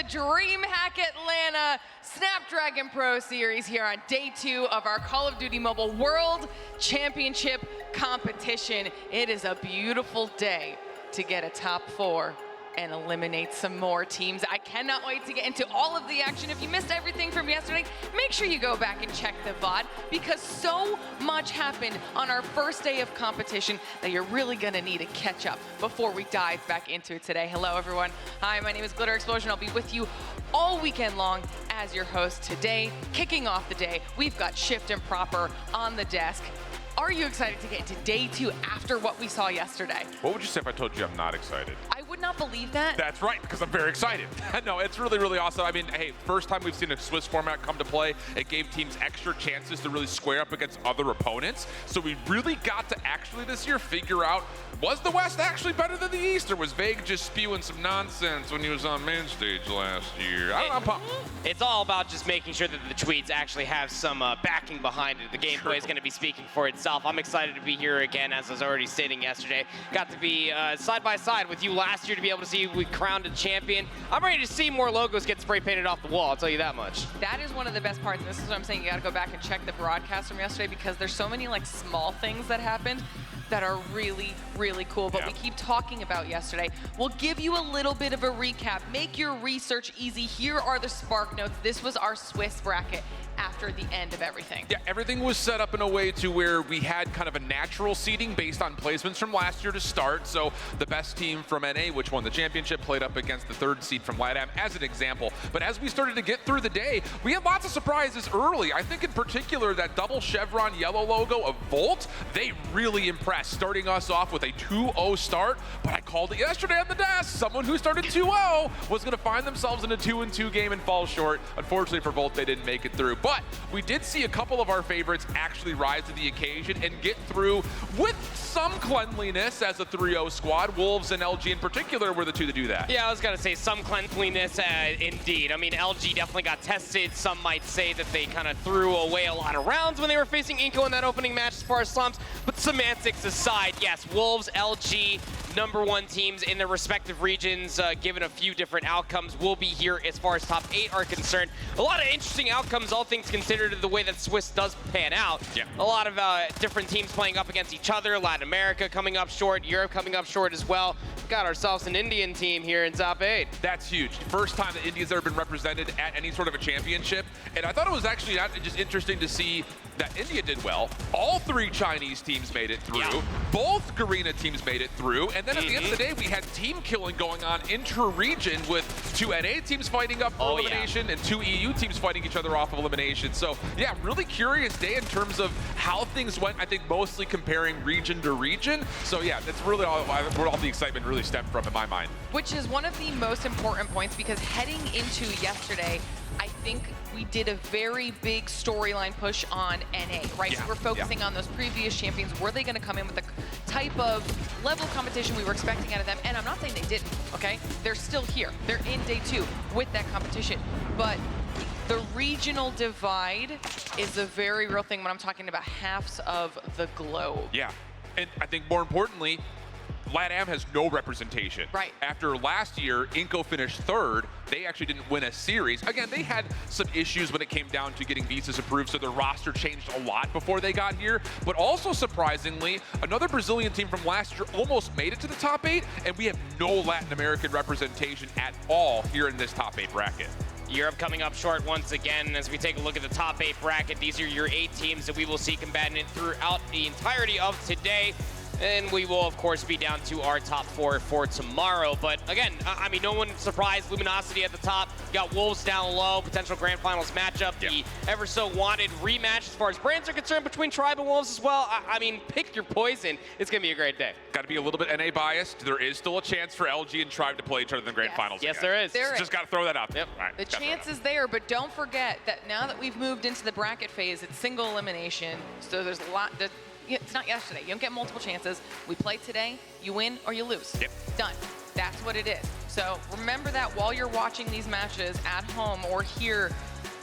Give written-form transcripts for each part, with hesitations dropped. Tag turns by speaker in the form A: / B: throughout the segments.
A: DreamHack Atlanta Snapdragon Pro Series here on day 2 of our Call of Duty Mobile World Championship competition. It is a beautiful day to get a top 4 and eliminate some more teams. I cannot wait to get into all of the action. If you missed everything from yesterday, make sure you go back and check the VOD because so much happened on our first day of competition that you're really gonna need to catch up before we dive back into it today. Hello everyone. Hi, my name is Glitter Explosion. I'll be with you all weekend long as your host. Today, kicking off the day, we've got Shift and Proper on the desk. Are you excited to get into day 2 after what we saw yesterday?
B: What would you say if I told you I'm not excited?
A: I would not believe that.
B: That's right, because I'm very excited. No, it's really, really awesome. I mean, hey, first time we've seen a Swiss format come to play. It gave teams extra chances to really square up against other opponents. So we really got to actually this year figure out, was the West actually better than the East, or was Vega just spewing some nonsense when he was on main stage last year? I don't know.
C: It's all about just making sure that the tweets actually have some backing behind it. The gameplay is going to be speaking for itself. I'm excited to be here again, as I was already stating yesterday. Got to be side by side with you last year to be able to see we crowned a champion. I'm ready to see more logos get spray painted off the wall, I'll tell you that much.
A: That is one of the best parts, and this is what I'm saying. You gotta go back and check the broadcast from yesterday because there's so many like small things that happened that are really, really cool, but we keep talking about yesterday. We'll give you a little bit of a recap. Make your research easy. Here are the Spark notes. This was our Swiss bracket after the end of everything.
B: Yeah, everything was set up in a way to where we had kind of a natural seeding based on placements from last year to start. So the best team from NA, which won the championship, played up against the 3rd seed from LATAM as an example. But as we started to get through the day, we had lots of surprises early. I think in particular that double chevron yellow logo of Volt, they really impressed, starting us off with a 2-0 start. But I called it yesterday on the desk. Someone who started 2-0 was going to find themselves in a 2-2 game and fall short. Unfortunately for Volt, they didn't make it through. But we did see a couple of our favorites actually rise to the occasion and get through with some cleanliness as a 3-0 squad. Wolves and LG in particular were the two to do that.
C: Yeah, I was going to say some cleanliness indeed. I mean, LG definitely got tested. Some might say that they kind of threw away a lot of rounds when they were facing Inco in that opening match as far as slumps. But semantics aside, yes, Wolves, LG, #1 teams in their respective regions, given a few different outcomes, will be here as far as top 8 are concerned. A lot of interesting outcomes, all things considered, the way that Swiss does pan out.
B: Yeah.
C: A lot of different teams playing up against each other. Latin America coming up short, Europe coming up short as well. We've got ourselves an Indian team here in top 8.
B: That's huge. First time that India's ever been represented at any sort of a championship. And I thought it was actually just interesting to see that India did well. All 3 Chinese teams made it through.
C: Yeah.
B: Both Garena teams made it through. And then at the end of the day, we had team killing going on inter-region with 2 NA teams fighting up for elimination and 2 EU teams fighting each other off of elimination. So yeah, really curious day in terms of how things went. I think mostly comparing region to region. So yeah, that's really where all the excitement really stemmed from in my mind.
A: Which is one of the most important points because heading into yesterday, I think we did a very big storyline push on NA, right?
B: Yeah,
A: so we're focusing on those previous champions. Were they going to come in with the type of level of competition we were expecting out of them? And I'm not saying they didn't, okay? They're still here. They're in day 2 with that competition. But the regional divide is a very real thing when I'm talking about halves of the globe.
B: Yeah, and I think more importantly, LATAM has no representation.
A: Right.
B: After last year, Inco finished 3rd. They actually didn't win a series. Again, they had some issues when it came down to getting visas approved, so their roster changed a lot before they got here. But also surprisingly, another Brazilian team from last year almost made it to the top 8, and we have no Latin American representation at all here in this top 8 bracket.
C: Europe coming up short once again. As we take a look at the top 8 bracket, these are your 8 teams that we will see combating it throughout the entirety of today. And we will, of course, be down to our top 4 for tomorrow. But again, I mean, no one surprised. Luminosity at the top. You got Wolves down low. Potential Grand Finals matchup. The ever so wanted rematch as far as brands are concerned between Tribe and Wolves as well. I mean, pick your poison. It's going to be a great day.
B: Got to be a little bit NA biased. There is still a chance for LG and Tribe to play each other in the Grand Finals.
C: Yes,
B: again.
C: there is.
B: Just got to throw that out there.
C: Yep.
B: Right,
A: The chance is there, but don't forget that now that we've moved into the bracket phase, it's single elimination. So there's a lot. It's not yesterday. You don't get multiple chances. We play today, you win or you lose.
B: Yep.
A: Done. That's what it is. So remember that while you're watching these matches at home or here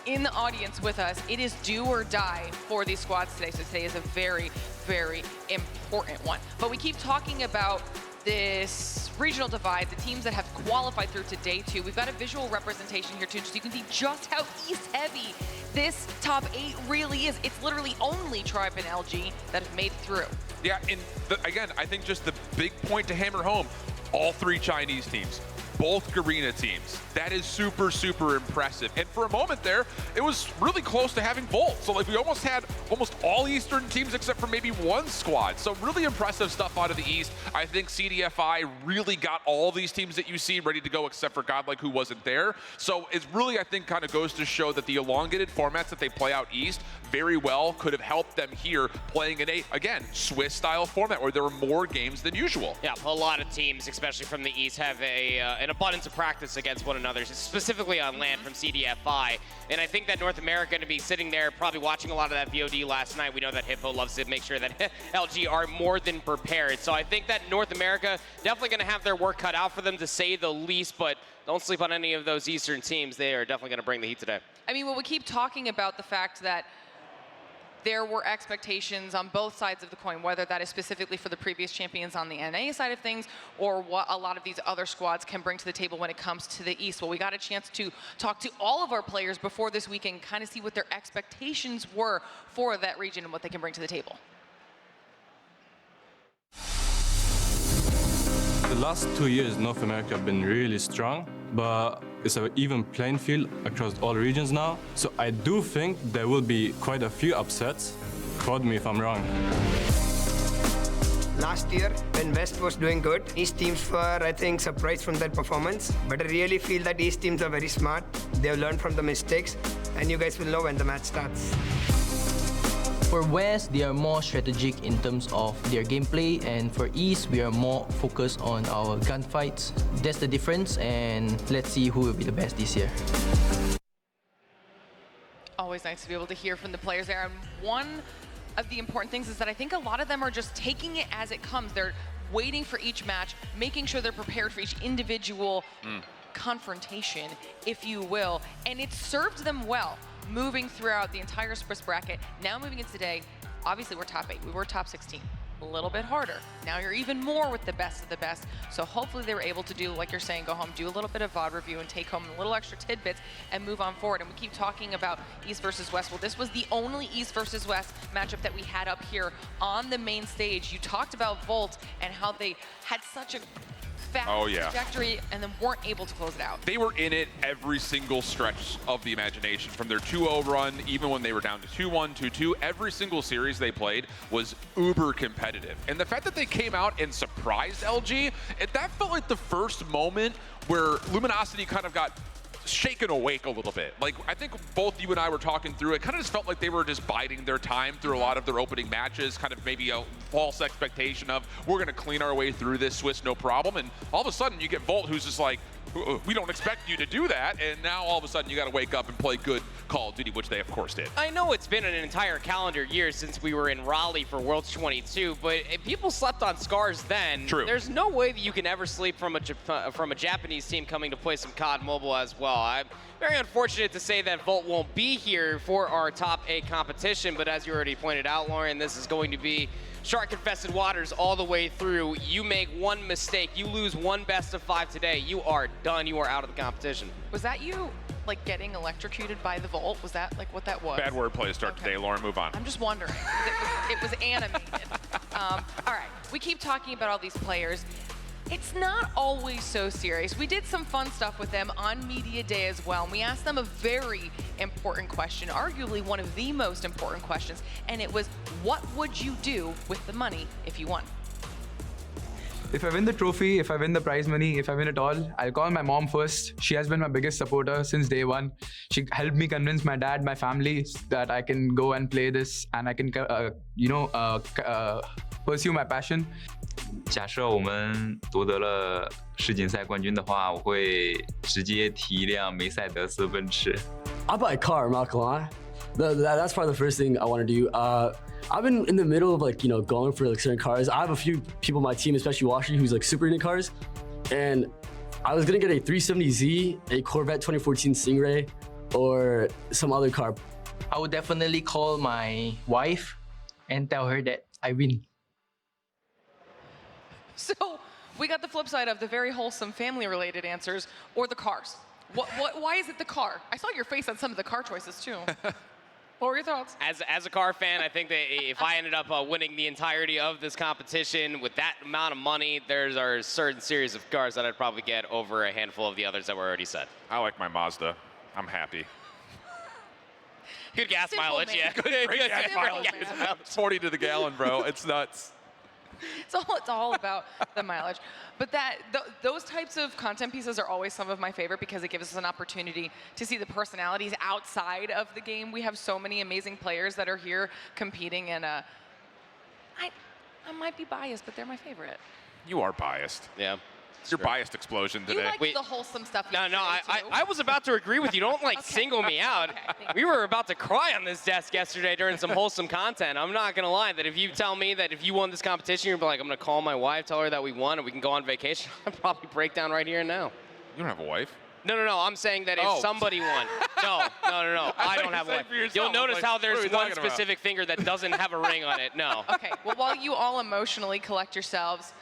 A: in the audience with us, it is do or die for these squads today. So today is a very, very important one. But we keep talking about this regional divide, the teams that have qualified through to day 2. We've got a visual representation here too, so you can see just how East heavy this top 8 really is. It's literally only Tribe and LG that have made it through.
B: Yeah, and again, I think just the big point to hammer home, all 3 Chinese teams, both Garena teams. That is super, super impressive. And for a moment there, it was really close to having Volt. So like we almost had all Eastern teams except for maybe one squad. So really impressive stuff out of the East. I think CDFI really got all these teams that you see ready to go except for Godlike, who wasn't there. So it's really, I think, kind of goes to show that the elongated formats that they play out East very well could have helped them here playing in a, again, Swiss-style format where there were more games than usual.
C: Yeah, a lot of teams, especially from the East, have an abundance of practice against one another, specifically on land from CDFI. And I think that North America going to be sitting there probably watching a lot of that VOD last night. We know that Hippo loves to make sure that LG are more than prepared. So I think that North America definitely going to have their work cut out for them, to say the least, but don't sleep on any of those Eastern teams. They are definitely going to bring the heat today.
A: I mean, well, we keep talking about the fact that there were expectations on both sides of the coin, whether that is specifically for the previous champions on the NA side of things or what a lot of these other squads can bring to the table when it comes to the East. Well, we got a chance to talk to all of our players before this weekend, kind of see what their expectations were for that region and what they can bring to the table.
D: The last 2 years, North America have been really strong, but it's an even playing field across all regions now. So I do think there will be quite a few upsets. Quote me if I'm wrong.
E: Last year, when West was doing good, East teams were, I think, surprised from their performance. But I really feel that East teams are very smart. They've learned from the mistakes, and you guys will know when the match starts.
F: For West, they are more strategic in terms of their gameplay, and for East, we are more focused on our gunfights. That's the difference, and let's see who will be the best this year.
A: Always nice to be able to hear from the players there. And one of the important things is that I think a lot of them are just taking it as it comes. They're waiting for each match, making sure they're prepared for each individual confrontation, if you will, and it served them well moving throughout the entire Swiss bracket. Now moving into today, obviously we're top 8, we were top 16. A little bit harder. Now you're even more with the best of the best. So hopefully they were able to do, like you're saying, go home, do a little bit of VOD review and take home a little extra tidbits and move on forward. And we keep talking about East versus West. Well, this was the only East versus West matchup that we had up here on the main stage. You talked about Volt and how they had such a fast trajectory and then weren't able to close it out.
B: They were in it every single stretch of the imagination. From their 2-0 run, even when they were down to 2-1, 2-2, every single series they played was uber competitive. And the fact that they came out and surprised LG, that felt like the first moment where Luminosity kind of got shaken awake a little bit. Like, I think both you and I were talking through it, kind of just felt like they were just biding their time through a lot of their opening matches, kind of maybe a false expectation of, we're going to clean our way through this Swiss, no problem. And all of a sudden you get Volt, who's just like, we don't expect you to do that. And now all of a sudden you got to wake up and play good Call of Duty, which they of course did.
C: I know it's been an entire calendar year since we were in Raleigh for Worlds 22, but if people slept on Scars then.
B: True.
C: There's no way that you can ever sleep from a Japanese team coming to play some COD Mobile as well. I'm very unfortunate to say that Volt won't be here for our top 8 competition, but as you already pointed out, Lauren, this is going to be shark-infested waters all the way through. You make one mistake, you lose one best of 5 today, you are done, you are out of the competition.
A: Was that you, like, getting electrocuted by the Volt? Was that, like, what that was?
B: Bad wordplay to start today, Lauren, move on.
A: I'm just wondering. It was animated. All right, we keep talking about all these players. It's not always so serious. We did some fun stuff with them on Media Day as well, and we asked them a very important question, arguably one of the most important questions, and it was, what would you do with the money if you won?
G: If I win the trophy, if I win the prize money, if I win it all, I'll call my mom first. She has been my biggest supporter since day one. She helped me convince my dad, my family, that I can go and play this and I can, pursue my passion.
H: 假设我们夺得了世锦赛冠军的话，我会直接提一辆梅赛德斯奔驰。
I: I'll buy a car, I'm not gonna lie. That's probably the first thing I want to do. I've been in the middle of going for certain cars. I have a few people on my team, especially Washi, who's super into cars. And I was gonna get a 370Z, a Corvette 2014 Stingray, or some other car.
F: I would definitely call my wife and tell her that I win.
A: So we got the flip side of the very wholesome family-related answers or the cars. Why is it the car? I saw your face on some of the car choices too. What were your thoughts?
C: As a car fan, I think that if I ended up winning the entirety of this competition with that amount of money, there's a certain series of cars that I'd probably get over a handful of the others that were already said.
B: I like my Mazda. I'm happy.
C: Good gas
A: Simple
C: mileage,
A: man.
C: yeah.
B: Great gas
A: Simple
B: mileage.
A: man.
B: 40 to the gallon, bro. It's nuts.
A: It's all about the mileage. But those types of content pieces are always some of my favorite because it gives us an opportunity to see the personalities outside of the game. We have so many amazing players that are here competing, and I might be biased, but they're my favorite.
B: You are biased.
C: Yeah.
B: Your biased explosion today.
A: You like the wholesome stuff.
C: No, I was about to agree with you. Don't single me out.
A: Okay,
C: We were about to cry on this desk yesterday during some wholesome content. I'm not gonna lie that if you tell me that if you won this competition, you'd be like, I'm gonna call my wife, tell her that we won, and we can go on vacation. I'd probably break down right here and now.
B: You don't have a wife.
C: No. I'm saying that if somebody won. No. I don't have one. You'll notice how there's one specific finger that doesn't have a ring on it. No.
A: Okay, well, while you all emotionally collect yourselves,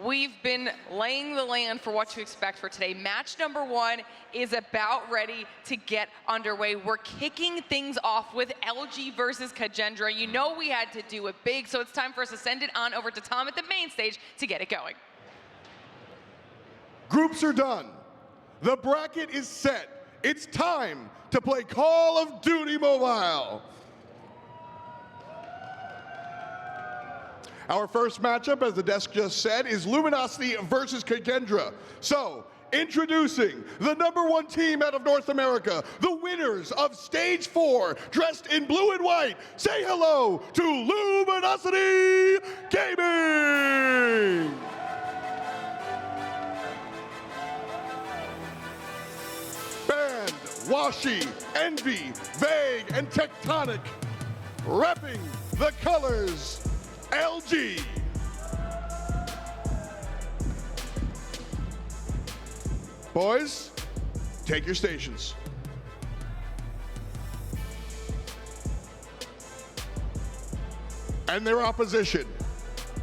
A: we've been laying the land for what to expect for today. Match number 1 is about ready to get underway. We're kicking things off with LG versus Khagendra. You know we had to do it big, so it's time for us to send it on over to Tom at the main stage to get it going.
J: Groups are done. The bracket is set. It's time to play Call of Duty Mobile. Our first matchup, as the desk just said, is Luminosity versus Khagendra. So, introducing the #1 team out of North America, the winners of Stage 4, dressed in blue and white. Say hello to Luminosity Gaming! Band, Washi, Envy, Vague, and Tectonic, repping the colors, LG. Boys, take your stations. And their opposition,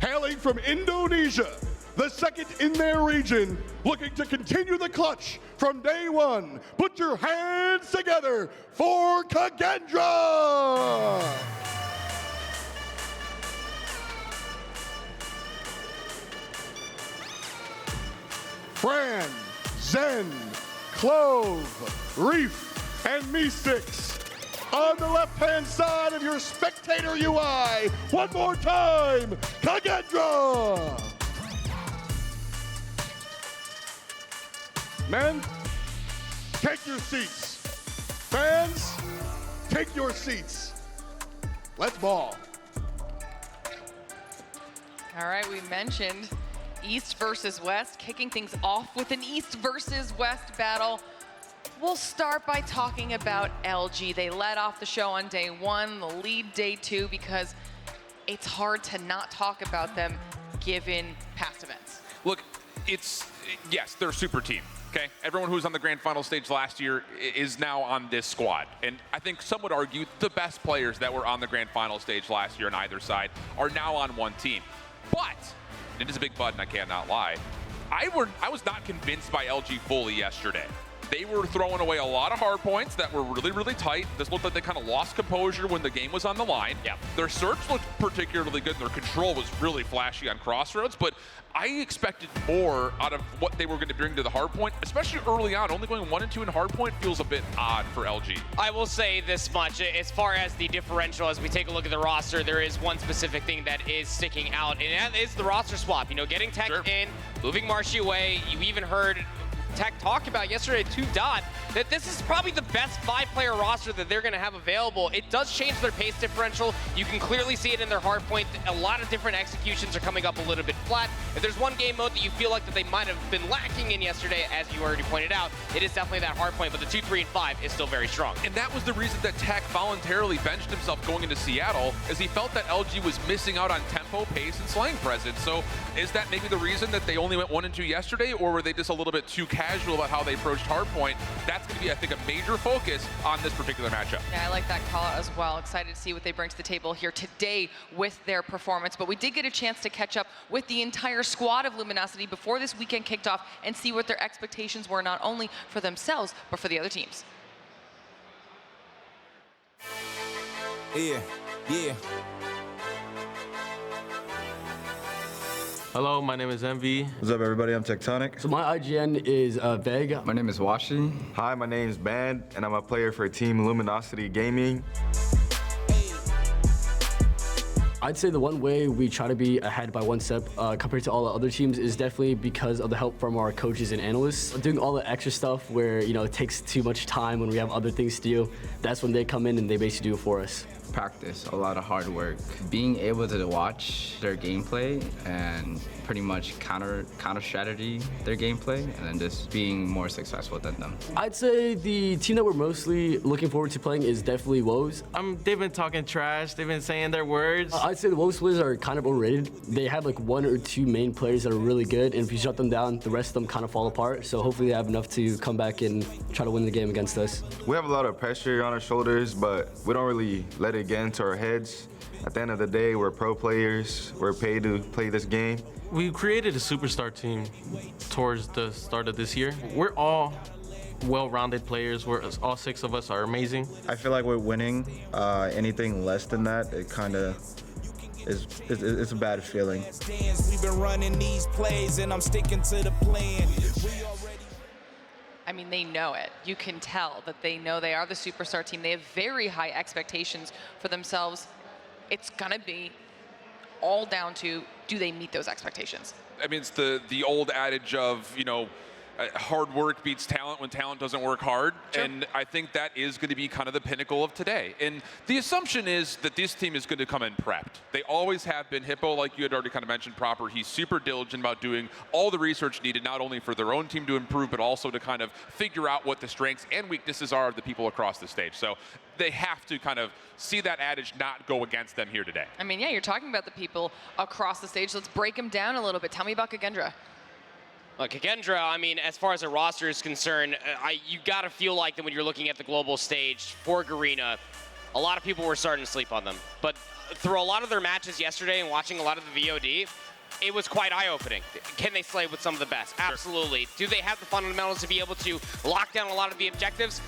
J: hailing from Indonesia, the second in their region, looking to continue the clutch from day one. Put your hands together for Khagendra! Fran, Zen, Clove, Reef, and Meestix. On the left-hand side of your spectator UI, one more time, Khagendra! Men, take your seats. Fans, take your seats. Let's ball.
A: All right, we mentioned East versus West, kicking things off with an East versus West battle. We'll start by talking about LG. They led off the show on day 1, the lead day 2, because it's hard to not talk about them given past events.
B: Look, yes, they're a super team. Okay, everyone who was on the grand final stage last year is now on this squad. And I think some would argue the best players that were on the grand final stage last year on either side are now on one team. But, and it is a big but and I cannot lie, I was not convinced by LG fully yesterday. They were throwing away a lot of hard points that were really, really tight. This looked like they kind of lost composure when the game was on the line.
C: Yeah.
B: Their search looked particularly good. Their control was really flashy on Crossroads, but I expected more out of what they were going to bring to the hardpoint, especially early on. Only going 1 and 2 in hardpoint feels a bit odd for LG.
C: I will say this much, as far as the differential, as we take a look at the roster, there is one specific thing that is sticking out, and that is the roster swap. You know, getting Tech in, moving Marshy away. You even heard Tech talk about yesterday to Dot that this is probably the best 5-player roster that they're going to have available. It does change their pace differential. You can clearly see it in their hardpoint. A lot of different executions are coming up a little bit flat. If there's one game mode that you feel like that they might have been lacking in yesterday, as you already pointed out, it is definitely that hardpoint, but the 2, 3, and 5 is still very strong.
B: And that was the reason that Tech voluntarily benched himself going into Seattle, as he felt that LG was missing out on tempo, pace, and slang presence. So is that maybe the reason that they only went 1 and 2 yesterday, or were they just a little bit too casual about how they approached hardpoint? That's that's going to be, I think, a major focus on this particular matchup.
A: Yeah, I like that call out as well. Excited to see what they bring to the table here today with their performance. But we did get a chance to catch up with the entire squad of Luminosity before this weekend kicked off and see what their expectations were, not only for themselves, but for the other teams.
K: Yeah.
L: Hello, my name is MV.
M: What's up, everybody? I'm Tectonic.
I: So my IGN is Veg.
M: My name is Washi. Hi, my name is Band, and I'm a player for Team Luminosity Gaming.
I: I'd say the one way we try to be ahead by one step compared to all the other teams is definitely because of the help from our coaches and analysts. Doing all the extra stuff where, it takes too much time when we have other things to do, that's when they come in and they basically do it for us.
N: Practice, a lot of hard work. Being able to watch their gameplay and pretty much counter strategy their gameplay and then just being more successful than them.
I: I'd say the team that we're mostly looking forward to playing is definitely Woes.
L: They've been talking trash, they've been saying their words.
I: I'd say the Woes players are kind of overrated. They have like one or two main players that are really good, and if you shut them down, the rest of them kind of fall apart. So hopefully they have enough to come back and try to win the game against us.
M: We have a lot of pressure on our shoulders, but we don't really let it get into our heads. At the end of the day, we're pro players. We're paid to play this game.
L: We created a superstar team towards the start of this year. We're all well-rounded players. All 6 of us are amazing.
M: I feel like we're winning. Anything less than that, it kind of it's a bad feeling.
K: We've been running these plays, and I'm sticking to the plan.
A: I mean, they know it. You can tell that they know they are the superstar team. They have very high expectations for themselves. It's gonna be all down to, do they meet those expectations?
B: I mean, it's the old adage of, hard work beats talent when talent doesn't work hard. Sure. And I think that is going to be kind of the pinnacle of today. And the assumption is that this team is going to come in prepped. They always have been. Hippo, like you had already kind of mentioned proper, he's super diligent about doing all the research needed, not only for their own team to improve, but also to kind of figure out what the strengths and weaknesses are of the people across the stage. So they have to kind of see that adage not go against them here today.
A: I mean, yeah, you're talking about the people across the stage. Let's break them down a little bit. Tell me about Khagendra.
C: Khagendra, I mean, as far as a roster is concerned, you got to feel like that when you're looking at the global stage for Garena, a lot of people were starting to sleep on them. But through a lot of their matches yesterday and watching a lot of the VOD, it was quite eye-opening. Can they slay with some of the best? Sure. Absolutely. Do they have the fundamentals to be able to lock down a lot of the objectives?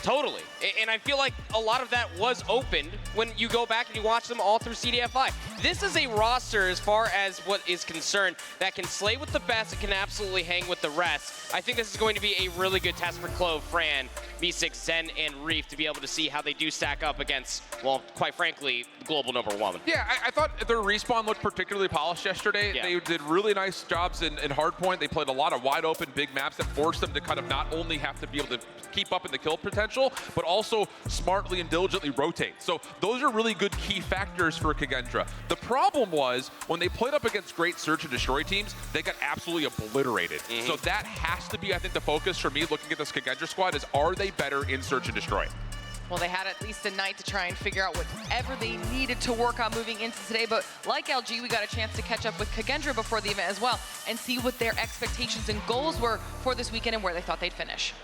C: Totally. And I feel like a lot of that was opened when you go back and you watch them all through CDFI. This is a roster, as far as what is concerned, that can slay with the best and can absolutely hang with the rest. I think this is going to be a really good test for Clove, Fran, V6, Zen, and Reef to be able to see how they do stack up against, well, quite frankly, global #1.
B: Yeah, I thought their respawn looked particularly polished yesterday. Yeah. They did really nice jobs in hardpoint. They played a lot of wide open big maps that forced them to kind of not only have to be able to keep up in the kill potential, but also smartly and diligently rotate. So those are really good key factors for Khagendra. The problem was, when they played up against great search and destroy teams, they got absolutely obliterated. So that has to be, I think, the focus for me looking at this Khagendra squad is, are they better in search and destroy?
A: Well, they had at least a night to try and figure out whatever they needed to work on moving into today. But like LG, we got a chance to catch up with Khagendra before the event as well and see what their expectations and goals were for this weekend and where they thought they'd finish.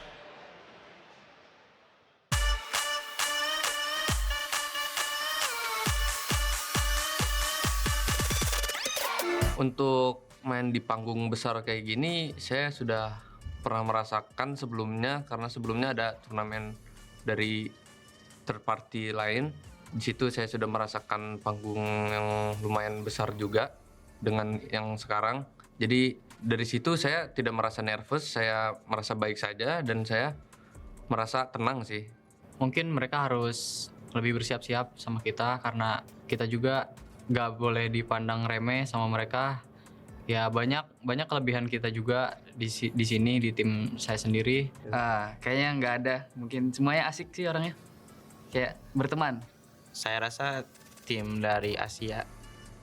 O: Untuk main di panggung besar kayak gini, saya sudah pernah merasakan sebelumnya, karena sebelumnya ada turnamen dari third party lain. Di situ saya sudah merasakan panggung yang lumayan besar juga dengan yang sekarang. Jadi dari situ saya tidak merasa nervous, saya merasa baik saja dan saya merasa tenang sih.
P: Mungkin mereka harus lebih bersiap-siap sama kita, karena kita juga nggak boleh dipandang remeh sama mereka. Ya banyak kelebihan kita juga di sini di tim saya sendiri.
Q: Kayaknya nggak ada. Mungkin semuanya asik sih orangnya. Kayak berteman.
R: Saya rasa tim dari Asia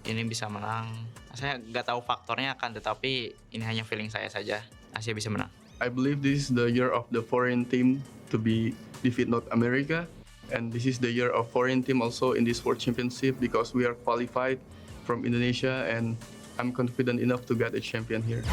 R: ini bisa menang. Saya nggak tahu faktornya tetapi ini hanya feeling saya saja. Asia bisa menang.
S: I believe this is the year of the foreign team to be defeat North America. And this is the year of foreign team also in this World Championship, because we are qualified from Indonesia and I'm confident enough to get a champion here.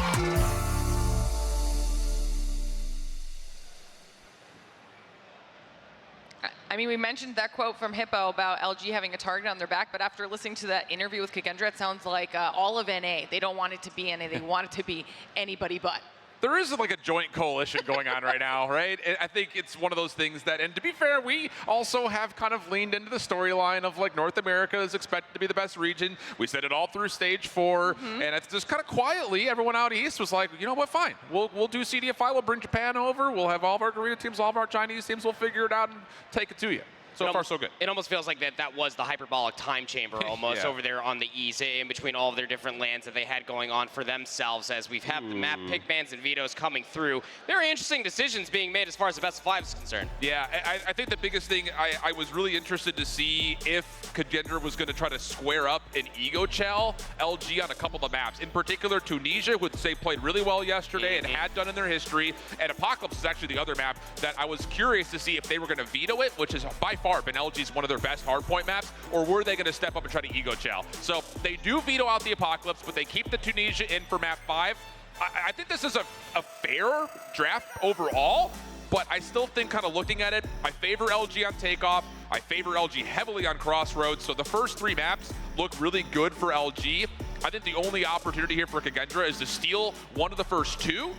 A: I mean, we mentioned that quote from Hippo about LG having a target on their back, but after listening to that interview with Khagendra, it sounds like all of NA, they don't want it to be NA, they want it to be anybody but.
B: There is like a joint coalition going on right now, right? I think it's one of those things that, and to be fair, we also have kind of leaned into the storyline of like North America is expected to be the best region. We said it all through stage 4, and it's just kind of quietly, everyone out east was like, you know what, fine. We'll do CDFI, we'll bring Japan over, we'll have all of our Korean teams, all of our Chinese teams, we'll figure it out and take it to you. So far, so good.
C: It almost feels like that was the hyperbolic time chamber almost over there on the east, in between all of their different lands that they had going on for themselves, as we've had the map pick bans and vetoes coming through. Very interesting decisions being made as far as the best of 5 is concerned.
B: Yeah, I think the biggest thing, I was really interested to see if Khagendra was going to try to square up an ego chell LG on a couple of maps. In particular, Tunisia, which they played really well yesterday and had done in their history, and Apocalypse is actually the other map that I was curious to see if they were going to veto it, which is by far been LG's one of their best hardpoint maps, or were they going to step up and try to ego chow? So they do veto out the Apocalypse, but they keep the Tunisia in for map 5. I think this is a fair draft overall, but I still think, kind of looking at it, I favor LG on takeoff. I favor LG heavily on Crossroads. So the first 3 maps look really good for LG. I think the only opportunity here for Khagendra is to steal one of the first 2,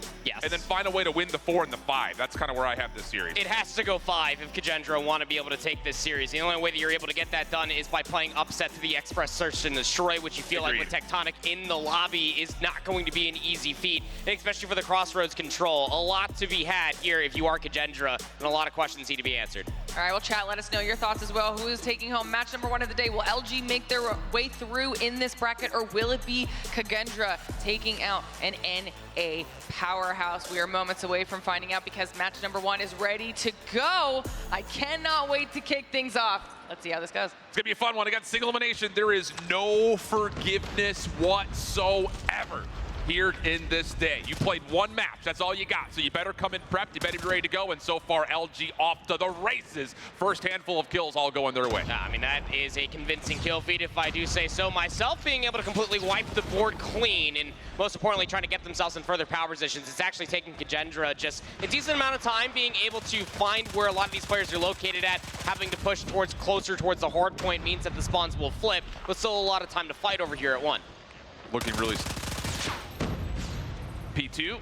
B: and then find a way to win the 4 and the 5. That's kind of where I have this series.
C: It has to go 5 if Khagendra want to be able to take this series. The only way that you're able to get that done is by playing upset to the Express Search and Destroy, which you feel like with Tectonic in the lobby is not going to be an easy feat, and especially for the Crossroads control. A lot to be had here if you are Khagendra, and a lot of questions need to be answered.
A: All right, well, chat, let us know your thoughts as well. Who is taking home match number 1 of the day? Will LG make their way through in this bracket, or will it be Khagendra taking out an NA powerhouse? We are moments away from finding out because match number 1 is ready to go. I cannot wait to kick things off. Let's see how this goes.
B: It's going to be a fun one. Against single elimination, there is no forgiveness whatsoever here in this day. You played 1 match, that's all you got. So you better come in prepped, you better be ready to go. And so far, LG off to the races. First handful of kills all going their way.
C: I mean, that is a convincing kill feed, if I do say so myself. Being able to completely wipe the board clean, and most importantly, trying to get themselves in further power positions. It's actually taking Khagendra just a decent amount of time being able to find where a lot of these players are located at. Having to push closer towards the hard point means that the spawns will flip, but still a lot of time to fight over here at 1.
B: Looking really... P2,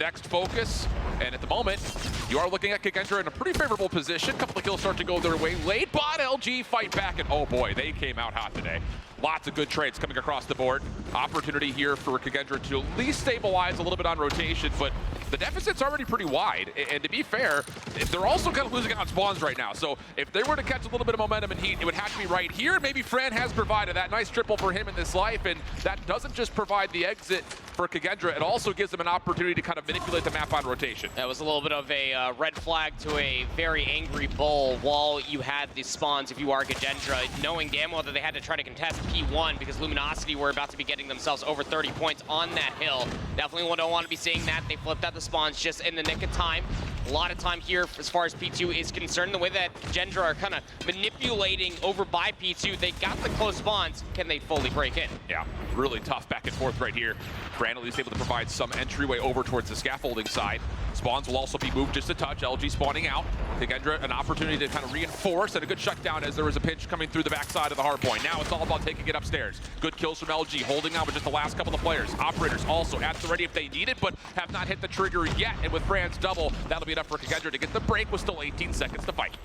B: next focus, and at the moment, you are looking at Khagendra in a pretty favorable position. A couple of kills start to go their way late, but LG fight back, and oh boy, they came out hot today. Lots of good trades coming across the board. Opportunity here for Khagendra to at least stabilize a little bit on rotation, but the deficit's already pretty wide. And to be fair, they're also kind of losing on spawns right now. So if they were to catch a little bit of momentum and heat, it would have to be right here. Maybe Fran has provided that nice triple for him in this life, and that doesn't just provide the exit for Khagendra, it also gives them an opportunity to kind of manipulate the map on rotation.
C: That was a little bit of a red flag to a very angry bull while you had the spawns if you are Khagendra, knowing damn well that they had to try to contest P1 because Luminosity were about to be getting themselves over 30 points on that hill. Definitely don't want to be seeing that. They flipped out the spawns just in the nick of time. A lot of time here as far as P2 is concerned. The way that Khagendra are kind of manipulating over by P2, they got the close spawns. Can they fully break in?
B: Yeah, really tough back and forth right here. Fran at least able to provide some entryway over towards the scaffolding side. Spawns will also be moved just a touch. LG spawning out. Khagendra an opportunity to kind of reinforce and a good shutdown as there was a pinch coming through the backside of the hard point. Now it's all about taking it upstairs. Good kills from LG, holding on with just the last couple of players. Operators also at the ready if they need it, but have not hit the trigger yet. And with Fran's double, that'll be enough for Khagendra to get the break with still 18 seconds to fight.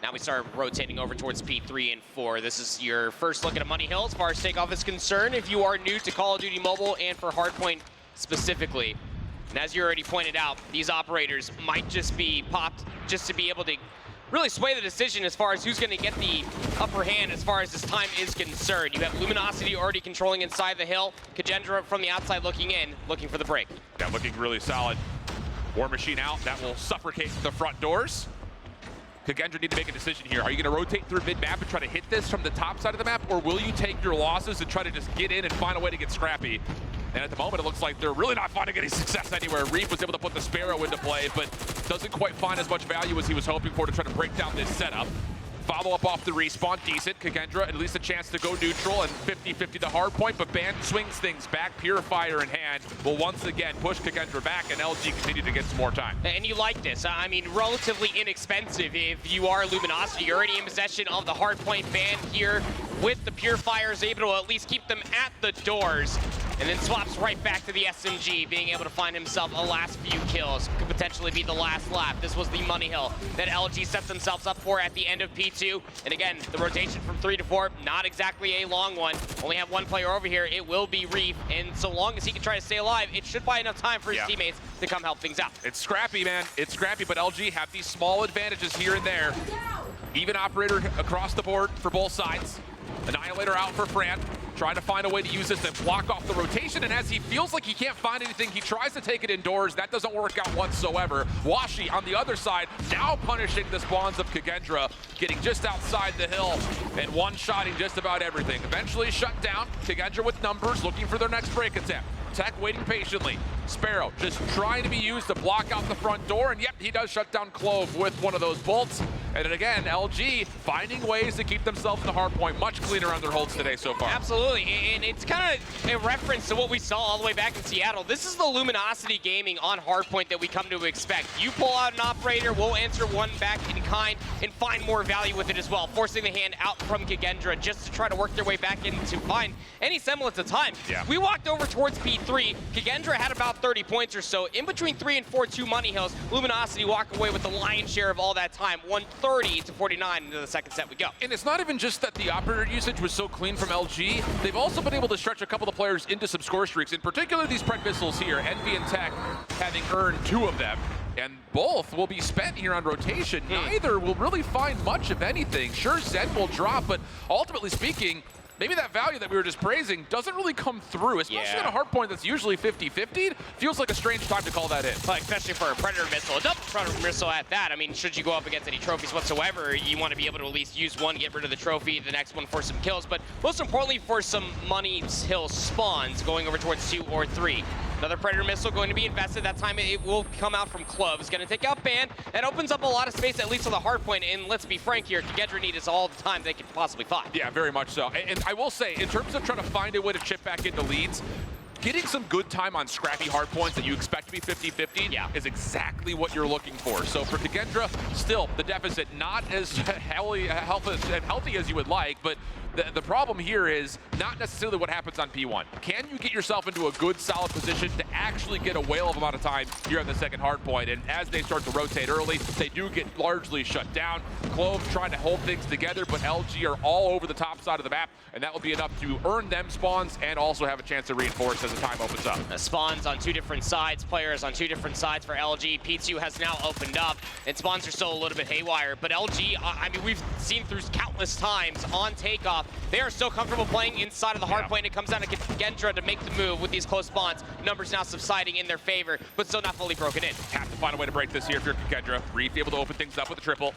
C: Now we start rotating over towards P3 and 4. This is your first look at a Money Hill as far as takeoff is concerned. If you are new to Call of Duty Mobile and for Hardpoint specifically, and as you already pointed out, these operators might just be popped just to be able to really sway the decision as far as who's going to get the upper hand as far as this time is concerned. You have Luminosity already controlling inside the hill. Khagendra from the outside looking in, looking for the break.
B: Yeah, looking really solid. War Machine out, that will suffocate the front doors. Khagendra need to make a decision here. Are you going to rotate through mid-map and try to hit this from the top side of the map, or will you take your losses and try to just get in and find a way to get scrappy? And at the moment, it looks like they're really not finding any success anywhere. Reef was able to put the Sparrow into play, but doesn't quite find as much value as he was hoping for to try to break down this setup. Follow-up off the respawn, decent. Khagendra at least a chance to go neutral and 50-50 the hard point, but Band swings things back. Purifier in hand will once again push Khagendra back, and LG continue to get some more time.
C: And you like this. I mean, relatively inexpensive if you are Luminosity. You're already in possession of the hard point. Band here with the Purifiers, able to at least keep them at the doors, and then swaps right back to the SMG, being able to find himself a last few kills. Could potentially be the last lap. This was the money hill that LG set themselves up for at the end of P2. And again, the rotation from 3 to 4, not exactly a long one. Only have one player over here. It will be Reef, and so long as he can try to stay alive, it should buy enough time for his teammates to come help things out.
B: It's scrappy, man. It's scrappy, but LG have these small advantages here and there. Even operator across the board for both sides. Annihilator out for Fran, trying to find a way to use this to block off the rotation, and as he feels like he can't find anything, he tries to take it indoors. That doesn't work out whatsoever. Washi on the other side, now punishing the spawns of Khagendra, getting just outside the hill and one-shotting just about everything. Eventually shut down. Khagendra with numbers, looking for their next break attempt. Tech waiting patiently. Sparrow just trying to be used to block out the front door, and yep, he does shut down Clove with one of those bolts. And then again, LG finding ways to keep themselves in the hard point. Much cleaner on their holds today so far.
C: Absolutely, and it's kind of a reference to what we saw all the way back in Seattle. This is the Luminosity gaming on hardpoint that we come to expect. You pull out an operator, we'll answer one back in kind and find more value with it as well, forcing the hand out from Khagendra just to try to work their way back in to find any semblance of time.
B: Yeah.
C: We walked over towards P3. Khagendra had about 30 points or so. In between 3 and 4, 2 money hills, Luminosity walk away with the lion's share of all that time. 130 to 49 into the second set we go.
B: And it's not even just that the operator usage was so clean from LG. They've also been able to stretch a couple of players into some score streaks, in particular these Pred missiles here, Envy and Tech having earned 2 of them. And both will be spent here on rotation. Neither will really find much of anything. Sure, Zen will drop, but ultimately speaking, maybe that value that we were just praising doesn't really come through, especially on a hard point that's usually 50-50. Feels like a strange time to call that in.
C: Like, especially for a Predator missile, a double Predator missile at that. I mean, should you go up against any trophies whatsoever, you want to be able to at least use one, get rid of the trophy, the next one for some kills, but most importantly for some money hill spawns going over towards 2 or 3. Another Predator missile going to be invested. That time it will come out from Clove. It's going to take out Band. That opens up a lot of space, at least on the hard point. And let's be frank here, Khagendra need is all the time they could possibly find.
B: Yeah, very much so. And I will say, in terms of trying to find a way to chip back into leads, getting some good time on scrappy hard points that you expect to be 50-50 is exactly what you're looking for. So for Khagendra, still, the deficit not as healthy as you would like, but the problem here is not necessarily what happens on P1. Can you get yourself into a good, solid position to actually get a whale of amount of time here on the second hard point? And as they start to rotate early, they do get largely shut down. Clove trying to hold things together, but LG are all over the top side of the map, and that will be enough to earn them spawns and also have a chance to reinforce as the time opens up.
C: Spawns on 2 different sides, players on 2 different sides for LG. P2 has now opened up, and spawns are still a little bit haywire, but LG, I mean, we've seen through countless times on takeoff, they are so comfortable playing inside of the hard point. It comes down to Khagendra to make the move with these close spawns. Numbers now subsiding in their favor, but still not fully broken in.
B: Have to find a way to break this here if you're Khagendra. Reef able to open things up with a triple.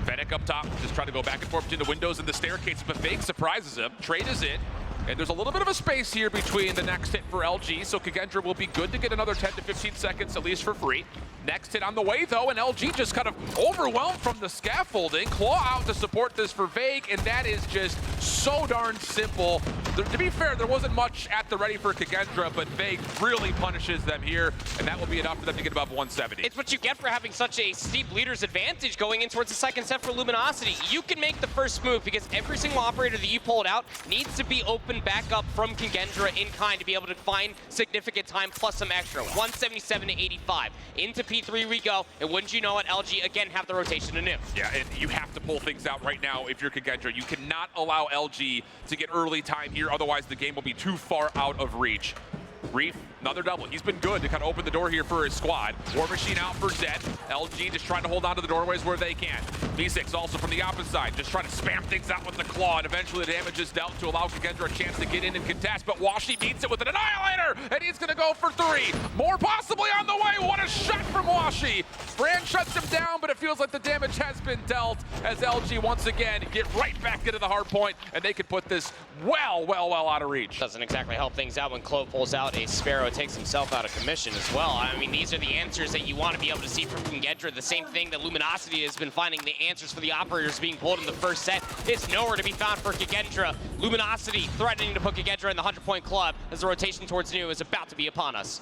B: Fennec up top, just trying to go back and forth between the windows and the staircases, but Fake surprises him. Trade is in. And there's a little bit of a space here between the next hit for LG, so Khagendra will be good to get another 10 to 15 seconds at least for free. Next hit on the way though, and LG just kind of overwhelmed from the scaffolding. Claw out to support this for Vague, and that is just so darn simple. To be fair, there wasn't much at the ready for Khagendra, but Vague really punishes them here, and that will be enough for them to get above 170.
C: It's what you get for having such a steep leader's advantage going in towards the second set for Luminosity. You can make the first move because every single operator that you pulled out needs to be open back up from Khagendra in kind to be able to find significant time plus some extra. 177 to 85. Into P3 we go, and wouldn't you know it, LG again have the rotation anew.
B: Yeah, and you have to pull things out right now if you're Khagendra. You cannot allow LG to get early time here, otherwise the game will be too far out of reach. Reef, another double. He's been good to kind of open the door here for his squad. War Machine out for Zed. LG just trying to hold on to the doorways where they can. V6 also from the opposite side, just trying to spam things out with the claw, and eventually the damage is dealt to allow Khagendra a chance to get in and contest, but Washi beats it with an Annihilator! and he's gonna go for 3. More possibly on the way. What a shot from Washi. Fran shuts him down, but it feels like the damage has been dealt as LG once again get right back into the hard point, and they can put this well out of reach.
C: Doesn't exactly help things out when Clove pulls out a Sparrow, takes himself out of commission as well. I mean, these are the answers that you want to be able to see from Gedra. The same thing that Luminosity has been finding the answers for the operators being pulled in the first set. It's nowhere to be found for Kagendra. Luminosity threatening to put Kagendra in the 100-point club as the rotation towards New is about to be upon us.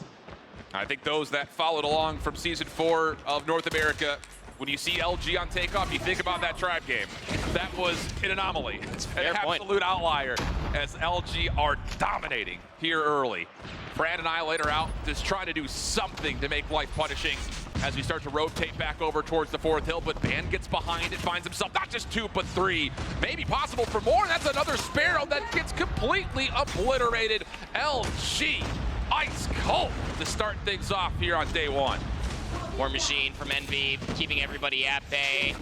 B: I think those that followed along from Season 4 of North America, when you see LG on takeoff, you think about that Tribe game. That was an anomaly, an absolute outlier, as LG are dominating here early. Brad Annihilator out, just trying to do something to make life punishing as we start to rotate back over towards the 4th hill, but Van gets behind it, finds himself not just 2, but 3. Maybe possible for more, and that's another Sparrow that gets completely obliterated. LG, ice cold to start things off here on day 1.
C: War Machine from Envy, keeping everybody at bay.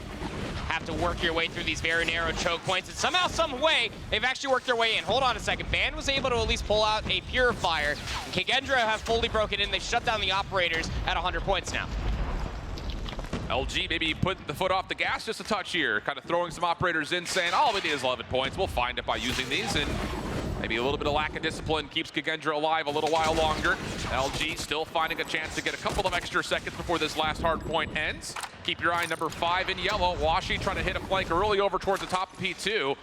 C: Have to work your way through these very narrow choke points, and somehow, some way, they've actually worked their way in. Hold on a second. Band was able to at least pull out a Purifier, and Kagendra have fully broken in. They've shut down the operators at 100 points now.
B: LG maybe put the foot off the gas just a touch here, kind of throwing some operators in, saying, all we need is 11 points. We'll find it by using these, and maybe a little bit of lack of discipline keeps Kagendra alive a little while longer. LG still finding a chance to get a couple of extra seconds before this last hard point ends. Keep your eye number 5 in yellow. Washi trying to hit a flank early over towards the top of P2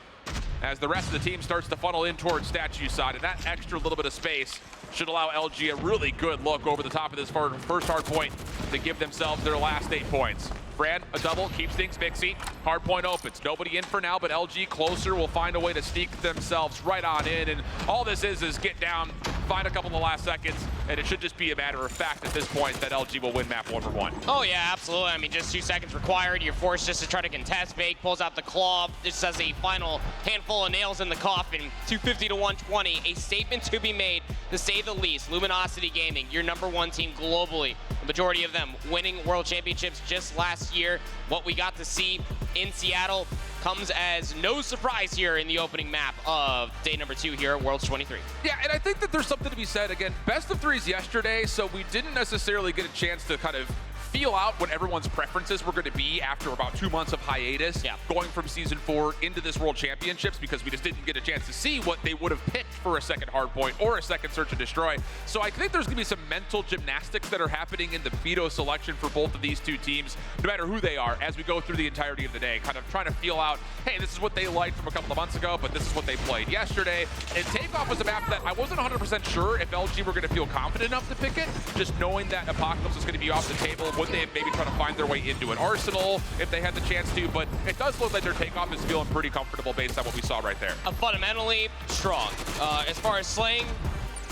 B: as the rest of the team starts to funnel in towards Statue side. And that extra little bit of space should allow LG a really good look over the top of this first hard point to give themselves their last 8 points. Brad, a double, keeps things mixy. Hard point opens. Nobody in for now, but LG closer will find a way to sneak themselves right on in. And all this is get down, find a couple of last seconds, and it should just be a matter of fact at this point that LG will win map 1-1.
C: Oh yeah, absolutely. I mean, just 2 seconds required. You're forced just to try to contest. Bake pulls out the claw. This has a final handful of nails in the coffin. 250 to 120. A statement to be made, to say the least. Luminosity Gaming, your #1 team globally. The majority of them winning World Championships just last year. What we got to see in Seattle comes as no surprise here in the opening map of day number 2 here at Worlds 23.
B: Yeah, and I think that there's something to be said. Again, best of 3s yesterday, so we didn't necessarily get a chance to kind of feel out what everyone's preferences were going to be after about 2 months of hiatus, going from Season 4 into this World Championships, because we just didn't get a chance to see what they would have picked for a second hardpoint or a second search and destroy. So I think there's going to be some mental gymnastics that are happening in the veto selection for both of these 2 teams, no matter who they are, as we go through the entirety of the day, kind of trying to feel out, hey, this is what they liked from a couple of months ago, but this is what they played yesterday. And Takeoff was a map that I wasn't 100% sure if LG were going to feel confident enough to pick it, just knowing that Apocalypse was going to be off the table. Would they maybe try to find their way into an Arsenal if they had the chance to? But it does look like their Takeoff is feeling pretty comfortable based on what we saw right there.
C: Fundamentally strong. As far as slaying,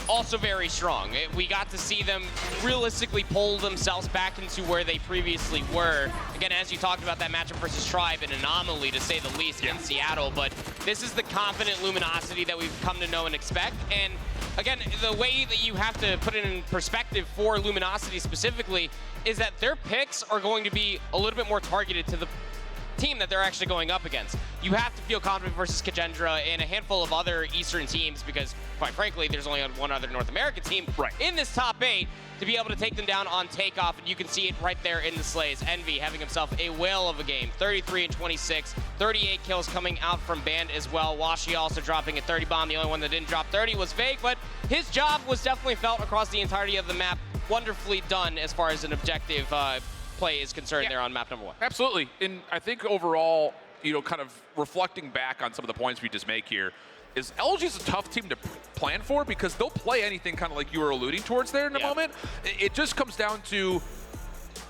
C: also very strong. We got to see them realistically pull themselves back into where they previously were. Again, as you talked about that matchup versus Tribe, an anomaly to say the least in Seattle, but this is the confident Luminosity that we've come to know and expect. And again, the way that you have to put it in perspective for Luminosity specifically is that their picks are going to be a little bit more targeted to the team that they're actually going up against. You have to feel confident versus Kagendra and a handful of other Eastern teams, because quite frankly, there's only one other North American team in this top 8 to be able to take them down on Takeoff, and you can see it right there in the slays. Envy having himself a whale of a game, 33 and 26, 38 kills coming out from Band as well. Washi also dropping a 30 bomb. The only one that didn't drop 30 was Vague, but his job was definitely felt across the entirety of the map. Wonderfully done as far as an objective play is concerned there on map number 1.
B: Absolutely. And I think overall, you know, kind of reflecting back on some of the points we just make here, is LG's a tough team to plan for, because they'll play anything kind of like you were alluding towards there in a moment. It just comes down to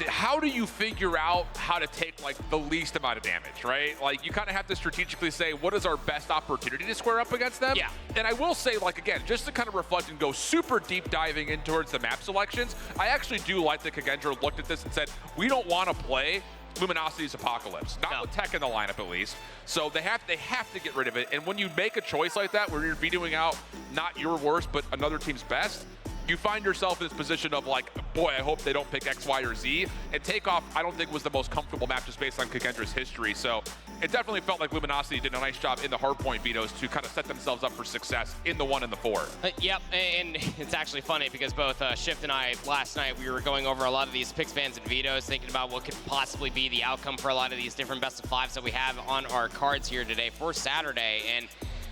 B: how do you figure out how to take like the least amount of damage, right? Like you kind of have to strategically say, what is our best opportunity to square up against them? And I will say, like, again, just to kind of reflect and go super deep diving in towards the map selections, I actually do like that Kagendra looked at this and said, we don't want to play Luminosity's Apocalypse, not with Tech in the lineup at least. So they have to get rid of it. And when you make a choice like that, where you're vetoing out not your worst, but another team's best, you find yourself in this position of like, boy, I hope they don't pick X, Y, or Z. And Takeoff, I don't think was the most comfortable map just based on Kagendra's history. So it definitely felt like Luminosity did a nice job in the hardpoint vetoes to kind of set themselves up for success in the 1 and the 4.
C: Yep, and it's actually funny because both Shift and I last night, we were going over a lot of these picks, bans, and vetoes, thinking about what could possibly be the outcome for a lot of these different best of 5s that we have on our cards here today for Saturday. And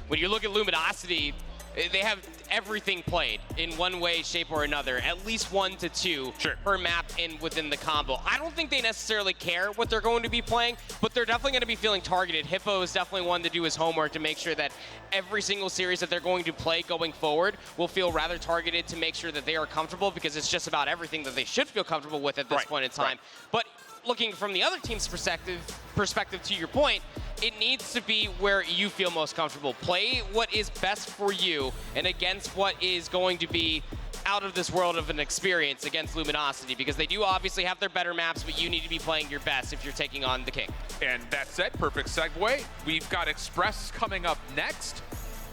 C: when you look at Luminosity, they have everything played in one way, shape, or another, at least 1 to 2 per map and within the combo. I don't think they necessarily care what they're going to be playing, but they're definitely going to be feeling targeted. Hippo is definitely one to do his homework to make sure that every single series that they're going to play going forward will feel rather targeted to make sure that they are comfortable, because it's just about everything that they should feel comfortable with at this point in time. But looking from the other team's perspective, to your point, it needs to be where you feel most comfortable. Play what is best for you and against what is going to be out of this world of an experience against Luminosity, because they do obviously have their better maps, but you need to be playing your best if you're taking on the King.
B: And that's it, perfect segue. We've got Express coming up next.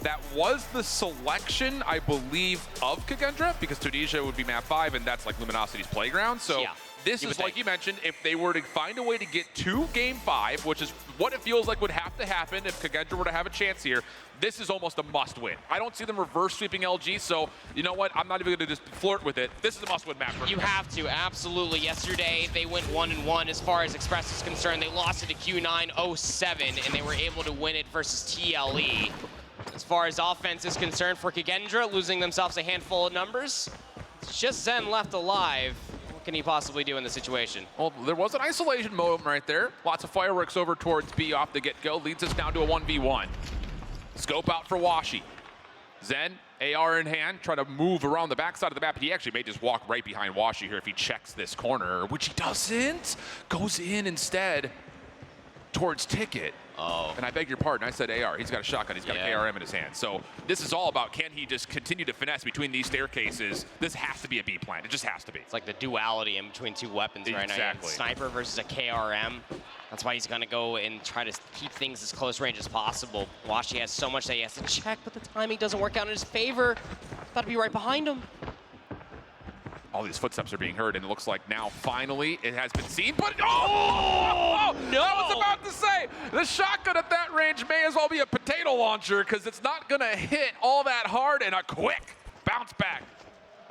B: That was the selection, I believe, of Kagendra, because Tunisia would be map 5, and that's like Luminosity's playground. So this is, like you mentioned, if they were to find a way to get to Game 5, which is what it feels like would have to happen if Kagendra were to have a chance here, this is almost a must-win. I don't see them reverse sweeping LG, so you know what? I'm not even going to just flirt with it. This is a must-win map for
C: You have to, absolutely. Yesterday, they went 1-1 as far as Express is concerned. They lost it to Q9-07, and they were able to win it versus TLE. As far as offense is concerned for Kagendra, losing themselves a handful of numbers, it's just Zen left alive. What can he possibly do in the situation?
B: Well, there was an isolation moment right there. Lots of fireworks over towards B off the get-go. Leads us down to a 1v1. Scope out for Washi. Zen, AR in hand, trying to move around the backside of the map. He actually may just walk right behind Washi here if he checks this corner, which he doesn't. Goes in instead towards Ticket.
C: Oh.
B: And I beg your pardon, I said AR. He's got a shotgun, he's got a KRM in his hand. So this is all about, can he just continue to finesse between these staircases? This has to be a B plan, it just has to be.
C: It's like the duality in between two weapons right now.
B: Exactly.
C: Sniper versus a KRM. That's why he's gonna go and try to keep things as close range as possible. Washi has so much that he has to check, but the timing doesn't work out in his favor. Got to be right behind him.
B: All these footsteps are being heard, and it looks like now finally it has been seen, but no! I was about to say, the shotgun at that range may as well be a potato launcher, because it's not gonna hit all that hard, and a quick bounce back.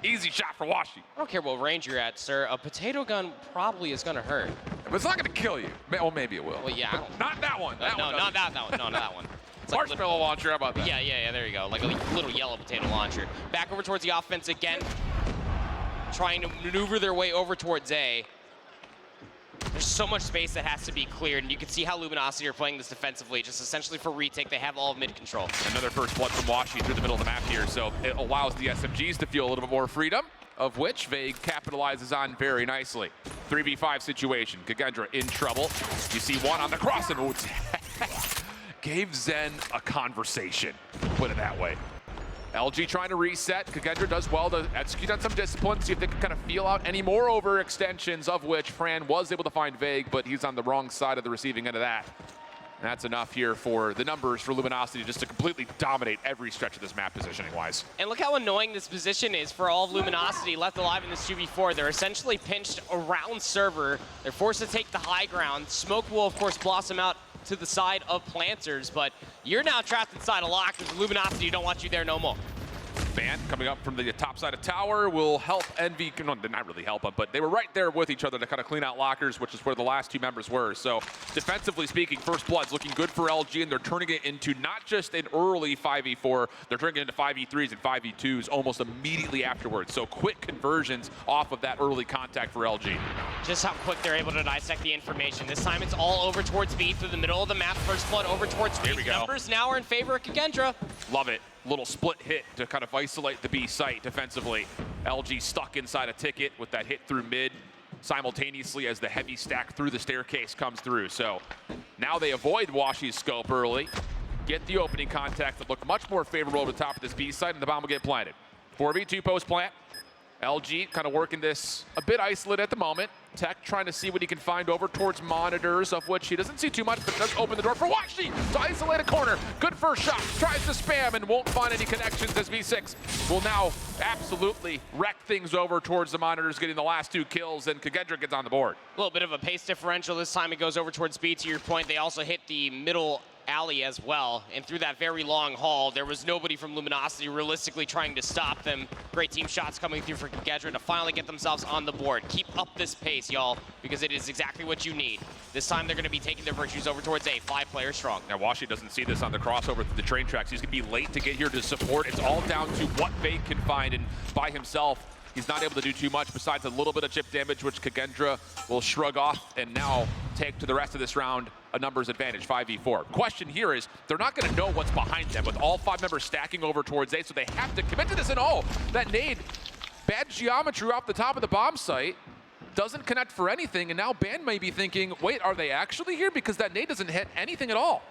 B: Easy shot for Washi.
C: I don't care what range you're at, sir. A potato gun probably is gonna hurt.
B: But it's not gonna kill you. Well, maybe it will.
C: Well, yeah.
B: Not that one. That
C: no,
B: one
C: not that one. No, not that one. It's like
B: marshmallow launcher, how about that?
C: Yeah, there you go. Like a little yellow potato launcher. Back over towards the offense again. Trying to maneuver their way over towards A. There's so much space that has to be cleared, and you can see how Luminosity are playing this defensively, just essentially for retake. They have all of mid control.
B: Another first blood from Washi through the middle of the map here, so it allows the SMGs to feel a little bit more freedom, of which Vague capitalizes on very nicely. 3v5 situation, Kagendra in trouble. You see one on the cross, and gave Zen a conversation, put it that way. LG trying to reset. Kagendra does well to execute on some discipline, see if they can kind of feel out any more overextensions, of which Fran was able to find Vague, but he's on the wrong side of the receiving end of that. And that's enough here for the numbers for Luminosity just to completely dominate every stretch of this map positioning-wise.
C: And look how annoying this position is for all of Luminosity left alive in this 2v4. They're essentially pinched around server. They're forced to take the high ground. Smoke will, of course, blossom out to the side of Planters, but you're now trapped inside a lock because Luminosity don't want you there no more.
B: Ban coming up from the top side of tower will help Envy, no, not really help them, but they were right there with each other to kind of clean out lockers, which is where the last two members were. So defensively speaking, First Blood's looking good for LG, and they're turning it into not just an early 5v4, they're turning it into 5v3s and 5v2s almost immediately afterwards. So quick conversions off of that early contact for LG.
C: Just how quick they're able to dissect the information. This time it's all over towards B through the middle of the map. First Blood over towards B. Numbers now are in favor of Kagendra.
B: Love it. Little split hit to kind of isolate the B site defensively. LG stuck inside a Ticket with that hit through mid simultaneously as the heavy stack through the staircase comes through. So now they avoid Washi's scope early, get the opening contact that looked much more favorable over the top of this B site, and the bomb will get planted. 4v2 post plant. LG kind of working this a bit isolated at the moment. Tech trying to see what he can find over towards monitors, of which he doesn't see too much, but does open the door for Washi to isolate a corner. Good first shot, tries to spam and won't find any connections as V6 will now absolutely wreck things over towards the monitors, getting the last 2 kills, and KhazixMay gets on the board.
C: A little bit of a pace differential this time. It goes over towards B. To your point, they also hit the middle alley as well, and through that very long haul, there was nobody from Luminosity realistically trying to stop them. Great team shots coming through for KhazixMay to finally get themselves on the board. Keep up this pace, y'all, because it is exactly what you need. This time they're going to be taking their virtues over towards A, 5 players strong.
B: Now Washi doesn't see this on the crossover through the train tracks. He's going to be late to get here to support. It's all down to what Fake can find, and by himself, he's not able to do too much besides a little bit of chip damage, which KhazixMay will shrug off and now take to the rest of this round a numbers advantage, 5v4. Question here is, they're not going to know what's behind them with all 5 members stacking over towards A, so they have to commit to this. And oh, that nade, bad geometry off the top of the bomb site, doesn't connect for anything, and now Ban may be thinking, wait, are they actually here? Because that nade doesn't hit anything at all.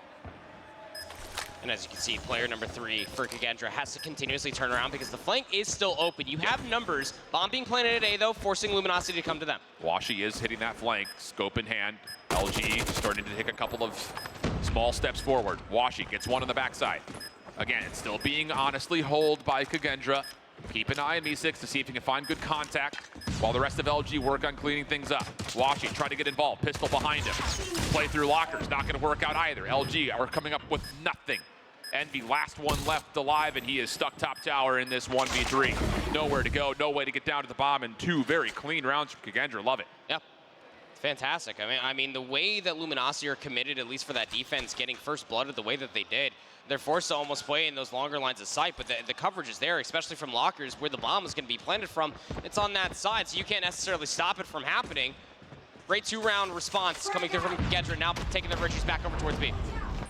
C: And as you can see, player number 3 for KhazixMay has to continuously turn around because the flank is still open. You have numbers. Bomb being planted at A, though, forcing Luminosity to come to them.
B: Washi is hitting that flank, scope in hand. LG starting to take a couple of small steps forward. Washi gets one on the backside. Again, it's still being honestly holed by KhazixMay. Keep an eye on V6 to see if he can find good contact while the rest of LG work on cleaning things up. Washi trying to get involved, pistol behind him. Play through lockers, not going to work out either. LG are coming up with nothing. Envy, last one left alive, and he is stuck top tower in this 1v3. Nowhere to go, no way to get down to the bomb, and 2 very clean rounds from KhazixMay. Love it.
C: Yep. Fantastic. I mean, the way that Luminosity are committed, at least for that defense, getting first blooded the way that they did, they're forced to almost play in those longer lines of sight, but the coverage is there, especially from lockers, where the bomb is going to be planted from. It's on that side, so you can't necessarily stop it from happening. Great 2-round response coming through from KhazixMay, now taking their virtues back over towards B.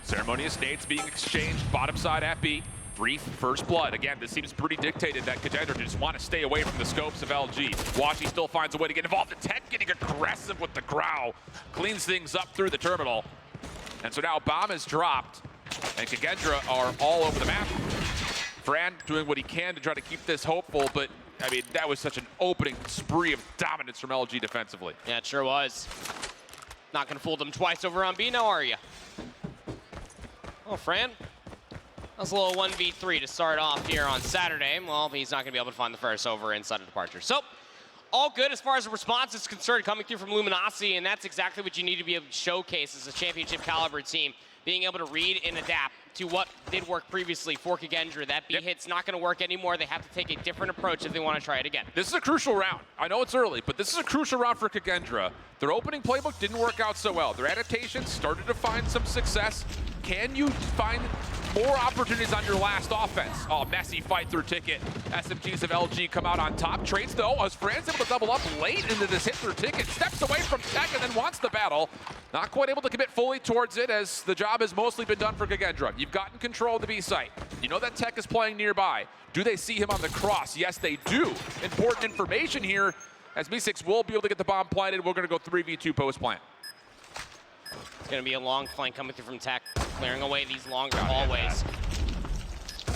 B: Ceremonious nades being exchanged, bottom side at B. Reef, first blood. Again, this seems pretty dictated that KhazixMay just want to stay away from the scopes of LG. Washi still finds a way to get involved. The Tech getting aggressive with the growl. Cleans things up through the terminal. And so now bomb is dropped, and KhazixMay are all over the map. Fran doing what he can to try to keep this hopeful, but I mean, that was such an opening spree of dominance from LG defensively.
C: Yeah, it sure was. Not going to fool them twice over on B now, are you? Oh, Fran. That's a little 1v3 to start off here on Saturday. Well, he's not going to be able to find the first over inside of departure. So, all good as far as the response is concerned coming through from Luminosity, and that's exactly what you need to be able to showcase as a championship caliber team. Being able to read and adapt to what did work previously for KhazixMay. That B hit's not going to work anymore. They have to take a different approach if they want to try it again.
B: This is a crucial round. I know it's early, but this is a crucial round for KhazixMay. Their opening playbook didn't work out so well. Their adaptations started to find some success. Can you find more opportunities on your last offense? Oh, messy fight through ticket. SMGs of LG come out on top. Trades though, as Fran's able to double up late into this hit through ticket, steps away from Tech and then wants the battle. Not quite able to commit fully towards it as the job has mostly been done for KhazixMay. You've gotten control of the B site. You know that Tech is playing nearby. Do they see him on the cross? Yes, they do. Important information here as B6 will be able to get the bomb planted. We're going to go 3v2 post plant.
C: It's going to be a long flank coming through from Tech, clearing away these longer hallways.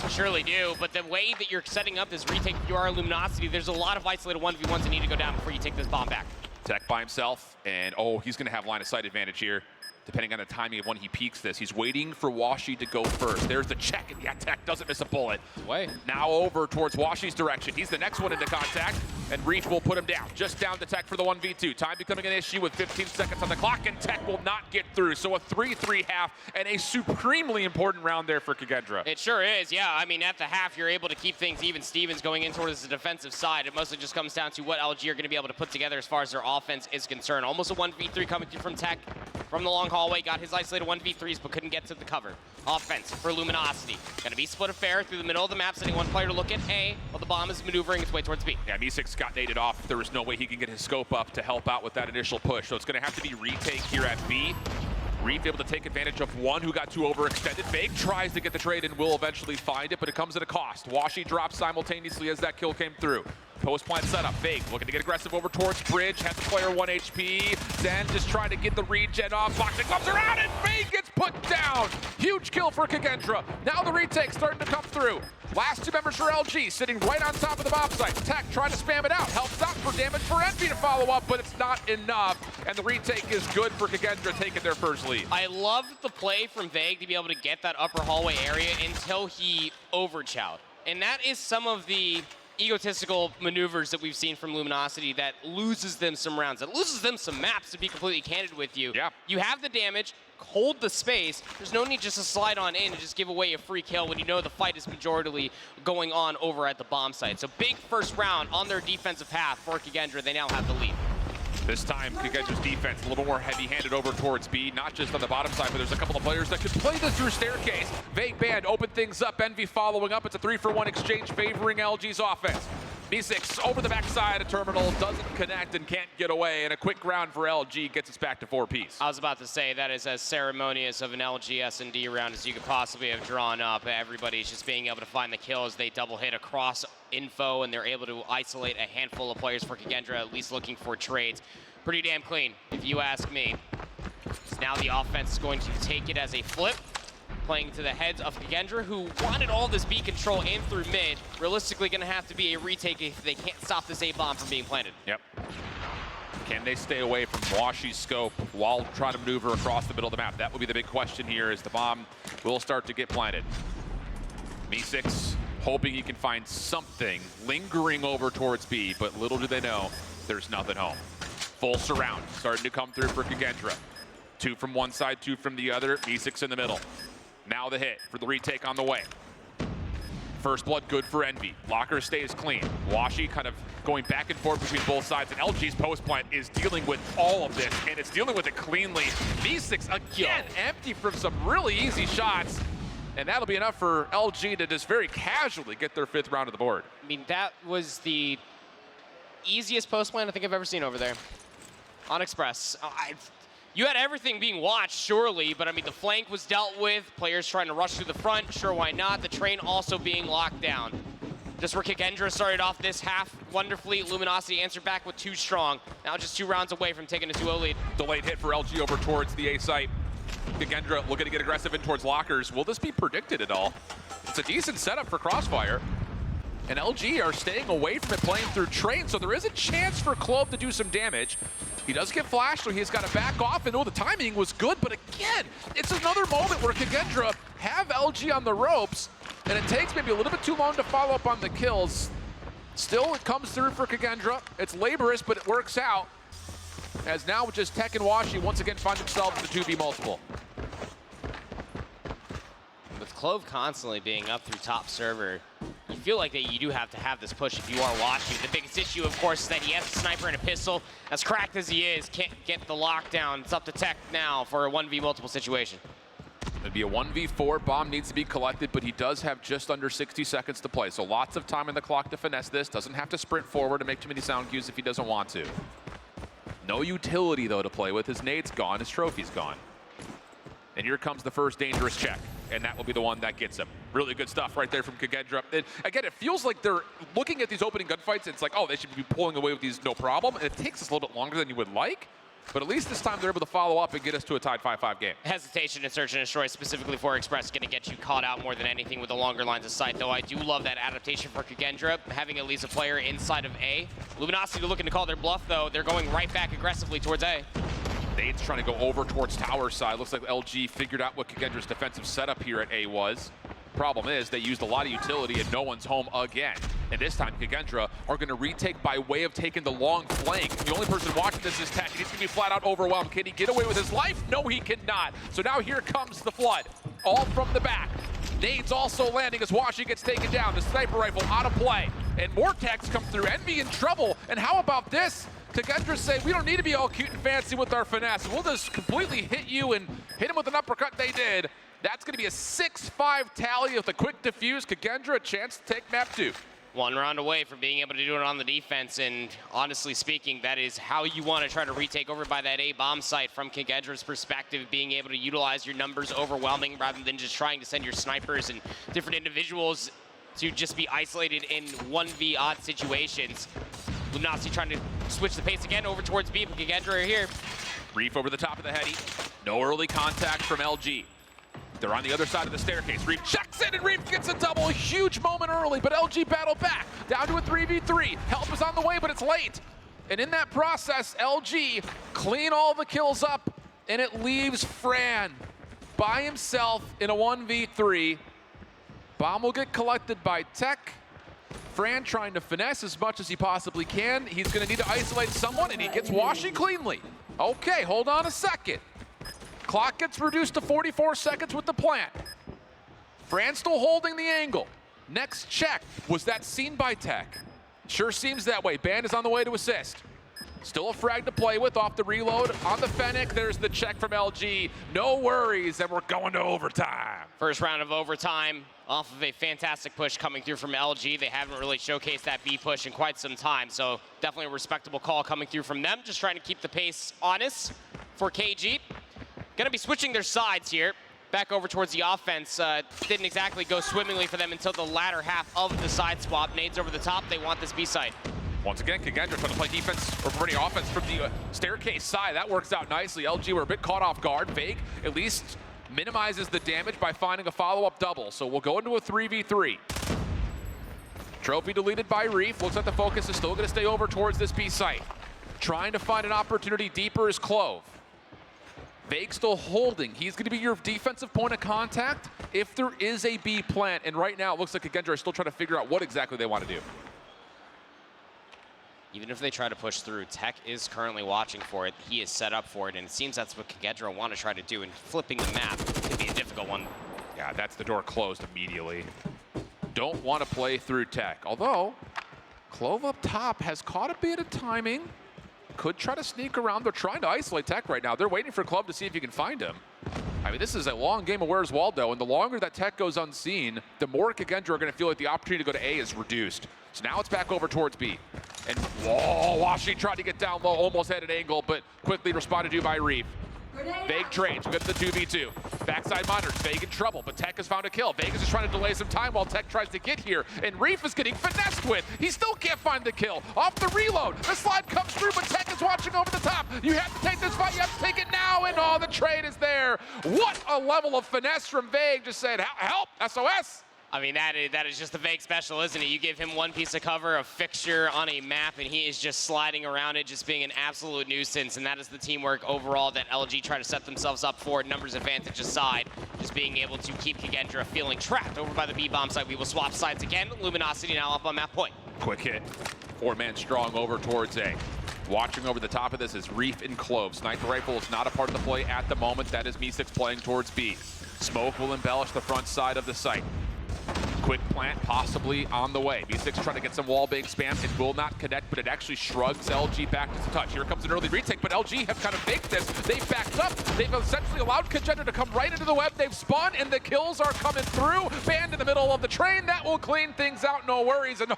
C: Surely do, but the way that you're setting up this retake of your Luminosity, there's a lot of isolated 1v1s that need to go down before you take this bomb back.
B: Tech by himself, and oh, he's going to have line of sight advantage here. Depending on the timing of when he peaks this. He's waiting for Washi to go first. There's the check, and yeah, Tech doesn't miss a bullet.
C: Way.
B: Now over towards Washi's direction. He's the next one into contact, and Reef will put him down. Just down to Tech for the 1v2. Time becoming an issue with 15 seconds on the clock, and Tech will not get through. So a 3-3 half, and a supremely important round there for KhazixMay.
C: It sure is, yeah. I mean, at the half, you're able to keep things even. Stevens going in towards the defensive side. It mostly just comes down to what LG are going to be able to put together as far as their offense is concerned. Almost a 1v3 coming through from Tech from the long hallway. Got his isolated 1v3s, but couldn't get to the cover. Offense for Luminosity. Going to be split affair through the middle of the map, sending one player to look at A, while the bomb is maneuvering its way towards B.
B: Yeah, V6 got naded off. There was no way he can get his scope up to help out with that initial push. So it's going to have to be retake here at B. Reef able to take advantage of one who got too overextended. Fake tries to get the trade and will eventually find it, but it comes at a cost. Washi drops simultaneously as that kill came through. Post plant setup, fake, looking to get aggressive over towards Bridge, has the player 1 HP. Zen just trying to get the regen off, boxing gloves around, and fake gets put down. Huge kill for Khagendra. Now the retake starting to come through. Last two members for LG sitting right on top of the bomb site. Tech trying to spam it out, helps out for damage for Envy to follow up, but it's not enough. And the retake is good for Khagendra, taking their first lead.
C: I love the play from Vague to be able to get that upper hallway area until he overchowed. And that is some of the egotistical maneuvers that we've seen from Luminosity that loses them some rounds, that loses them some maps, to be completely candid with you.
B: Yeah.
C: You have the damage, hold the space. There's no need just to slide on in and just give away a free kill when you know the fight is majoritarily going on over at the bomb site. So big first round on their defensive path for Khagendra. They now have the lead.
B: This time, Khagendra's defense a little more heavy-handed over towards B, not just on the bottom side, but there's a couple of players that could play this through staircase. Vague Band open things up, Envy following up. It's a 3-for-1 exchange favoring LG's offense. B6 over the backside of Terminal, doesn't connect and can't get away, and a quick round for LG gets us back to 4-piece.
C: I was about to say, that is as ceremonious of an LG S&D round as you could possibly have drawn up. Everybody's just being able to find the kills. They double hit across info, and they're able to isolate a handful of players for Khagendra, at least looking for trades. Pretty damn clean, if you ask me. So now the offense is going to take it as a flip, playing to the heads of Khagendra, who wanted all this B control in through mid. Realistically going to have to be a retake if they can't stop this A-bomb from being planted.
B: Yep. Can they stay away from Washi's scope while trying to maneuver across the middle of the map? That will be the big question here, as the bomb will start to get planted. B6 hoping he can find something lingering over towards B, but little do they know, there's nothing home. Full surround starting to come through for Khagendra. 2 from one side, 2 from the other, B6 in the middle. Now the hit for the retake on the way. First blood good for Envy. Locker stays clean. Washi kind of going back and forth between both sides, and LG's post plant is dealing with all of this, and it's dealing with it cleanly. B6 again empty from some really easy shots, and that'll be enough for LG to just very casually get their 5th round of the board.
C: I mean, that was the easiest post plant I think I've ever seen over there on Express. You had everything being watched, surely, but I mean, the flank was dealt with, players trying to rush through the front, sure, why not? The train also being locked down. Just where Khagendra started off this half wonderfully, Luminosity answered back with 2 strong. Now just 2 rounds away from taking a 2-0 lead.
B: Delayed hit for LG over towards the A site. Khagendra looking to get aggressive in towards lockers. Will this be predicted at all? It's a decent setup for Crossfire. And LG are staying away from it, playing through train, so there is a chance for Clove to do some damage. He does get flashed, so he's got to back off, and the timing was good, but again, it's another moment where Khagendra have LG on the ropes, and it takes maybe a little bit too long to follow up on the kills. Still, it comes through for Khagendra. It's laborious, but it works out, as now just Tech and Washi once again find themselves in the 2v multiple.
C: With Clove constantly being up through top server, you feel like that you do have to have this push if you are Washi. The biggest issue, of course, is that he has a sniper and a pistol. As cracked as he is, can't get the lockdown. It's up to Tech now for a 1v multiple situation.
B: It'd be a 1v4. Bomb needs to be collected, but he does have just under 60 seconds to play. So lots of time in the clock to finesse this. Doesn't have to sprint forward and make too many sound cues if he doesn't want to. No utility, though, to play with. His nade's gone. His trophy's gone. And here comes the first dangerous check, and that will be the one that gets him. Really good stuff right there from Khagendra. Again, it feels like they're looking at these opening gunfights, and it's like, oh, they should be pulling away with these no problem. And it takes us a little bit longer than you would like, but at least this time they're able to follow up and get us to a tied 5-5 game.
C: Hesitation and search and destroy specifically for Express is going to get you caught out more than anything with the longer lines of sight, though I do love that adaptation for Khagendra, having at least a player inside of A. Luminosity looking to call their bluff, though. They're going right back aggressively towards A.
B: Nade's trying to go over towards tower side. Looks like LG figured out what Khagendra's defensive setup here at A was. Problem is, they used a lot of utility and no one's home again. And this time, Khagendra are going to retake by way of taking the long flank. The only person watching this is Tech. He's going to be flat out overwhelmed. Can he get away with his life? No, he cannot. So now here comes the flood, all from the back. Nade's also landing as Washi gets taken down. The sniper rifle out of play. And more techs come through. Envy in trouble. And how about this? Khagendra say, we don't need to be all cute and fancy with our finesse. We'll just completely hit you and hit him with an uppercut. They did. That's going to be a 6-5 tally with a quick defuse. Khagendra a chance to take map 2.
C: 1 round away from being able to do it on the defense, and honestly speaking, that is how you want to try to retake over by that A bomb site from Khagendra's perspective, being able to utilize your numbers overwhelming rather than just trying to send your snipers and different individuals to just be isolated in 1v odd situations. Luminosity trying to switch the pace again over towards B, but KhazixMayJump are here.
B: Reef over the top of the heady. No early contact from LG. They're on the other side of the staircase. Reef checks in and Reef gets a double. A huge moment early, but LG battle back. Down to a 3v3. Help is on the way, but it's late. And in that process, LG clean all the kills up, and it leaves Fran by himself in a 1v3. Bomb will get collected by Tech. Fran trying to finesse as much as he possibly can. He's going to need to isolate someone, and he gets washing cleanly. Okay, hold on a second. Clock gets reduced to 44 seconds with the plant. Fran still holding the angle. Next check. Was that seen by Tech? Sure seems that way. Band is on the way to assist. Still a frag to play with off the reload. On the Fennec, there's the check from LG. No worries, and we're going to overtime.
C: First round of overtime off of a fantastic push coming through from LG. They haven't really showcased that B push in quite some time, so definitely a respectable call coming through from them. Just trying to keep the pace honest for KG. Gonna be switching their sides here. Back over towards the offense. Didn't exactly go swimmingly for them until the latter half of the side swap. Nades over the top, they want this B side.
B: Once again, KhazixMayJump trying to play defense, or pretty offense from the staircase side. That works out nicely. LG were a bit caught off guard. Vague at least minimizes the damage by finding a follow-up double. So we'll go into a 3v3. Trophy deleted by Reef. Looks like the focus is still going to stay over towards this B site. Trying to find an opportunity deeper is Clove. Vague still holding. He's going to be your defensive point of contact if there is a B plant. And right now, it looks like KhazixMayJump is still trying to figure out what exactly they want to do.
C: Even if they try to push through, Tech is currently watching for it. He is set up for it, and it seems that's what KhazixMayJump want to try to do, and flipping the map could be a difficult one.
B: Yeah, that's the door closed immediately. Don't want to play through Tech. Although, Clove up top has caught a bit of timing. Could try to sneak around. They're trying to isolate Tech right now. They're waiting for Clove to see if he can find him. I mean, this is a long game of Where's Waldo, and the longer that Tech goes unseen, the more KhazixMayJump are going to feel like the opportunity to go to A is reduced. So now it's back over towards B. And whoa, Washi tried to get down low, almost had an angle, but quickly responded to by Reef. Vague trades, we get the 2v2. Backside monitors, Vague in trouble, but Tech has found a kill. Vegas is trying to delay some time while Tech tries to get here, and Reef is getting finessed with. He still can't find the kill. Off the reload, the slide comes through, but Tech is watching over the top. You have to take this fight, you have to take it now, and the trade is there. What a level of finesse from Vague, just saying, help, SOS.
C: I mean, that is just the Vague special, isn't it? You give him one piece of cover, a fixture on a map, and he is just sliding around it, just being an absolute nuisance. And that is the teamwork overall that LG try to set themselves up for, numbers advantage aside. Just being able to keep KhazixMayJump feeling trapped over by the B-bomb site. We will swap sides again. Luminosity now up on map point.
B: Quick hit. 4-man strong over towards A. Watching over the top of this is Reef and Clove. Sniper rifle is not a part of the play at the moment. That is Me6 playing towards B. Smoke will embellish the front side of the site. Quick plant possibly on the way. Me6 trying to get some wall bait spam. It will not connect, but it actually shrugs LG back to the touch. Here comes an early retake, but LG have kind of faked this. They've backed up. They've essentially allowed KhazixMayJump to come right into the web. They've spun, and the kills are coming through. Band in the middle of the train. That will clean things out, no worries. And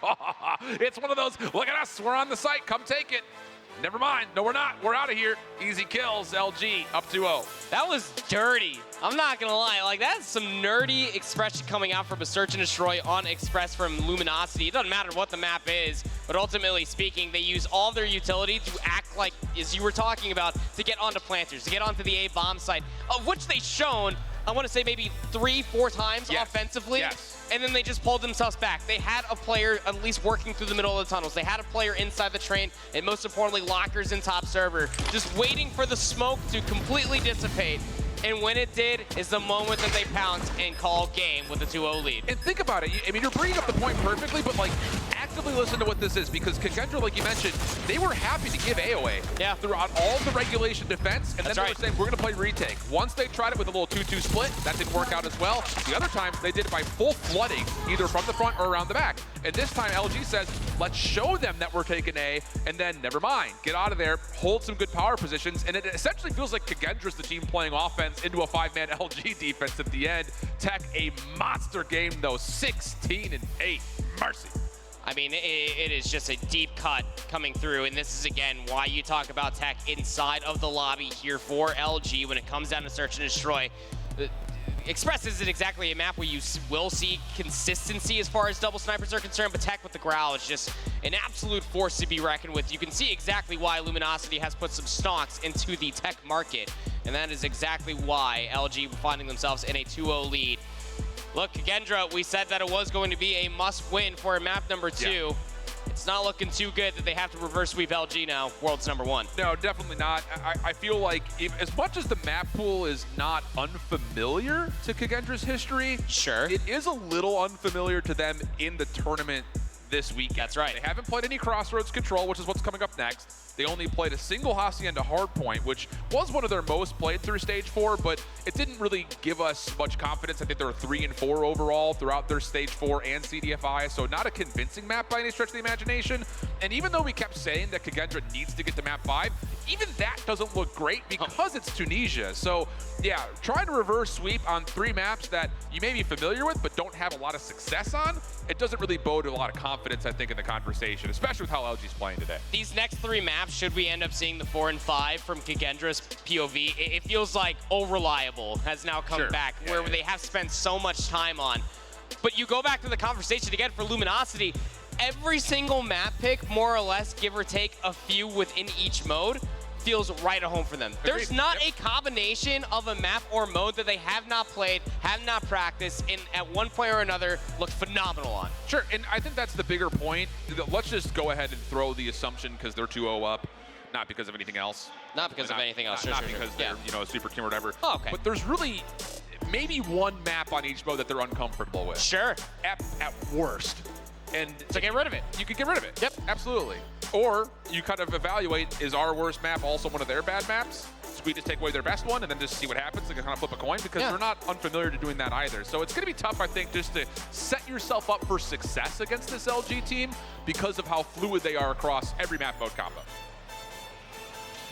B: it's one of those, look at us, we're on the site, come take it. Never mind, no we're not, we're out of here. Easy kills, LG, up 2-0.
C: That was dirty. I'm not gonna lie, like that's some nerdy expression coming out from a search and destroy on Express from Luminosity. It doesn't matter what the map is, but ultimately speaking, they use all their utility to act like, as you were talking about, to get onto planters, to get onto the A bomb site, of which they've shown, I wanna say maybe 3-4 times offensively.
B: Yes.
C: And then they just pulled themselves back. They had a player at least working through the middle of the tunnels. They had a player inside the train, and most importantly, lockers in top server, just waiting for the smoke to completely dissipate. And when it did, is the moment that they pounce and call game with a 2-0 lead.
B: And think about it. I mean, you're bringing up the point perfectly, but like, actively listen to what this is, because KhazixMayJump, like you mentioned, they were happy to give A away throughout all the regulation defense, and then they were saying, we're going to play retake. Once they tried it with a little 2-2 split, that didn't work out as well. The other times, they did it by full flooding, either from the front or around the back. And this time, LG says, let's show them that we're taking A, and then never mind. Get out of there, hold some good power positions, and it essentially feels like KhazixMayJump's the team playing offense into a 5-man LG defense at the end. Tech, a monster game, though, 16-8. Mercy.
C: I mean, it is just a deep cut coming through, and this is, again, why you talk about Tech inside of the lobby here for LG when it comes down to search and destroy. Express isn't exactly a map where you will see consistency as far as double snipers are concerned, but Tech with the Growl is just an absolute force to be reckoned with. You can see exactly why Luminosity has put some stocks into the Tech market, and that is exactly why LG finding themselves in a 2-0 lead. Look, Khagendra, we said that it was going to be a must-win for map number 2. Yeah. It's not looking too good that they have to reverse sweep LG now, world's #1.
B: No, definitely not. I feel like as much as the map pool is not unfamiliar to Khagendra's history,
C: sure,
B: it is a little unfamiliar to them in the tournament this week.
C: That's right.
B: They haven't played any Crossroads Control, which is what's coming up next. They only played a single Hacienda Hardpoint, which was one of their most played through Stage 4, but it didn't really give us much confidence. I think they were 3 and 4 overall throughout their Stage 4 and CDFI, so not a convincing map by any stretch of the imagination. And even though we kept saying that Khagendra needs to get to map 5, even that doesn't look great because it's Tunisia. So yeah, trying to reverse sweep on 3 maps that you may be familiar with but don't have a lot of success on, it doesn't really bode a lot of confidence, I think, in the conversation, especially with how LG's playing today.
C: These next 3 maps, should we end up seeing the 4 and 5 from Khagendra's POV, it feels like Oh Reliable has now come back, where they have spent so much time on. But you go back to the conversation again for Luminosity, every single map pick, more or less, give or take a few within each mode, feels right at home for them. There's not a combination of a map or mode that they have not played, have not practiced, and at one point or another looked phenomenal on.
B: Sure, and I think that's the bigger point. Let's just go ahead and throw the assumption because they're 2-0 up, not because of anything else.
C: Not because of anything else.
B: Not because they're a super team or whatever.
C: Oh, okay.
B: But there's really maybe one map on each mode that they're uncomfortable with.
C: Sure.
B: At worst. And
C: so get rid of it.
B: You can get rid of it.
C: Yep.
B: Absolutely. Or you kind of evaluate, is our worst map also one of their bad maps? So we just take away their best one and then just see what happens and kind of flip a coin, because they're not unfamiliar to doing that either. So it's going to be tough, I think, just to set yourself up for success against this LG team because of how fluid they are across every map mode combo.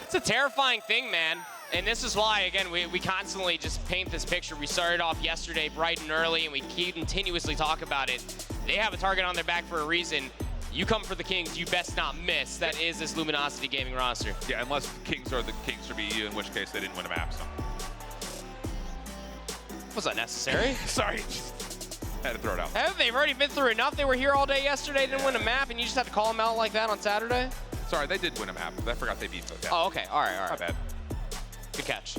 C: It's a terrifying thing, man. And this is why, again, we constantly just paint this picture. We started off yesterday bright and early, and we continuously talk about it. They have a target on their back for a reason. You come for the Kings, you best not miss. That is this Luminosity Gaming roster.
B: Yeah, unless Kings are the Kings for BU, in which case they didn't win a map, so.
C: Was that necessary?
B: Sorry, just had to throw it out.
C: They've already been through enough. They were here all day yesterday, didn't win a map, and you just have to call them out like that on Saturday?
B: Sorry, they did win a map. I forgot they beat those guys.
C: Oh, okay. All right.
B: Not bad.
C: Good catch.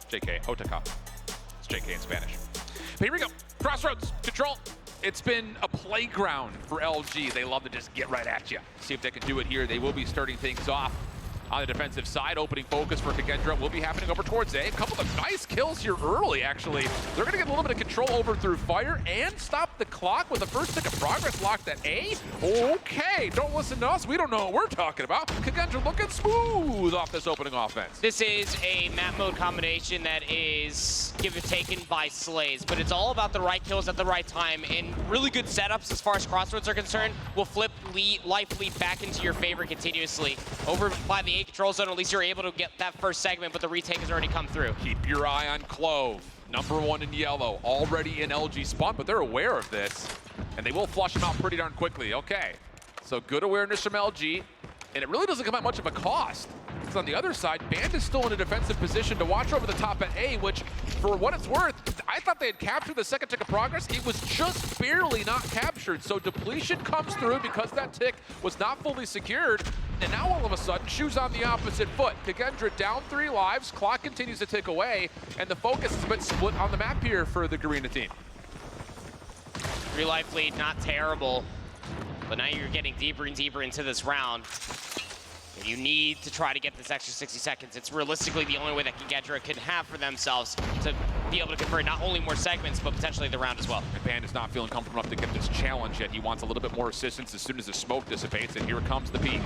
B: JK, Otaka. It's JK in Spanish. But here we go. Crossroads, Control. It's been a playground for LG. They love to just get right at you. See if they can do it here. They will be starting things off on the defensive side. Opening focus for Khagendra will be happening over towards A. A couple of nice kills here early, actually. They're going to get a little bit of control over through fire and stop the clock with the first tick of progress locked at A. Okay, don't listen to us. We don't know what we're talking about. Khagendra looking smooth off this opening offense.
C: This is a map mode combination that is give or taken by Slays, but it's all about the right kills at the right time, and really good setups as far as Crossroads are concerned will flip life lead back into your favor continuously. Over by the A control zone, at least you're able to get that first segment, but the retake has already come through.
B: Keep your eye on Clove, #1 in yellow, already in LG spawn, but they're aware of this, and they will flush him out pretty darn quickly. Okay, so good awareness from LG, and it really doesn't come at much of a cost. Because on the other side, Band is still in a defensive position to watch over the top at A, which, for what it's worth, I thought they had captured the second tick of progress. It was just barely not captured, so depletion comes through because that tick was not fully secured. And now all of a sudden, shoes on the opposite foot. Khagendra down 3 lives, clock continues to tick away, and the focus is a bit split on the map here for the Garena team.
C: 3 life lead, not terrible, but now you're getting deeper and deeper into this round. And you need to try to get this extra 60 seconds. It's realistically the only way that Khagendra can have for themselves to be able to convert not only more segments, but potentially the round as well.
B: And Band is not feeling comfortable enough to get this challenge yet. He wants a little bit more assistance as soon as the smoke dissipates, and here comes the peak.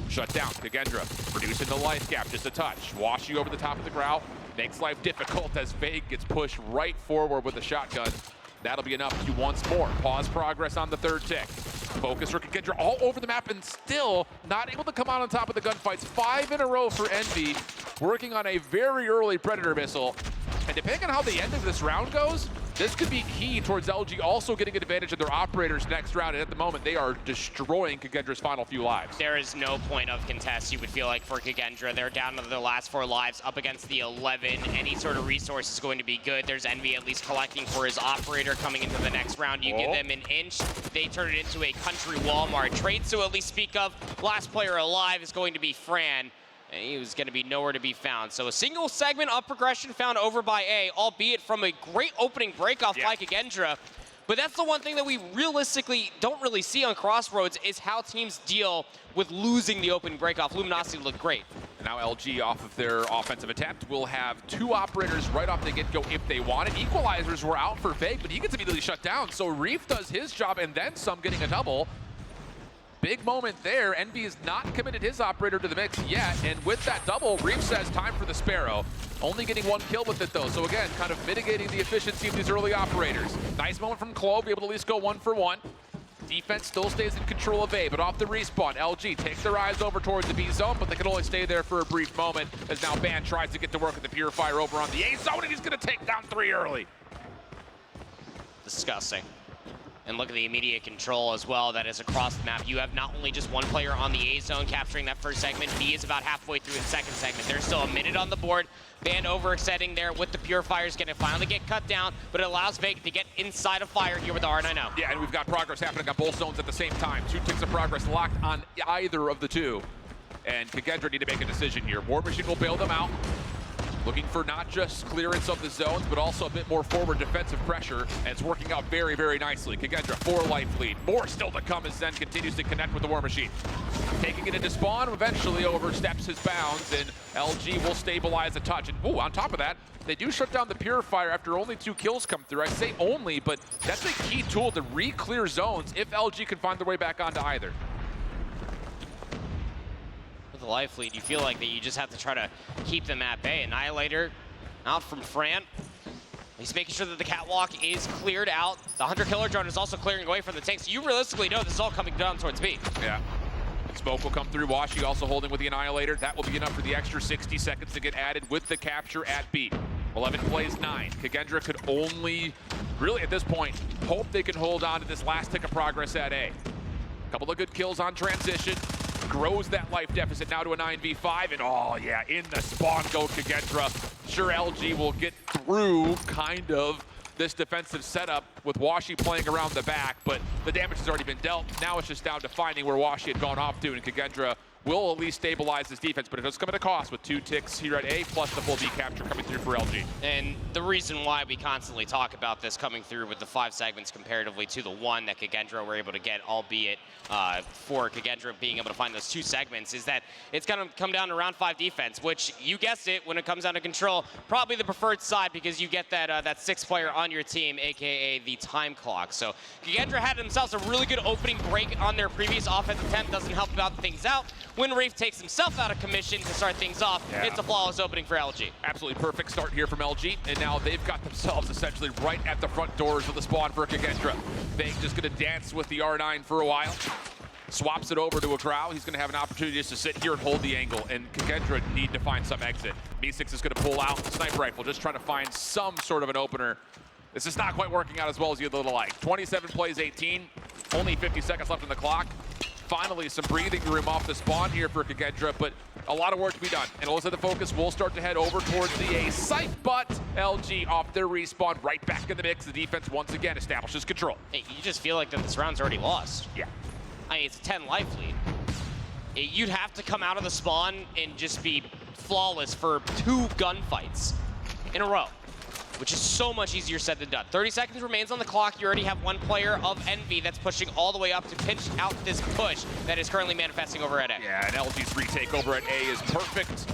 B: Shut down, Khagendra, reducing the life gap just a touch. Wash you over the top of the growl, makes life difficult as Vague gets pushed right forward with a shotgun. That'll be enough to once more pause progress on the 3rd tick. Focus for Khagendra all over the map and still not able to come out on top of the gunfights. 5 in a row for Envy, working on a very early Predator missile. And depending on how the end of this round goes, This could be key towards LG also getting advantage of their operators next round, and at the moment they are destroying Kagendra's final few lives.
C: There is no point of contest, you would feel like, for Kagendra. They're down to their last 4 lives, up against the 11. Any sort of resource is going to be good. There's Envy at least collecting for his operator coming into the next round. You give them an inch, they turn it into a country Walmart trade, so at least speak of. Last player alive is going to be Fran. And he was going to be nowhere to be found. So a single segment of progression found over by A, albeit from a great opening breakoff by Kagendra. But that's the one thing that we realistically don't really see on Crossroads is how teams deal with losing the opening breakoff. Luminosity looked great.
B: And now LG, off of their offensive attempt, will have 2 operators right off the get-go if they want it. Equalizers were out for Fake, but he gets immediately shut down. So Reef does his job and then some, getting a double. Big moment there. Envy has not committed his operator to the mix yet, and with that double, Reef says time for the Sparrow. Only getting 1 kill with it though, so again, kind of mitigating the efficiency of these early operators. Nice moment from Clove, able to at least go 1 for 1. Defense still stays in control of A, but off the respawn, LG take their eyes over towards the B zone, but they can only stay there for a brief moment as now Ban tries to get to work with the Purifier over on the A zone, and he's gonna take down 3 early.
C: Disgusting. And look at the immediate control as well that is across the map. You have not only just 1 player on the A zone capturing that first segment, B is about halfway through the second segment. There's still a minute on the board. Ban overextending there with the Purifiers, gonna finally get cut down, but it allows Vega to get inside of fire here with the R90.
B: Yeah, and we've got progress happening on both zones at the same time. 2 ticks of progress locked on either of the 2. And Kagendra need to make a decision here. War Machine will bail them out. Looking for not just clearance of the zones, but also a bit more forward defensive pressure, and it's working out very, very nicely. Kagendra, 4 life lead. More still to come as Zen continues to connect with the War Machine. Taking it into spawn, eventually oversteps his bounds, and LG will stabilize a touch. And ooh, on top of that, they do shut down the Purifier after only 2 kills come through. I say only, but that's a key tool to re-clear zones if LG can find their way back onto either.
C: With the life lead, you feel like that you just have to try to keep them at bay. Annihilator out from Fran. He's making sure that the catwalk is cleared out. The Hunter Killer drone is also clearing away from the tank, so you realistically know this is all coming down towards B.
B: Yeah. Smoke will come through. Washi also holding with the Annihilator. That will be enough for the extra 60 seconds to get added with the capture at B. 11 plays 9. Kagendra could only, really at this point, hope they can hold on to this last tick of progress at A. Couple of good kills on transition. Grows that life deficit now to a 9v5, and oh yeah, in the spawn go Kagendra. Sure, LG will get through kind of this defensive setup with Washi playing around the back, but the damage has already been dealt. Now it's just down to finding where Washi had gone off to, and Kagendra will at least stabilize his defense, but it does come at a cost with 2 ticks here at A, plus the full B capture coming through for LG.
C: And the reason why we constantly talk about this coming through with the 5 segments comparatively to the 1 that Kagendra were able to get, albeit for Kagendra being able to find those 2 segments, is that it's going to come down to round 5 defense, which, you guessed it, when it comes down to control, probably the preferred side because you get that that 6th player on your team, aka the time clock. So Kagendra had themselves a really good opening break on their previous offensive attempt, doesn't help about things out. When Reef takes himself out of commission to start things off, it's a flawless opening for LG.
B: Absolutely perfect start here from LG, and now they've got themselves essentially right at the front doors of the spawn for Kagendra. Fake just gonna dance with the R9 for a while. Swaps it over to a Grau. He's gonna have an opportunity just to sit here and hold the angle, and Kagendra need to find some exit. B6 is gonna pull out the sniper rifle, just trying to find some sort of an opener. This is not quite working out as well as you'd like. 27 plays 18, only 50 seconds left on the clock. Finally, some breathing room off the spawn here for Kagendra, but a lot of work to be done. And also the focus will start to head over towards the A site, but LG off their respawn, right back in the mix. The defense once again establishes control.
C: Hey, you just feel like that this round's already lost.
B: Yeah.
C: I mean, it's a 10 life lead. You'd have to come out of the spawn and just be flawless for 2 gunfights in a row, which is so much easier said than done. 30 seconds remains on the clock. You already have 1 player of Envy that's pushing all the way up to pinch out this push that is currently manifesting over at A.
B: Yeah, and LG's retake over at A is perfect.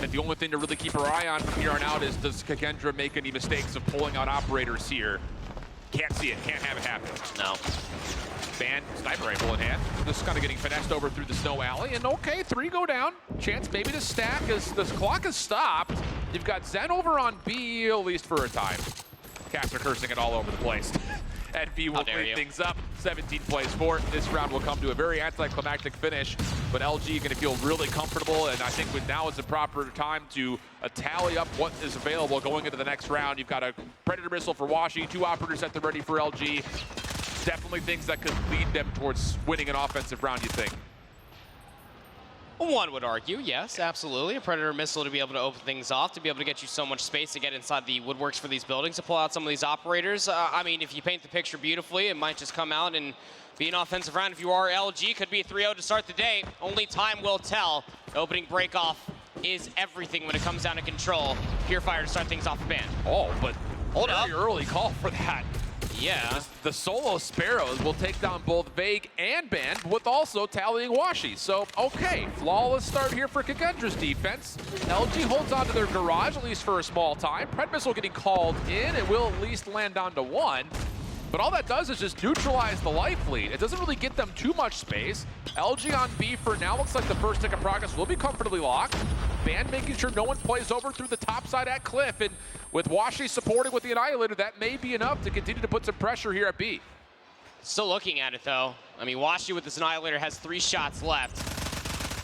B: And the only thing to really keep our eye on from here on out is, does Kagendra make any mistakes of pulling out operators here? Can't see it, can't have it happen.
C: No.
B: Ban, sniper rifle in hand. Just kind of getting finessed over through the snow alley. And okay, 3 go down. Chance maybe to stack as the clock is stopped. You've got Zen over on B, at least for a time. Cats are cursing it all over the place. And B will clean things up. 17 plays 4. This round will come to a very anticlimactic finish, but LG going to feel really comfortable, and I think now is the proper time to tally up what is available going into the next round. You've got a Predator Missile for Washi, 2 operators at the ready for LG. Definitely things that could lead them towards winning an offensive round, you think?
C: One would argue, yes, absolutely. A Predator Missile to be able to open things off, to be able to get you so much space to get inside the woodworks for these buildings, to pull out some of these operators. I mean, if you paint the picture beautifully, it might just come out and be an offensive round. If you are LG, could be a 3-0 to start the day. Only time will tell. Opening breakoff is everything when it comes down to control. Purifier to start things off the ban.
B: Oh, but
C: hold up.
B: Very early call for that.
C: Yeah.
B: The solo Sparrows will take down both Vague and Band, with also tallying Washi. So, okay, flawless start here for Kagendra's defense. LG holds onto their garage, at least for a small time. Pred Missile getting called in. It will at least land onto 1. But all that does is just neutralize the life lead. It doesn't really get them too much space. LG on B for now. Looks like the first tick of progress will be comfortably locked. Band making sure no one plays over through the top side at Cliff. And with Washi supporting with the Annihilator, that may be enough to continue to put some pressure here at B.
C: Still looking at it, though. I mean, Washi with this Annihilator has 3 shots left.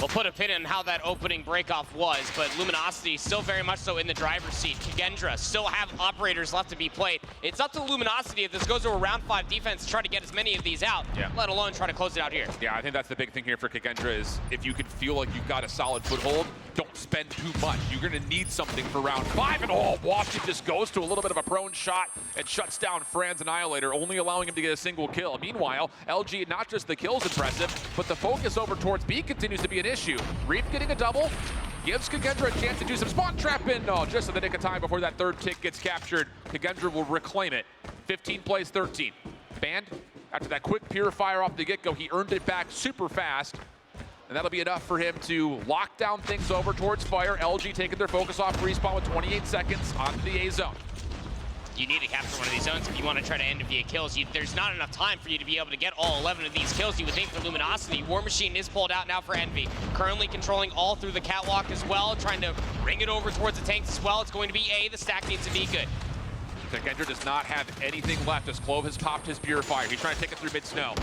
C: We'll put a pin in how that opening breakoff was, but Luminosity still very much so in the driver's seat. Kagendra still have operators left to be played. It's up to Luminosity if this goes to a round 5 defense to try to get as many of these out, let alone try to close it out here.
B: Yeah, I think that's the big thing here for Kagendra is if you can feel like you've got a solid foothold, don't spend too much. You're going to need something for round 5, and Washi just goes to a little bit of a prone shot and shuts down Fran's Annihilator, only allowing him to get a single kill. Meanwhile, LG, not just the kills impressive, but the focus over towards B continues to be an issue. Reef getting a double, gives Kagendra a chance to do some spawn trap in. No, just in the nick of time before that third tick gets captured. Kagendra will reclaim it. 15 plays 13. Band, after that quick Purifier off the get-go, he earned it back super fast. And that'll be enough for him to lock down things over towards Fire. LG taking their focus off respawn with 28 seconds onto the A zone.
C: You need to capture one of these zones if you want to try to end it via kills. There's not enough time for you to be able to get all 11 of these kills, you would think, for Luminosity. War Machine is pulled out now for Envy. Currently controlling all through the catwalk as well, trying to bring it over towards the tanks as well. It's going to be A. The stack needs to be good.
B: Kagendra does not have anything left as Clove has popped his Purifier. He's trying to take it through mid-snow.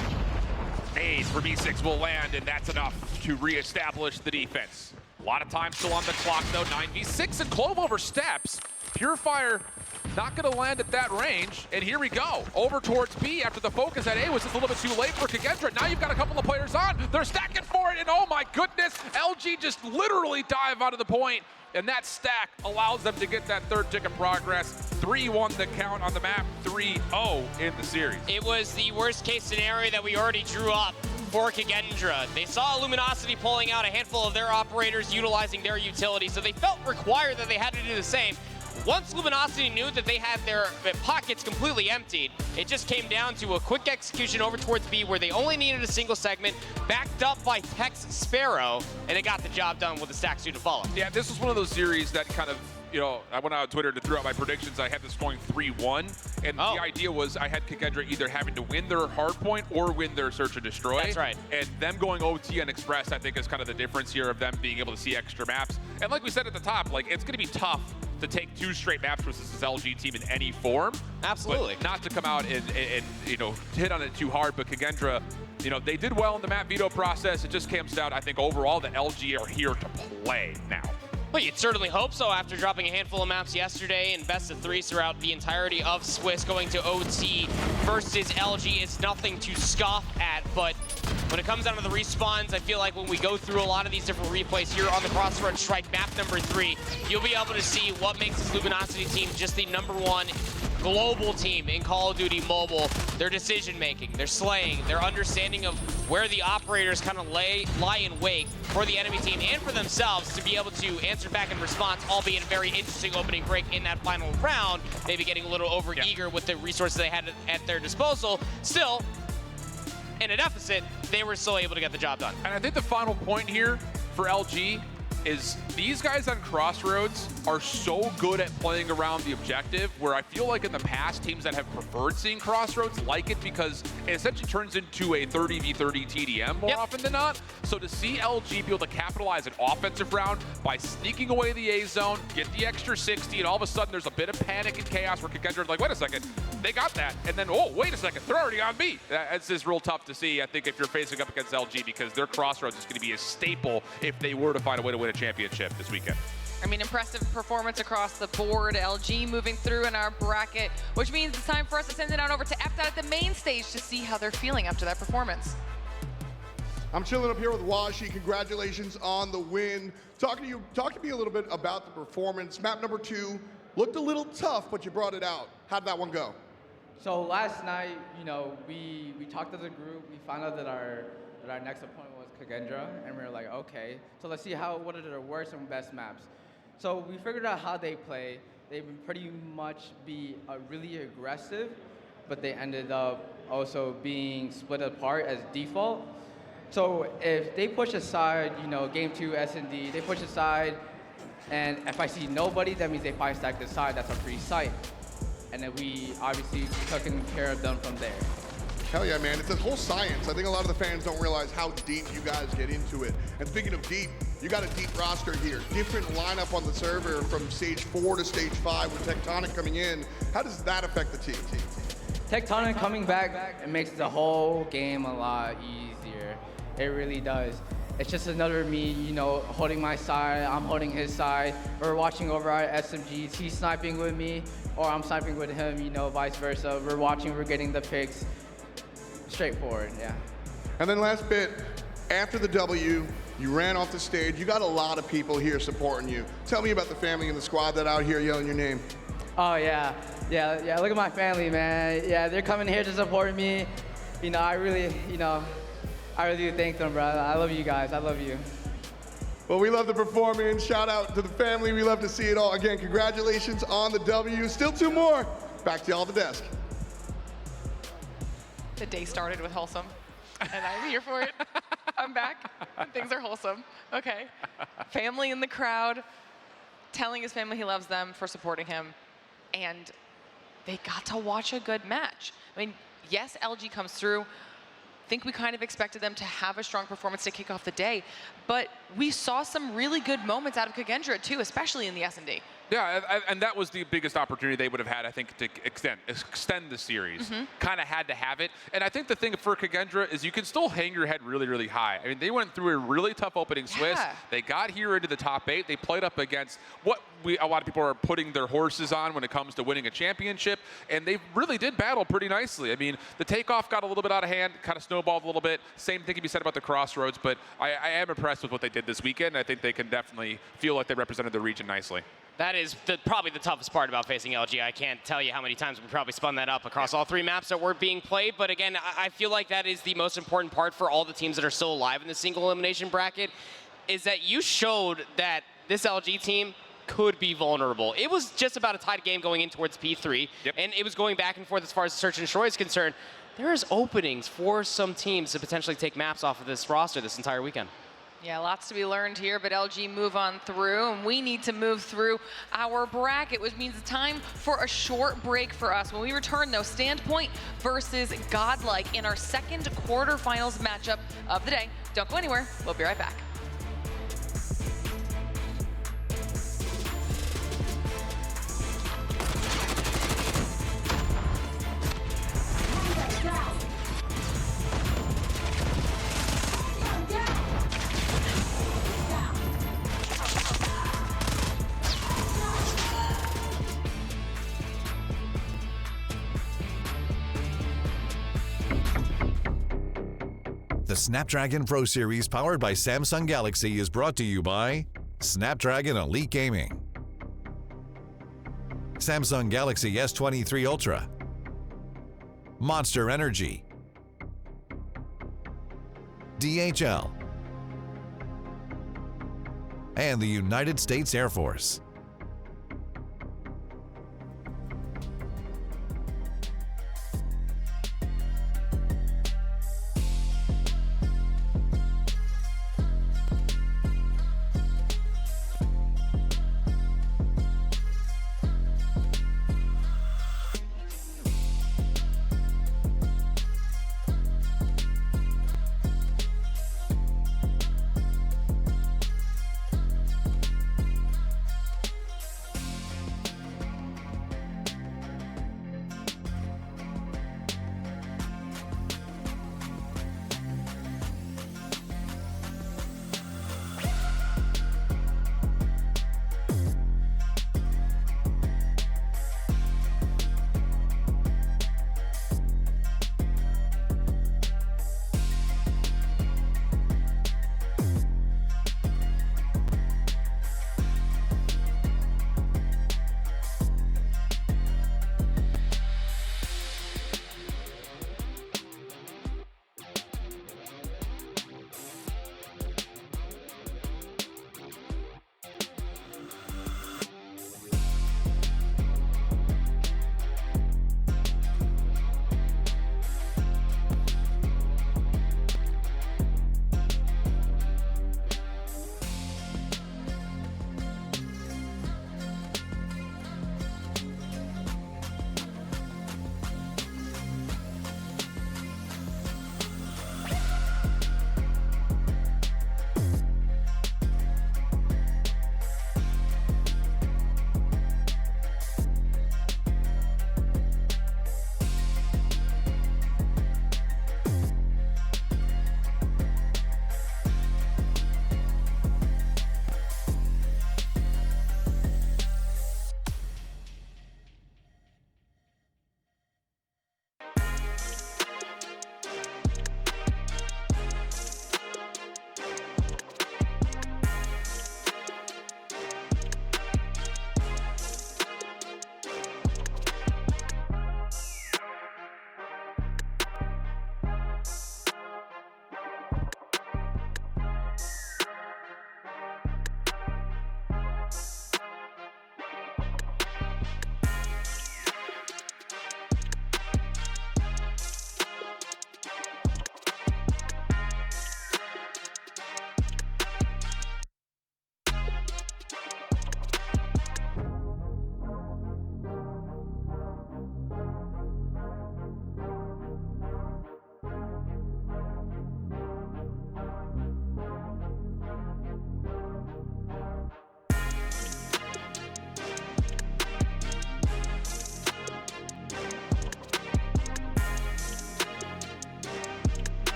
B: Nade for B6 will land, and that's enough to reestablish the defense. A lot of time still on the clock, though. 9v6, and Clove oversteps. Purifier not going to land at that range, and here we go. Over towards B after the focus at A was just a little bit too late for Kagendra. Now you've got a couple of players on. They're stacking for it, and oh my goodness, LG just literally dive out of the point, and that stack allows them to get that third tick of progress. 3-1 the count on the map, 3-0 in the series.
C: It was the worst case scenario that we already drew up for Kagendra. They saw Luminosity pulling out a handful of their operators utilizing their utility, so they felt required that they had to do the same. Once Luminosity knew that they had their pockets completely emptied, it just came down to a quick execution over towards B where they only needed a single segment, backed up by Tex Sparrow, and it got the job done with the stack soon to follow.
B: Yeah, this was one of those series that kind of, you know, I went out on Twitter to throw out my predictions. I had this going 3-1, and the idea was I had Kagendra either having to win their hardpoint or win their search and destroy.
C: That's right.
B: And them going OT and Express, I think, is kind of the difference here of them being able to see extra maps. And like we said at the top, like, it's going to be tough to take 2 straight maps versus this LG team in any form.
C: Absolutely.
B: But not to come out and you know, hit on it too hard, but Kagendra, you know, they did well in the map veto process. It just comes down, I think, overall, that LG are here to play now.
C: Well, you'd certainly hope so after dropping a handful of maps yesterday and best of 3s throughout the entirety of Swiss. Going to OT versus LG is nothing to scoff at, but when it comes down to the respawns, I feel like when we go through a lot of these different replays here on the Crossroads Strike map number 3, you'll be able to see what makes this Luminosity team just the #1 global team in Call of Duty Mobile. Their decision making, their slaying, their understanding of where the operators kind of lie in wait for the enemy team and for themselves to be able to answer back in response, albeit a very interesting opening break in that final round, maybe getting a little over-eager with the resources they had at their disposal. Still, in a deficit, they were still able to get the job done.
B: And I think the final point here for LG is these guys on Crossroads are so good at playing around the objective, where I feel like in the past, teams that have preferred seeing Crossroads like it because it essentially turns into a 30v30 TDM more often than not. So to see LG be able to capitalize an offensive round by sneaking away the A zone, get the extra 60, and all of a sudden there's a bit of panic and chaos where Khagendra like, wait a second, they got that. And then, oh, wait a second, they're already on B. That's just real tough to see, I think, if you're facing up against LG, because their Crossroads is going to be a staple if they were to find a way to win a championship this weekend.
A: I mean, impressive performance across the board. LG moving through in our bracket, which means it's time for us to send it on over to FDOT at the main stage to see how they're feeling after that performance.
J: I'm chilling up here with Washi. Congratulations on the win. Talk to me a little bit about the performance. Map number 2 looked a little tough, but you brought it out. How'd that one go?
T: So last night, you know, we talked as a group. We found out that our next opponent was Khagendra, and we were like, okay, so let's see what are their worst and best maps. So we figured out how they play. They would pretty much be really aggressive, but they ended up also being split apart as default. So if they push aside, you know, game 2 S&D, they push aside, and if I see nobody, that means they 5-stack the side. That's a free site. And then we obviously took care of them from there.
J: Hell yeah, man. It's a whole science. I think a lot of the fans don't realize how deep you guys get into it. And speaking of deep, you got a deep roster here. Different lineup on the server from stage 4 to stage 5 with Tectonic coming in. How does that affect the team?
T: Tectonic coming back, it makes the whole game a lot easier. It really does. It's just another me, you know, holding my side, I'm holding his side. We're watching over our SMGs. He's sniping with me, or I'm sniping with him, you know, vice versa. We're watching, we're getting the picks. Straightforward, yeah.
J: And then last bit, after the W, you ran off the stage. You got a lot of people here supporting you. Tell me about the family and the squad that out here yelling your name.
T: Oh, yeah. Look at my family, man. Yeah, they're coming here to support me. You know, I really do thank them, bro. I love you guys. I love you.
J: Well, we love the performance. Shout out to the family. We love to see it all. Again, congratulations on the W. Still 2 more. Back to y'all at the desk.
A: The day started with wholesome, and I'm here for it. I'm back. Things are wholesome. Okay. Family in the crowd, telling his family he loves them for supporting him, and they got to watch a good match. I mean, yes, LG comes through. I think we kind of expected them to have a strong performance to kick off the day, but we saw some really good moments out of Khagendra too, especially in the S&D.
B: Yeah, and that was the biggest opportunity they would have had, I think, to extend the series. Kind of had to have it. And I think the thing for Khagendra is you can still hang your head really, really high. I mean, they went through a really tough opening Swiss. They got here into the top 8. They played up against what a lot of people are putting their horses on when it comes to winning a championship, and they really did battle pretty nicely. I mean, the takeoff got a little bit out of hand, kind of snowballed a little bit. Same thing can be said about the Crossroads, but I am impressed with what they did this weekend. I think they can definitely feel like they represented the region nicely.
C: That is probably the toughest part about facing LG. I can't tell you how many times we probably spun that up across all 3 maps that were being played. But again, I feel like that is the most important part for all the teams that are still alive in the single elimination bracket, is that you showed that this LG team could be vulnerable. It was just about a tied game going in towards P3, and it was going back and forth as far as search and destroy is concerned. There's openings for some teams to potentially take maps off of this roster this entire weekend.
A: Yeah, lots to be learned here, but LG move on through, and we need to move through our bracket, which means it's time for a short break for us. When we return, though, Standpoint versus Godlike in our second quarterfinals matchup of the day. Don't go anywhere. We'll be right back.
U: The Snapdragon Pro Series powered by Samsung Galaxy is brought to you by Snapdragon Elite Gaming, Samsung Galaxy S23 Ultra, Monster Energy, DHL, and the United States Air Force.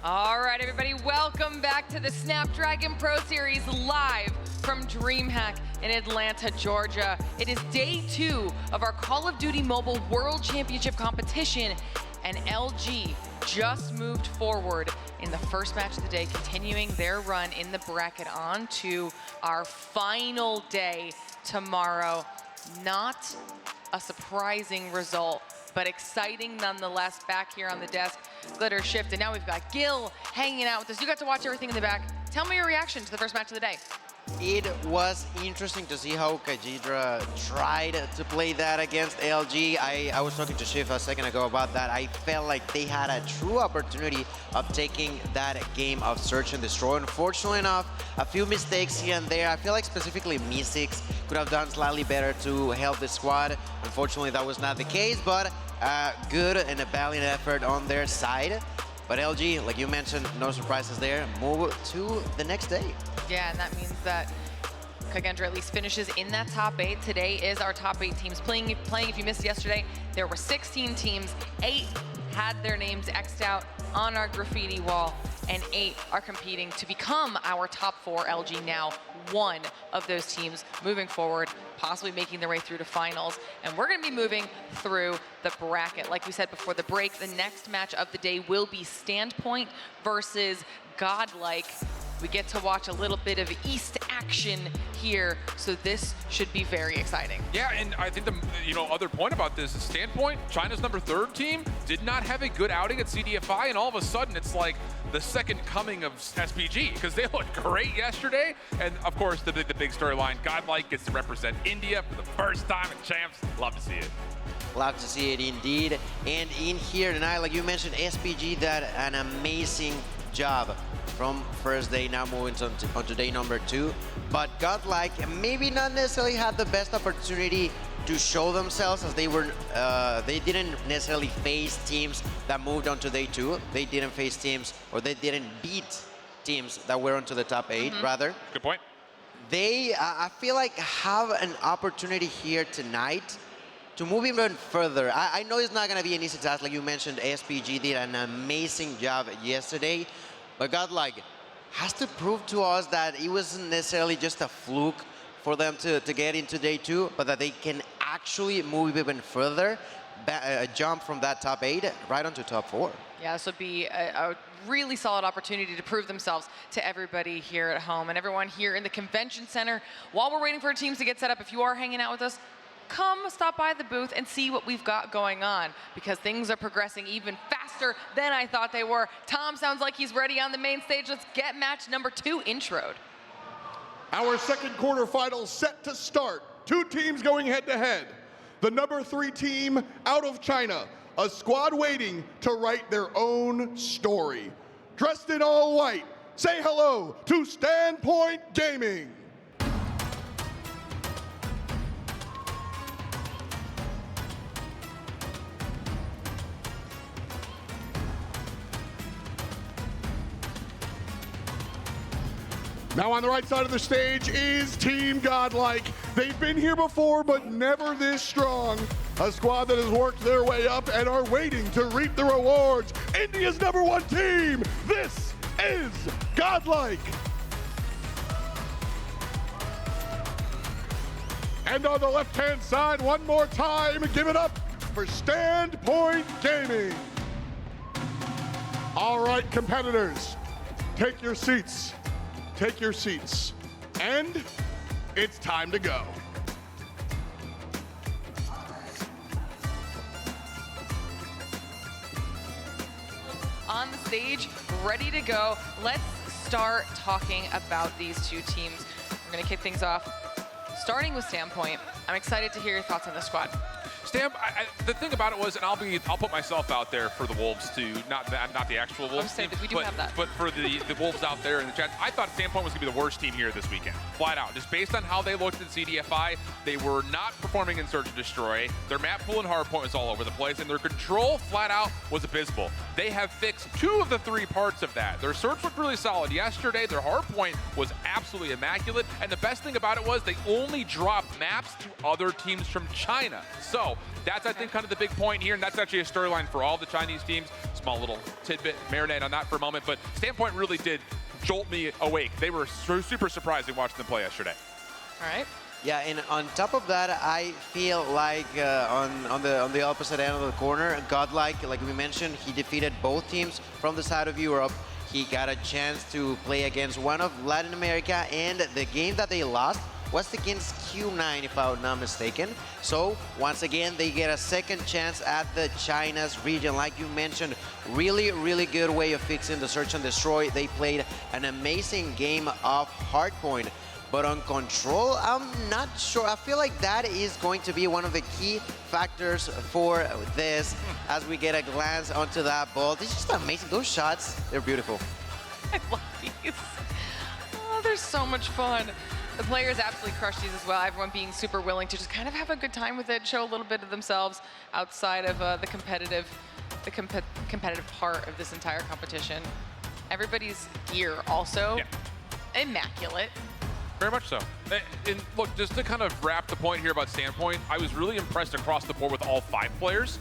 A: All right, everybody, welcome back to the Snapdragon Pro Series live from DreamHack in Atlanta, Georgia. It is day 2 of our Call of Duty Mobile World Championship competition, and LG just moved forward in the first match of the day, continuing their run in the bracket on to our final day tomorrow. Not a surprising result, but exciting nonetheless. Back here on the desk, Glitter Shift, and now we've got Gil hanging out with us. You got to watch everything in the back. Tell me your reaction to the first match of the day.
D: It was interesting to see how KhazixMay tried to play that against LG. I was talking to Shiv a second ago about that. I felt like they had a true opportunity of taking that game of search and destroy. Unfortunately enough, a few mistakes here and there. I feel like specifically Me6 could have done slightly better to help the squad. Unfortunately, that was not the case, but good and a valiant effort on their side. But LG, like you mentioned, no surprises there. Move to the next day.
A: Yeah, and that means that KhazixMay at least finishes in that top 8. Today is our top 8 teams playing. If you missed yesterday, there were 16 teams. 8 had their names X'd out on our graffiti wall, and 8 are competing to become our top 4. LG now one of those teams moving forward, possibly making their way through to finals. And we're going to be moving through the bracket. Like we said before the break, the next match of the day will be Standpoint versus Godlike. We get to watch a little bit of East action here, so this should be very exciting.
B: Yeah, and I think the other point about this is Standpoint, China's number 3 team, did not have a good outing at CDFI, and all of a sudden it's like the second coming of SPG, because they looked great yesterday. And of course, the big storyline, Godlike gets to represent India for the first time in Champs. Love to see it.
D: Love to see it indeed. And in here tonight, like you mentioned, SPG did an amazing job from first day, now moving on to day number 2. But Godlike maybe not necessarily had the best opportunity to show themselves, as they didn't necessarily face teams that moved on to day 2. They didn't face teams, or they didn't beat teams that were onto the top 8, rather.
B: Good point.
D: They, I feel like, have an opportunity here tonight to move even further. I know it's not going to be an easy task. Like you mentioned, SPG did an amazing job yesterday. But Godlike has to prove to us that it wasn't necessarily just a fluke for them to get into day 2, but that they can actually move even further, jump from that top 8 right onto top 4.
A: Yeah, this would be a really solid opportunity to prove themselves to everybody here at home and everyone here in the convention center. While we're waiting for our teams to get set up, if you are hanging out with us, come stop by the booth and see what we've got going on, because things are progressing even faster than I thought they were. Tom sounds like he's ready on the main stage. Let's get match number 2 introed.
J: Our second quarterfinal set to start. 2 teams going head to head. The number 3 team out of China, a squad waiting to write their own story. Dressed in all white, say hello to Standpoint Gaming. Now on the right side of the stage is Team Godlike. They've been here before, but never this strong. A squad that has worked their way up and are waiting to reap the rewards. India's number 1 team. This is Godlike. And on the left-hand side, one more time, give it up for Standpoint Gaming. All right, competitors, take your seats. Take your seats, and it's time to go.
A: On the stage, ready to go. Let's start talking about these 2 teams. We're going to kick things off, starting with Standpoint. I'm excited to hear your thoughts on this squad.
B: Stamp, the thing about it was, and I'll put myself out there for the Wolves too, not the actual Wolves team,
A: we do have that.
B: But for the Wolves out there in the chat, I thought Standpoint was going to be the worst team here this weekend, flat out. Just based on how they looked in CDFI, they were not performing in Search and Destroy. Their map pool and hardpoint was all over the place, and their control flat out was abysmal. They have fixed 2 of the 3 parts of that. Their search looked really solid yesterday. Their hardpoint was absolutely immaculate, and the best thing about it was they only dropped maps to other teams from China. So that's, I think, kind of the big point here, and that's actually a storyline for all the Chinese teams, small little tidbit, marinate on that for a moment, but Standpoint really did jolt me awake. They were super surprising watching them play yesterday.
A: All right.
D: Yeah, and on top of that, I feel like on the opposite end of the corner, Godlike, like we mentioned, he defeated both teams from the side of Europe. He got a chance to play against one of Latin America, and the game that they lost was against Q9, if I'm not mistaken. So once again, they get a second chance at the China's region. Like you mentioned, really good way of fixing the search and destroy. They played an amazing game of Hardpoint. But on Control, I'm not sure. I feel like that is going to be one of the key factors for this as we get a glance onto that ball. It's just amazing. Those shots, they're beautiful.
A: I love these. Oh, they're so much fun. The players absolutely crushed these as well. Everyone being super willing to just kind of have a good time with it, show a little bit of themselves outside of the competitive part of this entire competition. Everybody's gear also immaculate.
B: Very much so. And look, just to kind of wrap the point here about Standpoint, I was really impressed across the board with all 5 players.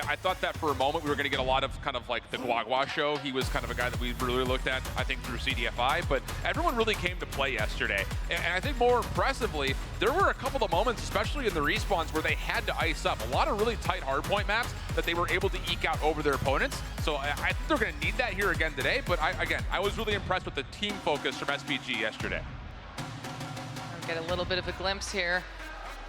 B: I thought that for a moment we were going to get a lot of kind of like the Guagua show. He was kind of a guy that we really looked at, I think, through CDFI, but everyone really came to play yesterday. And I think more impressively, there were a couple of moments, especially in the respawns, where they had to ice up. A lot of really tight hardpoint maps that they were able to eke out over their opponents. So I think they're going to need that here again today. But I was really impressed with the team focus from SPG yesterday.
A: Get a little bit of a glimpse here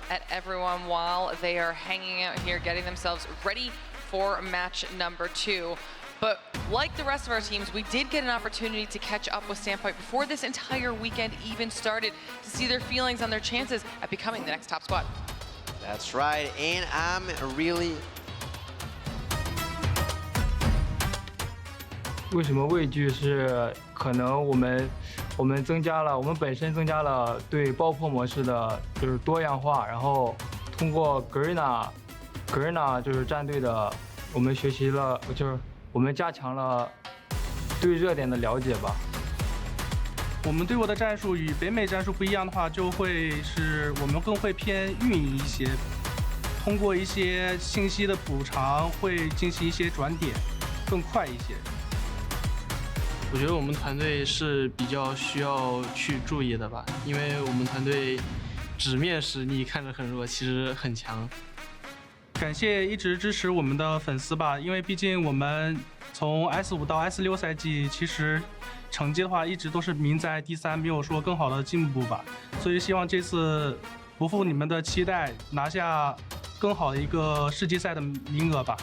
A: at everyone while they are hanging out here, getting themselves ready for match number 2. But like the rest of our teams, we did get an opportunity to catch up with Standpoint before this entire weekend even started to see their feelings on their chances at becoming the next top squad.
D: That's right, and I'm really...
E: 为什么畏惧是可能我们本身增加了对爆破模式的就是多样化，然后通过 Garena 就是战队的，我们学习了，就是我们加强了对热点的了解吧。
V: 我们队伍的战术与北美战术不一样的话，就会是我们更会偏运营一些，通过一些信息的补偿会进行一些转点，更快一些。
L: 我觉得我们团队是比较需要去注意的吧，因为我们团队纸面实力看着很弱，其实很强。
V: 感谢一直支持我们的粉丝吧，因为毕竟我们从 S5 到 S6赛季，其实成绩的话一直都是名在第3，没有说更好的进步吧。所以希望这次不负你们的期待，拿下更好的一个世纪赛的名额吧。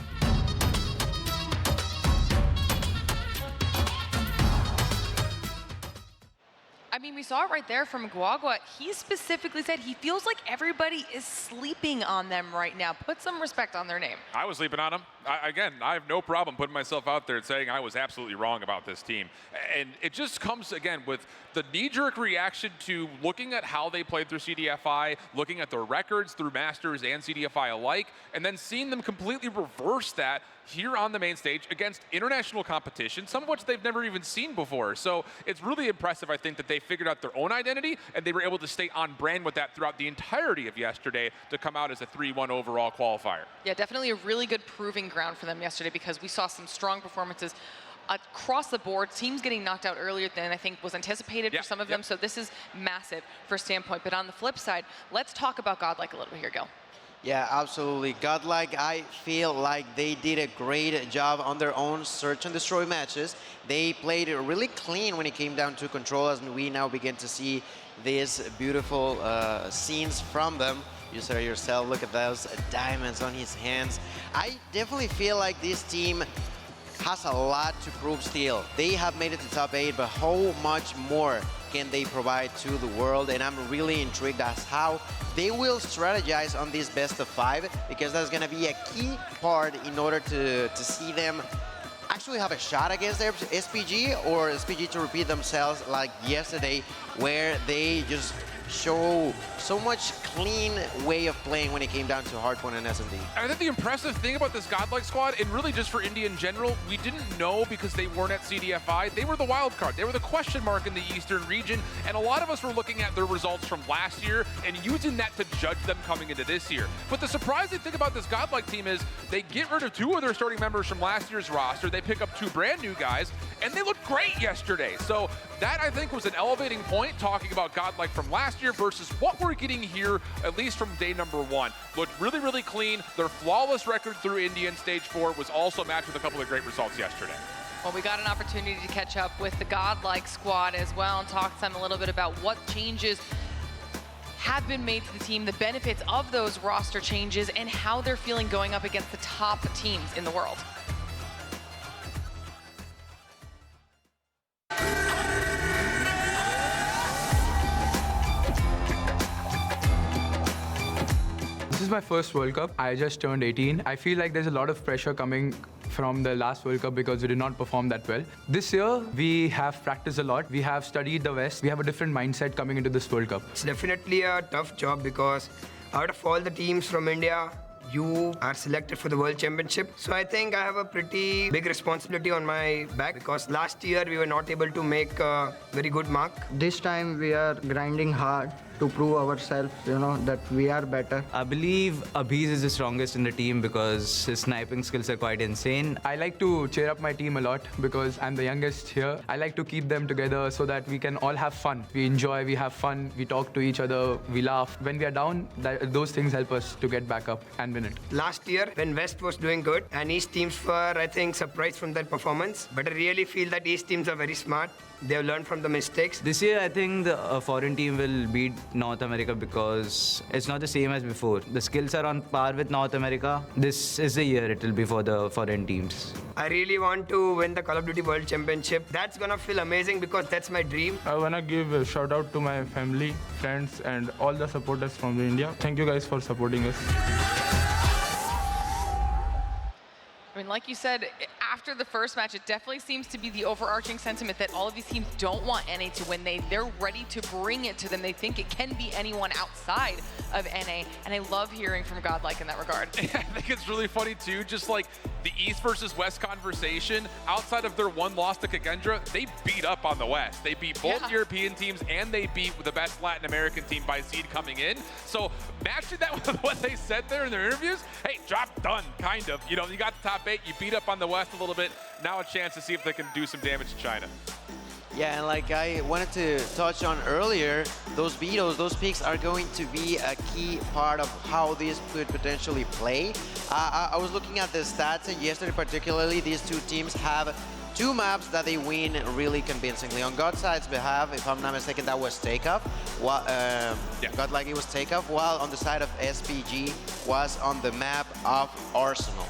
A: I mean, we saw it right there from Guagua. He specifically said he feels like everybody is sleeping on them right now. Put some respect on their name.
B: I was sleeping on them. Again, I have no problem putting myself out there and saying I was absolutely wrong about this team. And it just comes, again, with the knee-jerk reaction to looking at how they played through CDFI, looking at their records through Masters and CDFI alike, and then seeing them completely reverse that here on the main stage against international competition, some of which they've never even seen before. So it's really impressive, I think, that they figured out their own identity and they were able to stay on brand with that throughout the entirety of yesterday to come out as a 3-1 overall qualifier.
A: Yeah, definitely a really good proving ground for them yesterday because we saw some strong performances across the board. Teams getting knocked out earlier than I think was anticipated for some of them. So this is massive for Standpoint. But on the flip side, let's talk about Godlike a little bit here, Gil.
D: Yeah, absolutely. Godlike, I feel like they did a great job on their own search and destroy matches. They played really clean when it came down to control, as we now begin to see these beautiful scenes from them. You said it yourself, look at those diamonds on his hands. I definitely feel like this team has a lot to prove still. They have made it to top 8, but how much more can they provide to the world? And I'm really intrigued as how they will strategize on this best of 5, because that's going to be a key part in order to see them actually have a shot against their SPG, or SPG to repeat themselves like yesterday, where they just show so much clean way of playing when it came down to Hardpoint and SMD.
B: I think the impressive thing about this Godlike squad, and really just for India in general, we didn't know because they weren't at CDFI. They were the wild card. They were the question mark in the Eastern region, and a lot of us were looking at their results from last year and using that to judge them coming into this year. But the surprising thing about this Godlike team is they get rid of 2 of their starting members from last year's roster. They pick up 2 brand new guys, and they looked great yesterday. So that, I think, was an elevating point, talking about Godlike from last year versus what we're getting here, at least from day number 1. Looked really, really clean. Their flawless record through India in Stage 4 was also matched with a couple of great results yesterday.
A: Well, we got an opportunity to catch up with the Godlike squad as well and talk to them a little bit about what changes have been made to the team, the benefits of those roster changes, and how they're feeling going up against the top teams in the world.
G: This is my first World Cup. I just turned 18. I feel like there's a lot of pressure coming from the last World Cup because we did not perform that well. This year, we have practiced a lot. We have studied the West. We have a different mindset coming into this World Cup.
H: It's definitely a tough job because out of all the teams from India, you are selected for the World Championship. So I think I have a pretty big responsibility on my back because last year we were not able to make a very good mark.
W: This time we are grinding hard to prove ourselves, that we are better.
X: I believe Abhiz is the strongest in the team because his sniping skills are quite insane.
G: I like to cheer up my team a lot because I'm the youngest here. I like to keep them together so that we can all have fun. We enjoy, we have fun, we talk to each other, we laugh. When we are down, those things help us to get back up and win it.
H: Last year, when West was doing good and East teams were, I think, surprised from their performance. But I really feel that East teams are very smart. They have learned from the mistakes.
X: This year, I think the foreign team will beat North America because it's not the same as before. The skills are on par with North America. This is the year it will be for the foreign teams.
H: I really want to win the Call of Duty World Championship. That's gonna feel amazing because that's my dream.
E: I wanna give a shout out to my family, friends, and all the supporters from India. Thank you guys for supporting us.
A: I mean, like you said, after the first match, it definitely seems to be the overarching sentiment that all of these teams don't want NA to win. They're ready to bring it to them. They think it can be anyone outside of NA, and I love hearing from Godlike in that regard.
B: Yeah, I think it's really funny too, just like the East versus West conversation, outside of their one loss to Khagendra, they beat up on the West. They beat both European teams, and they beat the best Latin American team by seed coming in. So matching that with what they said there in their interviews, hey, job done, kind of. You know, you got the top 8, you beat up on the West a little bit, now a chance to see if they can do some damage to China.
D: Yeah, and like I wanted to touch on earlier, those vetoes, those picks are going to be a key part of how this could potentially play. I was looking at the stats, and yesterday particularly, these two teams have 2 maps that they win really convincingly. On Godside's behalf, if I'm not mistaken, that was Takeoff. Godlike, it was Takeoff, while on the side of SPG was on the map of Arsenal.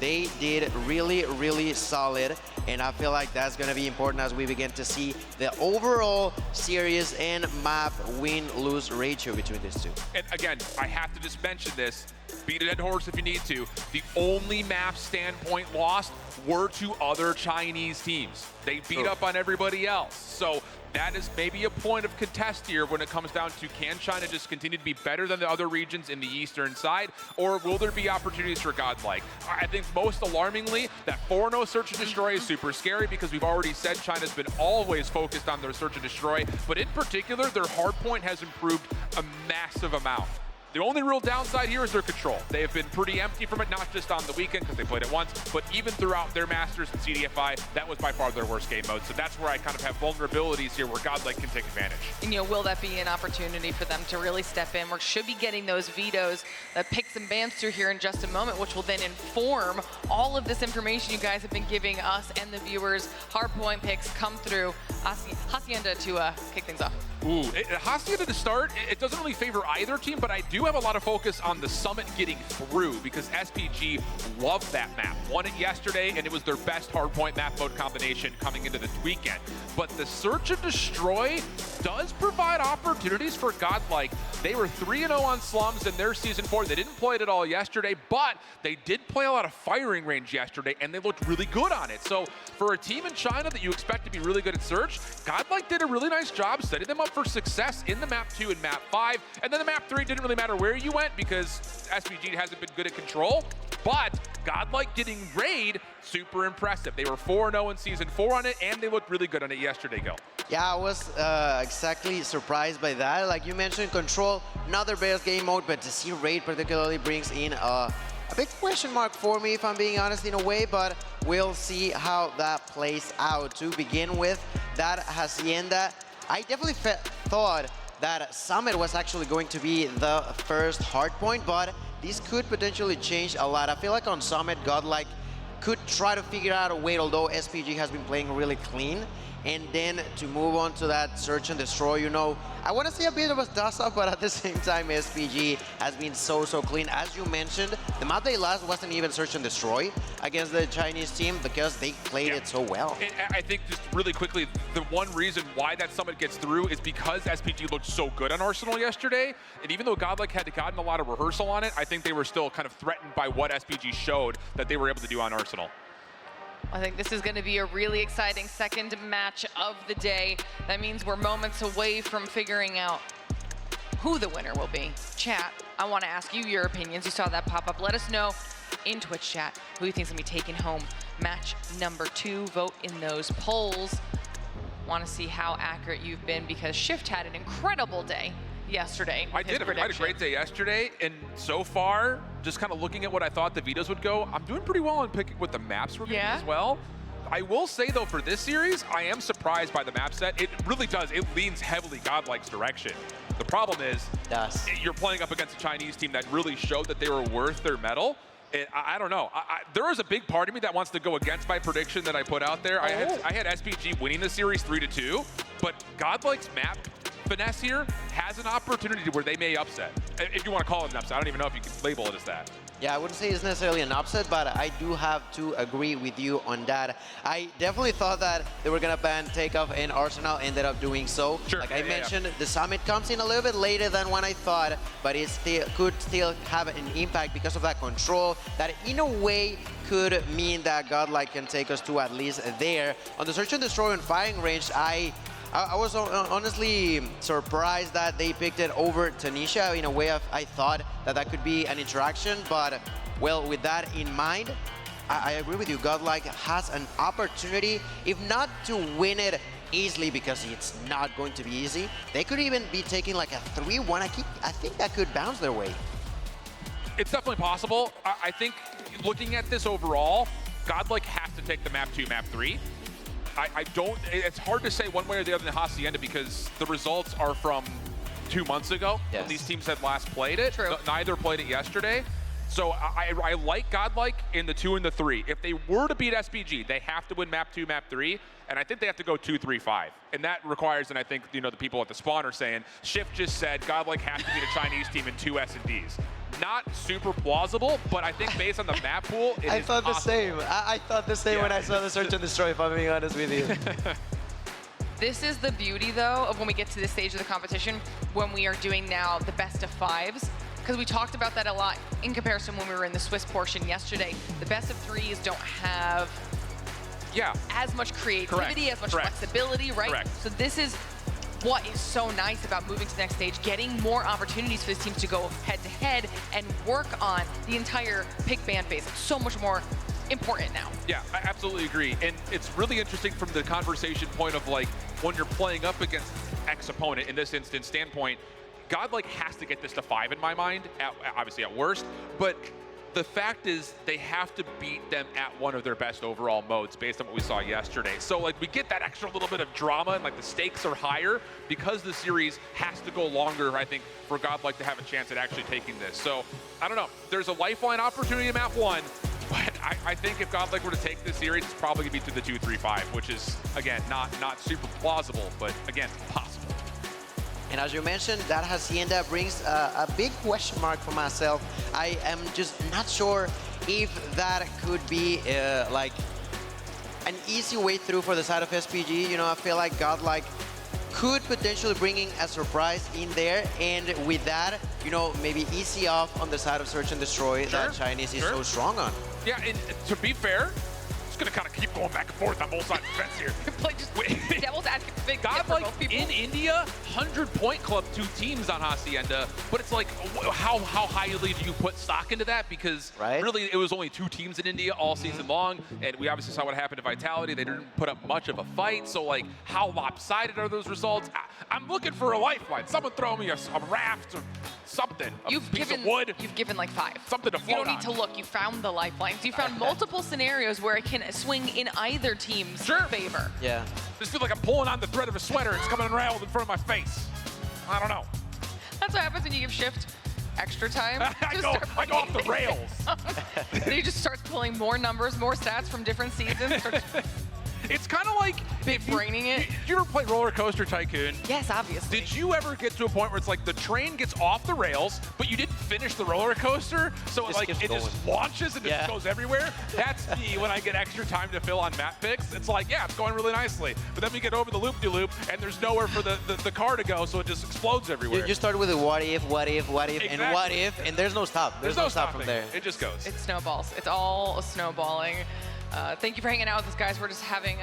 D: They did really, really solid, and I feel like that's going to be important as we begin to see the overall series and map win-lose ratio between these two.
B: And again, I have to just mention this, beat a dead horse if you need to. The only map standpoint lost were to other Chinese teams. They beat up on everybody else. So that is maybe a point of contest here when it comes down to, can China just continue to be better than the other regions in the eastern side, or will there be opportunities for Godlike? I think most alarmingly, that 4-0 search and destroy is super scary because we've already said China's been always focused on their search and destroy, but in particular, their hardpoint has improved a massive amount. The only real downside here is their control. They have been pretty empty from it, not just on the weekend because they played it once, but even throughout their Masters and CDFI, that was by far their worst game mode. So that's where I kind of have vulnerabilities here where Godlike can take advantage.
A: And, will that be an opportunity for them to really step in? We should be getting those vetoes that picks and bans through here in just a moment, which will then inform all of this information you guys have been giving us and the viewers. Hardpoint picks come through. Hacienda to kick things off.
B: Ooh, Hacienda to start, it doesn't really favor either team, but I do have a lot of focus on the Summit getting through because SPG loved that map. Won it yesterday, and it was their best hardpoint map mode combination coming into this weekend. But the Search and Destroy does provide opportunities for Godlike. They were 3-0 on Slums in their Season 4. They didn't play it at all yesterday, but they did play a lot of firing range yesterday, and they looked really good on it. So for a team in China that you expect to be really good at Search, Godlike did a really nice job setting them up for success in the Map 2 and Map 5. And then the Map 3 didn't really matter where you went because SPG hasn't been good at control. But Godlike getting raid, super impressive. They were 4-0 in Season 4 on it, and they looked really good on it yesterday, Gil.
D: Yeah, I was exactly surprised by that. Like you mentioned, Control, not their best game mode, but to see raid particularly brings in a big question mark for me, if I'm being honest, in a way, but we'll see how that plays out. To begin with, that Hacienda, I definitely thought that Summit was actually going to be the first hard point, but this could potentially change a lot. I feel like on Summit, Godlike could try to figure out a way, although SPG has been playing really clean. And then to move on to that search and destroy, you know, I want to see a bit of a dust-up, but at the same time, SPG has been so clean. As you mentioned, the map they lost wasn't even search and destroy against the Chinese team because they played it so well.
B: And I think just really quickly, the one reason why that Summit gets through is because SPG looked so good on Arsenal yesterday. And even though Godlike had gotten a lot of rehearsal on it, I think they were still kind of threatened by what SPG showed that they were able to do on Arsenal.
A: I think this is going to be a really exciting second match of the day. That means we're moments away from figuring out who the winner will be. Chat, I want to ask you your opinions. You saw that pop up. Let us know in Twitch chat who you think is going to be taking home match number 2. Vote in those polls. Want to see how accurate you've been because Shift had an incredible day yesterday.
B: I did. I had a great day yesterday, and so far, just kind of looking at what I thought the vetoes would go, I'm doing pretty well on picking what the maps were getting as well. I will say, though, for this series, I am surprised by the map set. It really does. It leans heavily Godlike's direction. The problem is, you're playing up against a Chinese team that really showed that they were worth their medal. And I don't know. There is a big part of me that wants to go against my prediction that I put out there. I had SPG winning the series 3-2, but Godlike's map finesse here has an opportunity where they may upset. If you want to call it an upset, I don't even know if you can label it as that.
D: Yeah, I wouldn't say it's necessarily an upset, but I do have to agree with you on that. I definitely thought that they were going to ban Takeoff, and Arsenal ended up doing so.
B: Sure.
D: Like I mentioned, the Summit comes in a little bit later than when I thought, but it could still have an impact because of that control that in a way could mean that Godlike can take us to at least there. On the search and destroy and firing range, I was honestly surprised that they picked it over Tanisha. In a way, I thought that could be an interaction, but well, with that in mind, I agree with you. Godlike has an opportunity, if not to win it easily, because it's not going to be easy. They could even be taking like a 3-1. I think that could bounce their way.
B: It's definitely possible. I think looking at this overall, Godlike has to take the map 2, map 3. I don't, it's hard to say one way or the other in Hacienda because the results are from 2 months ago when these teams had last played it.
A: True.
B: Neither played it yesterday. So I like Godlike in the 2 and the 3. If they were to beat SPG, they have to win map 2, map 3, and I think they have to go 2-3-5. And that requires, and I think the people at the spawn are saying, Shift just said Godlike has to beat a Chinese team in 2 S&Ds. Not super plausible, but I think based on the map pool, it
D: I
B: is
D: thought the
B: possible.
D: same. I thought the same when I saw the search and destroy, if I'm being honest with you.
A: This is the beauty, though, of when we get to this stage of the competition, when we are doing now the best of 5s, because we talked about that a lot in comparison when we were in the Swiss portion yesterday. The best of 3s don't have as much creativity, as much flexibility, right?
B: Correct.
A: So this is what is so nice about moving to the next stage, getting more opportunities for these teams to go head-to-head and work on the entire pick ban phase. It's so much more important now.
B: Yeah, I absolutely agree. And it's really interesting from the conversation point of like, when you're playing up against X opponent, in this instance, standpoint, Godlike has to get this to 5 in my mind, obviously at worst, but the fact is they have to beat them at one of their best overall modes based on what we saw yesterday. So like we get that extra little bit of drama and like the stakes are higher because the series has to go longer, I think, for Godlike to have a chance at actually taking this. So I don't know, there's a lifeline opportunity in map 1, but I think if Godlike were to take this series, it's probably gonna be to the 2-3-5, which is again, not super plausible, but again, possible.
D: And as you mentioned, that Hacienda brings a big question mark for myself. I am just not sure if that could be like an easy way through for the side of SPG. You know, I feel like Godlike could potentially bringing a surprise in there, and with that, you know, maybe easy off on the side of search and destroy that Chinese is so strong on.
B: Yeah, and to be fair, gonna kind of keep going back and forth on both sides of the fence here.
A: Play just devil's advocate
B: God,
A: for
B: like
A: both people.
B: in India, 100-point club, 2 teams on Hacienda, but it's like, how highly do you put stock into that? Because really, it was only 2 teams in India all season long, and we obviously saw what happened to Vitality. They didn't put up much of a fight, so like, how lopsided are those results? I'm looking for a lifeline. Someone throw me a raft or something.
A: You've
B: piece
A: given
B: of wood.
A: You've given like 5.
B: Something to float
A: You don't need to
B: on.
A: look. You found the lifelines. You found multiple scenarios where it can swing in either team's favor.
D: Yeah.
B: Just feel like I'm pulling on the thread of a sweater. It's coming unraveled in front of my face. I don't know.
A: That's what happens when you give Shift extra time.
B: I go off the rails.
A: Then he just starts pulling more numbers, more stats from different seasons.
B: It's kind of like
A: big braining it.
B: Did you ever play Roller Coaster Tycoon?
A: Yes, obviously.
B: Did you ever get to a point where it's like the train gets off the rails, but you didn't finish the roller coaster, so it just launches and it just goes everywhere? That's me when I get extra time to fill on map picks. It's like, yeah, it's going really nicely, but then we get over the loop-de-loop, and there's nowhere for the car to go, so it just explodes everywhere.
D: You start with a what if, and what
B: Exactly.
D: if, and there's no stop. There's no stop from there.
B: It just goes.
A: It snowballs. It's all snowballing. Thank you for hanging out with us, guys. We're just having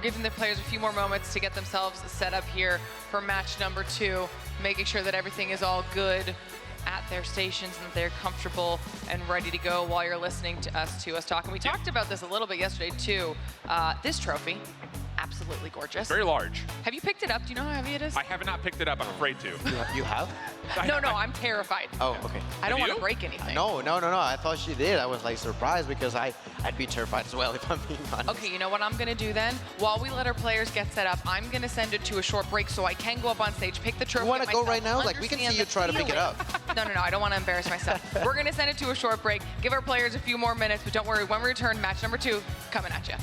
A: giving the players a few more moments to get themselves set up here for match number 2, making sure that everything is all good at their stations and that they're comfortable and ready to go while you're listening to us talk. And we talked about this a little bit yesterday, too. This trophy, absolutely gorgeous.
B: Very large.
A: Have you picked it up? Do you know how heavy it is?
B: I have not picked it up. I'm afraid to.
D: You have?
A: No, I'm terrified.
D: Oh, okay.
A: I don't want to break anything.
D: No. I thought she did. I was like surprised because I'd be terrified as well if I'm being honest.
A: Okay, you know what I'm gonna do then? While we let our players get set up, I'm gonna send it to a short break so I can go up on stage, pick the trophy.
D: You want to go
A: myself,
D: right now? Like we can see you try to pick it up.
A: No, I don't want to embarrass myself. We're gonna send it to a short break, give our players a few more minutes, but don't worry, when we return, match number 2 coming at you.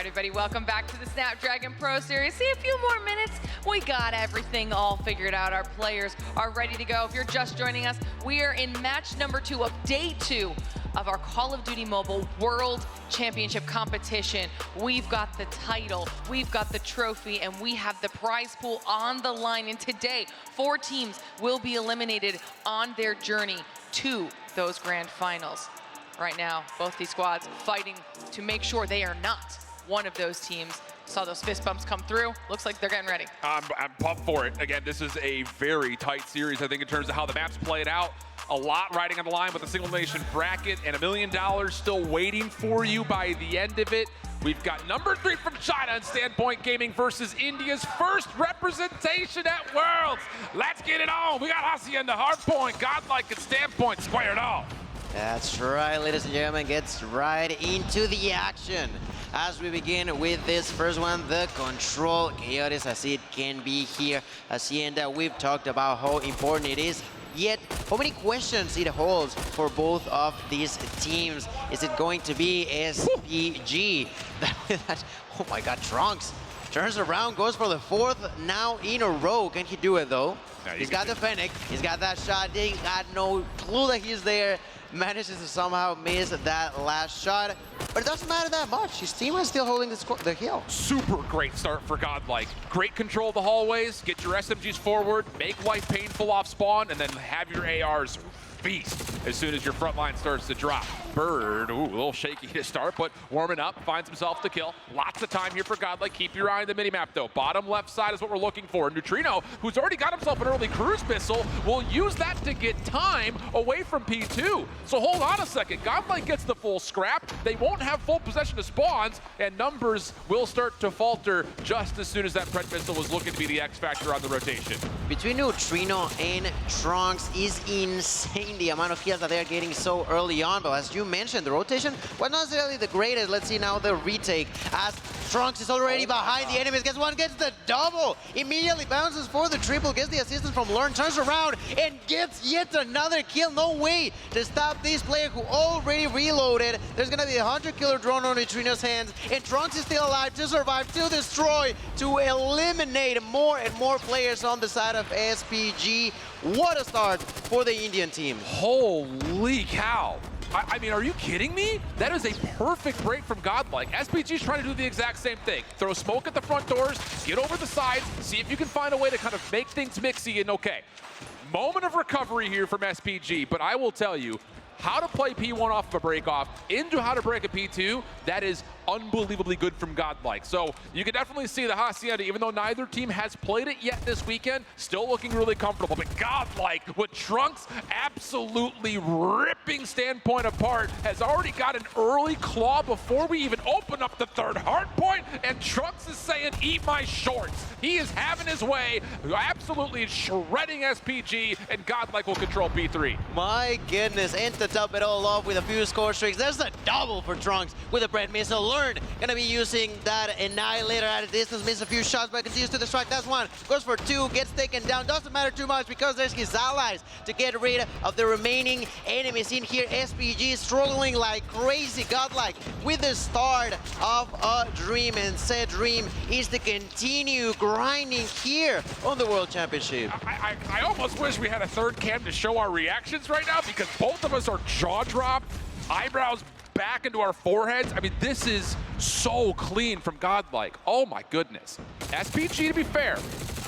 A: right, everybody, welcome back to the Snapdragon Pro Series. See, a few more minutes, we got everything all figured out. Our players are ready to go. If you're just joining us, we are in match number 2 of day 2 of our Call of Duty Mobile World Championship competition. We've got the title, we've got the trophy, and we have the prize pool on the line. And today, 4 teams will be eliminated on their journey to those grand finals. Right now, both these squads fighting to make sure they are not one of those teams. Saw those fist bumps come through. Looks like they're getting ready.
B: I'm pumped for it. Again, this is a very tight series, I think, in terms of how the map's played out. A lot riding on the line with a single nation bracket and $1 million still waiting for you by the end of it. We've got number 3 from China and Standpoint Gaming versus India's first representation at Worlds. Let's get it on. We got Hacienda, Hardpoint, Godlike, and Standpoint squared off.
D: That's right, ladies and gentlemen, gets right into the action. As we begin with this first one, the control chaos as it can be here. Hacienda, we've talked about how important it is, yet how many questions it holds for both of these teams. Is it going to be SPG? Oh my God, Trunks turns around, goes for the 4th now in a row. Can he do it though? He's got the Fennec, he's got that shot, they got no clue that he's there. Manages to somehow miss that last shot, but it doesn't matter that much. His team is still holding the hill.
B: Super great start for Godlike. Great control of the hallways, get your SMGs forward, make life painful off spawn, and then have your ARs feast as soon as your front line starts to drop. Bird, ooh, a little shaky to start, but warming up, finds himself the kill. Lots of time here for Godlike. Keep your eye on the minimap though. Bottom left side is what we're looking for. Neutrino, who's already got himself an early cruise missile, will use that to get time away from P2. So hold on a second. Godlike gets the full scrap. They won't have full possession of spawns, and numbers will start to falter just as soon as that Pred missile was looking to be the X factor on the rotation.
D: Between Neutrino and Trunks is insane, the amount of kills that they're getting so early on. But as you mentioned, the rotation was not necessarily the greatest. Let's see now the retake as Trunks is already behind the enemies. Gets one, gets the double. Immediately bounces for the triple, gets the assistance from Lurn, turns around and gets yet another kill. No way to stop this player who already reloaded. There's gonna be a 100-killer drone on Neutrino's hands, and Trunks is still alive to survive, to destroy, to eliminate more and more players on the side of SPG. What a start for the Indian team.
B: Holy cow. I mean, are you kidding me? That is a perfect break from Godlike. SPG's trying to do the exact same thing. Throw smoke at the front doors, get over the sides, see if you can find a way to kind of make things mixy and okay. Moment of recovery here from SPG, but I will tell you, how to play P1 off of a break-off into how to break a P2, that is unbelievably good from Godlike. So you can definitely see the Hacienda, even though neither team has played it yet this weekend, still looking really comfortable. But Godlike, with Trunks absolutely ripping Standpoint apart, has already got an early claw before we even open up the 3rd hard point, and Trunks is saying, eat my shorts. He is having his way, absolutely shredding SPG, and Godlike will control P3.
D: My goodness, and to top it all off with a few score streaks, there's a double for Trunks with a Pred missile. Lurn gonna be using that Annihilator at a distance, misses a few shots, but continues to distract. That's one, goes for 2, gets taken down. Doesn't matter too much because there's his allies to get rid of the remaining enemies in here. SPG struggling like crazy. Godlike with the start of a dream, and said dream is to continue grinding here on the World Championship.
B: I almost wish we had a 3rd cam to show our reactions right now, because both of us are jaw dropped, eyebrows back into our foreheads. I mean, this is so clean from Godlike. Oh my goodness. SPG, to be fair,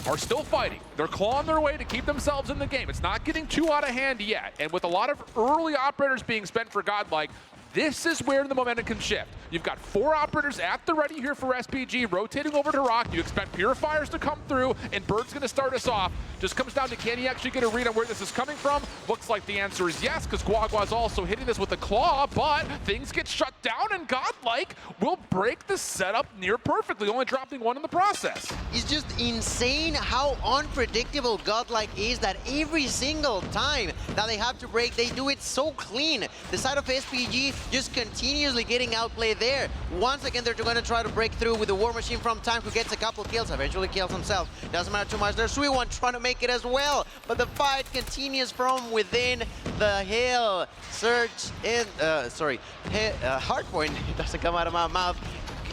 B: are still fighting. They're clawing their way to keep themselves in the game. It's not getting too out of hand yet. And with a lot of early operators being spent for Godlike, this is where the momentum can shift. You've got 4 operators at the ready here for SPG, rotating over to Rock. You expect Purifiers to come through, and Bird's gonna start us off. Just comes down to, can he actually get a read on where this is coming from? Looks like the answer is yes, because Guagua's also hitting this with a claw, but things get shut down, and Godlike will break the setup near perfectly, only dropping 1 in the process.
D: It's just insane how unpredictable Godlike is, that every single time that they have to break, they do it so clean. The side of SPG just continuously getting outplayed there. Once again, they're going to try to break through with the War Machine from Time, who gets a couple kills, eventually kills himself. Doesn't matter too much. There's Suiwon trying to make it as well, but the fight continues from within the hill. Surge in, Hardpoint, it doesn't come out of my mouth.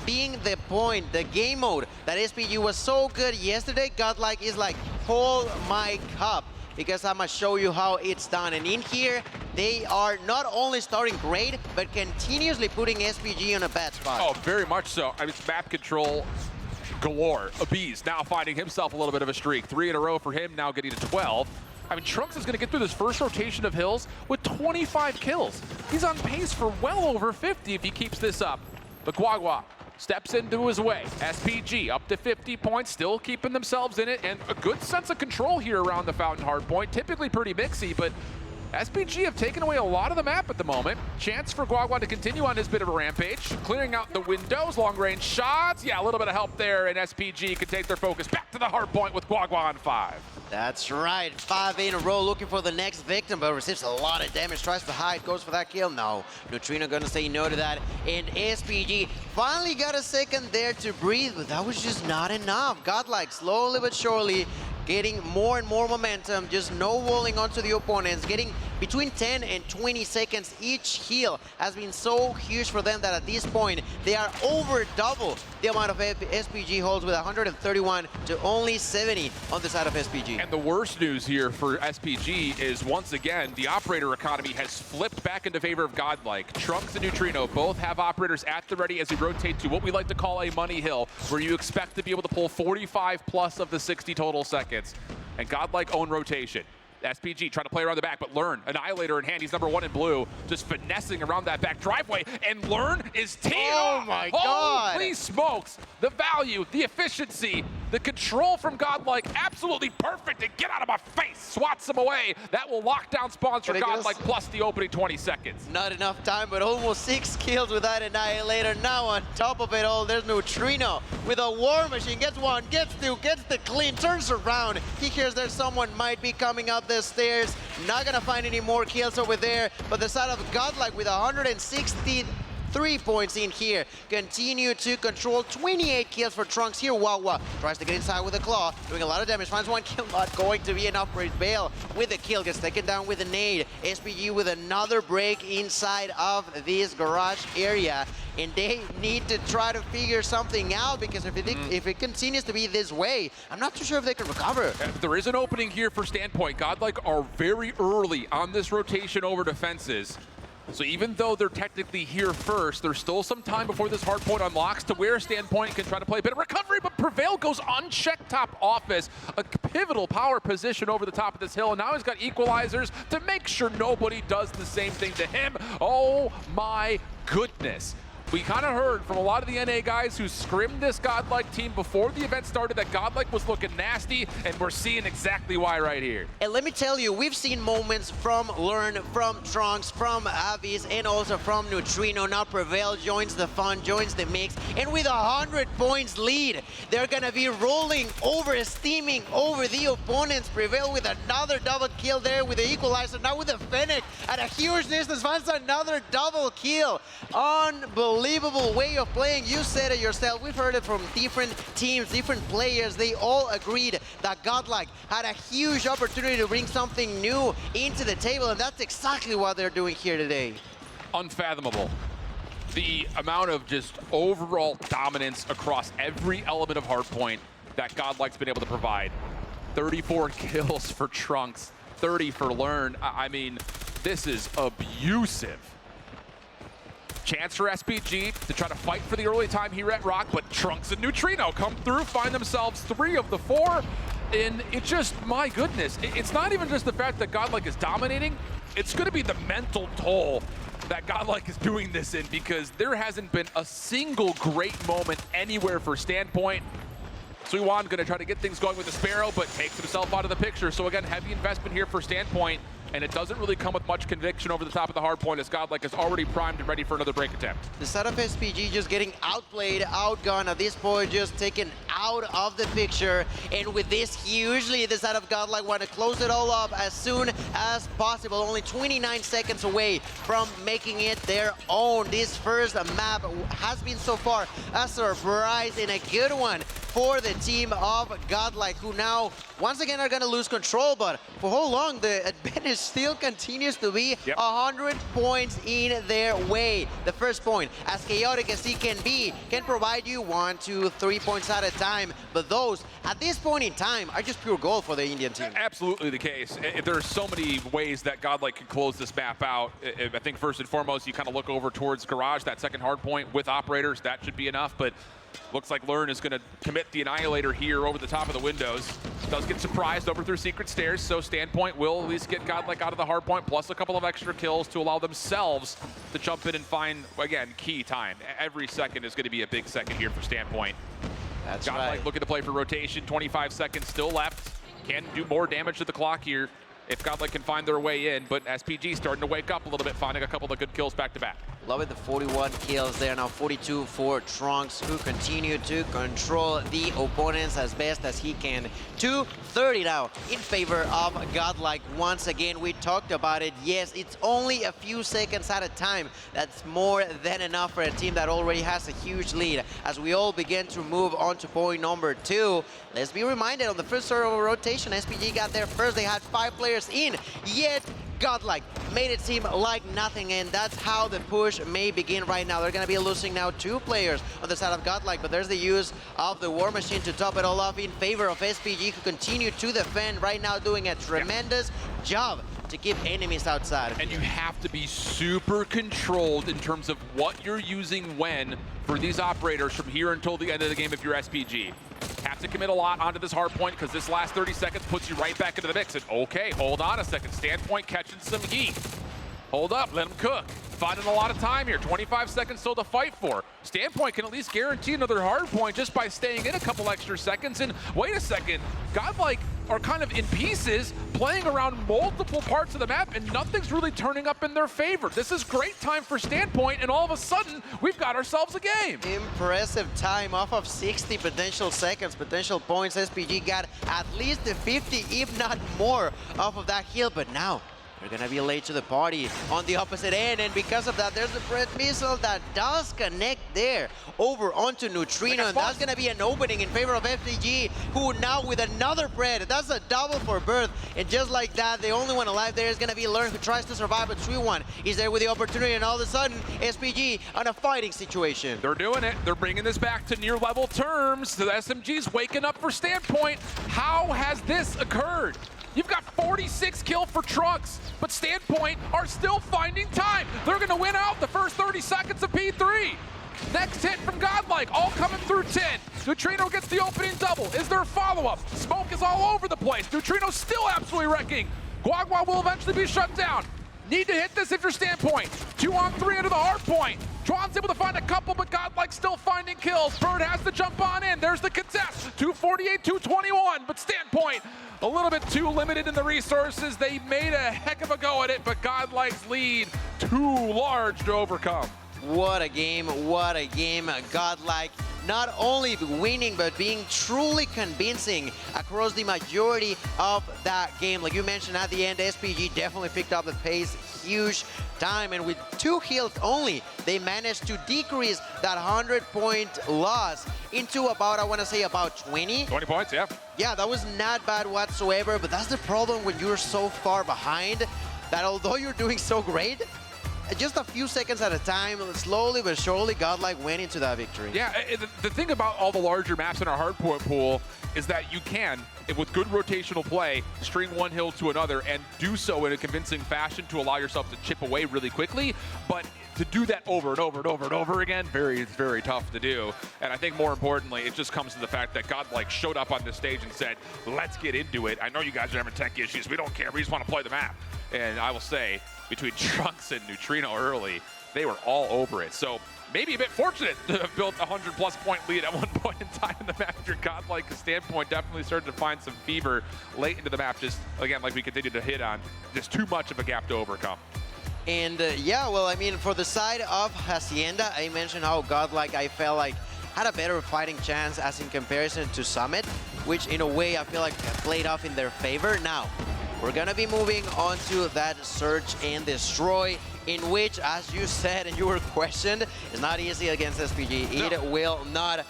D: being the point, the game mode that SPG was so good yesterday, Godlike is like, hold my cup, because I'm gonna show you how it's done. And in here, they are not only starting great, but continuously putting SPG on a bad spot.
B: Oh, very much so. I mean, it's map control galore. Abiz now finding himself a little bit of a streak. 3 in a row for him, now getting to 12. I mean, Trunks is going to get through this first rotation of Hills with 25 kills. He's on pace for well over 50 if he keeps this up. But Guagua steps into his way. SPG up to 50 points, still keeping themselves in it, and a good sense of control here around the Fountain Hardpoint. Typically pretty mixy, but SPG have taken away a lot of the map at the moment. Chance for Guagua to continue on his bit of a rampage. Clearing out the windows, long-range shots. Yeah, a little bit of help there, and SPG can take their focus back to the hardpoint with Guagua on 5.
D: That's right, 5 in a row looking for the next victim, but receives a lot of damage. Tries to hide, goes for that kill. No, Neutrino gonna say no to that. And SPG finally got a second there to breathe, but that was just not enough. Godlike slowly but surely getting more and more momentum, just no walling onto the opponents, getting between 10 and 20 seconds each heal has been so huge for them that at this point they are over double the amount of SPG holds, with 131 to only 70 on the side of SPG.
B: And the worst news here for SPG is, once again, the operator economy has flipped back into favor of Godlike. Trunks and Neutrino both have operators at the ready as we rotate to what we like to call a money hill, where you expect to be able to pull 45 plus of the 60 total seconds. And Godlike own rotation. SPG trying to play around the back, but Learn, Annihilator in hand. He's number 1 in blue, just finessing around that back driveway, and Learn is teed
D: Oh
B: up.
D: my God!
B: Holy smokes! The value, the efficiency, the control from Godlike, absolutely perfect. And get out of my face! Swats him away. That will lock down spawns for Godlike, plus the opening 20 seconds.
D: Not enough time, but almost 6 kills with that Annihilator. Now on top of it all, there's Neutrino with a War Machine. Gets one, gets two, gets the clean, turns around. He hears there's someone might be coming up the stairs. Not gonna find any more kills over there, but the side of Godlike with 163 points in here. Continue to control. 28 kills for Trunks here. Wawa tries to get inside with a claw, doing a lot of damage. Finds one kill, not going to be enough for his bail. With the kill, gets taken down with a nade. SPG with another break inside of this garage area. And they need to try to figure something out, because if it continues to be this way, I'm not too sure if they can recover.
B: There is an opening here for Standpoint. Godlike are very early on this rotation over defenses. So even though they're technically here first, there's still some time before this hardpoint unlocks to where Standpoint can try to play a bit of recovery, but Prevail goes unchecked top office, a pivotal power position over the top of this hill, and now he's got equalizers to make sure nobody does the same thing to him. Oh my goodness. We kind of heard from a lot of the NA guys who scrimmed this Godlike team before the event started that Godlike was looking nasty, and we're seeing exactly why right here.
D: And let me tell you, we've seen moments from Learn, from Trunks, from Abyss, and also from Neutrino. Now Prevail joins the fun, joins the mix, and with 100 points lead, they're gonna be rolling over, steaming over the opponents. Prevail with another double kill there with the equalizer, now with the Fennec at a huge distance, finds another double kill. Unbelievable way of playing. You said it yourself. We've heard it from different teams, different players. They all agreed that Godlike had a huge opportunity to bring something new into the table, and that's exactly what they're doing here today.
B: Unfathomable. The amount of just overall dominance across every element of Hardpoint that Godlike's been able to provide. 34 kills for Trunks, 30 for Learn. I mean, this is abusive. Chance for SPG to try to fight for the early time here at Rock, but Trunks and Neutrino come through, find themselves 3 of the 4, and it just, my goodness, it's not even just the fact that Godlike is dominating, it's going to be the mental toll that Godlike is doing this in, because there hasn't been a single great moment anywhere for Standpoint. Suiwan going to try to get things going with the Sparrow, but takes himself out of the picture. So again, heavy investment here for Standpoint, and it doesn't really come with much conviction over the top of the hardpoint, as Godlike is already primed and ready for another break attempt.
D: The side of SPG just getting outplayed, outgunned at this point, just taken out of the picture. And with this, hugely the side of Godlike want to close it all up as soon as possible. Only 29 seconds away from making it their own. This first map has been so far a surprise and a good one for the team of Godlike, who now, once again, are going to lose control. But for how long, the advantage still continues to be 100 points in their way. The first point, as chaotic as he can be, can provide you 1, 2, 3 points at a time. But those, at this point in time, are just pure gold for the Indian team.
B: Absolutely the case. There are so many ways that Godlike can close this map out. I think first and foremost, you kind of look over towards Garage, that second hard point with operators. That should be enough, but looks like Learn is going to commit the Annihilator here over the top of the windows. Does get surprised over through secret stairs, so Standpoint will at least get Godlike out of the hard point, plus a couple of extra kills to allow themselves to jump in and find, again, key time. Every second is going to be a big second here for Standpoint.
D: That's
B: Godlike
D: right.
B: looking to play for rotation, 25 seconds still left. Can do more damage to the clock here if Godlike can find their way in, but SPG starting to wake up a little bit, finding a couple of good kills back to back.
D: Love it, the 41 kills there, now 42 for Trunks, who continue to control the opponents as best as he can. 230 now in favor of Godlike. Once again, we talked about it. Yes, it's only a few seconds at a time. That's more than enough for a team that already has a huge lead. As we all begin to move on to point number 2, let's be reminded on the first sort of rotation, SPG got there first. They had 5 players in, yet Godlike made it seem like nothing, and that's how the push may begin right now. They're going to be losing now 2 players on the side of Godlike, but there's the use of the War Machine to top it all off in favor of SPG, who continue to defend right now, doing a tremendous job to keep enemies outside.
B: And you have to be super controlled in terms of what you're using when for these operators from here until the end of the game if you're SPG. Have to commit a lot onto this hard point because this last 30 seconds puts you right back into the mix. And okay, hold on a second. Standpoint catching some heat. Hold up, let him cook. Finding a lot of time here. 25 seconds still to fight for. Standpoint can at least guarantee another hard point just by staying in a couple extra seconds. And wait a second, Godlike are kind of in pieces, playing around multiple parts of the map, and nothing's really turning up in their favor. This is great time for Standpoint, and all of a sudden, we've got ourselves a game.
D: Impressive time off of 60 potential seconds, potential points. SPG got at least the 50, if not more, off of that heal, but now they're gonna be late to the party on the opposite end, and because of that, there's a Breath Missile that does connect there over onto Neutrino, and that's gonna be an opening in favor of FPG, who now with another Breath, that's a double for Birth, and just like that, the only one alive there is gonna be Learn, who tries to survive, but 3-1 is there with the opportunity, and all of a sudden, SPG on a fighting situation.
B: They're doing it. They're bringing this back to near level terms. The SMG's waking up for Standpoint. How has this occurred? You've got 46 kill for Trunks, but Standpoint are still finding time. They're gonna win out the first 30 seconds of P3. Next hit from Godlike, all coming through 10. Neutrino gets the opening double. Is there a follow-up? Smoke is all over the place. Neutrino's still absolutely wrecking. Guagua will eventually be shut down. Need to hit this if you're Standpoint. 2-on-3 into the hard point. Tron's able to find a couple, but Godlike still finding kills. Bird has to jump on in. There's the contest. 248, 221, but Standpoint a little bit too limited in the resources. They made a heck of a go at it, but Godlike's lead too large to overcome.
D: What a game, what a game. Godlike not only winning, but being truly convincing across the majority of that game. Like you mentioned at the end, SPG definitely picked up the pace, huge time, and with 2 kills only, they managed to decrease that 100-point loss into about, I want to say about 20.
B: 20 points, yeah.
D: Yeah, that was not bad whatsoever, but that's the problem when you're so far behind that although you're doing so great, just a few seconds at a time, slowly but surely, Godlike went into that victory.
B: Yeah, the thing about all the larger maps in our hardpoint pool is that you can, with good rotational play, string one hill to another and do so in a convincing fashion to allow yourself to chip away really quickly. But to do that over and over and over and over again, very, very tough to do. And I think more importantly, it just comes to the fact that Godlike showed up on this stage and said, let's get into it. I know you guys are having tech issues. We don't care. We just want to play the map. And I will say, between Trunks and Neutrino early, they were all over it. So maybe a bit fortunate to have built a 100-plus point lead at one point in time in the map. Your Godlike Standpoint definitely started to find some fever late into the map. Just, again, like we continue to hit on, just too much of a gap to overcome.
D: And yeah, well, I mean, for the side of Hacienda, I mentioned how Godlike, I felt like, had a better fighting chance as in comparison to Summit, which in a way I feel like played off in their favor. Now, we're gonna be moving on to that search and destroy, in which, as you said and you were questioned, is not easy against SPG. It will not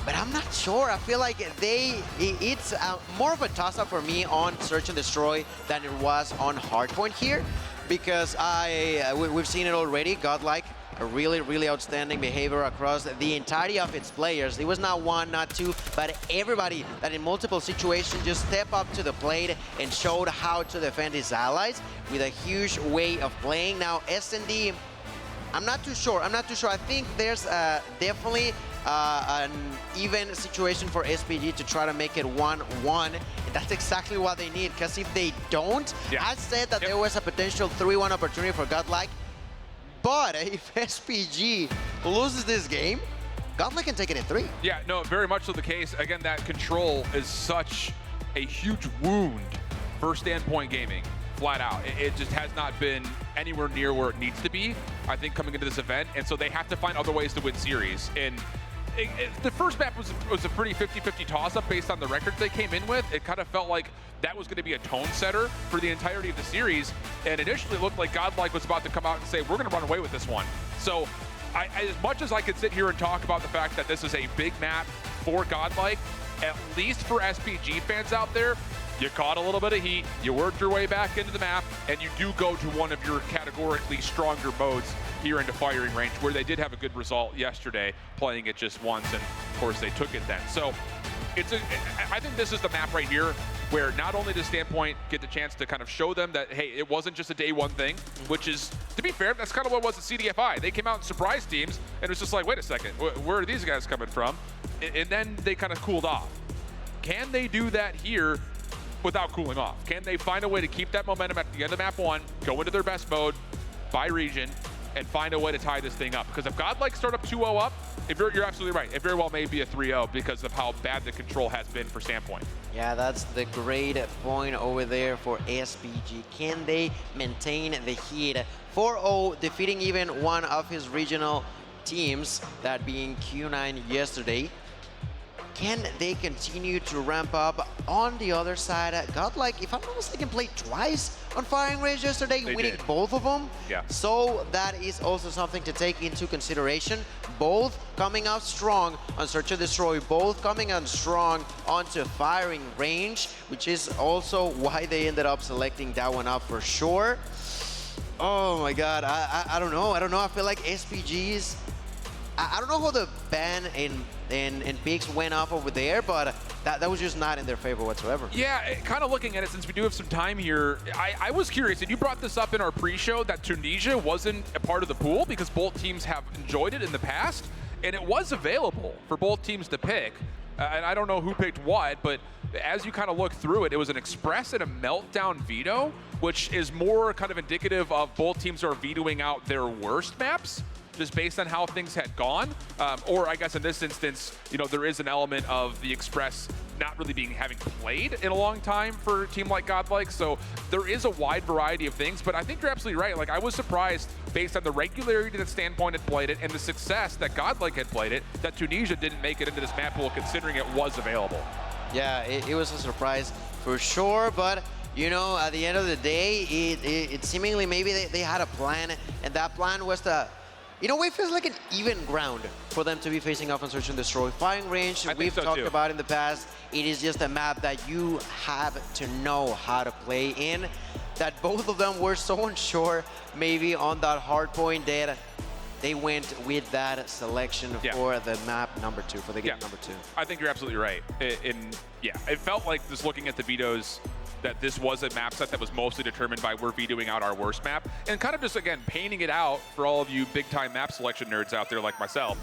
D: but I'm not sure. I feel like it's more of a toss-up for me on Search and Destroy than it was on Hardpoint here, because we've seen it already. Godlike, a really, really outstanding behavior across the entirety of its players. It was not one, not two, but everybody that in multiple situations just stepped up to the plate and showed how to defend his allies with a huge way of playing. Now, S&D, I'm not too sure. I think there's definitely an even situation for SPG to try to make it 1-1. And that's exactly what they need, because if they don't, I said that there was a potential 3-1 opportunity for Godlike. But if SPG loses this game, Godlike can take it in 3.
B: Yeah, no, very much so the case. Again, that control is such a huge wound for Standpoint Gaming, flat out. It just has not been anywhere near where it needs to be, I think, coming into this event. And so they have to find other ways to win series. And the first map was a pretty 50-50 toss-up based on the records they came in with. It kind of felt like that was going to be a tone setter for the entirety of the series. And initially it looked like Godlike was about to come out and say, we're going to run away with this one. So as much as I could sit here and talk about the fact that this is a big map for Godlike, at least for SPG fans out there, you caught a little bit of heat, you worked your way back into the map, and you do go to one of your categorically stronger modes here into firing range, where they did have a good result yesterday, playing it just once, and of course they took it then. So I think this is the map right here where not only does Standpoint get the chance to kind of show them that, hey, it wasn't just a day one thing, which is, to be fair, that's kind of what it was at CDFI. They came out and surprised teams, and it was just like, wait a second, where are these guys coming from? And then they kind of cooled off. Can they do that here without cooling off? Can they find a way to keep that momentum at the end of map 1, go into their best mode by region, and find a way to tie this thing up? Because if Godlike start up 2-0 up, you're absolutely right. It very well may be a 3-0 because of how bad the control has been for Standpoint.
D: Yeah, that's the great point over there for SPG. Can they maintain the heat? 4-0, defeating even one of his regional teams, that being Q9 yesterday. Can they continue to ramp up? On the other side, Godlike, if I'm not mistaken, played twice on firing range yesterday, winning both of them.
B: Yeah.
D: So that is also something to take into consideration. Both coming out strong on Search and Destroy, both coming out strong onto firing range, which is also why they ended up selecting that one up for sure. Oh my God, I don't know. I feel like SPGs, I don't know how the ban and picks went off over there, but that was just not in their favor whatsoever.
B: Yeah, kind of looking at it, since we do have some time here, I was curious, and you brought this up in our pre-show, that Tunisia wasn't a part of the pool because both teams have enjoyed it in the past, and it was available for both teams to pick. And I don't know who picked what, but as you kind of look through it, it was an Express and a Meltdown veto, which is more kind of indicative of both teams are vetoing out their worst maps, just based on how things had gone. Or I guess in this instance, you know, there is an element of the Express not really having played in a long time for a team like Godlike. So there is a wide variety of things, but I think you're absolutely right. Like, I was surprised based on the regularity that Standpoint had played it and the success that Godlike had played it, that Tunisia didn't make it into this map pool considering it was available.
D: Yeah, it was a surprise for sure, but you know, at the end of the day, it seemingly maybe they had a plan, and that plan was to, in a way, it feels like an even ground for them to be facing off on Search and Destroy. Firing range, we've talked about in the past, it is just a map that you have to know how to play in. That both of them were so unsure, maybe on that hard point, that they went with that selection for the map number 2, for the game number 2.
B: I think you're absolutely right. It felt like, just looking at the vetoes, that this was a map set that was mostly determined by we're vetoing out our worst map, and kind of just, again, painting it out for all of you big-time map selection nerds out there like myself.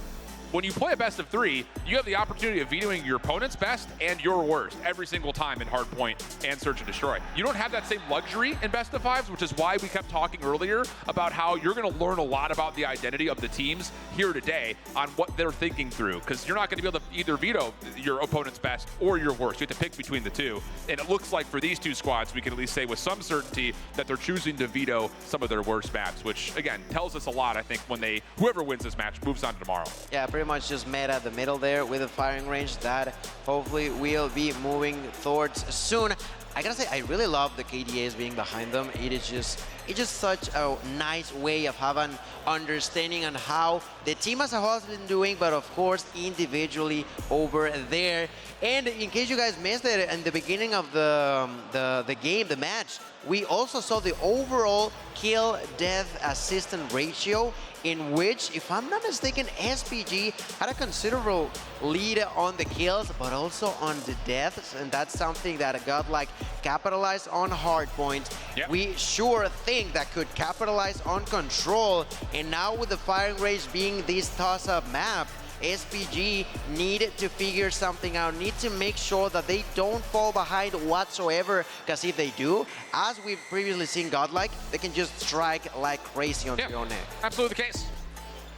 B: When you play a best of 3, you have the opportunity of vetoing your opponent's best and your worst every single time in Hardpoint and Search and Destroy. You don't have that same luxury in best of 5s, which is why we kept talking earlier about how you're going to learn a lot about the identity of the teams here today on what they're thinking through, because you're not going to be able to either veto your opponent's best or your worst. You have to pick between the two. And it looks like for these two squads, we can at least say with some certainty that they're choosing to veto some of their worst maps, which, again, tells us a lot, I think, when whoever wins this match moves on to tomorrow.
D: Yeah, pretty much just met at the middle there with a firing range that hopefully we'll be moving towards soon. I gotta say, I really love the KDAs being behind them. It's just such a nice way of having understanding on how the team as a whole has been doing, but of course individually over there. And in case you guys missed it, in the beginning of the game, the match, we also saw the overall kill-death assistant ratio, in which, if I'm not mistaken, SPG had a considerable lead on the kills, but also on the deaths, and that's something that Godlike capitalized on hardpoint.
B: Yep.
D: We sure think that could capitalize on control, and now with the firing range being this toss-up map, SPG needed to figure something out, need to make sure that they don't fall behind whatsoever, because if they do, as we've previously seen Godlike, they can just strike like crazy on your own neck.
B: Absolutely the case.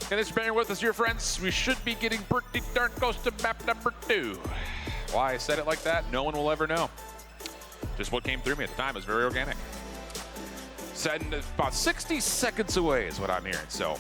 B: And thanks for bearing with us, dear friends. We should be getting pretty darn close to map number 2. Why I said it like that, no one will ever know. Just what came through me at the time was very organic. Said about 60 seconds away is what I'm hearing, so.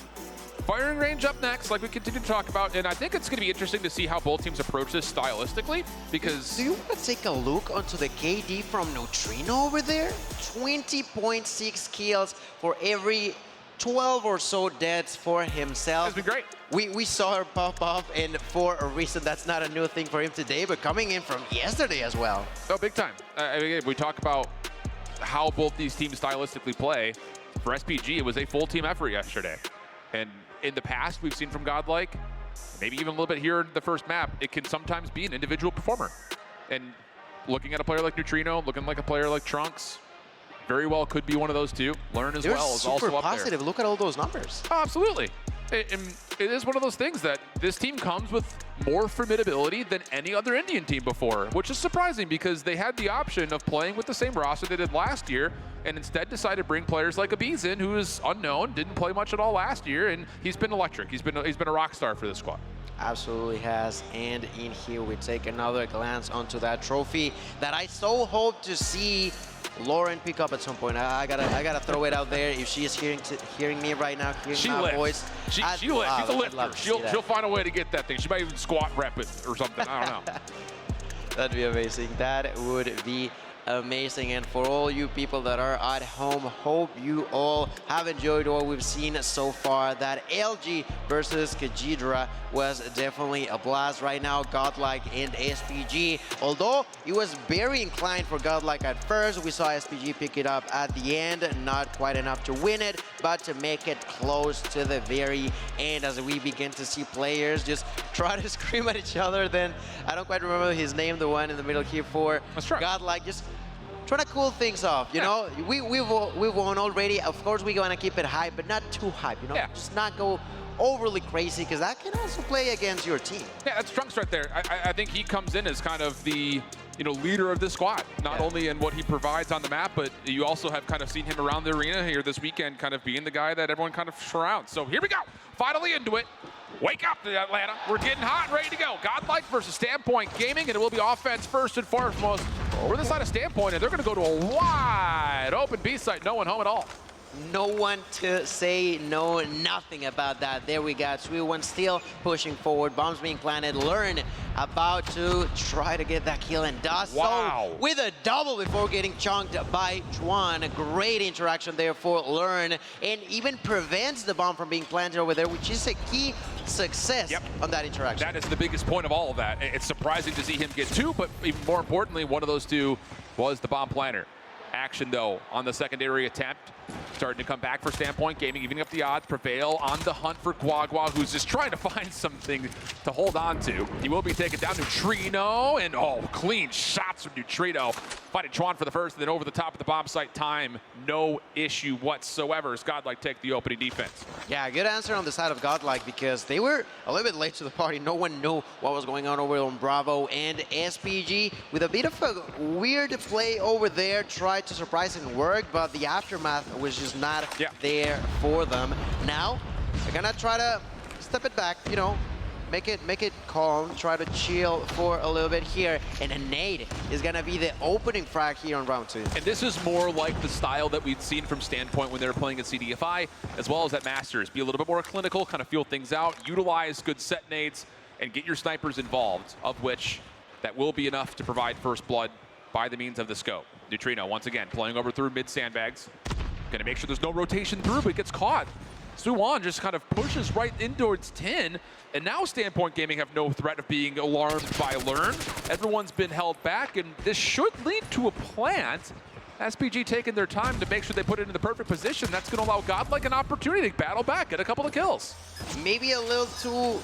B: Firing range up next, like we continue to talk about, and I think it's going to be interesting to see how both teams approach this stylistically, because...
D: Do you want to take a look onto the KD from Neutrino over there? 20.6 kills for every 12 or so deaths for himself.
B: That's been great.
D: We saw her pop up, and for a reason that's not a new thing for him today, but coming in from yesterday as well.
B: Oh, big time. I mean, we talk about how both these teams stylistically play. For SPG, it was a full team effort yesterday. And in the past, we've seen from Godlike, maybe even a little bit here in the first map, it can sometimes be an individual performer. And looking at a player like Neutrino, looking like a player like Trunks, very well could be one of those two. Learn as well is also up
D: positive.
B: there.
D: Look at all those numbers.
B: Oh, absolutely. And it is one of those things that this team comes with more formidability than any other Indian team before, which is surprising because they had the option of playing with the same roster they did last year and instead decided to bring players like Abiz in, who is unknown, didn't play much at all last year, and he's been electric. He's been a rock star for this squad.
D: Absolutely has. And in here we take another glance onto that trophy that I so hope to see Lauren pick up at some point. I gotta throw it out there. If she is hearing me right now, hearing my voice,
B: She lifts. She's a lifter. She'll find a way to get that thing. She might even squat rep it or something. I don't know.
D: That'd be amazing. That would be amazing. And for all you people that are at home, hope you all have enjoyed what we've seen so far. That LG versus KhazixMayJump was definitely a blast. Right now, Godlike and SPG, although it was very inclined for Godlike at first, we saw SPG pick it up at the end, not quite enough to win it, but to make it close to the very end as we begin to see players just try to scream at each other. Then I don't quite remember his name, the one in the middle here for Godlike, just trying to cool things off, you know? We've won already. Of course, we're going to keep it hype, but not too hype, you know? Just not go overly crazy, because that can also play against your team.
B: Yeah, that's Trunks right there. I think he comes in as kind of the leader of this squad, not only in what he provides on the map, but you also have kind of seen him around the arena here this weekend, kind of being the guy that everyone kind of surrounds. So here we go, finally into it. Wake up, Atlanta. We're getting hot and ready to go. Godlike versus Standpoint Gaming, and it will be offense first and foremost. Over the side of Standpoint, and they're going to go to a wide open B site. No one home at all.
D: No one to say no, nothing about that. There we got Sweet still pushing forward. Bombs being planted. Learn about to try to get that kill and does so with a double before getting chunked by Juan. A great interaction there for Learn, and even prevents the bomb from being planted over there, which is a key success on that interaction.
B: That is the biggest point of all of that. It's surprising to see him get two, but even more importantly, one of those two was the bomb planter. Action, though, on the secondary attempt. Starting to come back for Standpoint Gaming, evening up the odds. Prevail on the hunt for Guagua, who's just trying to find something to hold on to. He will be taken down. Neutrino, and clean shots from Neutrino. Fighting Chuan for the first, and then over the top of the bomb site. Time, no issue whatsoever as Godlike take the opening defense.
D: Yeah, good answer on the side of Godlike, because they were a little bit late to the party. No one knew what was going on over on Bravo, and SPG with a bit of a weird play over there, tried to surprise and work, but the aftermath was just not there for them. Now, they're gonna try to step it back, you know, make it calm, try to chill for a little bit here, and a nade is gonna be the opening frag here on round 2.
B: And this is more like the style that we'd seen from Standpoint when they were playing at CDFI, as well as at Masters. Be a little bit more clinical, kind of feel things out, utilize good set nades, and get your snipers involved, of which that will be enough to provide first blood by the means of the scope. Neutrino, once again, playing over through mid sandbags. Gonna make sure there's no rotation through, but gets caught. Suwon just kind of pushes right in towards 10, and now Standpoint Gaming have no threat of being alarmed by Learn. Everyone's been held back, and this should lead to a plant. SPG taking their time to make sure they put it in the perfect position. That's going to allow Godlike an opportunity to battle back, get a couple of kills.
D: Maybe a little too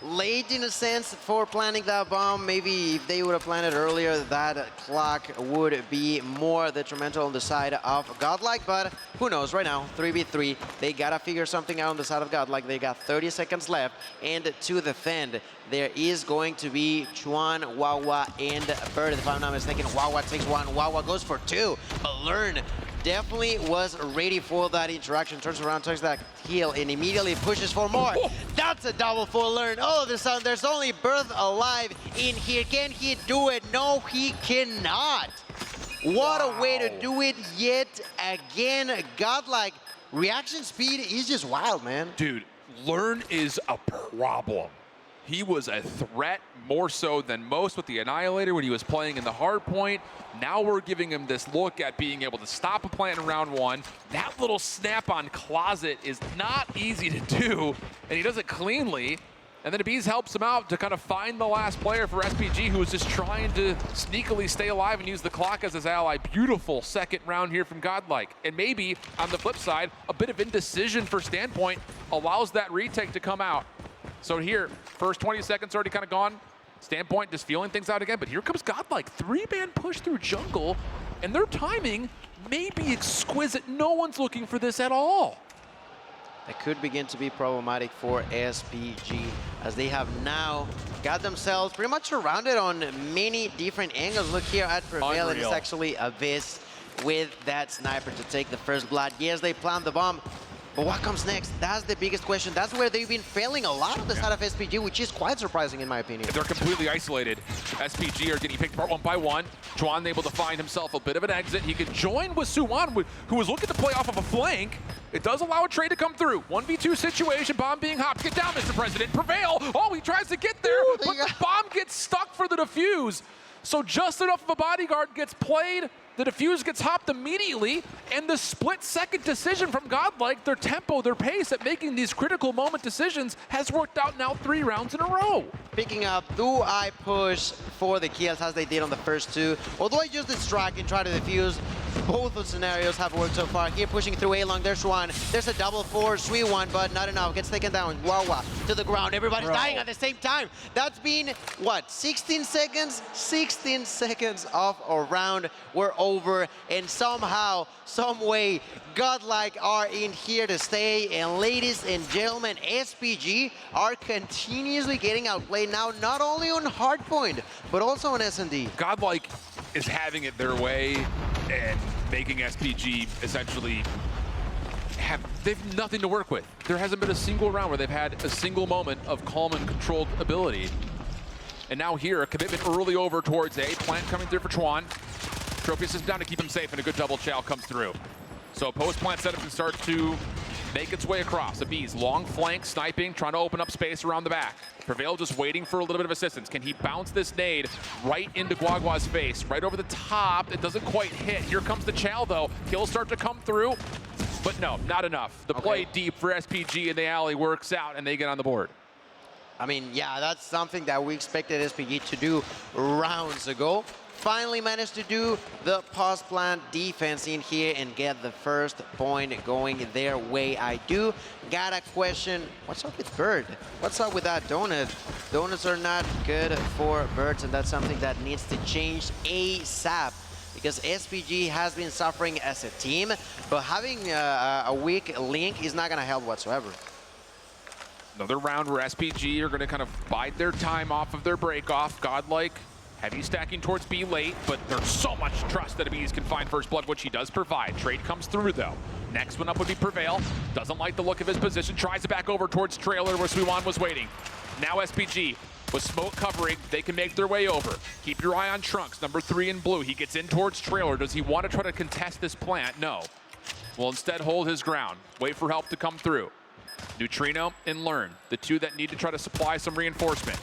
D: late in a sense for planting that bomb. Maybe if they would have planted earlier, that clock would be more detrimental on the side of Godlike, but who knows? Right now, 3v3, they gotta figure something out on the side of Godlike. They got 30 seconds left, and to defend, there is going to be Chuan, Wawa, and Bird. If I'm not mistaken, Wawa takes one, Wawa goes for two, but Learn definitely was ready for that interaction. Turns around, takes that heal, and immediately pushes for more. That's a double for Learn. All of a sudden, there's only Birth alive in here. Can he do it? No, he cannot. What a way to do it yet again. Godlike, reaction speed is just wild, man.
B: Dude, Learn is a problem. He was a threat more so than most with the Annihilator when he was playing in the hard point. Now we're giving him this look at being able to stop a plant in round one. That little snap on Closet is not easy to do, and he does it cleanly. And then Abiz helps him out to kind of find the last player for SPG, who was just trying to sneakily stay alive and use the clock as his ally. Beautiful second round here from Godlike. And maybe, on the flip side, a bit of indecision for Standpoint allows that retake to come out. So here, first 20 seconds already kind of gone. Standpoint just feeling things out again, but here comes Godlike. 3-man push through jungle, and their timing may be exquisite. No one's looking for this at all.
D: That could begin to be problematic for SPG, as they have now got themselves pretty much surrounded on many different angles. Look here at Prevail, and it's actually Abyss with that sniper to take the first blood. Yes, they plant the bomb, but what comes next? That's the biggest question. That's where they've been failing a lot on the side of SPG, which is quite surprising in my opinion.
B: They're completely isolated. SPG are getting picked apart one by one. Chuan able to find himself a bit of an exit. He could join with Suwon, who was looking to play off of a flank. It does allow a trade to come through. 1v2 situation, bomb being hopped. Get down, Mr. President. Prevail. Oh, he tries to get there, but the bomb gets stuck for the defuse. So just enough of a bodyguard gets played. The defuse gets hopped immediately, and the split-second decision from Godlike, their tempo, their pace at making these critical moment decisions has worked out now 3 rounds in a row.
D: Picking up, do I push for the kills as they did on the first two, or do I just distract and try to defuse? Both of scenarios have worked so far. Here pushing through A-Long, there's one. There's a double for sweet one, but not enough. Gets taken down. Wawa to the ground. Everybody's dying at the same time. That's been, what, 16 seconds? 16 seconds of a round. We're over, and somehow, some way, Godlike are in here to stay. And ladies and gentlemen, SPG are continuously getting outplayed now, not only on hardpoint, but also on S&D.
B: Godlike is having it their way and making SPG essentially they've nothing to work with. There hasn't been a single round where they've had a single moment of calm and controlled ability. And now here, a commitment early over towards A. Plant coming through for Chuan. Tropius is down to keep him safe, and a good double chow comes through. So post-plant setup can start to make its way across. Abiz, long flank, sniping, trying to open up space around the back. Prevail just waiting for a little bit of assistance. Can he bounce this nade right into Guagua's face? Right over the top. It doesn't quite hit. Here comes the chow, though. Kills start to come through, but no, not enough. The play deep for SPG in the alley works out, and they get on the board.
D: I mean, yeah, that's something that we expected SPG to do rounds ago. Finally managed to do the post-plant defense in here and get the first point going their way. I do got a question. What's up with Bird? What's up with that donut? Donuts are not good for birds, and that's something that needs to change ASAP, because SPG has been suffering as a team, but having a weak link is not going to help whatsoever.
B: Another round where SPG are going to kind of bide their time off of their break-off. Godlike heavy stacking towards B late, but there's so much trust that Abiz can find first blood, which he does provide. Trade comes through, though. Next one up would be Prevail. Doesn't like the look of his position. Tries it back over towards Trailer where Suwon was waiting. Now SPG with smoke covering. They can make their way over. Keep your eye on Trunks, number 3 in blue. He gets in towards Trailer. Does he want to try to contest this plant? No. Will instead hold his ground. Wait for help to come through. Neutrino and Learn, the two that need to try to supply some reinforcement.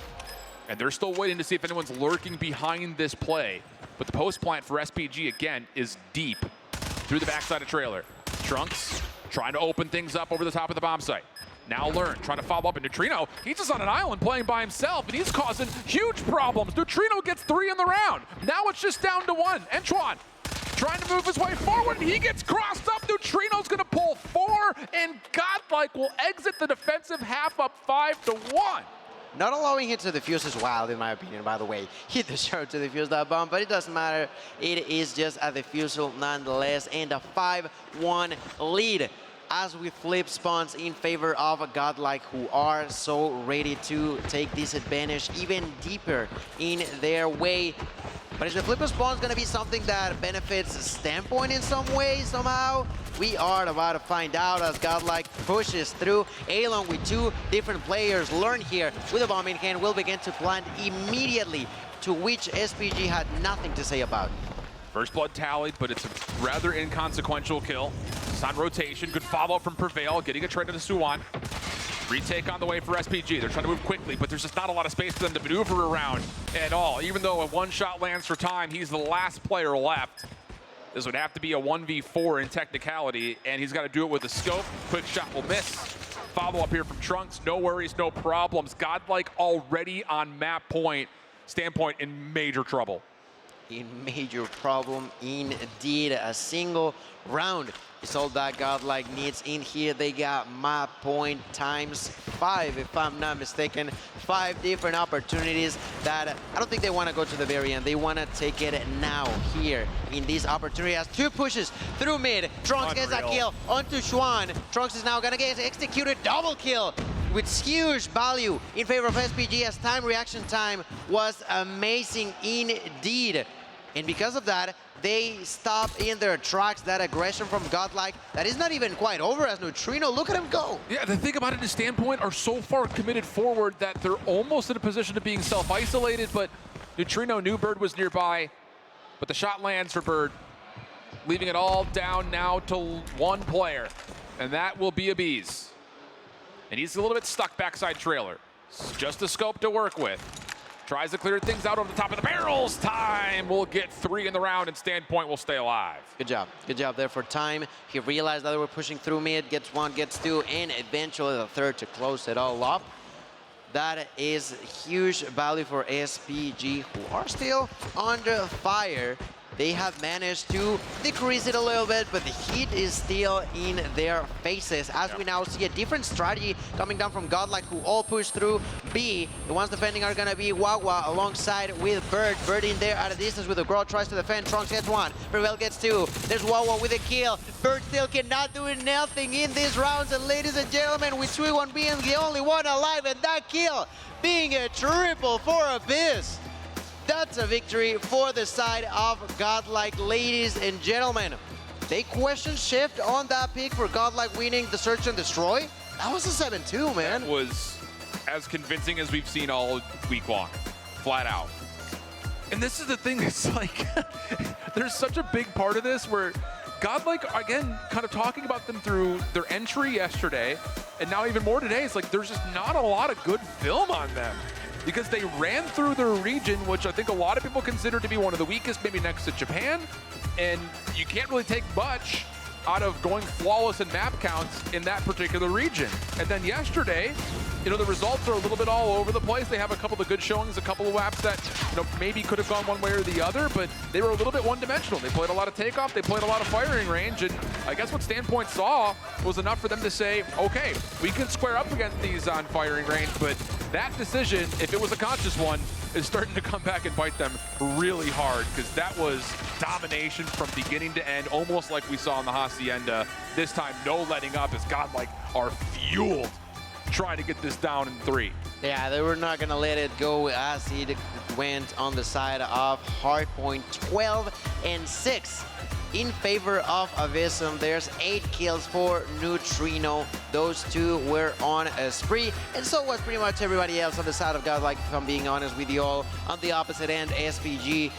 B: And they're still waiting to see if anyone's lurking behind this play. But the post plant for SPG, again, is deep through the backside of trailer. Trunks trying to open things up over the top of the bomb site. Now Learn trying to follow up, and Neutrino, he's just on an island playing by himself, and he's causing huge problems. Neutrino gets 3 in the round. Now it's just down to 1. Enchuan trying to move his way forward, and he gets crossed up. Neutrino's gonna pull 4, and Godlike will exit the defensive half up 5-1.
D: Not allowing him to defuse is wild, in my opinion, by the way. He deserved to defuse that bomb, but it doesn't matter. It is just a defusal nonetheless, and a 5-1 lead as we flip spawns in favor of Godlike, who are so ready to take this advantage even deeper in their way. But is the flip of spawns going to be something that benefits Standpoint in some way, somehow? We are about to find out as Godlike pushes through. Along with 2 different players, Learn here with a bomb in hand will begin to plant immediately, to which SPG had nothing to say about.
B: First blood tallied, but it's a rather inconsequential kill. It's on rotation. Good follow-up from Prevail, getting a trade to the Suwon. Retake on the way for SPG. They're trying to move quickly, but there's just not a lot of space for them to maneuver around at all. Even though a 1-shot lands for time, he's the last player left. This would have to be a 1v4 in technicality, and he's got to do it with a scope. Quick shot will miss. Follow-up here from Trunks. No worries, no problems. Godlike already on map point. Standpoint in major trouble.
D: In major problem indeed. A single round is all that Godlike needs in here. They got map point times 5, if I'm not mistaken. 5 different opportunities that I don't think they want to go to the very end. They want to take it now here in this opportunity. As 2 pushes through mid. Trunks gets a kill onto Xuan. Trunks is now going to get executed. Double kill with huge value in favor of SPG, as time reaction time was amazing indeed. And because of that, they stop in their tracks. That aggression from Godlike, that is not even quite over as Neutrino. Look at him go.
B: Yeah, the thing about it is Standpoint are so far committed forward that they're almost in a position of being self-isolated, but Neutrino knew Bird was nearby, but the shot lands for Bird, leaving it all down now to 1 player, and that will be Abiz. And he's a little bit stuck backside trailer. It's just a scope to work with. Tries to clear things out over the top of the barrels. Time will get 3 in the round, and Standpoint will stay alive.
D: Good job. Good job there for Time. He realized that they were pushing through mid, gets 1, gets 2, and eventually the 3rd to close it all up. That is huge value for SPG, who are still under fire. They have managed to decrease it a little bit, but the heat is still in their faces as we now see a different strategy coming down from Godlike, who all push through B. The ones defending are going to be Wawa alongside with Bird. Bird in there at a distance with a Grow, tries to defend. Trunks gets 1. Prevail gets 2. There's Wawa with a kill. Bird still cannot do nothing in these rounds. And ladies and gentlemen, with Suwon being the only one alive, and that kill being a triple for Abyss. That's a victory for the side of Godlike, ladies and gentlemen. They question shift on that pick for Godlike winning the Search and Destroy. That was a 7-2, man.
B: That was as convincing as we've seen all week long, flat out. And this is the thing, it's like, there's such a big part of this where Godlike, again, kind of talking about them through their entry yesterday, and now even more today, it's like there's just not a lot of good film on them. Because they ran through their region, which I think a lot of people consider to be one of the weakest, maybe next to Japan. And you can't really take much out of going flawless in map counts in that particular region. And then yesterday, you know, the results are a little bit all over the place. They have a couple of good showings, a couple of maps that, you know, maybe could have gone one way or the other, but they were a little bit one-dimensional. They played a lot of takeoff, they played a lot of firing range, and I guess what Standpoint saw was enough for them to say, okay, we can square up against these on firing range, but that decision, if it was a conscious one, is starting to come back and bite them really hard, because that was domination from beginning to end, almost like we saw in the Hacienda. This time, no letting up as Godlike are fueled trying to get this down in 3.
D: Yeah, they were not going to let it go as it went on the side of Hardpoint. 12-6 in favor of Abyssum. There's 8 kills for Neutrino. Those 2 were on a spree, and so was pretty much everybody else on the side of Godlike, if I'm being honest with you all. On the opposite end, SPG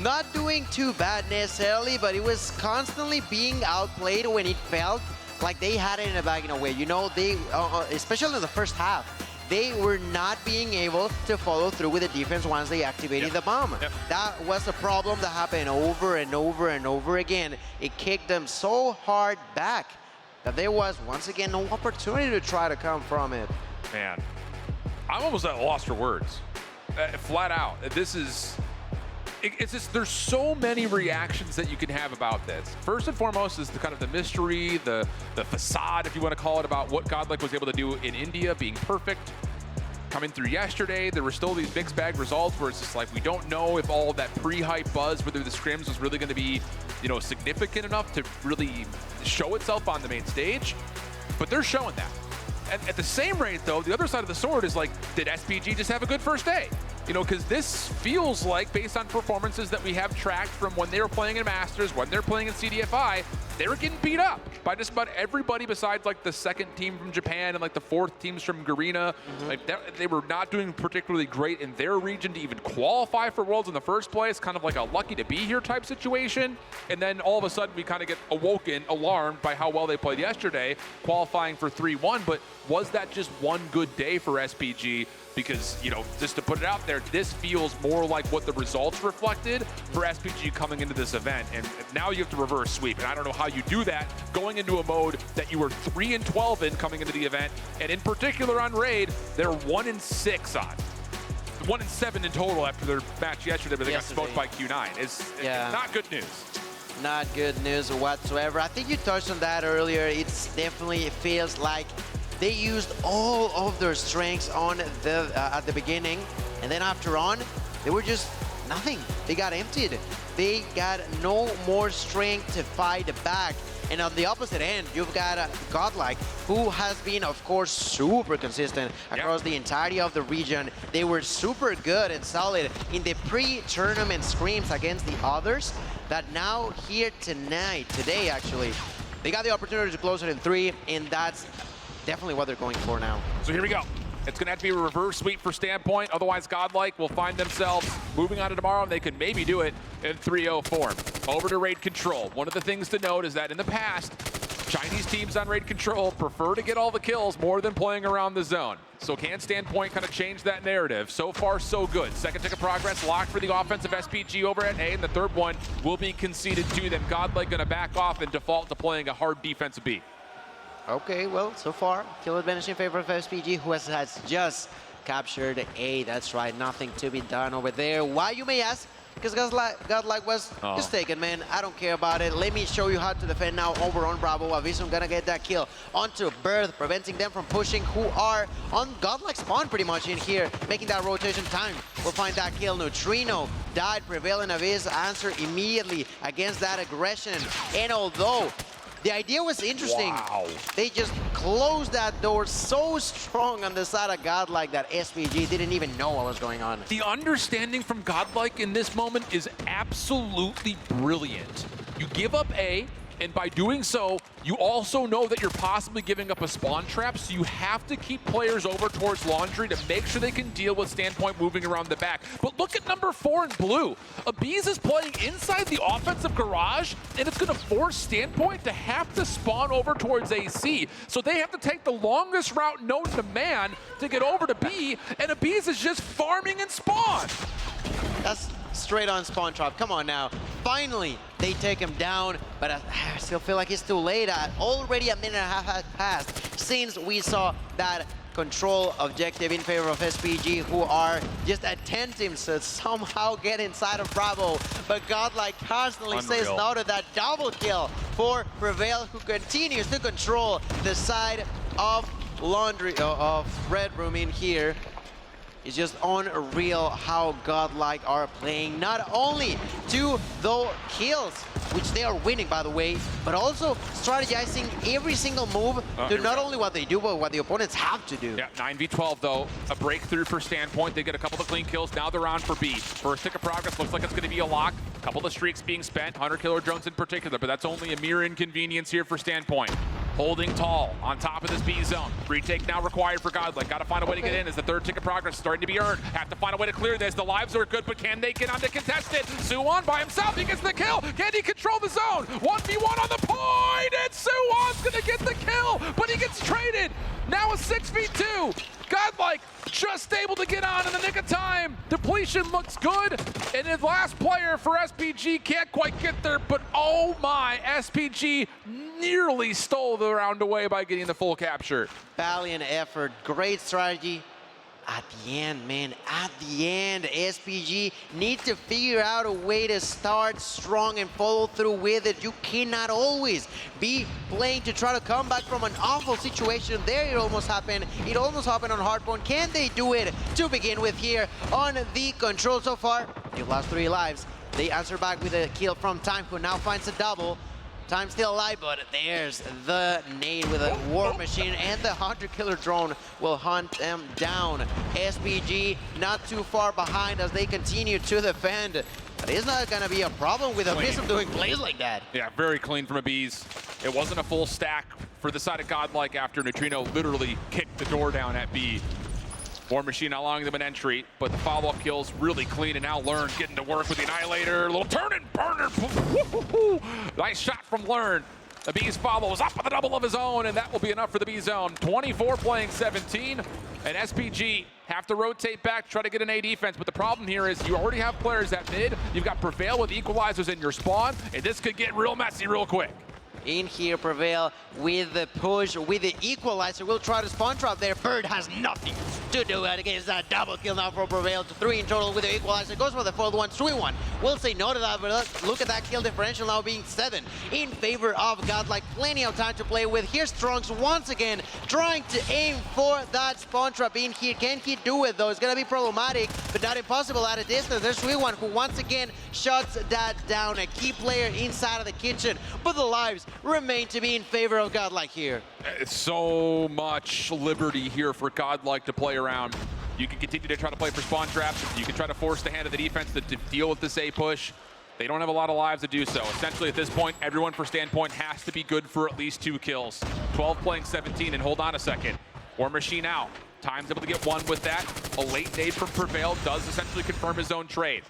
D: not doing too bad necessarily, but it was constantly being outplayed when it felt like they had it in the bag in a way. You know, they, especially in the first half, they were not being able to follow through with the defense once they activated the bomb. That was a problem that happened over and over and over again. It kicked them so hard back that there was, once again, no opportunity to try to come from it.
B: Man, I'm almost at a loss for words. Flat out. This is... It's just, there's so many reactions that you can have about this. First and foremost is the kind of the mystery, the facade, if you want to call it, about what Godlike was able to do in India, being perfect. Coming through yesterday, there were still these mixed bag results where it's just like, we don't know if all that pre-hype buzz, whether the scrims was really going to be, you know, significant enough to really show itself on the main stage. But they're showing that. At the same rate, though, the other side of the sword is like, did SPG just have a good first day? You know, because this feels like, based on performances that we have tracked from when they were playing in Masters, when they're playing in CDFI, they were getting beat up by just about everybody besides like the second team from Japan and like the fourth teams from Garena. Like they were not doing particularly great in their region to even qualify for Worlds in the first place, kind of like a lucky to be here type situation. And then all of a sudden we kind of get awoken, alarmed by how well they played yesterday, qualifying for 3-1. But was that just one good day for SPG? Because, you know, just to put it out there, this feels more like what the results reflected for SPG coming into this event. And now you have to reverse sweep. And I don't know how you do that going into a mode that you were 3-12 in coming into the event. And in particular on Raid, they're 1-6 on. 1-7 in total after their match yesterday, but they got smoked by Q9. It's not good news.
D: Not good news whatsoever. I think you touched on that earlier. It feels like they used all of their strengths on the at the beginning, and then after on, they were just nothing. They got emptied. They got no more strength to fight back. And on the opposite end, you've got Godlike, who has been, of course, super consistent across the entirety of the region. They were super good and solid in the pre-tournament scrims against the others, that now here today actually, they got the opportunity to close it in 3, and that's definitely what they're going for now.
B: So here we go. It's going to have to be a reverse sweep for Standpoint. Otherwise, Godlike will find themselves moving on to tomorrow, and they could maybe do it in 3-0 form. Over to Raid Control. One of the things to note is that in the past, Chinese teams on Raid Control prefer to get all the kills more than playing around the zone. So can Standpoint kind of change that narrative? So far, so good. Second tick of progress locked for the offensive SPG over at A, and the third one will be conceded to them. Godlike going to back off and default to playing a hard defensive B.
D: Okay, well, so far, kill advantage in favor of SPG, who has just captured A. That's right, nothing to be done over there. Why, you may ask? Because Godlike was just taken, man. I don't care about it. Let me show you how to defend now over on Bravo. Avisum gonna get that kill onto Birth, preventing them from pushing, who are on Godlike spawn pretty much in here, making that rotation time. We'll find that kill. Neutrino died, Prevail and Aviz answer immediately against that aggression. And although the idea was interesting, they just closed that door so strong on the side of Godlike that SPG didn't even know what was going on.
B: The understanding from Godlike in this moment is absolutely brilliant. You give up A, and by doing so, you also know that you're possibly giving up a spawn trap, so you have to keep players over towards Laundry to make sure they can deal with Standpoint moving around the back. But look at number 4 in blue. Abiz is playing inside the offensive garage, and it's going to force Standpoint to have to spawn over towards AC. So they have to take the longest route known to man to get over to B, and Abiz is just farming in spawn.
D: That's straight on spawn trap. Come on now. Finally, they take him down, but I still feel like it's too late. Already a minute and a half has passed since we saw that control objective in favor of SPG, who are just attempting to somehow get inside of Bravo. But Godlike constantly says no to that double kill for Prevail, who continues to control the side of Laundry, of Red Room in here. It's just unreal how Godlike are playing, not only to the kills, which they are winning, by the way, but also strategizing every single move to not only what they do, but what the opponents have to do.
B: Yeah, 9v12 though, a breakthrough for Standpoint. They get a couple of clean kills. Now they're on for B. First tick of progress, looks like it's going to be a lock. A couple of streaks being spent, Hunter Killer drones in particular, but that's only a mere inconvenience here for Standpoint. holding tall on top of this B zone. Retake now required for Godlike. Got to find a way to get in as the third tick of progress is starting to be earned. Have to find a way to clear this. The lives are good, but can they get on to contest it? Suwon by himself, he gets the kill. Can he control the zone? 1v1 on the point, and Suwon's gonna get the kill, but he gets traded. Now a 6v2. Godlike just able to get on in the nick of time. Depletion looks good, and the last player for SPG can't quite get there, but oh my, SPG nearly stole the round away by getting the full capture.
D: Valiant effort, great strategy. At the end, man, at the end, SPG need to figure out a way to start strong and follow through with it. You cannot always be playing to try to come back from an awful situation. There it almost happened. It almost happened on Hardpoint. Can they do it to begin with here on the control so far? They've lost 3 lives. They answer back with a kill from Time, who now finds a double. Time still alive, but there's the nade with a war machine, and the hunter-killer drone will hunt them down. SPG not too far behind as they continue to defend. But it's not gonna be a problem with a Prism doing plays like that.
B: Yeah, very clean from Abiz. It wasn't a full stack for the side of Godlike after Neutrino literally kicked the door down at B. War Machine allowing them an entry, but the follow-up kills really clean, and now Learn getting to work with the Annihilator. Little turn and burner. Nice shot from Learn. The B's follows up with a double of his own, and that will be enough for the B zone. 24 playing 17, and SPG have to rotate back, try to get an A defense, but the problem here is you already have players at mid. You've got Prevail with equalizers in your spawn, and this could get real messy real quick.
D: In here, Prevail with the push, with the equalizer. We'll try to spawn trap there. Bird has nothing to do against that double kill now for Prevail. 3 in total with the equalizer. Goes for the fourth one, 3-1. We'll say no to that, but look at that kill differential now being 7 in favor of Godlike. Plenty of time to play with. Here's Trunks once again trying to aim for that spawn trap in here. Can he do it though? It's gonna be problematic, but not impossible at a distance. There's 3-1 who once again shuts that down. A key player inside of the kitchen, but the lives remain to be in favor of Godlike here.
B: It's so much liberty here for Godlike to play around. You can continue to try to play for spawn traps. You can try to force the hand of the defense to deal with this A push. They don't have a lot of lives to do so. Essentially at this point, everyone for Standpoint has to be good for at least 2 kills. 12 playing 17, and hold on a second. War Machine out. Time's able to get 1 with that. A late nade from Prevail does essentially confirm his own trade.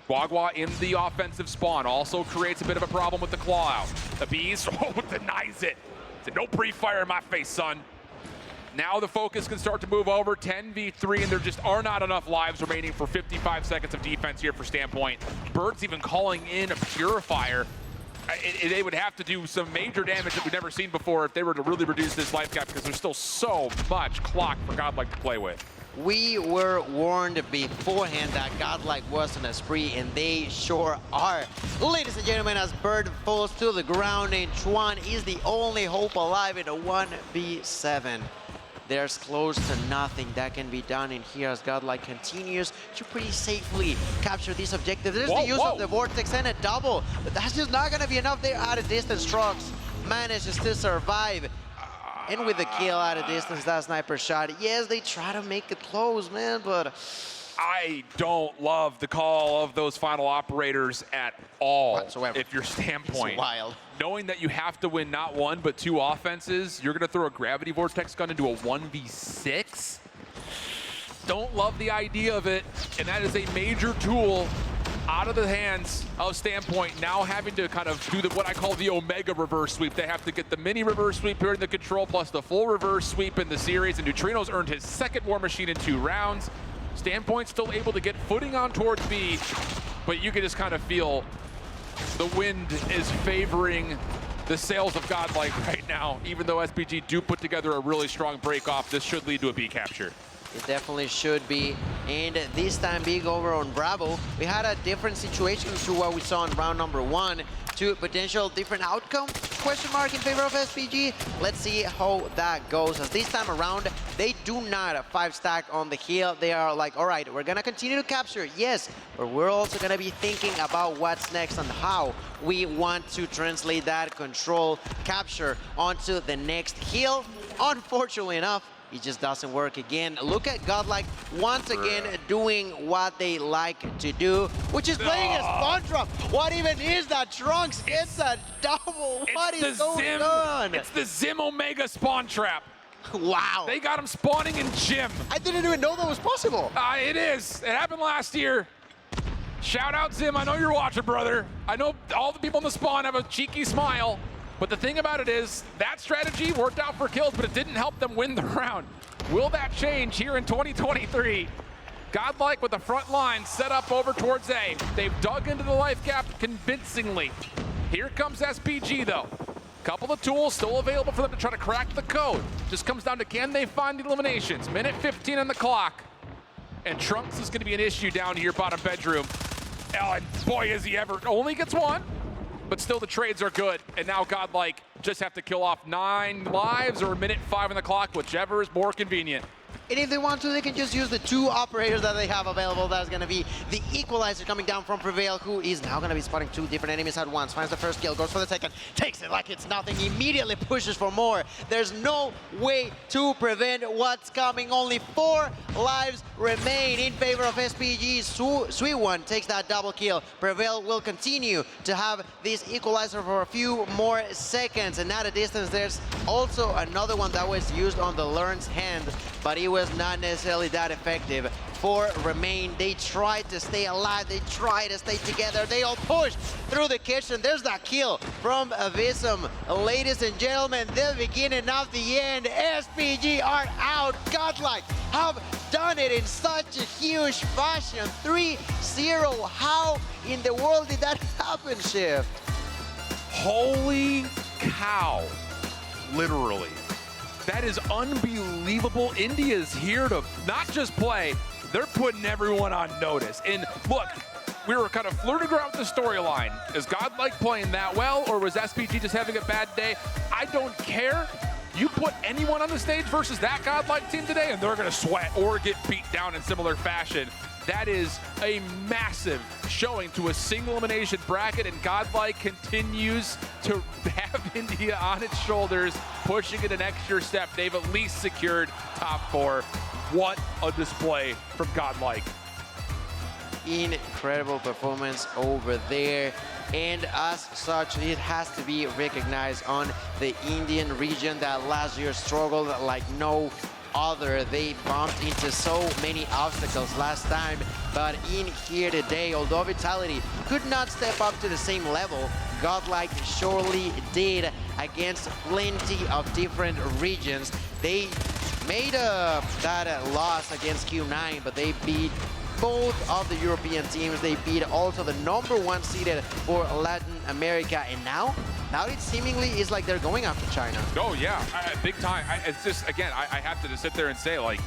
B: Guagua in the offensive spawn also creates a bit of a problem with the claw out. The Bees denies it. Said, no pre-fire in my face, son. Now the focus can start to move over 10v3, and there just are not enough lives remaining for 55 seconds of defense here for Standpoint. Bird's even calling in a Purifier. They would have to do some major damage that we've never seen before if they were to really reduce this life gap, because there's still so much clock for Godlike to play with.
D: We were warned beforehand that Godlike was on a spree, and they sure are. Ladies and gentlemen, as Bird falls to the ground, and Chuan is the only hope alive in a 1v7. There's close to nothing that can be done in here as Godlike continues to pretty safely capture this objective. There's the use of the Vortex and a double, but that's just not gonna be enough there at a distance. Trunks manages to survive. And with the kill at a distance, that sniper shot. Yes, they try to make it close, man, but
B: I don't love the call of those final operators at all.
D: Whatsoever.
B: If you're Standpoint.
D: It's wild.
B: Knowing that you have to win not 1, but 2 offenses, you're gonna throw a gravity vortex gun into a 1v6? Don't love the idea of it, and that is a major tool out of the hands of Standpoint, now having to kind of do what I call the Omega reverse sweep. They have to get the mini reverse sweep here in the control, plus the full reverse sweep in the series, and Neutrino's earned his 2nd War Machine in 2 rounds. Standpoint still able to get footing on towards B, but you can just kind of feel the wind is favoring the sails of Godlike right now. Even though SPG do put together a really strong break off, this should lead to a B capture.
D: It definitely should be, and this time being over on Bravo, we had a different situation to what we saw in round number 1. 2 potential different outcome, question mark in favor of SPG. Let's see how that goes, as this time around, they do not 5-stack on the hill. They are like, all right, we're gonna continue to capture, yes, but we're also gonna be thinking about what's next and how we want to translate that control capture onto the next hill. Unfortunately enough, it just doesn't work again. Look at Godlike once again doing what they like to do, which is playing a spawn drop. What even is that? Trunks gets a double. What is going on?
B: It's the Zim Omega spawn trap.
D: Wow.
B: They got him spawning in gym.
D: I didn't even know that was possible.
B: It is. It happened last year. Shout out, Zim. I know you're watching, brother. I know all the people in the spawn have a cheeky smile. But the thing about it is, that strategy worked out for kills, but it didn't help them win the round. Will that change here in 2023? Godlike with the front line set up over towards A. They've dug into the life gap convincingly. Here comes SPG, though. Couple of tools still available for them to try to crack the code. Just comes down to, can they find the eliminations? Minute 15 on the clock. And Trunks is going to be an issue down here, bottom bedroom. Oh, and boy, is he ever. Only gets one. But still, the trades are good. And now Godlike just have to kill off 9 lives or minute 5 on the clock, whichever is more convenient.
D: And if they want to, they can just use the 2 operators that they have available. That's going to be the equalizer coming down from Prevail, who is now going to be spotting 2 different enemies at once. Finds the first kill, goes for the second, takes it like it's nothing, immediately pushes for more. There's no way to prevent what's coming. Only 4 lives remain in favor of SPG. Sweet One takes that double kill. Prevail will continue to have this equalizer for a few more seconds. And at a distance, there's also another one that was used on the Learn's hand, but it was not necessarily that effective. 4 remain. They tried to stay alive. They tried to stay together. They all pushed through the kitchen. There's that kill from Avism. Ladies and gentlemen, the beginning of the end. SPG are out. Godlike have done it in such a huge fashion. 3-0. How in the world did that happen, Shift?
B: Holy cow. Literally. That is unbelievable. India's here to not just play, they're putting everyone on notice. And look, we were kind of flirting around with the storyline. Is Godlike playing that well, or was SPG just having a bad day? I don't care. You put anyone on the stage versus that Godlike team today, and they're going to sweat or get beat down in similar fashion. That is a massive showing to a single elimination bracket, and Godlike continues to have India on its shoulders, pushing it an extra step. They've at least secured top 4. What a display from Godlike.
D: Incredible performance over there. And as such, it has to be recognized on the Indian region that last year struggled like no other. They bumped into so many obstacles last time, but in here today, although Vitality could not step up to the same level, Godlike surely did against plenty of different regions. They made that loss against Q9, but they beat both of the European teams. They beat also the #1 seeded for Latin America, and now it seemingly is like they're going after China.
B: Oh yeah, big time. It's just, again, I have to just sit there and say, like,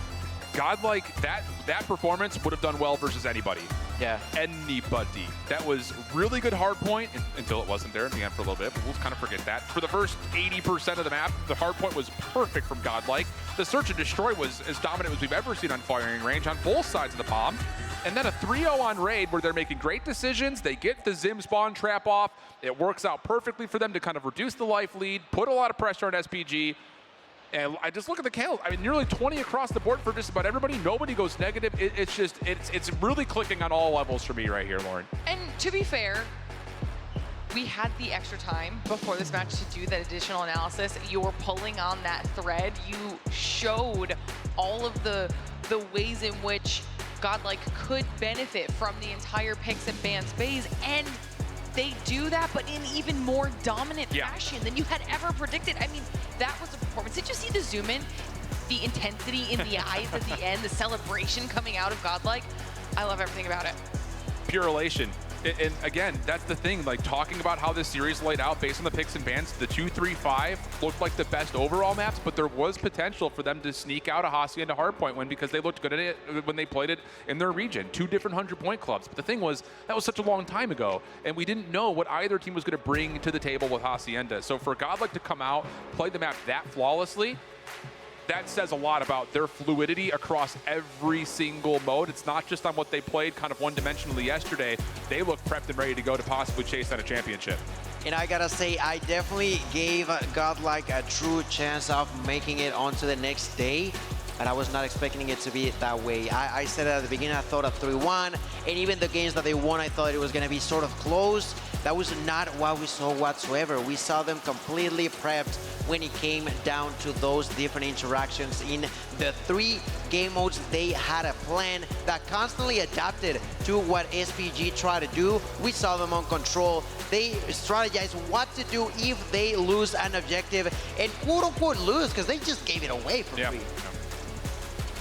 B: Godlike, that performance would have done well versus anybody.
D: Yeah.
B: Anybody. That was really good hard point until it wasn't there at the end for a little bit, but we'll kind of forget that. For the first 80% of the map, the hard point was perfect from Godlike. The search and destroy was as dominant as we've ever seen on firing range on both sides of the palm. And then a 3-0 on raid where they're making great decisions. They get the Zim spawn trap off. It works out perfectly for them to kind of reduce the life lead, put a lot of pressure on SPG. And I just look at the kills. I mean, nearly 20 across the board for just about everybody. Nobody goes negative. It's really clicking on all levels for me right here, Lauren.
A: And to be fair, we had the extra time before this match to do that additional analysis. You were pulling on that thread. You showed all of the ways in which Godlike could benefit from the entire picks and ban space, and they do that, but in even more dominant fashion than you had ever predicted. I mean, that was a performance. Did you see the zoom in? The intensity in the eyes at the end, the celebration coming out of Godlike? I love everything about it.
B: Pure elation. And again, that's the thing, like talking about how this series laid out based on the picks and bans, the 2-3-5 looked like the best overall maps, but there was potential for them to sneak out a Hacienda Hardpoint win because they looked good at it when they played it in their region. 2 different 100-point clubs. But the thing was, that was such a long time ago, and we didn't know what either team was going to bring to the table with Hacienda. So for Godlike to come out, play the map that flawlessly, that says a lot about their fluidity across every single mode. It's not just on what they played kind of one-dimensionally yesterday. They look prepped and ready to go to possibly chase out a championship.
D: And I gotta say, I definitely gave Godlike a true chance of making it onto the next day. and I was not expecting it to be that way. I said at the beginning, I thought of 3-1, and even the games that they won, I thought it was going to be sort of close. That was not what we saw whatsoever. We saw them completely prepped when it came down to those different interactions. In the 3 game modes, they had a plan that constantly adapted to what SPG tried to do. We saw them on control. They strategized what to do if they lose an objective, and quote-unquote lose, because they just gave it away for free.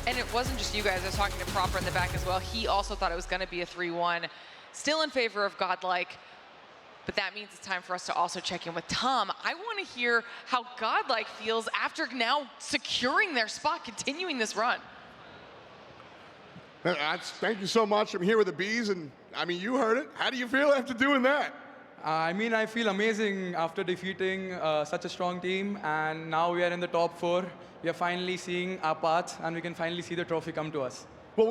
A: And it wasn't just you guys. I was talking to Proper in the back as well. He also thought it was going to be a 3-1. Still in favor of Godlike. But that means it's time for us to also check in with Tom. I want to hear how Godlike feels after now securing their spot, continuing this run.
J: Thank you so much. I'm here with the Bees, and I mean, you heard it. How do you feel after doing that?
G: I mean, I feel amazing after defeating such a strong team, and now we are in the top 4. We are finally seeing our path, and we can finally see the trophy come to us.
J: Well,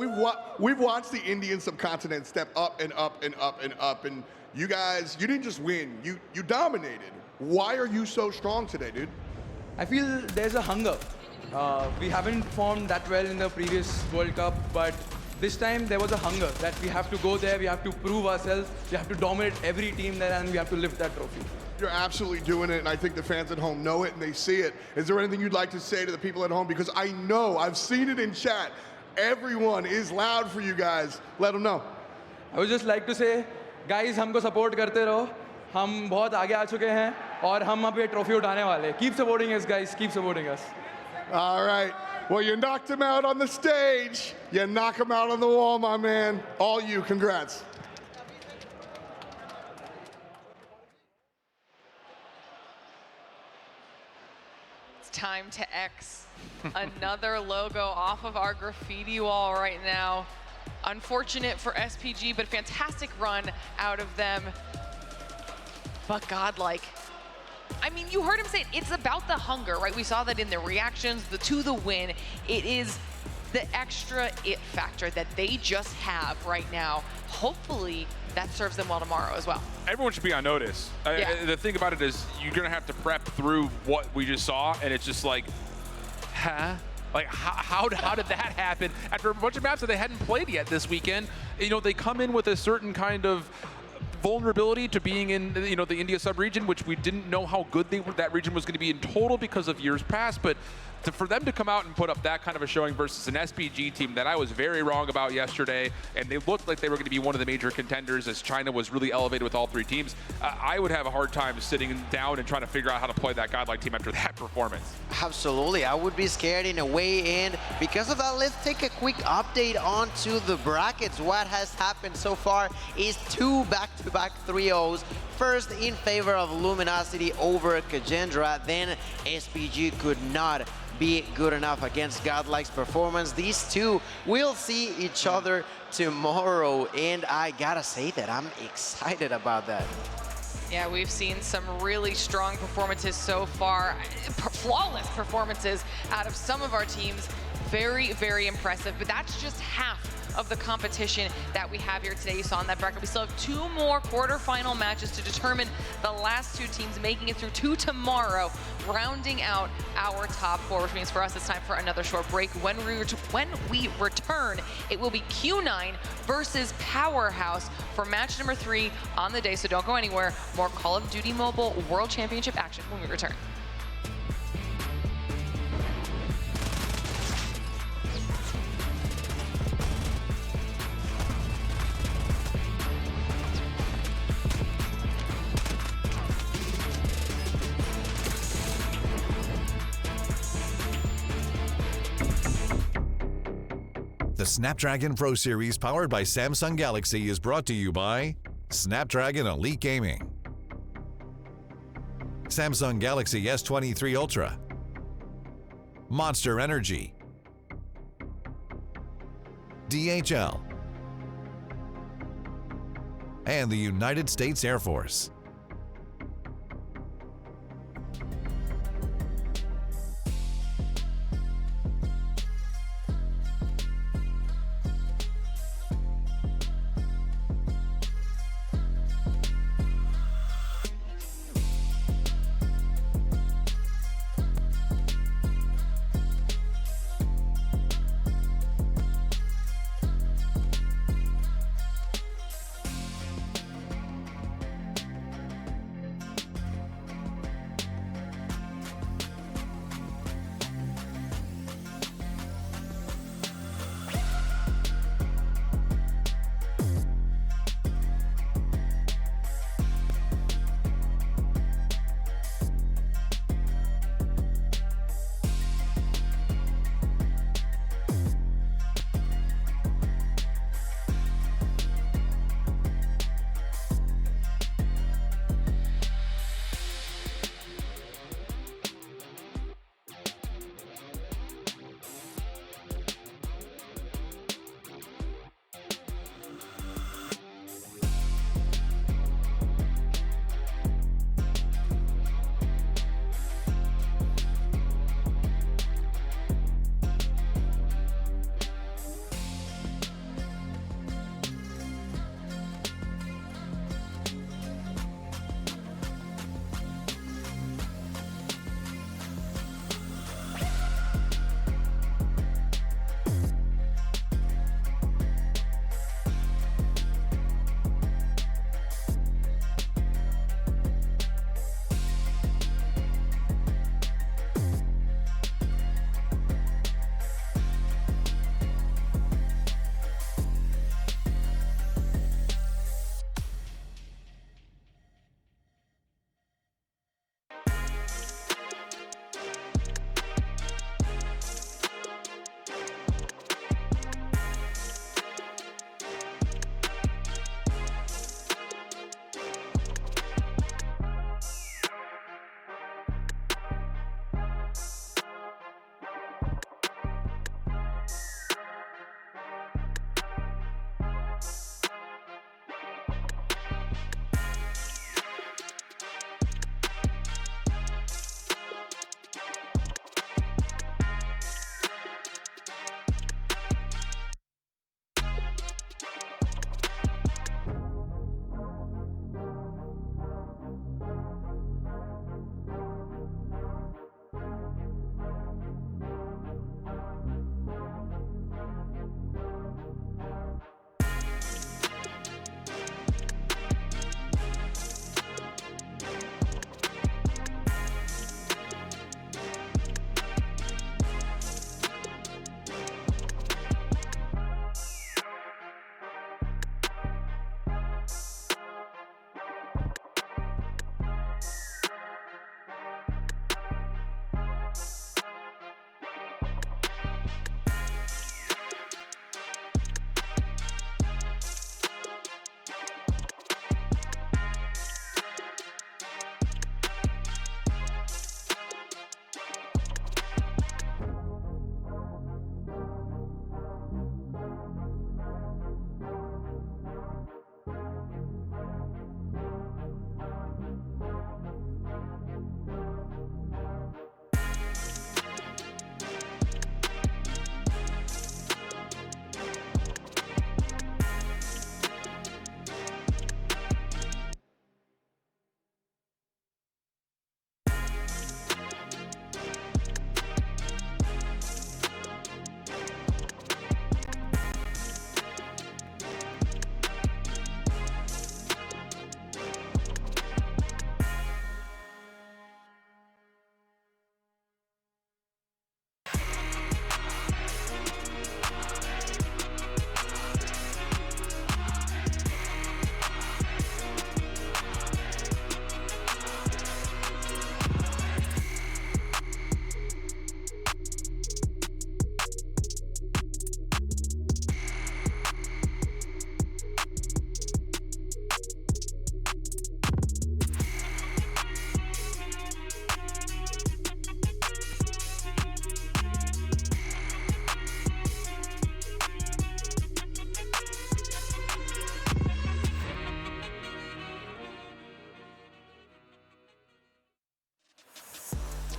J: we've watched the Indian subcontinent step up and up and up and up, and you guys, you didn't just win, you dominated. Why are you so strong today, dude?
G: I feel there's a hunger. We haven't performed that well in the previous World Cup, but this time there was a hunger that we have to go there, we have to prove ourselves, we have to dominate every team there, and we have to lift that trophy.
J: You're absolutely doing it, and I think the fans at home know it and they see it. Is there anything you'd like to say to the people at home? Because I know, I've seen it in chat, everyone is loud for you guys. Let them know.
G: I would just like to say, guys, हमको support करते रहो. हम बहुत आगे आ चुके हैं और हम अब ये trophy उठाने वाले. Keep supporting us, guys. Keep supporting us.
J: All right. Well, you knocked him out on the stage. You knock him out on the wall, my man. All you, congrats.
A: It's time to X another logo off of our graffiti wall right now. Unfortunate for SPG, but fantastic run out of them. But Godlike, I mean, you heard him say it, it's about the hunger, right? We saw that in the reactions, to the win. It is the extra it factor that they just have right now. Hopefully that serves them well tomorrow as well.
B: Everyone should be on notice. The thing about it is you're going to have to prep through what we just saw, and it's just like, huh? Like, how did that happen after a bunch of maps that they hadn't played yet this weekend? You know, they come in with a certain kind of vulnerability to being in, you know, the India sub-region, which we didn't know how good that region was going to be in total because of years past, but for them to come out and put up that kind of a showing versus an SPG team that I was very wrong about yesterday, and they looked like they were going to be one of the major contenders as China was really elevated with all 3 teams, I would have a hard time sitting down and trying to figure out how to play that Godlike team after that performance.
D: Absolutely, I would be scared in a way, and because of that, let's take a quick update onto the brackets. What has happened so far is 2 back-to-back 3-0s. First in favor of Luminosity over Khagendra, then SPG could not be good enough against Godlike's performance. These two will see each other tomorrow, and I gotta say that I'm excited about that.
A: Yeah, we've seen some really strong performances so far, flawless performances out of some of our teams. Very, very impressive, but that's just half of the competition that we have here today. You saw in that bracket, we still have 2 more quarterfinal matches to determine the last 2 teams making it through to tomorrow, rounding out our top 4, which means for us it's time for another short break. When we return, it will be Q9 versus Powerhouse for match number 3 on the day, so don't go anywhere. More Call of Duty Mobile World Championship action when we return.
U: The Snapdragon Pro Series powered by Samsung Galaxy is brought to you by Snapdragon Elite Gaming, Samsung Galaxy S23 Ultra, Monster Energy, DHL, and the United States Air Force.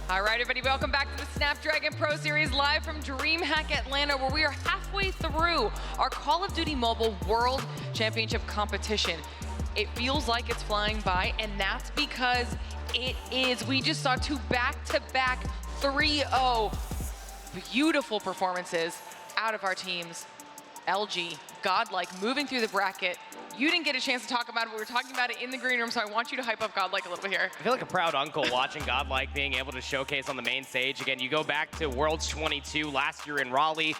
A: All right, everybody, welcome back to the Snapdragon Pro Series live from DreamHack Atlanta, where we are halfway through our Call of Duty Mobile World Championship competition. It feels like it's flying by, and that's because it is. We just saw two back-to-back 3-0 beautiful performances out of our teams. LG, Godlike, moving through the bracket. You didn't get a chance to talk about it, but we were talking about it in the green room, so I want you to hype up Godlike a little bit here.
C: I feel like a proud uncle watching Godlike being able to showcase on the main stage. Again, you go back to Worlds 22 last year in Raleigh,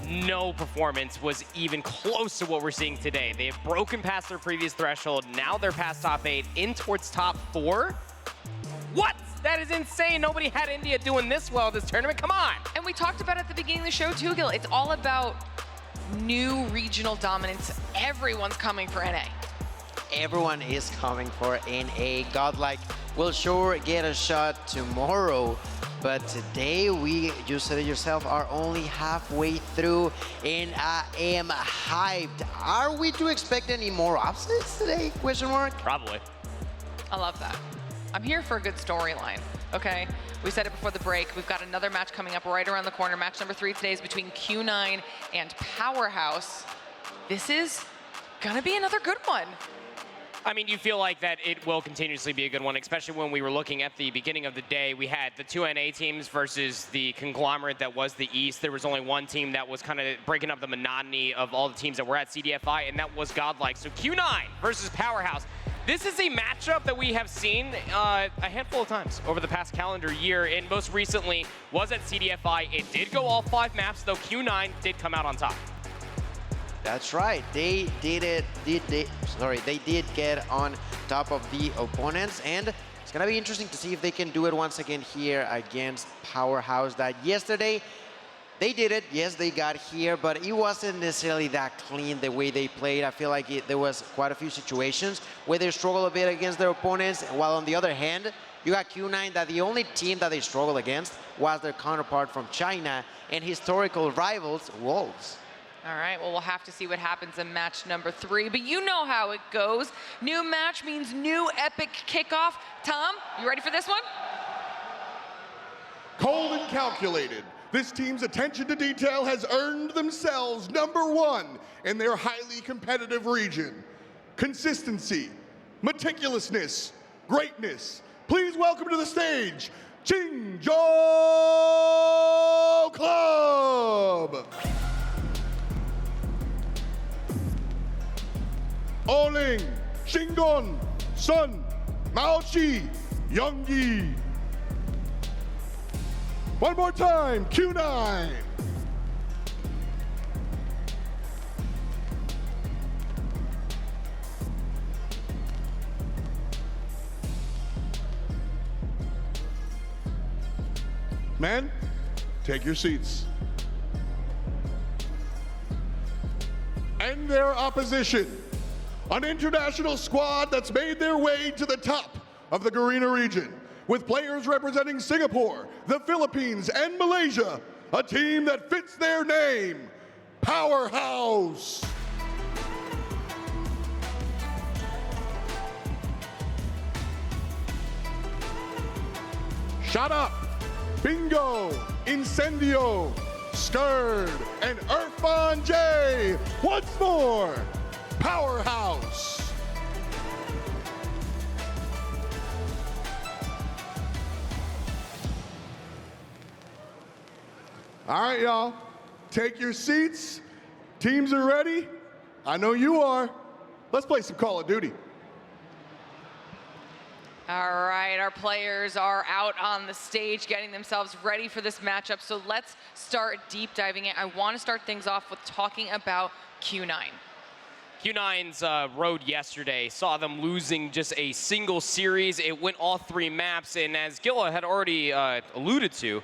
C: no performance was even close to what we're seeing today. They have broken past their previous threshold. Now they're past top 8, in towards top 4. What? That is insane. Nobody had India doing this well this tournament. Come on.
A: And we talked about it at the beginning of the show too, Gil. It's all about new regional dominance. Everyone's coming for NA.
D: Everyone is coming for NA. Godlike will sure get a shot tomorrow, but today you said it yourself, are only halfway through, and I am hyped. Are we to expect any more upsets today? Question mark?
C: Probably.
A: I love that. I'm here for a good storyline, okay? We said it before the break. We've got another match coming up right around the corner. Match number 3 today is between Q9 and Powerhouse. This is gonna be another good one.
C: I mean, you feel like that it will continuously be a good one, especially when we were looking at the beginning of the day. We had the 2 NA teams versus the conglomerate that was the East. There was only one team that was kind of breaking up the monotony of all the teams that were at CDFI, and that was Godlike. So Q9 versus Powerhouse. This is a matchup that we have seen a handful of times over the past calendar year, and most recently was at CDFI. It did go all 5 maps, though Q9 did come out on top.
D: That's right. They did get on top of the opponents, and it's gonna be interesting to see if they can do it once again here against Powerhouse. That yesterday they did it. Yes, they got here, but it wasn't necessarily that clean the way they played. I feel like there was quite a few situations where they struggled a bit against their opponents, while on the other hand, you got Q9 that the only team that they struggled against was their counterpart from China and historical rivals, Wolves.
A: All right, well, we'll have to see what happens in match number 3, but you know how it goes. New match means new epic kickoff. Tom, you ready for this one?
J: Cold and calculated. This team's attention to detail has earned themselves #1 in their highly competitive region. Consistency, meticulousness, greatness. Please welcome to the stage, Qingzhou Club. Oling, Shingon, Sun, Maochi, Youngyi. One more time, Q9. Men, take your seats. And their opposition, an international squad that's made their way to the top of the Garena region, with players representing Singapore, the Philippines, and Malaysia, a team that fits their name, Powerhouse. Shut Up, Bingo, Incendio, Stirred, and Irfan J. Once more, Powerhouse. All right, y'all, take your seats. Teams are ready. I know you are. Let's play some Call of Duty.
A: All right, our players are out on the stage getting themselves ready for this matchup. So let's start deep diving in. I want to start things off with talking about Q9.
C: Q9's road yesterday saw them losing just a single series. It went all 3 maps, and as Gilla had already alluded to,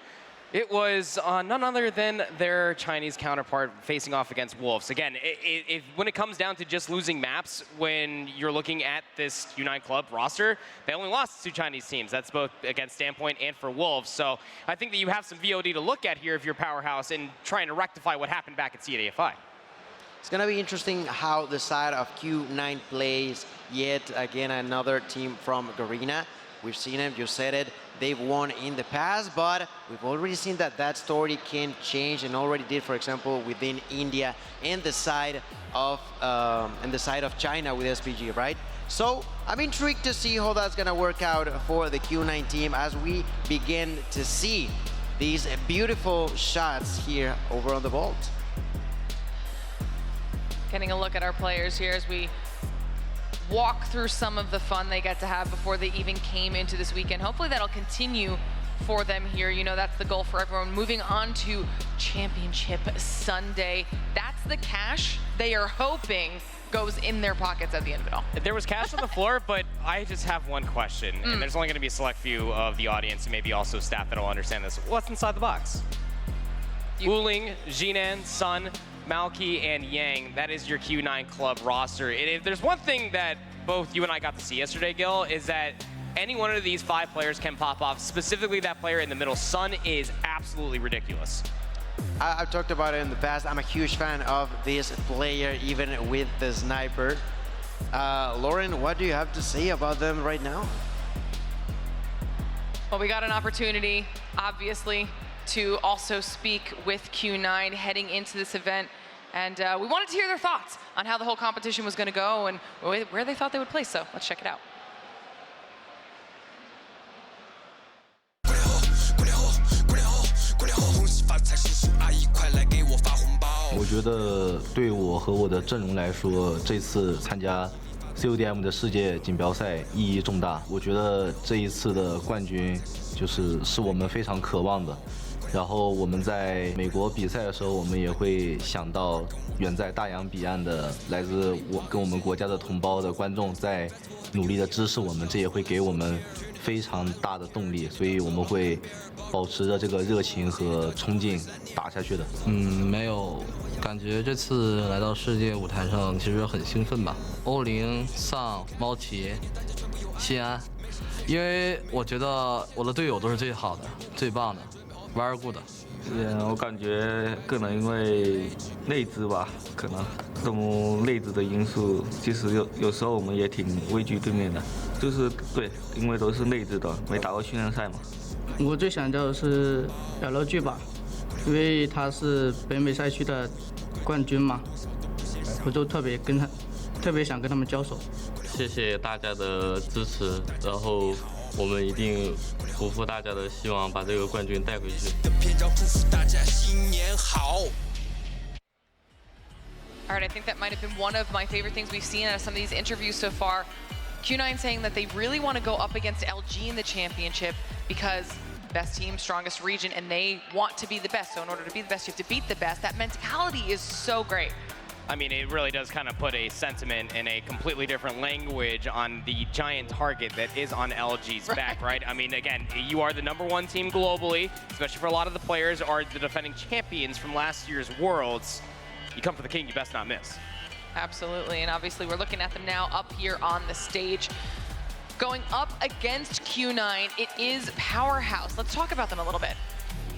C: it was none other than their Chinese counterpart facing off against Wolves. Again, when it comes down to just losing maps, when you're looking at this Q9 club roster, they only lost 2 Chinese teams. That's both against Standpoint and for Wolves. So I think that you have some VOD to look at here if you're Powerhouse and trying to rectify what happened back at CDFI.
D: It's going to be interesting how the side of Q9 plays yet again another team from Garena. We've seen them, you said it, they've won in the past, but we've already seen that that story can change and already did, for example, within India and the side of China with SPG, right? So I'm intrigued to see how that's gonna work out for the Q9 team as we begin to see these beautiful shots here over on the vault.
A: Getting a look at our players here as we walk through some of the fun they get to have before they even came into this weekend. Hopefully that'll continue for them here. You know, that's the goal for everyone. Moving on to Championship Sunday. That's the cash they are hoping goes in their pockets at the end of it all.
C: There was cash on the floor, but I just have one question, and there's only going to be a select few of the audience and maybe also staff that'll understand this. What's inside the box? Wuling, Jinan, Sun, Malky, and Yang. That is your Q9 club roster. And if there's one thing that both you and I got to see yesterday, Gil, is that any one of these 5 players can pop off. Specifically that player in the middle, Sun, is absolutely ridiculous.
D: I've talked about it in the past. I'm a huge fan of this player, even with the sniper. Lauren, what do you have to say about them right now?
A: Well, we got an opportunity, obviously, to also speak with Q9 heading into this event. And we wanted to hear their thoughts on how the whole competition was going to go and where they thought they would place. So let's check it out.
F: 我觉得对我和我的阵容来说，这次参加 CODM 的世界锦标赛意义重大。我觉得这一次的冠军是我们非常渴望的。然后我们在美国比赛的时候，我们也会想到远在大洋彼岸的来自我们国家的同胞的观众在努力的支持我们，这也会给我们非常大的动力，所以我们会保持着这个热情和冲劲打下去的。
O: 没有，感觉这次来到世界舞台上其实很兴奋吧。欧林、丧、猫奇、西安，因为我觉得我的队友都是最好的、最棒的。玩过的，
F: 我感觉可能因为内资吧，可能这种内资的因素，其实有时候我们也挺畏惧对面的，就是对，因为都是内资的，没打过训练赛嘛。
W: 我最想叫的是LG吧，因为他是北美赛区的冠军嘛，我就特别想跟他们交手。
O: 谢谢大家的支持，然后我们一定不负大家的希望，把这个冠军带回去。
A: All right, I think that might have been one of my favorite things we've seen out of some of these interviews so far. Q9 saying that they really want to go up against LG in the championship because best team, strongest region, and they want to be the best. So in order to be the best, you have to beat the best. That mentality is so great.
C: I mean, it really does kind of put a sentiment in a completely different language on the giant target that is on LG's back, right? I mean, again, you are the #1 team globally, especially for a lot of the players are the defending champions from last year's Worlds. You come for the king, you best not miss.
A: Absolutely, and obviously we're looking at them now up here on the stage. Going up against Q9, it is Powerhouse. Let's talk about them a little bit.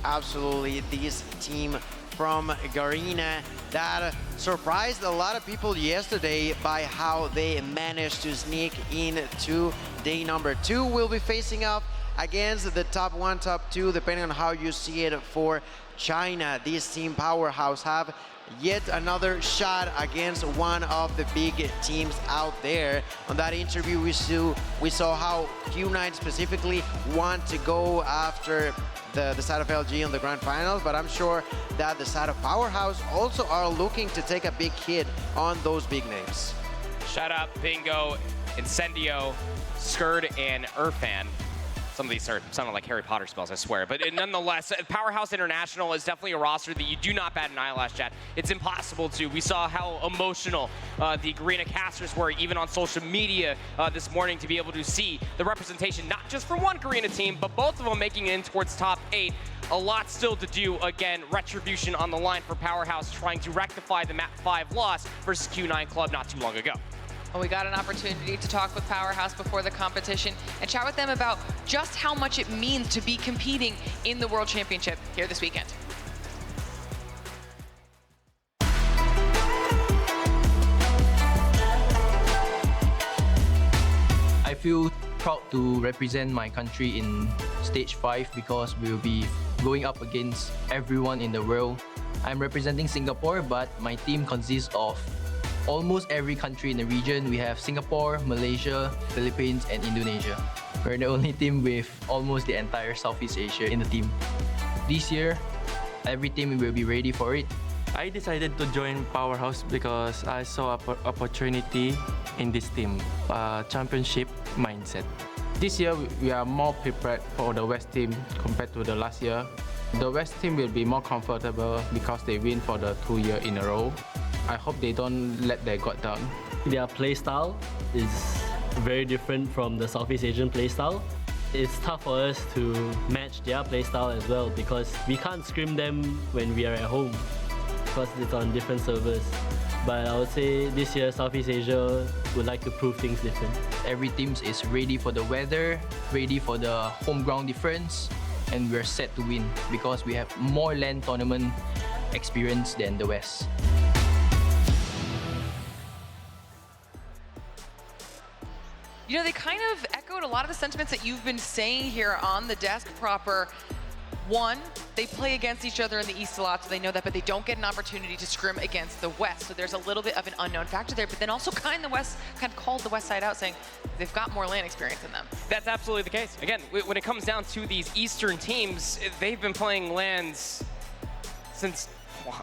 D: Absolutely, this team from Garena that surprised a lot of people yesterday by how they managed to sneak into day number 2. We'll be facing off against the top 1, top 2, depending on how you see it for China. This team Powerhouse have yet another shot against one of the big teams out there. On that interview, we saw how Q9 specifically want to go after the side of LG on the grand finals, but I'm sure that the side of Powerhouse also are looking to take a big hit on those big names.
C: Shout out Bingo, Incendio, Skurd, and Irfan. Some of these sound like Harry Potter spells, I swear. But nonetheless, Powerhouse International is definitely a roster that you do not bat an eyelash at. It's impossible to. We saw how emotional the Garena casters were, even on social media this morning, to be able to see the representation, not just for one Garena team, but both of them making it in towards top 8. A lot still to do. Again, retribution on the line for Powerhouse, trying to rectify the Map 5 loss versus Q9 Club not too long ago.
A: Well, we got an opportunity to talk with Powerhouse before the competition and chat with them about just how much it means to be competing in the World Championship here this weekend.
I: I feel proud to represent my country in stage 5 because we will be going up against everyone in the world. I'm representing Singapore, but my team consists of almost every country in the region. We have Singapore, Malaysia, Philippines, and Indonesia. We're the only team with almost the entire Southeast Asia in the team. This year, every team will be ready for it.
K: I decided to join Powerhouse because I saw an opportunity in this team, championship mindset.
M: This year, we are more prepared for the West team compared to the last year. The West team will be more comfortable because they win for the 2 years in a row. I hope they don't let their guard down.
N: Their play style is very different from the Southeast Asian play style. It's tough for us to match their play style as well because we can't scrim them when we are at home because it's on different servers. But I would say this year Southeast Asia would like to prove things different.
I: Every team is ready for the weather, ready for the home ground difference, and we're set to win because we have more LAN tournament experience than the West.
A: You know, they kind of echoed a lot of the sentiments that you've been saying here on the desk proper. One, they play against each other in the East a lot, so they know that, but they don't get an opportunity to scrim against the West. So there's a little bit of an unknown factor there, but then also kind of called the West side out, saying they've got more LAN experience than them.
C: That's absolutely the case. Again, when it comes down to these Eastern teams, they've been playing LANs since,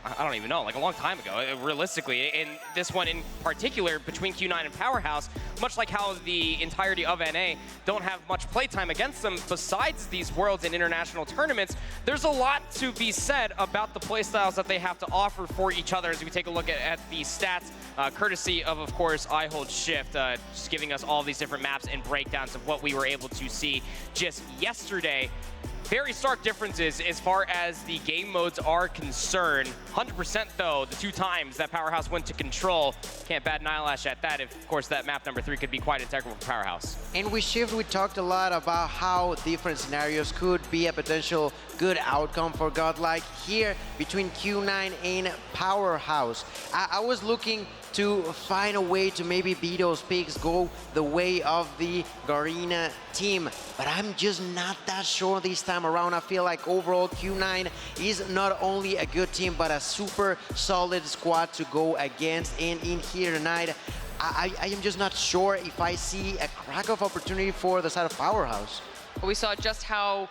C: I don't even know, like a long time ago, realistically. And this one in particular, between Q9 and Powerhouse, much like how the entirety of NA don't have much playtime against them, besides these Worlds and international tournaments, there's a lot to be said about the playstyles that they have to offer for each other as we take a look at the stats, courtesy of course, I Hold Shift, just giving us all these different maps and breakdowns of what we were able to see just yesterday. Very stark differences as far as the game modes are concerned. 100% though, the 2 times that Powerhouse went to control. Can't bat an eyelash at that if, of course, that map number 3 could be quite integral for Powerhouse.
D: And with Shift, we talked a lot about how different scenarios could be a potential good outcome for Godlike. Here, between Q9 and Powerhouse, I was looking to find a way to maybe beat those picks, go the way of the Garena team. But I'm just not that sure this time around. I feel like overall Q9 is not only a good team, but a super solid squad to go against. And in here tonight, I am just not sure if I see a crack of opportunity for the side of Powerhouse.
A: We saw just how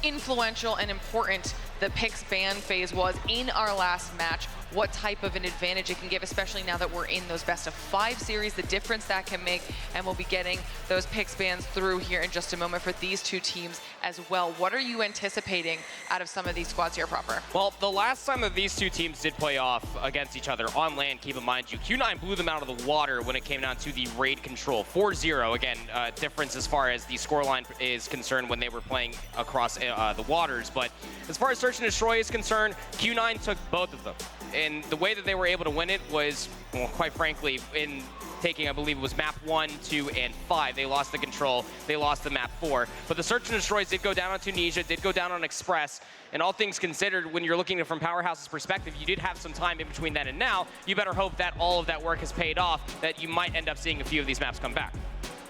A: influential and important the picks ban phase was in our last match. What type of an advantage it can give, especially now that we're in those best-of-5 series, the difference that can make, and we'll be getting those picks bans through here in just a moment for these 2 teams as well. What are you anticipating out of some of these squads here proper?
C: Well, the last time that these 2 teams did play off against each other on LAN, keep in mind, Q9 blew them out of the water when it came down to the raid control. 4-0, again, difference as far as the scoreline is concerned when they were playing across the waters. But as far as Search and Destroy is concerned, Q9 took both of them. And the way that they were able to win it was, well, quite frankly, in taking, I believe it was map 1, 2, and 5. They lost the control. They lost the map 4. But the Search and Destroys did go down on Tunisia, did go down on Express. And all things considered, when you're looking at it from Powerhouse's perspective, you did have some time in between then and now. You better hope that all of that work has paid off, that you might end up seeing a few of these maps come back.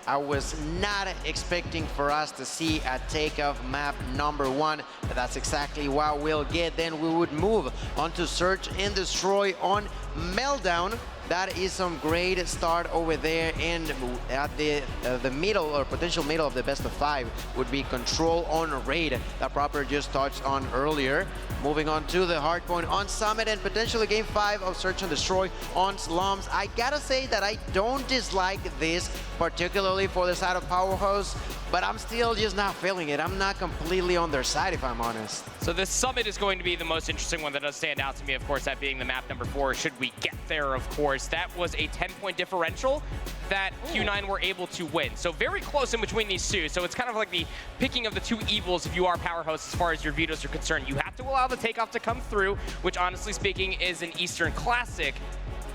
D: I was not expecting for us to see a takeoff map number 1, but that's exactly what we'll get. Then we would move on to Search and Destroy on Meltdown. That is some great start over there, and at the middle or potential middle of the best-of-5 would be Control on Raid that Proper just touched on earlier. Moving on to the hardpoint on Summit and potentially Game 5 of Search and Destroy on Slums. I gotta say that I don't dislike this, particularly for the side of Powerhouse, but I'm still just not feeling it. I'm not completely on their side, if I'm honest.
C: So this Summit is going to be the most interesting one that does stand out to me, of course, that being the map number 4, should we get there, of course. That was a 10-point differential that Q9 were able to win. So very close in between these 2. So it's kind of like the picking of the 2 evils if you are Powerhouse as far as your vetoes are concerned. You have to allow the takeoff to come through, which honestly speaking is an Eastern classic.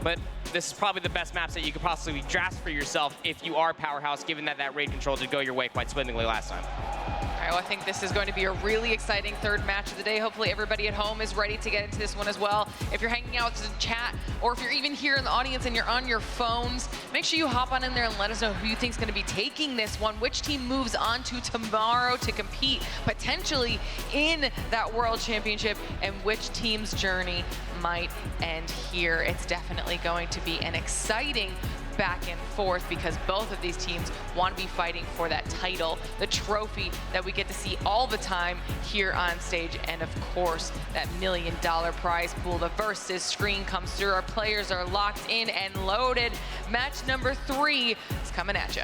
C: But this is probably the best maps that you could possibly draft for yourself if you are Powerhouse, given that that raid control did go your way quite swimmingly last time.
A: right, well, I think this is going to be a really exciting third match of the day. Hopefully everybody at home is ready to get into this one as well. If you're hanging out to chat, or if you're even here in the audience and you're on your phones, make sure you hop on in there and let us know who you think is going to be taking this one, which team moves on to tomorrow to compete potentially in that World Championship, and which team's journey might end here. It's definitely going to be an exciting back and forth because both of these teams want to be fighting for that title, the trophy that we get to see all the time here on stage, and of course that $1 million prize pool. The versus screen comes through. Our players are locked in and loaded. Match number 3 is coming at you.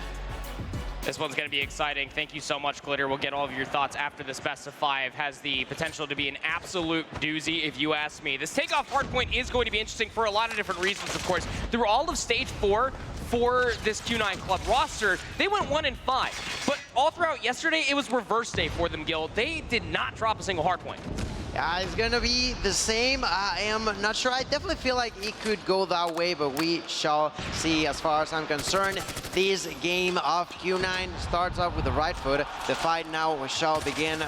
C: This one's going to be exciting. Thank you so much, Glitter. We'll get all of your thoughts after this best of 5. Has the potential to be an absolute doozy, if you ask me. This takeoff hardpoint is going to be interesting for a lot of different reasons, of course. Through all of stage 4 for this Q9 Club roster, they went 1-5. But all throughout yesterday, it was reverse day for them, Gil. They did not drop a single hardpoint.
D: Yeah, it's gonna be the same. I am not sure. I definitely feel like it could go that way, but we shall see. As far as I'm concerned, this game of Q9 starts off with the right foot. The fight now shall begin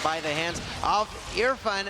D: by the hands of Irfan.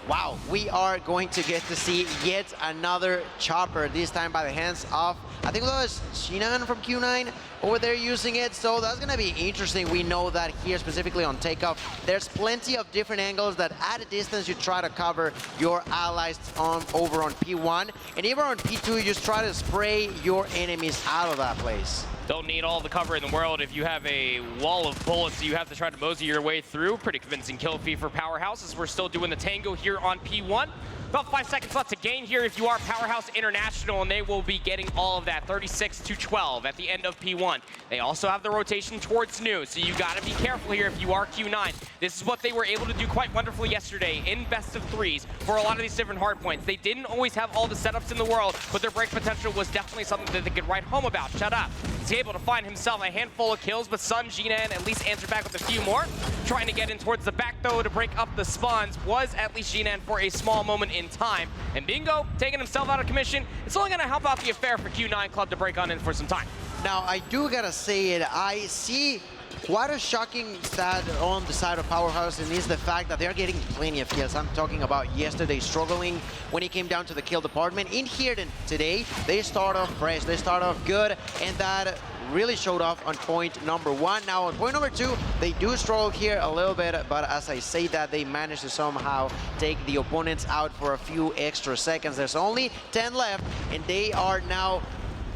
D: Wow, we are going to get to see yet another chopper, this time by the hands of, I think it was Shen from Q9 over there using it. So that's gonna be interesting. We know that here specifically on takeoff, there's plenty of different angles that at a distance you try to cover your allies over on P1. And even on P2, you just try to spray your enemies out of that place.
C: Don't need all the cover in the world if you have a wall of bullets that you have to try to mosey your way through. Pretty convincing kill feed for Powerhouse as we're still doing the tango here on P1. About 5 seconds left to gain here if you are Powerhouse International, and they will be getting all of that, 36-12 at the end of P1. They also have the rotation towards new, so you got to be careful here if you are Q9. This is what they were able to do quite wonderfully yesterday in best of 3s for a lot of these different hardpoints. They didn't always have all the setups in the world, but their break potential was definitely something that they could write home about. Shut up. He's able to find himself a handful of kills, but Sun Jinan at least answered back with a few more. Trying to get in towards the back, though, to break up the spawns was at least Jinan for a small moment in time. And Bingo taking himself out of commission. It's only going to help out the affair for Q9 Club to break on in for some time.
D: Now, I do gotta say it, I see quite a shocking stat on the side of Powerhouse, and is the fact that they're getting plenty of kills. I'm talking about yesterday struggling when it came down to the kill department. In here today, they start off fresh, they start off good, and that really showed off on point number 1. Now on point number 2, they do struggle here a little bit, but as I say that, they managed to somehow take the opponents out for a few extra seconds. There's only 10 left, and they are now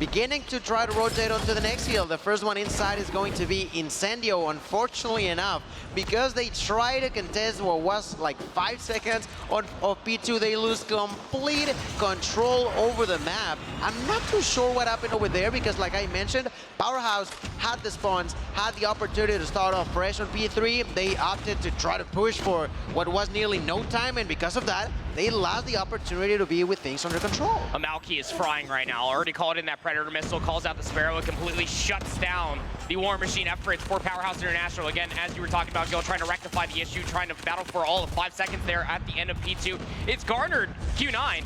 D: beginning to try to rotate onto the next hill. The first one inside is going to be Incendio, unfortunately enough, because they try to contest what was like 5 seconds of P2, they lose complete control over the map. I'm not too sure what happened over there, because like I mentioned, Powerhouse had the spawns, had the opportunity to start off fresh on P3. They opted to try to push for what was nearly no time, and because of that, they lost the opportunity to be with things under control.
C: Amalki is frying right now. Already called in that Predator missile, calls out the Sparrow, and completely shuts down the War Machine efforts for Powerhouse International. Again, as you were talking about, Gil, trying to rectify the issue, trying to battle for all of 5 seconds there at the end of P2. It's garnered Q9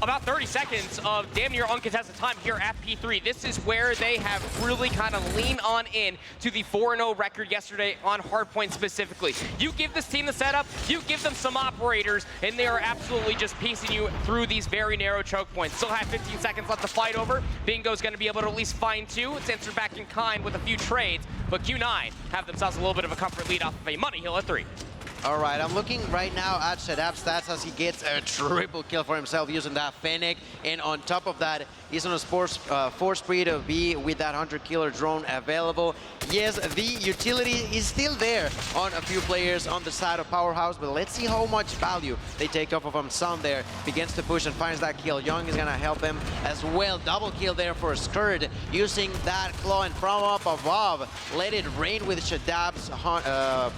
C: about 30 seconds of damn near uncontested time here at P3. This is where they have really kind of leaned on in to the 4-0 record yesterday on hardpoint specifically. You give this team the setup, you give them some operators, and they are absolutely just piecing you through these very narrow choke points. Still have 15 seconds left to fight over. Bingo's going to be able to at least find 2. It's answered back in kind with a few trades, but Q9 have themselves a little bit of a comfort lead off of a money hill at 3.
D: All right, I'm looking right now at Shadab's stats as he gets a triple kill for himself using that Fennec. And on top of that, he's on a force spree to be with that 100-killer drone available. Yes, the utility is still there on a few players on the side of Powerhouse, but let's see how much value they take off of him. Sun there begins to push and finds that kill. Young is going to help him as well. Double kill there for Skirt using that claw, and from up above, let it rain with Shadab's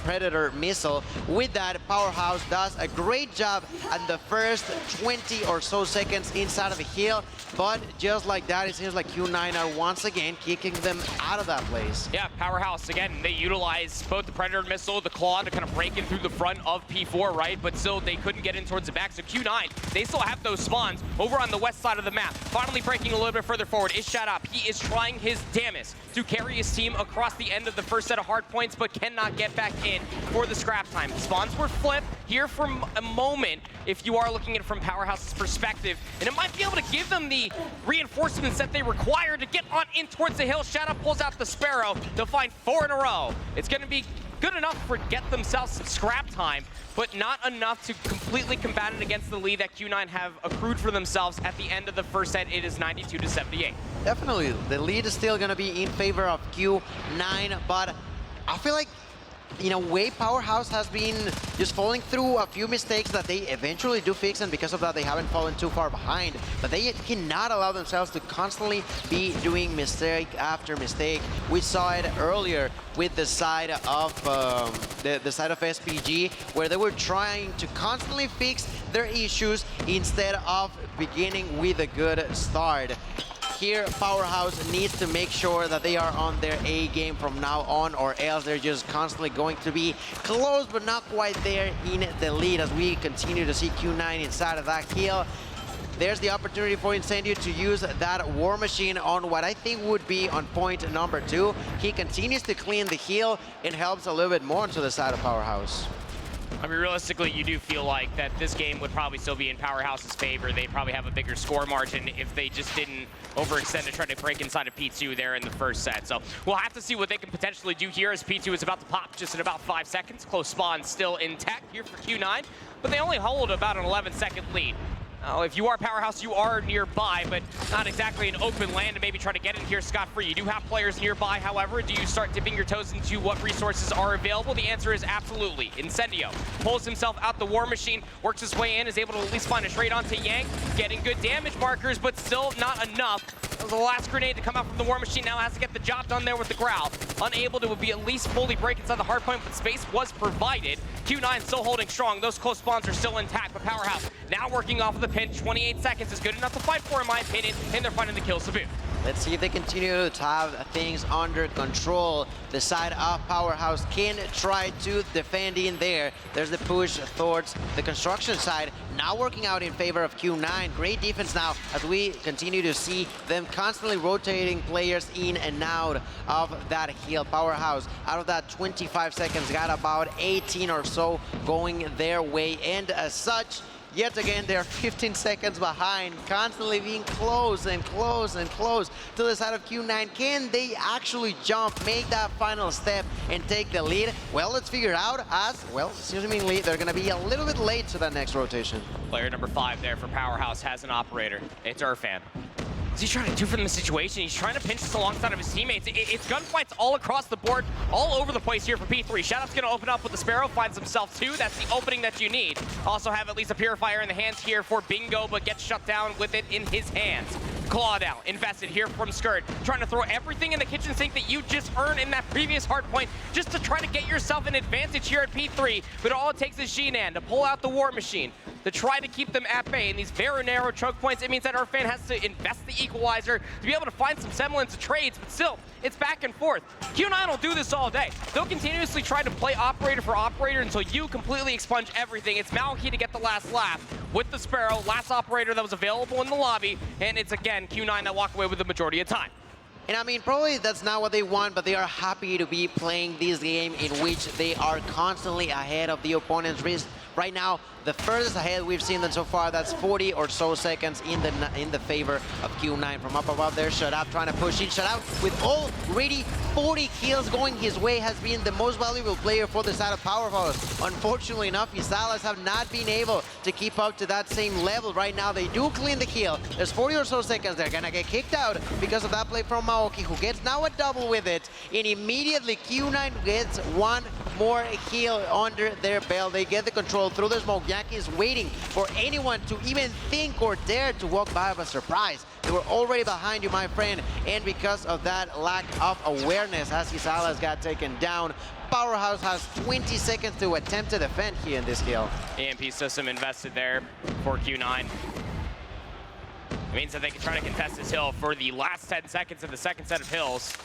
D: Predator missile. With that, Powerhouse does a great job at the first 20 or so seconds inside of the hill, but just like that, it seems like Q9 are once again kicking them out of that place.
C: Yeah, Powerhouse, again, they utilize both the Predator missile, the Claw to kind of break in through the front of P4, right? But still, they couldn't get in towards the back. So Q9, they still have those spawns over on the west side of the map. Finally breaking a little bit further forward is Shut Up. He is trying his damnedest to carry his team across the end of the first set of hard points, but cannot get back in for the scrap time. Spawns were flipped here for a moment, if you are looking at it from Powerhouse's perspective, and it might be able to give them the reinforcements that they require to get on in towards the hill. Shadow pulls out the Sparrow. They'll find 4 in a row. It's going to be good enough for get themselves some scrap time, but not enough to completely combat it against the lead that Q9 have accrued for themselves at the end of the first set. It is 92-78.
D: Definitely, the lead is still going to be in favor of Q9, but I feel like in a way, Powerhouse has been just falling through a few mistakes that they eventually do fix, and because of that, they haven't fallen too far behind. But they cannot allow themselves to constantly be doing mistake after mistake. We saw it earlier with the side of the side of SPG, where they were trying to constantly fix their issues instead of beginning with a good start. Here, Powerhouse needs to make sure that they are on their A game from now on, or else they're just constantly going to be close but not quite there in the lead as we continue to see Q9 inside of that kill. There's the opportunity for Incendio to use that War Machine on what I think would be on point number 2. He continues to clean the heel and helps a little bit more to the side of Powerhouse.
C: I mean, realistically, you do feel like that this game would probably still be in Powerhouse's favor. They'd probably have a bigger score margin if they just didn't overextend to try to break inside of P2 there in the first set. So we'll have to see what they can potentially do here as P2 is about to pop just in about 5 seconds. Close spawn still intact here for Q9, but they only hold about an 11-second lead. Now, if you are Powerhouse, you are nearby, but not exactly an open land to maybe try to get in here scot-free. You do have players nearby, however. Do you start dipping your toes into what resources are available? The answer is absolutely. Incendio pulls himself out the War Machine, works his way in, is able to at least find a trade onto Yang, getting good damage markers, but still not enough. That was the last grenade to come out from the War Machine. Now has to get the job done there with the Growl. Unable to be at least fully break inside the hard point, but space was provided. Q9 still holding strong. Those close spawns are still intact, but Powerhouse now working off of the pinch. 28 seconds is good enough to fight for, in my opinion, and they're finding the kills to boot.
D: Let's see if they continue to have things under control. The side of Powerhouse can try to defend in there. There's the push towards the construction side, now working out in favor of Q9. Great defense now as we continue to see them constantly rotating players in and out of that heal. Powerhouse, out of that 25 seconds, got about 18 or so going their way, and as such, yet again, they're 15 seconds behind, constantly being close and close and close to the side of Q9. Can they actually jump, make that final step, and take the lead? Well, let's figure it out as, well, seemingly they're going to be a little bit late to that next rotation.
C: Player number 5 there for Powerhouse has an operator. It's Irfan. What's he trying to do from the situation? He's trying to pinch this alongside of his teammates. It's gunfights all across the board, all over the place here for P3. Shadow's going to open up with the Sparrow, finds himself 2. That's the opening that you need. Also have at least a Purifier in the hands here for Bingo, but gets shut down with it in his hands. Claw down, invested here from Skirt, trying to throw everything in the kitchen sink that you just earned in that previous hardpoint just to try to get yourself an advantage here at P3. But all it takes is Xinan to pull out the War Machine to try to keep them at bay. In these very narrow choke points, it means that Irfan has to invest the equalizer to be able to find some semblance of trades, but still, it's back and forth. Q9 will do this all day. They'll continuously try to play operator for operator until you completely expunge everything. It's Malky to get the last laugh with the Sparrow, last operator that was available in the lobby, and it's again Q9 that walk away with the majority of time.
D: And I mean, probably that's not what they want, but they are happy to be playing this game in which they are constantly ahead of the opponent's wrist. Right now, the furthest ahead we've seen them so far, that's 40 or so seconds in the favor of Q9. From up above there, Shut Up trying to push in. Shut Up with already 40 kills going his way, has been the most valuable player for the side of Powerhouse. Unfortunately enough, Isalas have not been able to keep up to that same level. Right now, they do clean the kill. There's 40 or so seconds. They're gonna get kicked out because of that play from Maoki, who gets now a double with it. And immediately, Q9 gets one more kill under their belt. They get the control through the smoke. Yankee is waiting for anyone to even think or dare to walk by of a surprise. They were already behind you, my friend, and because of that lack of awareness, as Isalas got taken down, Powerhouse has 20 seconds to attempt to defend here in this kill.
C: EMP system invested there for Q9. It means that they can try to contest this hill for the last 10 seconds of the second set of hills.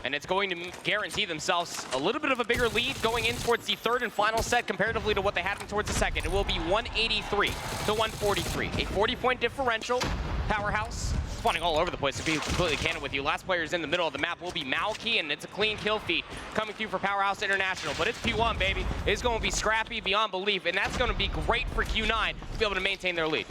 C: And it's going to guarantee themselves a little bit of a bigger lead going in towards the third and final set comparatively to what they had towards the second. It will be 183 to 143. A 40-point differential. Powerhouse spawning all over the place, to be completely candid with you. Last players in the middle of the map will be Malky, and it's a clean kill feed coming through for Powerhouse International. But it's P1, baby. It's going to be scrappy beyond belief, and that's going to be great for Q9 to be able to maintain their lead.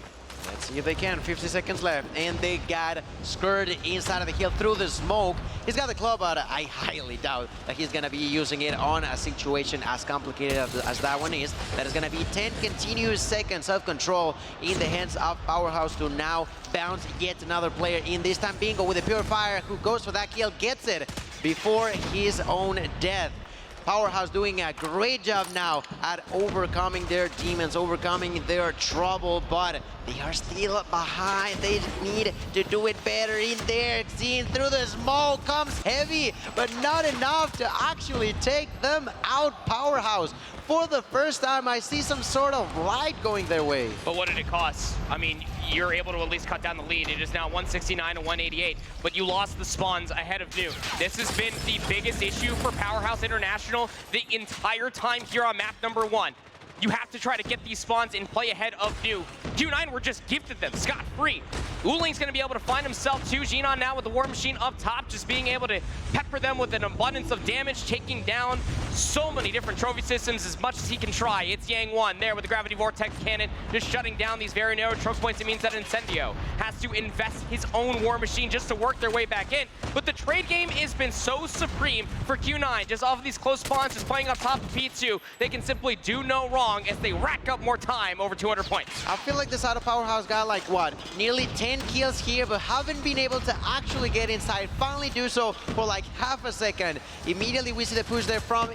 D: Let's see if they can. 50 seconds left, and they got skirted inside of the hill through the smoke. He's got the club, but I highly doubt that he's gonna be using it on a situation as complicated as that one is. That is gonna be 10 continuous seconds of control in the hands of Powerhouse to now bounce yet another player in. This time Bingo with a Purifier who goes for that kill, gets it before his own death. Powerhouse doing a great job now at overcoming their demons, overcoming their trouble, but they are still behind. They need to do it better in there. Seeing through the smoke comes heavy, but not enough to actually take them out. Powerhouse, for the first time, I see some sort of light going their way.
C: But what did it cost? I mean, you're able to at least cut down the lead. It is now 169 to 188, but you lost the spawns ahead of New. This has been the biggest issue for Powerhouse International the entire time here on map number 1. You have to try to get these spawns and play ahead of New. Q9 were just gifted them scot-free. Uling's going to be able to find himself too. Xenon now with the War Machine up top, just being able to pepper them with an abundance of damage, taking down so many different trophy systems as much as he can try. It's Yang 1 there with the Gravity Vortex Cannon, just shutting down these very narrow choke points. It means that Incendio has to invest his own War Machine just to work their way back in. But the trade game has been so supreme for Q9, just off of these close spawns, just playing up top of P2. They can simply do no wrong as they rack up more time, over 200 points.
D: I feel like the side of Powerhouse got like, what, nearly 10 kills here, but haven't been able to actually get inside. Finally do so for like half a second. Immediately we see the push there from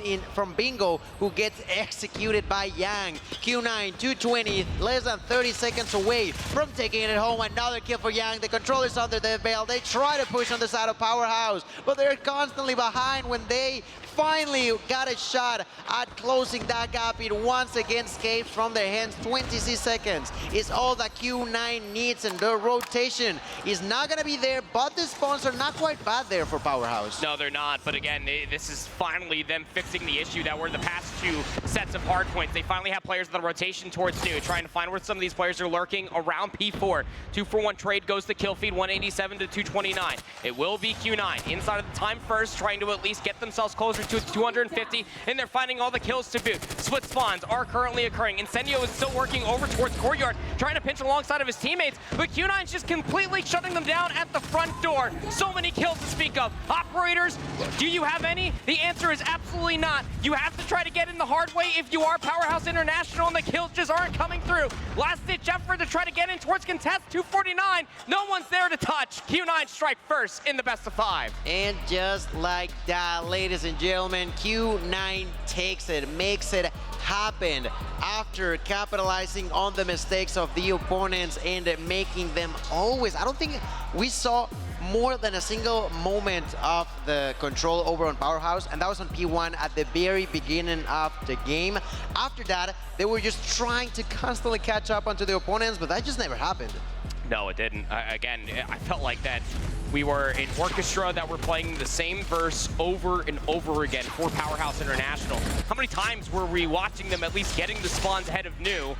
D: Bingo, who gets executed by Yang. Q9, 220, less than 30 seconds away from taking it home. Another kill for Yang. The controller's under the belt. They try to push on the side of Powerhouse, but they're constantly behind. When they finally got a shot at closing that gap, it once again escapes from their hands. 26 seconds is all that Q9 needs, and the rotation is not going to be there, but the spawns are not quite bad there for Powerhouse.
C: No, they're not, but again, this is finally them fixing the issue that were the past 2 sets of hard points. They finally have players with a rotation towards New, trying to find where some of these players are lurking around P4. 2-for-1 trade goes to kill feed, 187 to 229. It will be Q9 inside of the time first, trying to at least get themselves closer to 250, and they're finding all the kills to boot. Split spawns are currently occurring. Incendio is still working over towards Courtyard, trying to pinch alongside of his teammates, but Q9's just completely shutting them down at the front door. So many kills to speak of. Operators, do you have any? The answer is absolutely not. You have to try to get in the hard way if you are Powerhouse International, and the kills just aren't coming through. Last-ditch effort to try to get in towards contest, 249. No one's there to touch. Q9 strike first in the best of 5.
D: And just like that, ladies and gentlemen, Q9 takes it, makes it happen after capitalizing on the mistakes of the opponents and making them always. I don't think we saw more than a single moment of the control over on Powerhouse, and that was on P1 at the very beginning of the game. After that, they were just trying to constantly catch up onto the opponents, but that just never happened.
C: No, it didn't. Again, I felt like that we were an orchestra that were playing the same verse over and over again for Powerhouse International. How many times were we watching them at least getting the spawns ahead of New,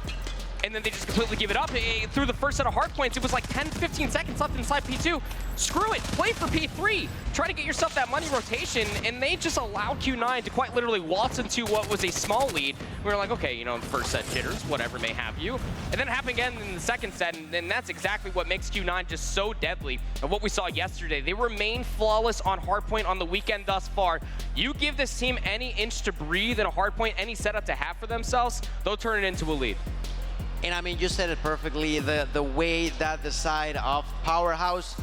C: and then they just completely give it up? Through the first set of hard points, it was like 10-15 seconds left inside P2. Screw it, play for P3. Try to get yourself that money rotation, and they just allowed Q9 to quite literally waltz into what was a small lead. We were like, okay, you know, the first set jitters, whatever may have you. And then it happened again in the second set, and that's exactly what makes Q9 just so deadly. And what we saw yesterday, they remain flawless on hardpoint on the weekend thus far. You give this team any inch to breathe in a hardpoint, any setup to have for themselves, they'll turn it into a lead.
D: And I mean, you said it perfectly, the way that the side of Powerhouse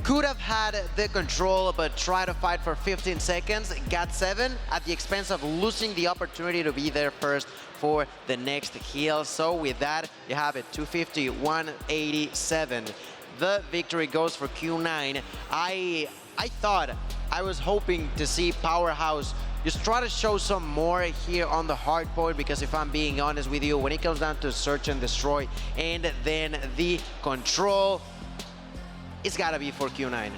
D: could have had the control, but tried to fight for 15 seconds, got 7 at the expense of losing the opportunity to be there first for the next kill. So with that, you have it, 250, 187. The victory goes for Q9. I was hoping to see Powerhouse just try to show some more here on the hard point, because if I'm being honest with you, when it comes down to search and destroy and then the control, it's gotta be for Q9.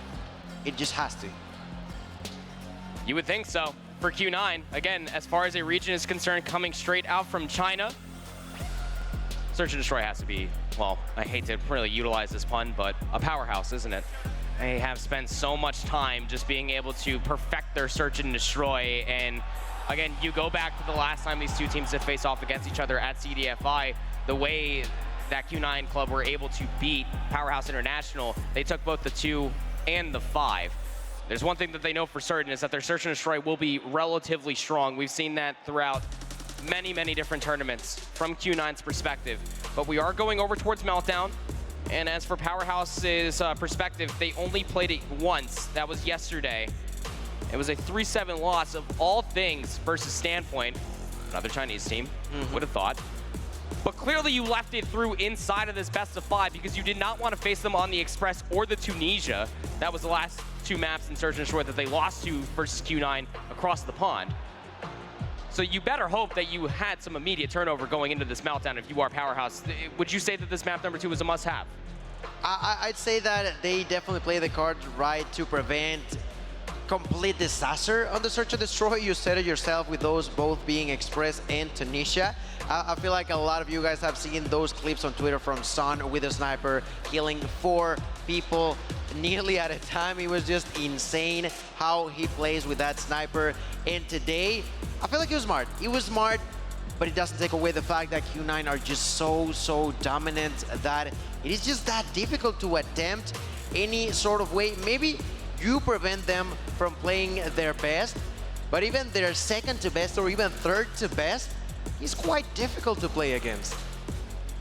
D: It just has to.
C: You would think so for Q9. Again, as far as a region is concerned, coming straight out from China, Search and Destroy has to be, well, I hate to really utilize this pun, but a powerhouse, isn't it? They have spent so much time just being able to perfect their Search and Destroy. And again, you go back to the last time these two teams had faced off against each other at CDFI, the way that Q9 club were able to beat Powerhouse International, they took both the 2 and the 5. There's one thing that they know for certain is that their Search and Destroy will be relatively strong. We've seen that throughout many, many different tournaments from Q9's perspective. But we are going over towards Meltdown. And as for Powerhouse's perspective, they only played it once. That was yesterday. It was a 3-7 loss of all things versus Standpoint, another Chinese team, would have thought. But clearly you left it through inside of this best of 5 because you did not want to face them on the Express or the Tunisia. That was the last 2 maps in Search and Destroy that they lost to versus Q9 across the pond. So you better hope that you had some immediate turnover going into this Meltdown if you are Powerhouse. Would you say that this map number 2 is a must-have?
D: I'd say that they definitely play the cards right to prevent complete disaster on the Search and Destroy. You said it yourself with those both being Express and Tunisia. I feel like a lot of you guys have seen those clips on Twitter from Son with a sniper killing 4 people nearly at a time. It was just insane how he plays with that sniper. And today, I feel like he was smart. He was smart, but it doesn't take away the fact that Q9 are just so dominant that it is just that difficult to attempt any sort of way. Maybe you prevent them from playing their best, but even their second to best or even third to best is quite difficult to play against.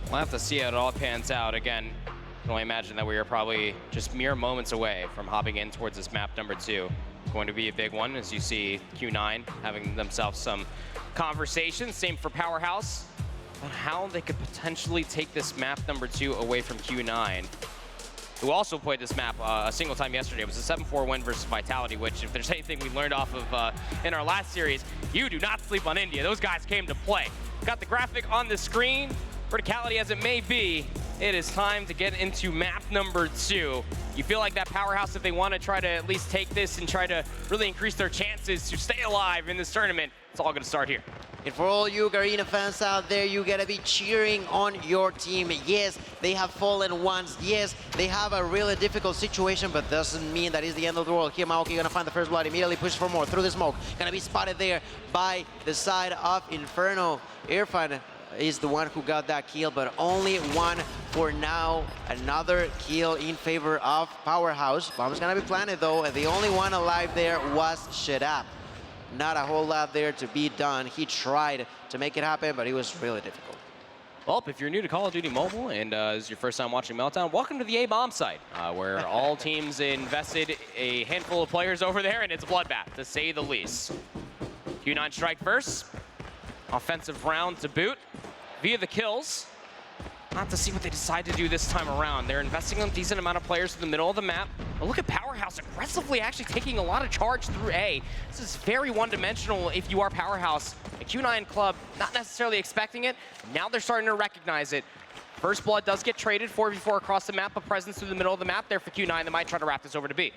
C: We'll have to see how it all pans out. Again, I can only imagine that we are probably just mere moments away from hopping in towards this map number 2. Going to be a big one as you see Q9 having themselves some conversations. Same for Powerhouse on how they could potentially take this map number 2 away from Q9, who also played this map a single time yesterday. It was a 7-4 win versus Vitality, which if there's anything we learned off of in our last series, you do not sleep on India. Those guys came to play. Got the graphic on the screen. Verticality as it may be, it is time to get into map number 2. You feel like that Powerhouse, if they want to try to at least take this and try to really increase their chances to stay alive in this tournament, it's all going to start here.
D: And for all you Garena fans out there, you gotta be cheering on your team. Yes, they have fallen once. Yes, they have a really difficult situation, but doesn't mean that is the end of the world. Here, Maoki gonna find the first blood, immediately push for more through the smoke. Gonna be spotted there by the side of Inferno. Irfan is the one who got that kill, but only one for now. Another kill in favor of Powerhouse. Bomb's gonna be planted though, and the only one alive there was Shedap. Not a whole lot there to be done. He tried to make it happen, but it was really difficult.
C: Well, if you're new to Call of Duty Mobile and this is your first time watching Meltdown, welcome to the A-Bomb site, where all teams invested a handful of players over there, and it's a bloodbath, to say the least. Q9 strike first. Offensive round to boot via the kills. Not to see what they decide to do this time around. They're investing a decent amount of players in the middle of the map. But look at Powerhouse aggressively actually taking a lot of charge through A. This is very one-dimensional if you are Powerhouse. A Q9 club, not necessarily expecting it. Now they're starting to recognize it. First blood does get traded 4v4 across the map, a presence through the middle of the map there for Q9. They might try to wrap this over to B.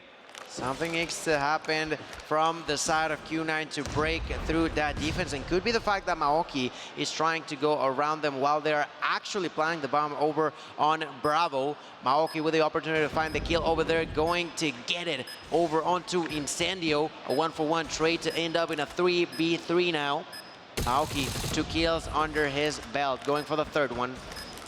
D: Something needs to happen from the side of Q9 to break through that defense, and could be the fact that Maoki is trying to go around them while they're actually planting the bomb over on Bravo. Maoki with the opportunity to find the kill over there, going to get it over onto Incendio. A 1-for-1 trade to end up in a 3v3 now. Maoki, 2 kills under his belt, going for the third one.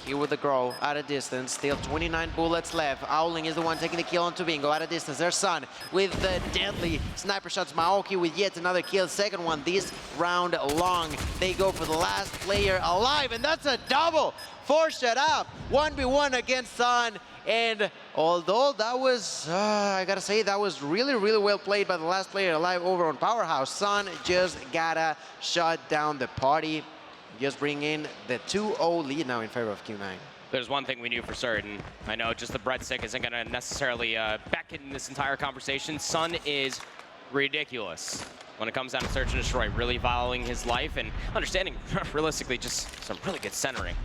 D: Here with the Grow at a distance, still 29 bullets left. Owling is the one taking the kill onto Bingo at a distance. There's Sun with the deadly sniper shots. Maoki with yet another kill, second one this round long. They go for the last player alive, and that's a double for Shedap. 1v1 against Sun. And although that was, I gotta say, that was really well played by the last player alive over on Powerhouse, Sun just gotta shut down the party. Just bring in the 2-0 lead now in favor of Q9.
C: There's one thing we knew for certain. I know just the breadstick isn't going to necessarily beckon this entire conversation. Sun is ridiculous when it comes down to Search and Destroy, really valuing his life and understanding, realistically, just some really good centering.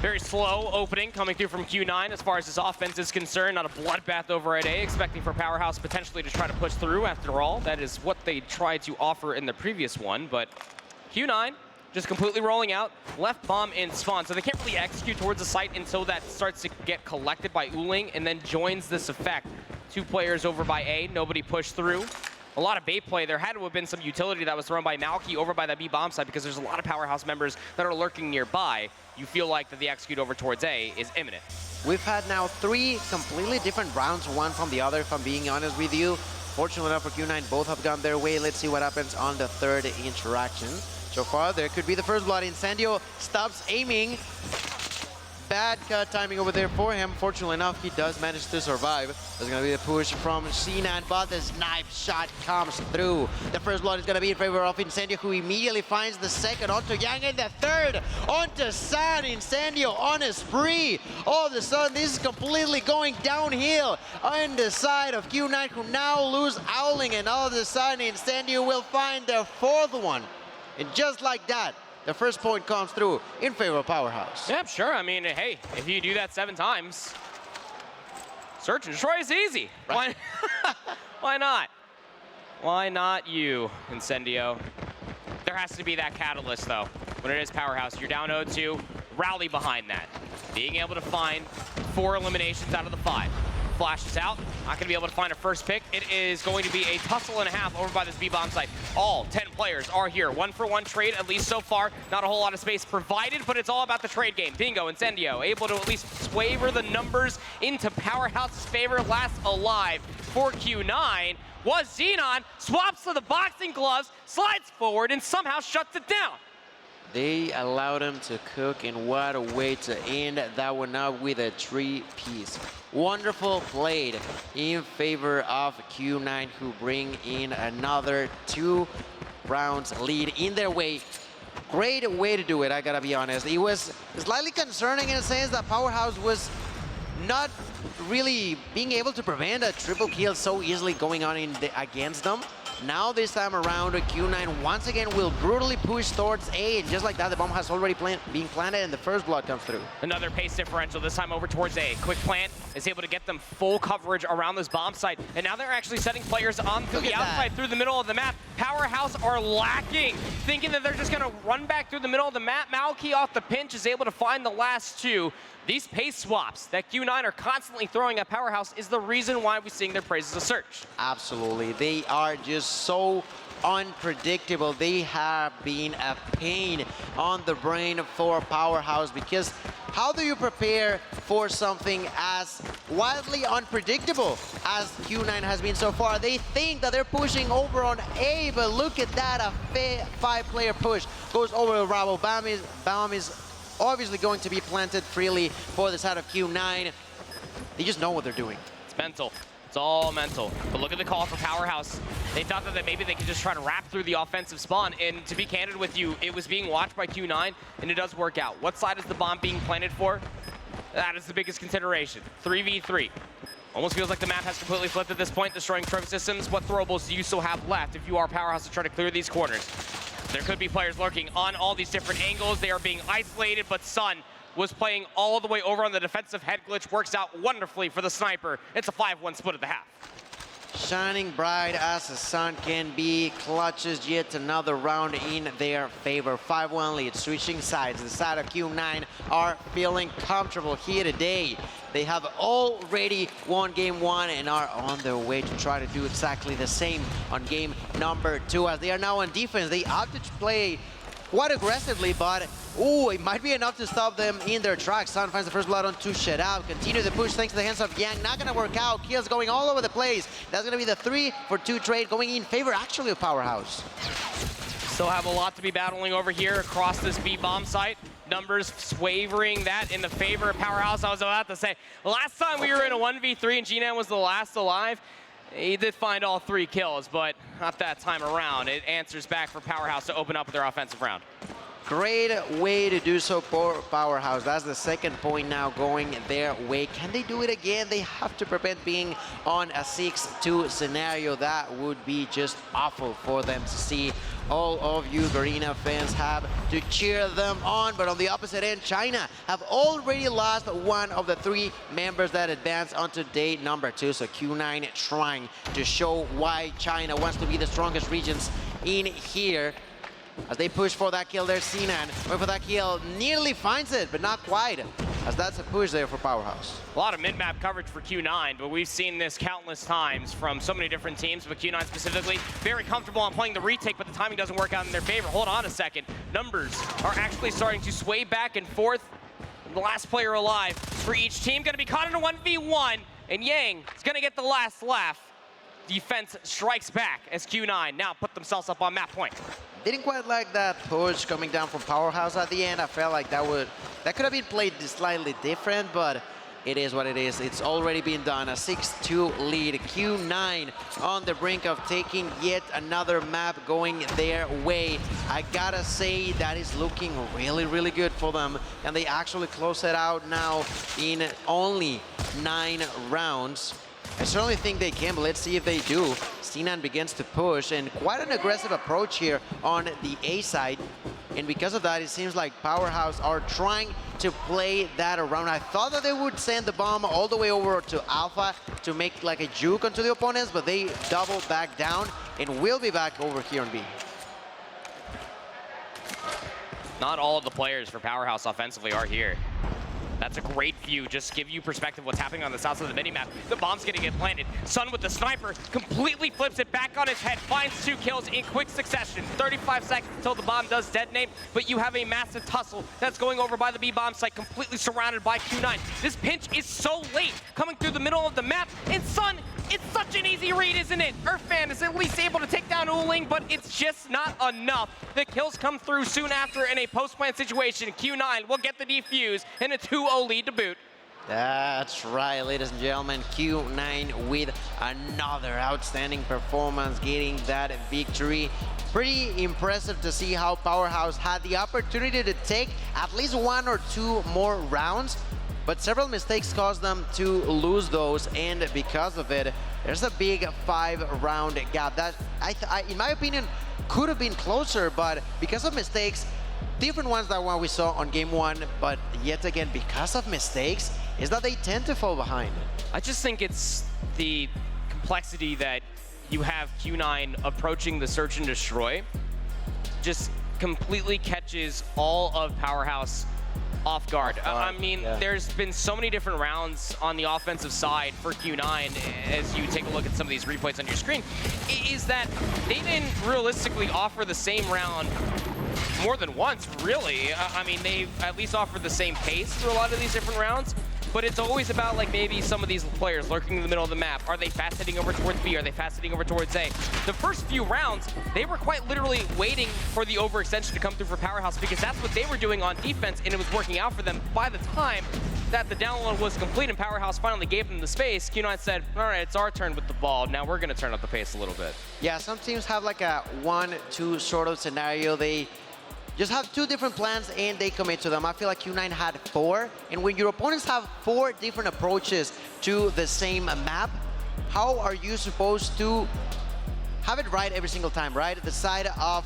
C: Very slow opening coming through from Q9 as far as his offense is concerned. Not a bloodbath over at A, expecting for Powerhouse potentially to try to push through. After all, that is what they tried to offer in the previous one, but Q9 just completely rolling out, left bomb in spawn, so they can't really execute towards the site until that starts to get collected by Uling and then joins this effect. 2 players over by A, nobody pushed through. A lot of bait play. There had to have been some utility that was thrown by Malky over by that B bomb side because there's a lot of Powerhouse members that are lurking nearby. You feel like that the execute over towards A is imminent.
D: We've had now 3 completely different rounds, one from the other, if I'm being honest with you. Fortunately enough for Q9, both have gone their way. Let's see what happens on the third interaction. So far, there could be the first blood. Incendio stops aiming. Bad cut timing over there for him. Fortunately enough, he does manage to survive. There's going to be a push from Sinan, but the snipe shot comes through. The first blood is going to be in favor of Incendio, who immediately finds the second onto Yang, and the third onto San. Incendio on a spree. All of a sudden, this is completely going downhill on the side of Q9, who now lose Owling, and all of a sudden, Incendio will find the 4th one. And just like that, the first point comes through in favor of Powerhouse.
C: Yeah, sure. I mean, hey, if you do that 7 times, search and destroy is easy. Right. Why not? Why not you, Incendio? There has to be that catalyst, though. When it is Powerhouse, you're down 0-2, rally behind that. Being able to find 4 eliminations out of the 5. Flashes out, not going to be able to find a first pick. It is going to be a tussle and a half over by this B-bomb site. All 10 players are here. 1-for-1 trade, at least so far. Not a whole lot of space provided, but it's all about the trade game. Bingo, Incendio, able to at least swaver the numbers into Powerhouse's favor. Last alive for Q9 was Xenon. Swaps to the boxing gloves, slides forward, and somehow shuts it down.
D: They allowed him to cook, and what a way to end that one up with a 3-piece. Wonderful played in favor of Q9, who bring in another 2 rounds lead in their way. Great way to do it, I gotta be honest. It was slightly concerning in a sense that Powerhouse was not really being able to prevent a triple kill so easily going on against them. Now this time around, Q9 once again will brutally push towards A, and just like that, the bomb has already been planted and the first blood comes through.
C: Another pace differential, this time over towards A. Quick plant is able to get them full coverage around this bomb site, and now they're actually setting players on to the outside through the middle of the map. Powerhouse are lacking, thinking that they're just gonna run back through the middle of the map. Malky off the pinch is able to find the last 2. These pace swaps that Q9 are constantly throwing at Powerhouse is the reason why we're seeing their praises a surge.
D: Absolutely. They are just so unpredictable. They have been a pain on the brain for Powerhouse, because how do you prepare for something as wildly unpredictable as Q9 has been so far? They think that they're pushing over on A, but look at that, a 5-player push goes over to Rabo. Bomb is obviously going to be planted freely for the side of Q9. They just know what they're doing.
C: It's mental. It's all mental. But look at the call for Powerhouse. They thought that maybe they could just try to wrap through the offensive spawn. And to be candid with you, it was being watched by Q9, and it does work out. What side is the bomb being planted for? That is the biggest consideration. 3v3. Almost feels like the map has completely flipped at this point, destroying trophy systems. What throwables do you still have left if you are Powerhouse to try to clear these corners? There could be players lurking on all these different angles. They are being isolated, but Sun was playing all the way over on the defensive head glitch. Works out wonderfully for the sniper. It's a 5-1 split at the half.
D: Shining bright as the sun can be, clutches yet another round in their favor. 5-1 lead, switching sides. The side of Q9 are feeling comfortable here today. They have already won game 1 and are on their way to try to do exactly the same on game number 2. As they are now on defense, they opted to play quite aggressively, but ooh, it might be enough to stop them in their tracks. Sun finds the first blood on to Shedao. Continue the push thanks to the hands of Yang. Not gonna work out. Kills going all over the place. That's gonna be the 3-for-2 trade going in favor actually of Powerhouse.
C: Still have a lot to be battling over here across this B bomb site. Numbers swavering that in the favor of Powerhouse. I was about to say, last time we were in a 1v3 and G-Nan was the last alive, he did find all 3 kills, but not that time around. It answers back for Powerhouse to open up their offensive round.
D: Great way to do so for Powerhouse. That's the second point now going their way. Can they do it again? They have to prevent being on a 6-2 scenario. That would be just awful for them to see. All of you Garena fans have to cheer them on, but on the opposite end, China have already lost one of the 3 members that advanced onto day number 2. So Q9 trying to show why China wants to be the strongest regions in here. As they push for that kill there, Sinan went for that kill, nearly finds it, but not quite, as that's a push there for Powerhouse.
C: A lot of mid-map coverage for Q9, but we've seen this countless times from so many different teams, but Q9 specifically, very comfortable on playing the retake, but the timing doesn't work out in their favor. Hold on a second. Numbers are actually starting to sway back and forth. The last player alive for each team going to be caught in a 1v1, and Yang is going to get the last laugh. Defense strikes back as Q9 now put themselves up on map point.
D: Didn't quite like that push coming down from Powerhouse at the end. I felt like that could have been played slightly different, but it is what it is. It's already been done. A 6-2 lead. Q9 on the brink of taking yet another map going their way. I gotta say that is looking really, really good for them. And they actually close it out now in only 9 rounds. I certainly think they can, but let's see if they do. Sinan begins to push, and quite an aggressive approach here on the A side. And because of that, it seems like Powerhouse are trying to play that around. I thought that they would send the bomb all the way over to Alpha to make like a juke onto the opponents, but they double back down and will be back over here on B.
C: Not all of the players for Powerhouse offensively are here. That's a great view, just give you perspective what's happening on the south side of the minimap. The bomb's gonna get planted. Sun with the sniper completely flips it back on his head, finds 2 kills in quick succession. 35 seconds until the bomb does detonate, but you have a massive tussle that's going over by the B bomb site, completely surrounded by Q9. This pinch is so late, coming through the middle of the map, and Sun, it's such an easy read, isn't it? Earthfan is at least able to take down Uling, but it's just not enough. The kills come through soon after in a post-plant situation. Q9 will get the defuse and a 2-0 lead to boot.
D: That's right, ladies and gentlemen. Q9 with another outstanding performance, getting that victory. Pretty impressive to see how Powerhouse had the opportunity to take at least 1 or 2 more rounds, but several mistakes caused them to lose those, and because of it, there's a big 5-round gap. That, in my opinion, could have been closer, but because of mistakes, different ones than what we saw on game 1, but yet again, because of mistakes, is that they tend to fall behind.
C: I just think it's the complexity that you have Q9 approaching the search and destroy just completely catches all of Powerhouse off guard. I mean, there's been so many different rounds on the offensive side for Q9 as you take a look at some of these replays on your screen, is that they didn't realistically offer the same round more than once, really. I mean, they've at least offered the same pace through a lot of these different rounds, but it's always about like maybe some of these players lurking in the middle of the map. Are they fast heading over towards B? Are they fast heading over towards A? The first few rounds, they were quite literally waiting for the overextension to come through for Powerhouse because that's what they were doing on defense, and it was working out for them. By the time that the download was complete and Powerhouse finally gave them the space, Q9 said, all right, it's our turn with the ball. Now we're going to turn up the pace a little bit.
D: Yeah, some teams have like a 1-2 sort of scenario. They just have 2 different plans and they commit to them. I feel like Q9 had 4, and when your opponents have 4 different approaches to the same map, how are you supposed to have it right every single time, right? The side of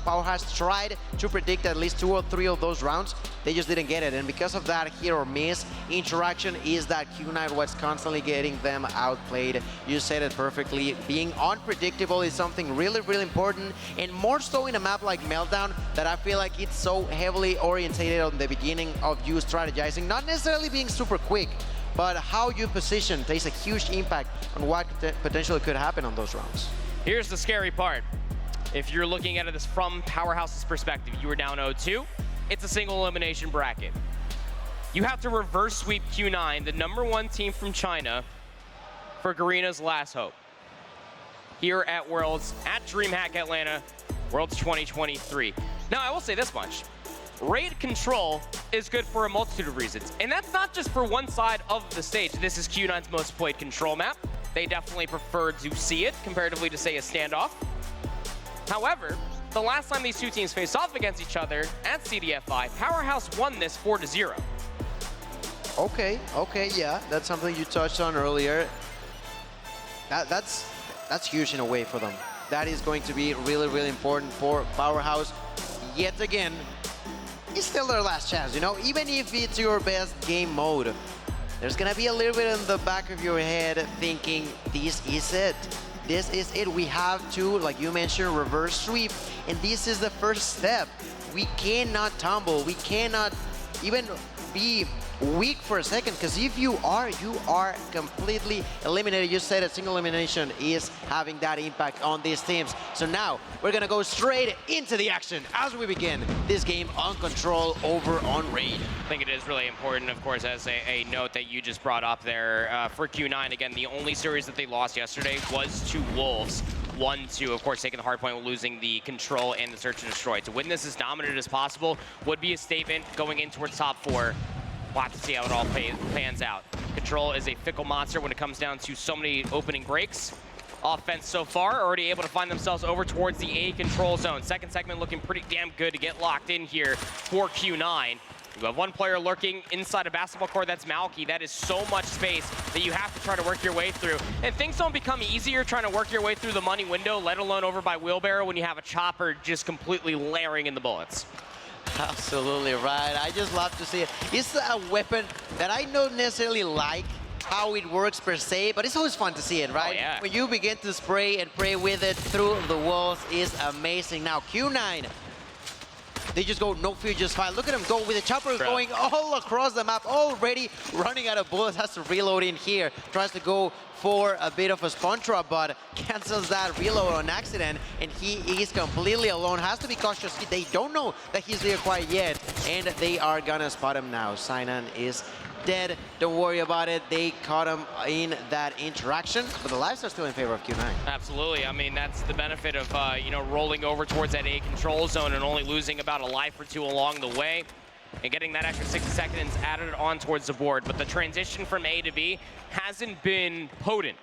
D: Powerhouse tried to predict at least 2 or 3 of those rounds. They just didn't get it, and because of that hit or miss interaction is that Q9 was constantly getting them outplayed. You said it perfectly. Being unpredictable is something really, really important, and more so in a map like Meltdown that I feel like it's so heavily orientated on the beginning of you strategizing, not necessarily being super quick, but how you position takes a huge impact on what potentially could happen on those rounds.
C: Here's the scary part. If you're looking at this from Powerhouse's perspective, you were down 0-2. It's a single elimination bracket. You have to reverse sweep Q9, the #1 team from China, for Garena's last hope. Here at Worlds, at DreamHack Atlanta, Worlds 2023. Now, I will say this much. Raid control is good for a multitude of reasons, and that's not just for one side of the stage. This is Q9's most played control map. They definitely prefer to see it comparatively to, say, a standoff. However, the last time these two teams faced off against each other at CDFI, Powerhouse won this 4-0.
D: Okay, yeah, that's something you touched on earlier. That's huge in a way for them. That is going to be really, really important for Powerhouse. Yet again, it's still their last chance, you know? Even if it's your best game mode, there's gonna be a little bit in the back of your head thinking, this is it. This is it. We have to, like you mentioned, reverse sweep, and this is the first step. We cannot tumble. We cannot even be weak for a second, because if you are completely eliminated. You said a single elimination is having that impact on these teams. So now we're gonna go straight into the action as we begin this game on Control over on Raid.
C: I think it is really important, of course, as a note that you just brought up there for Q9. Again, the only series that they lost yesterday was to Wolves. 1-2, of course, taking the hard point, losing the Control and the Search and Destroy. To win this as dominant as possible would be a statement going in towards top 4. We'll have to see how it all pans out. Control is a fickle monster when it comes down to so many opening breaks. Offense so far, already able to find themselves over towards the A control zone. Second segment looking pretty damn good to get locked in here for Q9. You have one player lurking inside a basketball court, that's Malky. That is so much space that you have to try to work your way through. And things don't become easier trying to work your way through the money window, let alone over by Wheelbarrow, when you have a chopper just completely layering in the bullets.
D: Absolutely right. I just love to see it. It's a weapon that I don't necessarily like how it works per se, but it's always fun to see it, right?
C: Oh, yeah.
D: When you begin to spray and pray with it through the walls is amazing. Now Q9, they just go no fear, just fight. Look at him go with the chopper going all across the map, already running out of bullets, has to reload in here, tries to go for a bit of a spawn trap, but cancels that reload on accident, and he is completely alone. Has to be cautious. They don't know that he's there quite yet, and they are gonna spot him now. Sinan is dead. Don't worry about it. They caught him in that interaction, but the lives are still in favor of Q9.
C: Absolutely. I mean, that's the benefit of, you know, rolling over towards that A control zone and only losing about a life or two along the way, and getting that extra 60 seconds added on towards the board. But the transition from A to B hasn't been potent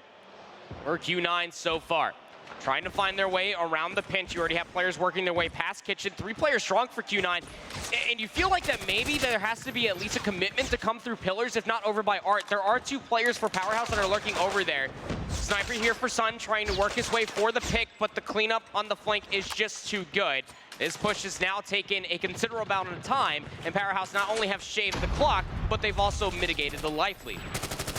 C: for Q9 so far. Trying to find their way around the pinch. You already have players working their way past Kitchen. 3 players strong for Q9. And you feel like that maybe there has to be at least a commitment to come through pillars, if not over by Art. There are 2 players for Powerhouse that are lurking over there. Sniper here for Sun, trying to work his way for the pick, but the cleanup on the flank is just too good. This push has now taken a considerable amount of time, and Powerhouse not only have shaved the clock, but they've also mitigated the life lead.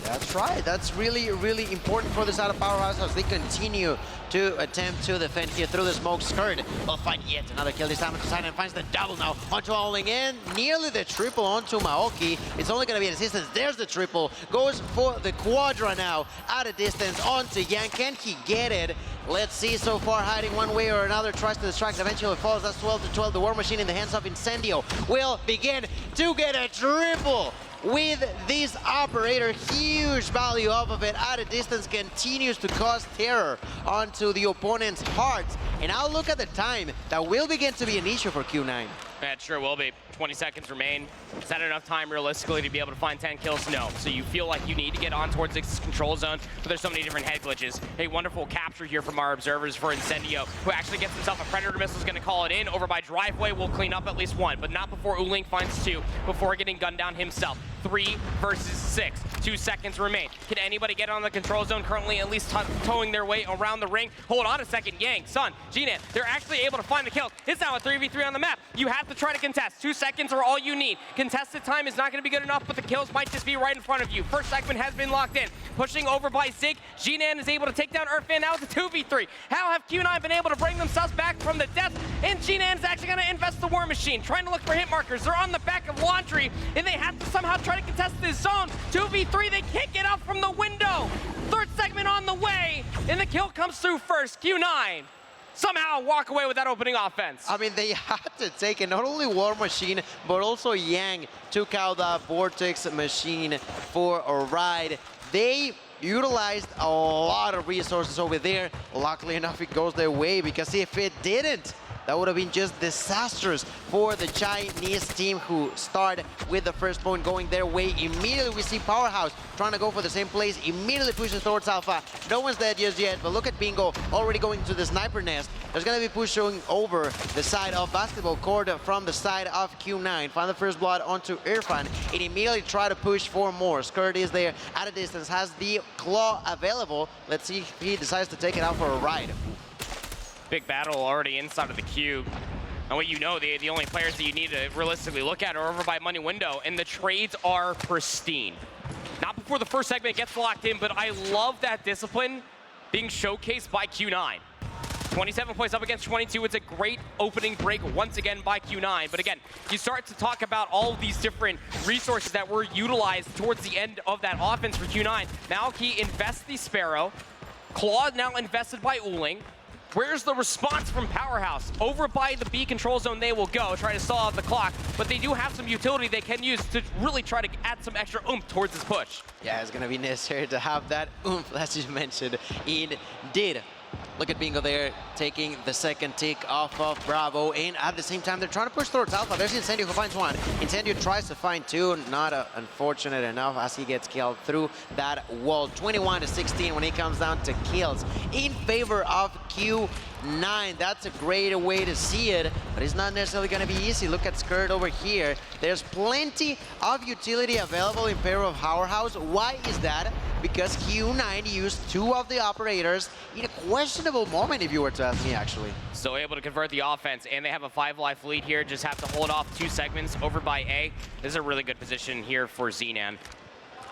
D: That's right. That's really, really important for the side of Powerhouse as they continue to attempt to defend here through the smoke skirt. They'll find yet another kill this time. Sinan finds the double now onto Howling in. Nearly the triple onto Maoki. It's only going to be an assistance. There's the triple. Goes for the quadra now at a distance onto Yang. Can he get it? Let's see so far, hiding one way or another, tries to distract, eventually falls. That's 12-12. The War Machine in the hands of Incendio will begin to get a triple with this operator. Huge value off of it at a distance, continues to cause terror onto the opponent's hearts. And now look at the time. That will begin to be an issue for Q9.
C: That sure will be. 20 seconds remain. Is that enough time realistically to be able to find 10 kills? No. So you feel like you need to get on towards this control zone, but there's so many different head glitches. A wonderful capture here from our observers for Incendio, who actually gets himself a Predator missile, is going to call it in. Over by Driveway, will clean up at least 1, but not before Uling finds 2, before getting gunned down himself. 3 versus 6. 2 seconds remain. Can anybody get on the control zone? Currently at least towing their way around the ring. Hold on a second. Yang, Sun, G-Net, they're actually able to find the kills. It's now a 3v3 on the map. You have to try to contest. 2 seconds are all you need. Contested time is not going to be good enough, but the kills might just be right in front of you. First segment has been locked in. Pushing over by Zig. G-Nan is able to take down Earthfan. Now it's a 2v3. How have Q9 been able to bring themselves back from the death? And G-Nan is actually going to invest the War Machine, trying to look for hit markers. They're on the back of Laundry, and they have to somehow try to contest this zone. 2v3, they can't get out from the window. Third segment on the way, and the kill comes through first. Q9 somehow walk away with that opening offense.
D: I mean, they had to take it. Not only War Machine, but also Yang took out the Vortex Machine for a ride. They utilized a lot of resources over there. Luckily enough, it goes their way, because if it didn't, That would have been just disastrous for the Chinese team, who start with the first point going their way. Immediately we see Powerhouse trying to go for the same place, immediately pushes towards Alpha. No one's dead just yet, but look at Bingo already going to the sniper nest. There's gonna be pushing over the side of basketball court from the side of Q9. Find the first blood onto Irfan and immediately try to push for more. Skirt is there at a distance, has the claw available. Let's see if he decides to take it out for a ride.
C: Big battle already inside of the cube. And what you know, the only players that you need to realistically look at are over by money window, and the trades are pristine. Not before the first segment gets locked in, but I love that discipline being showcased by Q9. 27 points up against 22. It's a great opening break once again by Q9. But again, you start to talk about all of these different resources that were utilized towards the end of that offense for Q9. Malky invests the Sparrow. Claw now invested by Uling. Where's the response from Powerhouse? Over by the B control zone they will go, try to stall out the clock, but they do have some utility they can use to really try to add some extra oomph towards this push.
D: Yeah, it's gonna be necessary to have that oomph, as you mentioned, indeed. Look at Bingo there, taking the second tick off of Bravo, and at the same time, they're trying to push towards Alpha. There's Incendio who finds one. Incendio tries to find two, not unfortunate enough as he gets killed through that wall. 21-16 when it comes down to kills in favor of Q9. That's a great way to see it, but it's not necessarily going to be easy. Look at Skirt over here. There's plenty of utility available in favor of Powerhouse. Why is that? Because Q9 used two of the operators in a questionable moment, if you were to ask me, actually.
C: Still able to convert the offense, and they have a 5-life lead here. Just have to hold off 2 segments over by A. This is a really good position here for Xenan.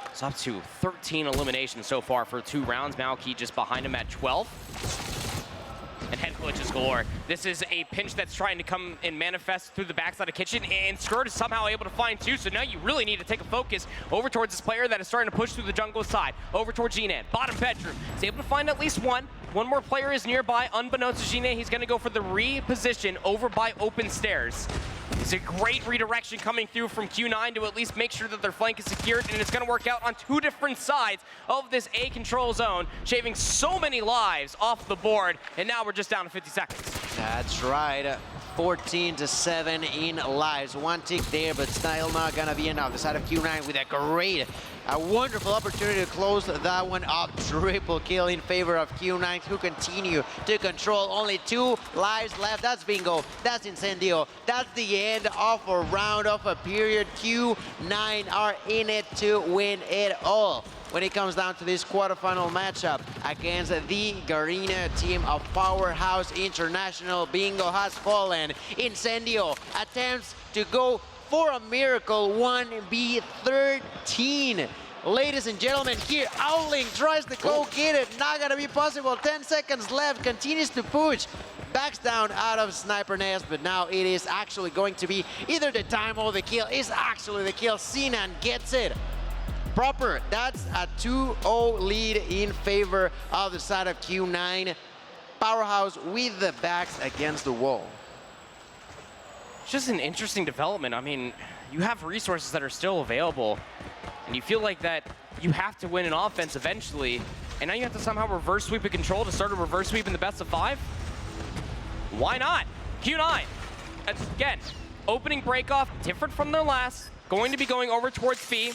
C: It's up to 13 eliminations so far for 2 rounds. Malky just behind him at 12. And head glitches galore. This is a pinch that's trying to come and manifest through the backside of Kitchen, and Skirt is somehow able to find 2, so now you really need to take a focus over towards this player that is starting to push through the jungle side, over towards Xenan. Bottom bedroom, he's able to find at least one. One more player is nearby. Unbeknownst to Xenan, he's gonna go for the reposition over by open stairs. It's a great redirection coming through from Q9 to at least make sure that their flank is secured, and it's going to work out on 2 different sides of this A control zone, shaving so many lives off the board, and now we're just down to 50 seconds.
D: That's right. 14-7 in lives. 1 tick there, but still not gonna be enough. The side of Q9 with a wonderful opportunity to close that one up. Triple kill in favor of Q9, who continue to control. Only 2 lives left. That's Bingo. That's Incendio. That's the end of a round, of a period. Q9 are in it to win it all when it comes down to this quarterfinal matchup against the Garena team of Powerhouse International. Bingo has fallen. Incendio attempts to go for a miracle. 1v13. Ladies and gentlemen, here Owling tries to go get it. Not gonna be possible. 10 seconds left. Continues to push. Backs down out of sniper nest, but now it is actually going to be either the time or the kill. It's actually the kill. Sinan gets it. Proper. That's a 2-0 lead in favor of the side of Q9. Powerhouse with the backs against the wall.
C: It's just an interesting development. I mean, you have resources that are still available, and you feel like that you have to win an offense eventually, and now you have to somehow reverse sweep a control to start a reverse sweep in the best of 5? Why not? Q9, again, opening breakoff, different from their last, going to be going over towards B,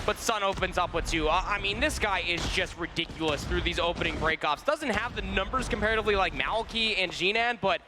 C: but Sun opens up with 2. I mean, this guy is just ridiculous through these opening breakoffs. Doesn't have the numbers comparatively like Malky and Xenan, but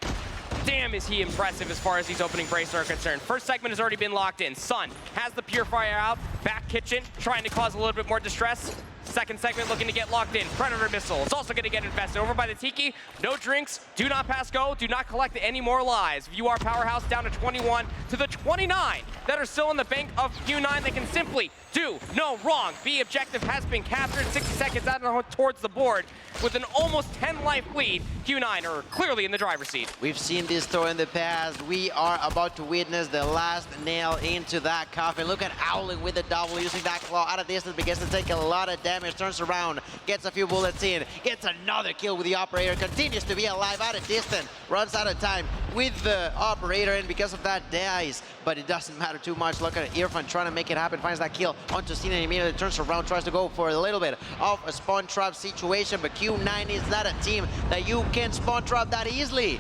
C: damn is he impressive as far as these opening breaks are concerned. First segment has already been locked in. Sun has the Purifier out, back Kitchen, trying to cause a little bit more distress. Second segment looking to get locked in. Predator missile is also going to get invested over by the Tiki. No drinks, do not pass go, do not collect any more lives. If you are Powerhouse down to 21 to the 29 that are still in the bank of Q9, they can simply do no wrong. B objective has been captured. 60 seconds out towards the board with an almost 10-life lead. Q9 are clearly in the driver's seat.
D: We've seen this story in the past. We are about to witness the last nail into that coffin. Look at Owling with the double, using that claw out of distance, begins to take a lot of damage, turns around, gets a few bullets in, gets another kill with the operator, continues to be alive out of distance, runs out of time with the operator, and because of that dies, but it doesn't matter too much. Look at Irfan trying to make it happen, finds that kill onto Cena, and immediately turns around, tries to go for a little bit of a spawn trap situation, but Q9 is not a team that you can spawn trap that easily.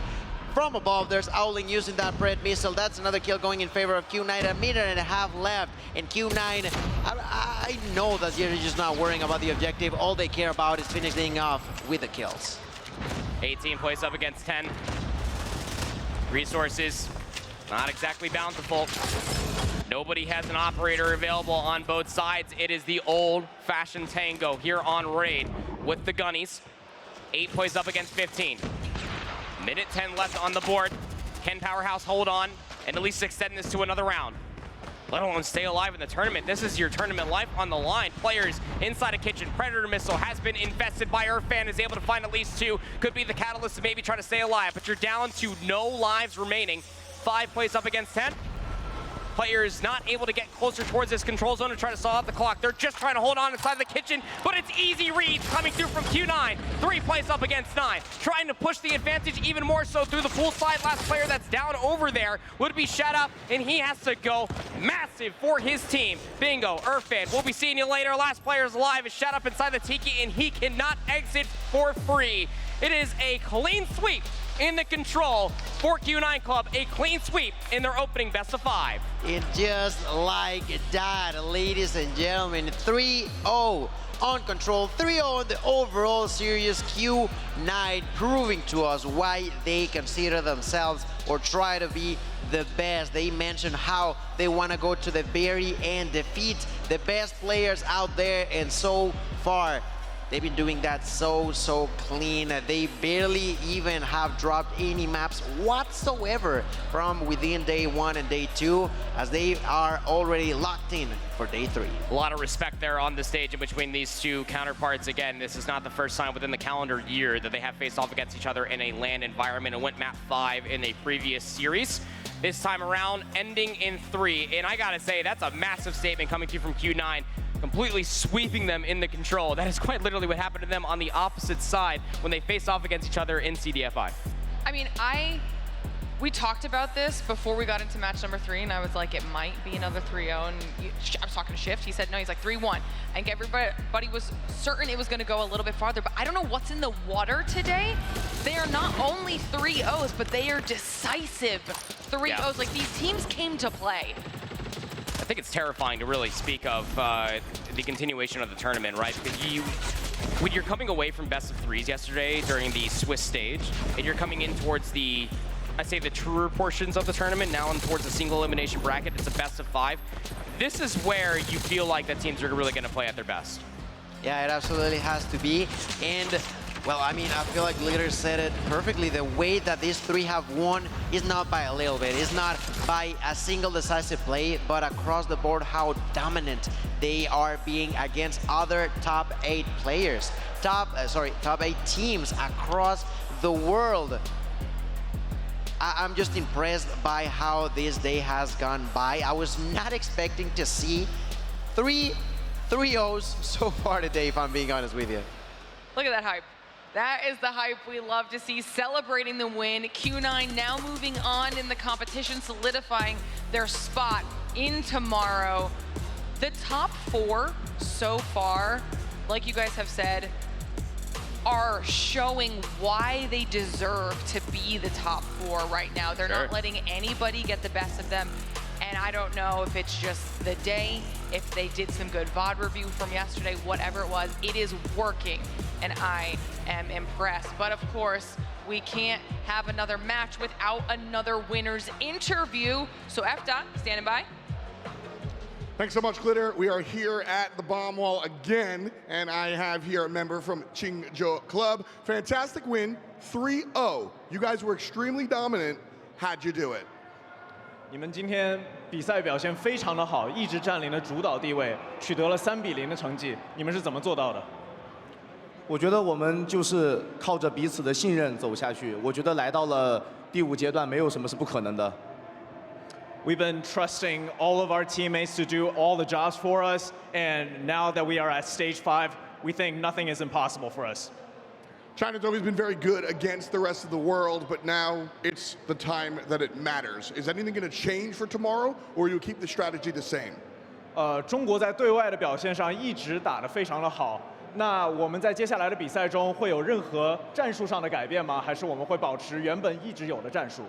D: from above. There's Owling using that Pred missile. That's another kill going in favor of Q9. A minute and a half left. And Q9, I know that they're just not worrying about the objective. All they care about is finishing off with the kills.
C: 18 plays up against 10. Resources not exactly bountiful. Nobody has an operator available on both sides. It is the old-fashioned tango here on Raid with the gunnies. 8 plays up against 15. Minute 10 left on the board. Can Powerhouse hold on and at least extend this to another round? Let alone stay alive in the tournament. This is your tournament life on the line. Players inside a kitchen. Predator missile has been infested by Earthfan, is able to find at least 2. Could be the catalyst to maybe try to stay alive, but you're down to no lives remaining. 5 plays up against 10. Players not able to get closer towards this control zone to try to stall out the clock. They're just trying to hold on inside the kitchen, but it's easy reads coming through from Q9. 3 plays up against 9. Trying to push the advantage even more so through the pool side. Last player that's down over there would be shut up, and he has to go massive for his team. Bingo, Earthfan, we'll be seeing you later. Last player's alive is shut up inside the Tiki, and he cannot exit for free. It is a clean sweep in the control for Q9 Club, a clean sweep in their opening best of 5.
D: And just like that, ladies and gentlemen, 3-0 on control, 3-0 in the overall series. Q9 proving to us why they consider themselves or try to be the best. They mentioned how they want to go to the very end, defeat the best players out there, and so far they've been doing that so clean. They barely even have dropped any maps whatsoever from within day 1 and day 2, as they are already locked in for day 3.
C: A lot of respect there on the stage in between these two counterparts. Again, this is not the first time within the calendar year that they have faced off against each other in a LAN environment and went map 5 in a previous series. This time around, ending in 3. And I gotta say, that's a massive statement coming through from Q9. Completely sweeping them in the control. That is quite literally what happened to them on the opposite side when they faced off against each other in CDFI.
A: I mean, we talked about this before we got into match number 3, and I was like, it might be another 3-0, and I was talking to Shift. He said, no, he's like 3-1. I think everybody was certain it was gonna go a little bit farther, but I don't know what's in the water today. They are not only 3-0s, but they are decisive 3-0s.
C: Yeah.
A: Like, these teams came to play.
C: I think it's terrifying to really speak of the continuation of the tournament, right? Because when you're coming away from best of 3s yesterday during the Swiss stage, and you're coming in towards the, I'd say, the truer portions of the tournament, now in towards a single elimination bracket, it's a best of 5. This is where you feel like that teams are really going to play at their best.
D: Yeah, it absolutely has to be. And well, I mean, I feel like Glitter said it perfectly. The way that these 3 have won is not by a little bit. It's not by a single decisive play, but across the board how dominant they are being against other top 8 players. Top 8 teams across the world. I'm just impressed by how this day has gone by. I was not expecting to see 3-0s so far today, if I'm being honest with you.
A: Look at that hype. That is the hype we love to see, celebrating the win. Q9 now moving on in the competition, solidifying their spot in tomorrow. The top 4 so far, like you guys have said, are showing why they deserve to be the top 4 right now. They're not letting anybody get the best of them. And I don't know if it's just the day, if they did some good VOD review from yesterday, whatever it was, it is working, and I am impressed. But of course, we can't have another match without another winner's interview. So F-Dot, standing by.
J: Thanks so much, Glitter. We are here at the bomb wall again, and I have here a member from Qingzhou Club. Fantastic win, 3-0. You guys were extremely dominant. How'd you do it?
P: 你们今天比赛表现非常的好，一直占领了主导地位，取得了3-0的成绩。你们是怎么做到的？
Q: 我觉得我们就是靠着彼此的信任走下去。我觉得来到了第5阶段，没有什么是不可能的。
P: We've been trusting all of our teammates to do all the jobs for us, and now that we are at stage 5, we think nothing is impossible for us.
J: China's always been very good against the rest of the world, but now it's the time that it matters. Is anything going to change for tomorrow, or you keep the strategy the same?
P: 中国在对外的表现上一直打得非常的好，那我们在接下来的比赛中会有任何战术上的改变吗？还是我们会保持原本一直有的战术？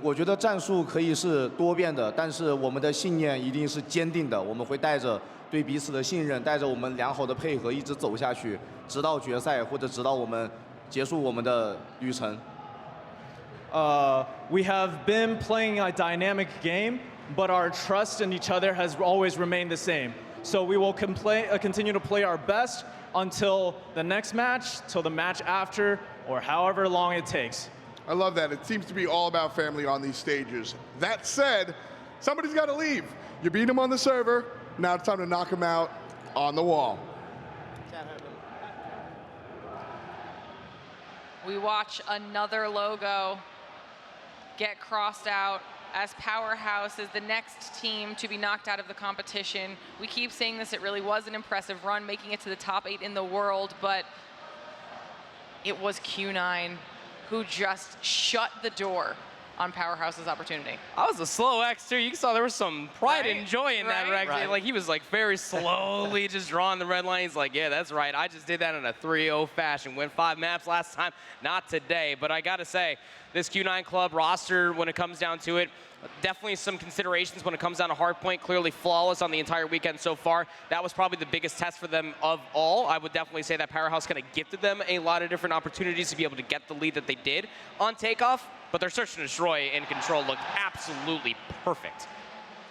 Q: 我觉得战术可以是多变的，但是我们的信念一定是坚定的。我们会带着对彼此的信任，带着我们良好的配合，一直走下去，直到决赛或者直到我们结束我们的旅程。
P: We have been playing a dynamic game, but our trust in each other has always remained the same. So we will continue to play our best until the next match, till the match after, or however long it takes.
J: I love that. It seems to be all about family on these stages. That said, somebody's got to leave. You beat him on the server. Now it's time to knock him out on the wall.
A: We watch another logo get crossed out as Powerhouse is the next team to be knocked out of the competition. We keep saying this, it really was an impressive run, making it to the top 8 in the world, but it was Q9 who just shut the door on Powerhouse's opportunity.
C: That was a slow X too. You saw there was some pride and joy in that Rex. Like he was like very slowly just drawing the red line. He's like, yeah, that's right. I just did that in a 3-0 fashion. Went 5 maps last time, not today. But I gotta say, this Q9 club roster, when it comes down to it, definitely some considerations when it comes down to hardpoint. Clearly flawless on the entire weekend so far. That was probably the biggest test for them of all. I would definitely say that Powerhouse kind of gifted them a lot of different opportunities to be able to get the lead that they did on takeoff. But their search and destroy and control looked absolutely perfect.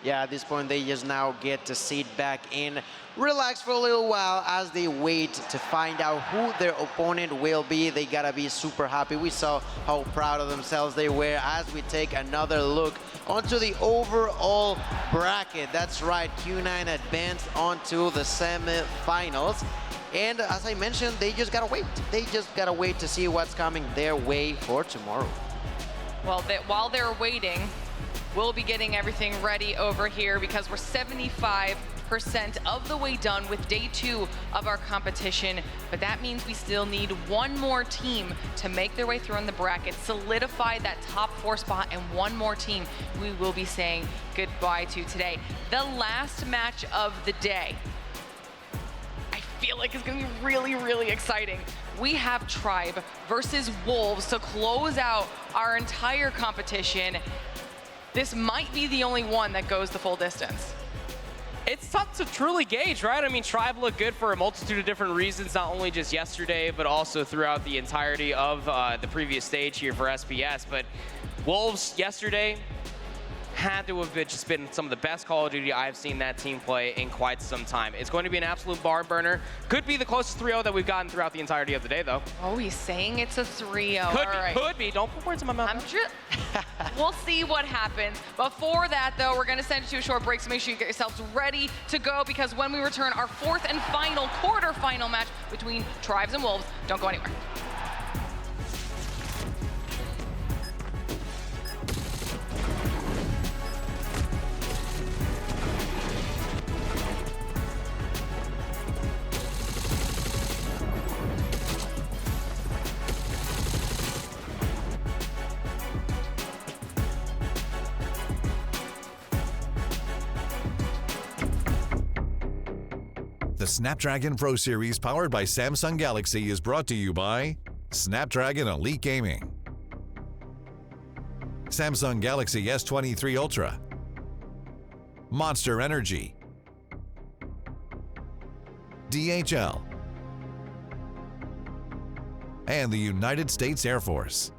D: Yeah, at this point, they just now get to sit back in, relax for a little while as they wait to find out who their opponent will be. They gotta be super happy. We saw how proud of themselves they were as we take another look onto the overall bracket. That's right, Q9 advanced onto the semifinals. And as I mentioned, they just gotta wait. They just gotta wait to see what's coming their way for tomorrow.
A: Well, while they're waiting, we'll be getting everything ready over here because we're 75% of the way done with day 2 of our competition. But that means we still need one more team to make their way through in the bracket, solidify that top 4 spot, and one more team we will be saying goodbye to today. The last match of the day, I feel like it's gonna be really, really exciting. We have Tribe versus Wolves to close out our entire competition. This might be the only one that goes the full distance.
C: It's tough to truly gauge, right? I mean, Tribe looked good for a multitude of different reasons, not only just yesterday, but also throughout the entirety of the previous stage here for SPS. But Wolves yesterday had to have just been some of the best Call of Duty I've seen that team play in quite some time. It's going to be an absolute barn burner. Could be the closest 3-0 that we've gotten throughout the entirety of the day, though.
A: Oh, he's saying it's a 3-0.
C: Could be. Don't put words in my mouth.
A: We'll see what happens. Before that, though, we're going to send you to a short break, so make sure you get yourselves ready to go, because when we return, our 4th and final quarterfinal match between Tribes and Wolves. Don't go anywhere.
U: The Snapdragon Pro Series powered by Samsung Galaxy is brought to you by Snapdragon Elite Gaming, Samsung Galaxy S23 Ultra, Monster Energy, DHL, and the United States Air Force.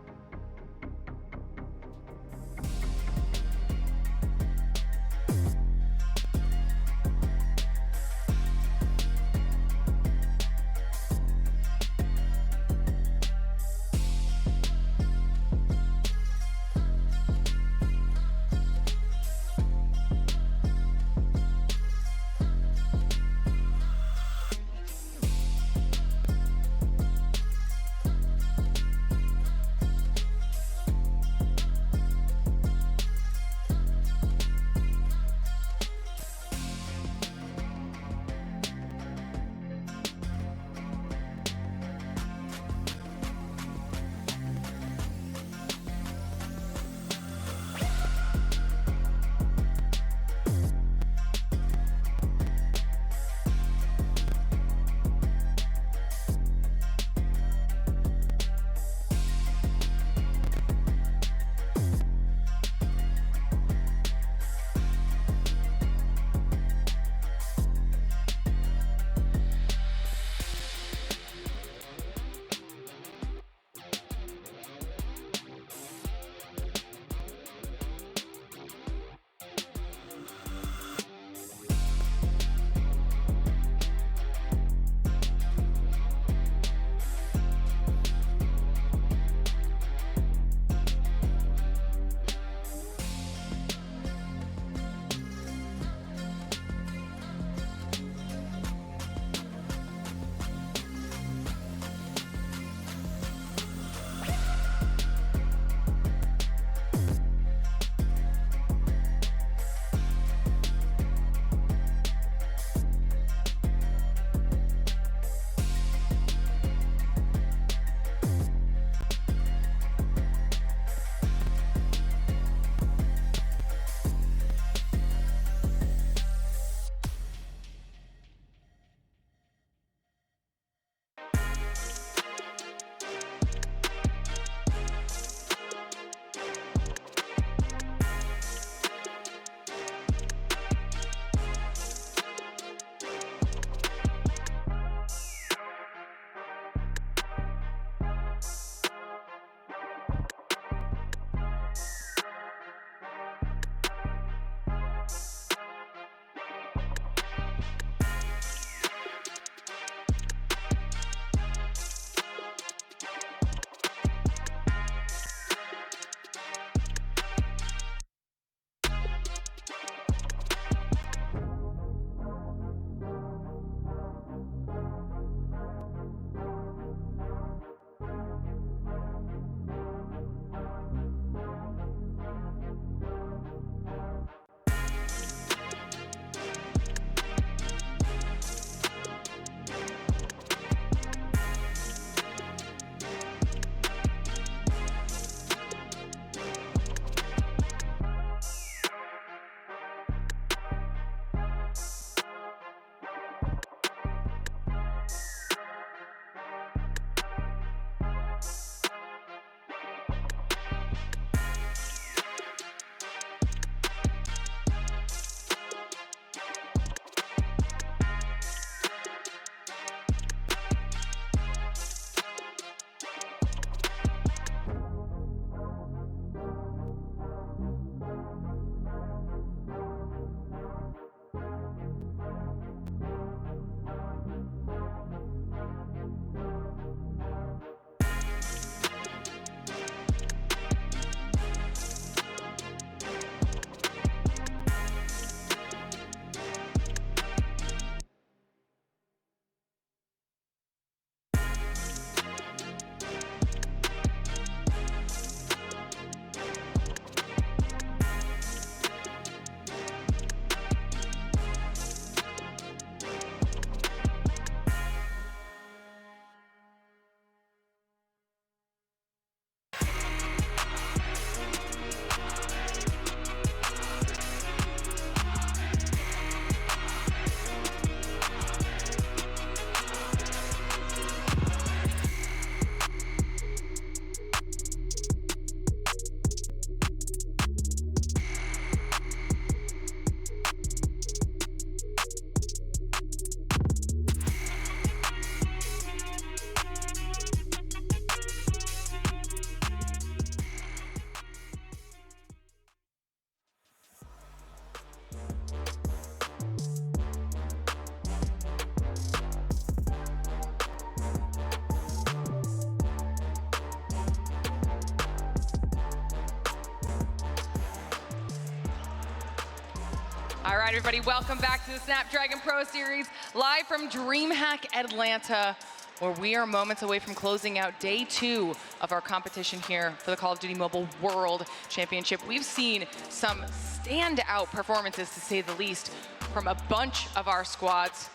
A: All right, everybody, welcome back to the Snapdragon Pro Series, live from DreamHack Atlanta, where we are moments away from closing out day 2 of our competition here for the Call of Duty Mobile World Championship. We've seen some standout performances, to say the least, from a bunch of our squads,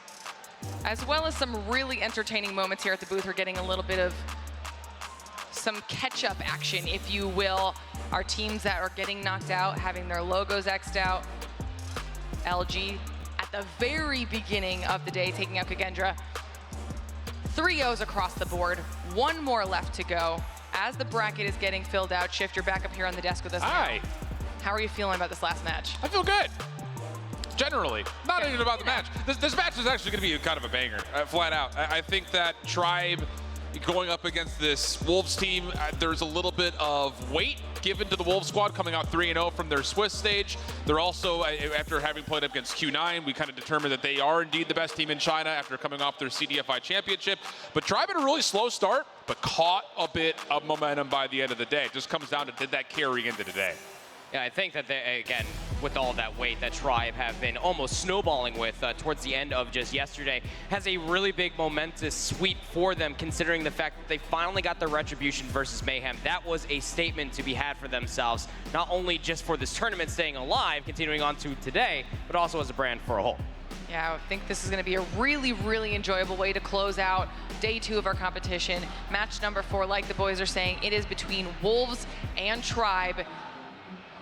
A: as well as some really entertaining moments here at the booth. We're getting a little bit of some catch-up action, if you will. Our teams that are getting knocked out, having their logos X'd out. LG at the very beginning of the day, taking out KhazixMayJump. 3-0s across the board. One more left to go. As the bracket is getting filled out, Shift, you're back up here on the desk with us.
B: Hi.
A: How are you feeling about this last match?
B: I feel good. Generally, not even about the match. This match is actually going to be kind of a banger, flat out. I think that Tribe going up against this Wolves team, there's a little bit of weight given to the Wolves squad coming out 3-0 from their Swiss stage. They're also, after having played up against Q9, we kind of determined that they are indeed the best team in China after coming off their CDFI championship. But Tribe had a really slow start, but caught a bit of momentum by the end of the day. It just comes down to, did that carry into today?
C: Yeah, I think that they, again, with all that weight that Tribe have been almost snowballing with towards the end of just yesterday, has a really big momentous sweep for them, considering the fact that they finally got the retribution versus Mayhem. That was a statement to be had for themselves, not only just for this tournament staying alive, continuing on to today, but also as a brand for a whole.
A: Yeah, I think this is going to be a really, really enjoyable way to close out day 2 of our competition. Match number 4, like the boys are saying, it is between Wolves and Tribe.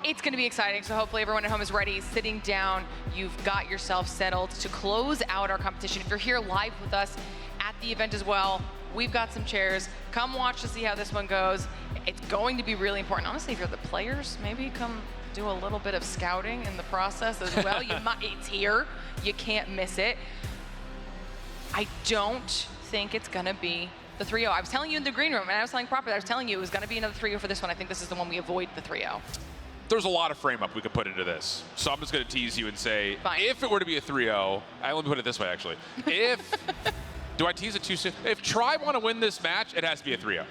A: It's going to be exciting, so hopefully everyone at home is ready, sitting down. You've got yourself settled to close out our competition. If you're here live with us at the event as well, we've got some chairs. Come watch to see how this one goes. It's going to be really important. Honestly, if you're the players, maybe come do a little bit of scouting in the process as well. It's here. You can't miss it. I don't think it's going to be the 3-0. I was telling you in the green room, and I was telling Proper, I was telling you it was going to be another 3-0 for this one. I think this is the one we avoid the 3-0.
B: There's a lot of frame up we could put into this. So I'm just going to tease you and say, if it were to be a 3-0, let me put it this way, actually. Do I tease it too soon? If Tribe want to win this match, it has to be a 3-0.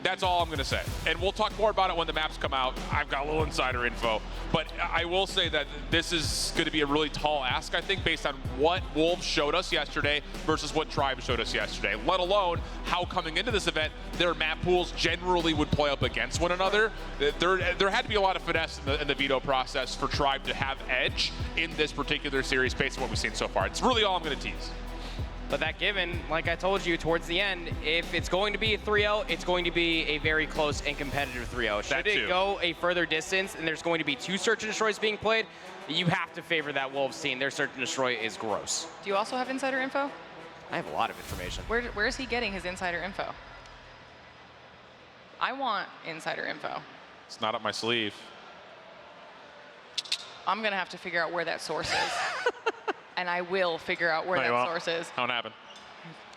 B: That's all I'm going to say. And we'll talk more about it when the maps come out. I've got a little insider info. But I will say that this is going to be a really tall ask, I think, based on what Wolves showed us yesterday versus what Tribe showed us yesterday, let alone how coming into this event, their map pools generally would play up against one another. There had to be a lot of finesse in the veto process for Tribe to have edge in this particular series based on what we've seen so far. It's really all I'm going to tease.
C: But that given, like I told you towards the end, if it's going to be a 3-0, it's going to be a very close and competitive 3-0. Should it go a further distance and there's going to be 2 search and destroys being played, you have to favor that Wolves team. Their search and destroy is gross.
A: Do you also have insider info?
C: I have a lot of information.
A: Where is he getting his insider info? I want insider info.
B: It's not up my sleeve.
A: I'm going to have to figure out where that source is. And I will figure out where that source is.
B: Don't happen.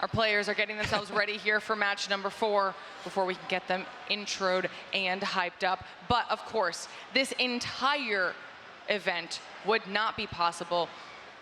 A: Our players are getting themselves ready here for match number 4 before we can get them introed and hyped up. But of course, this entire event would not be possible.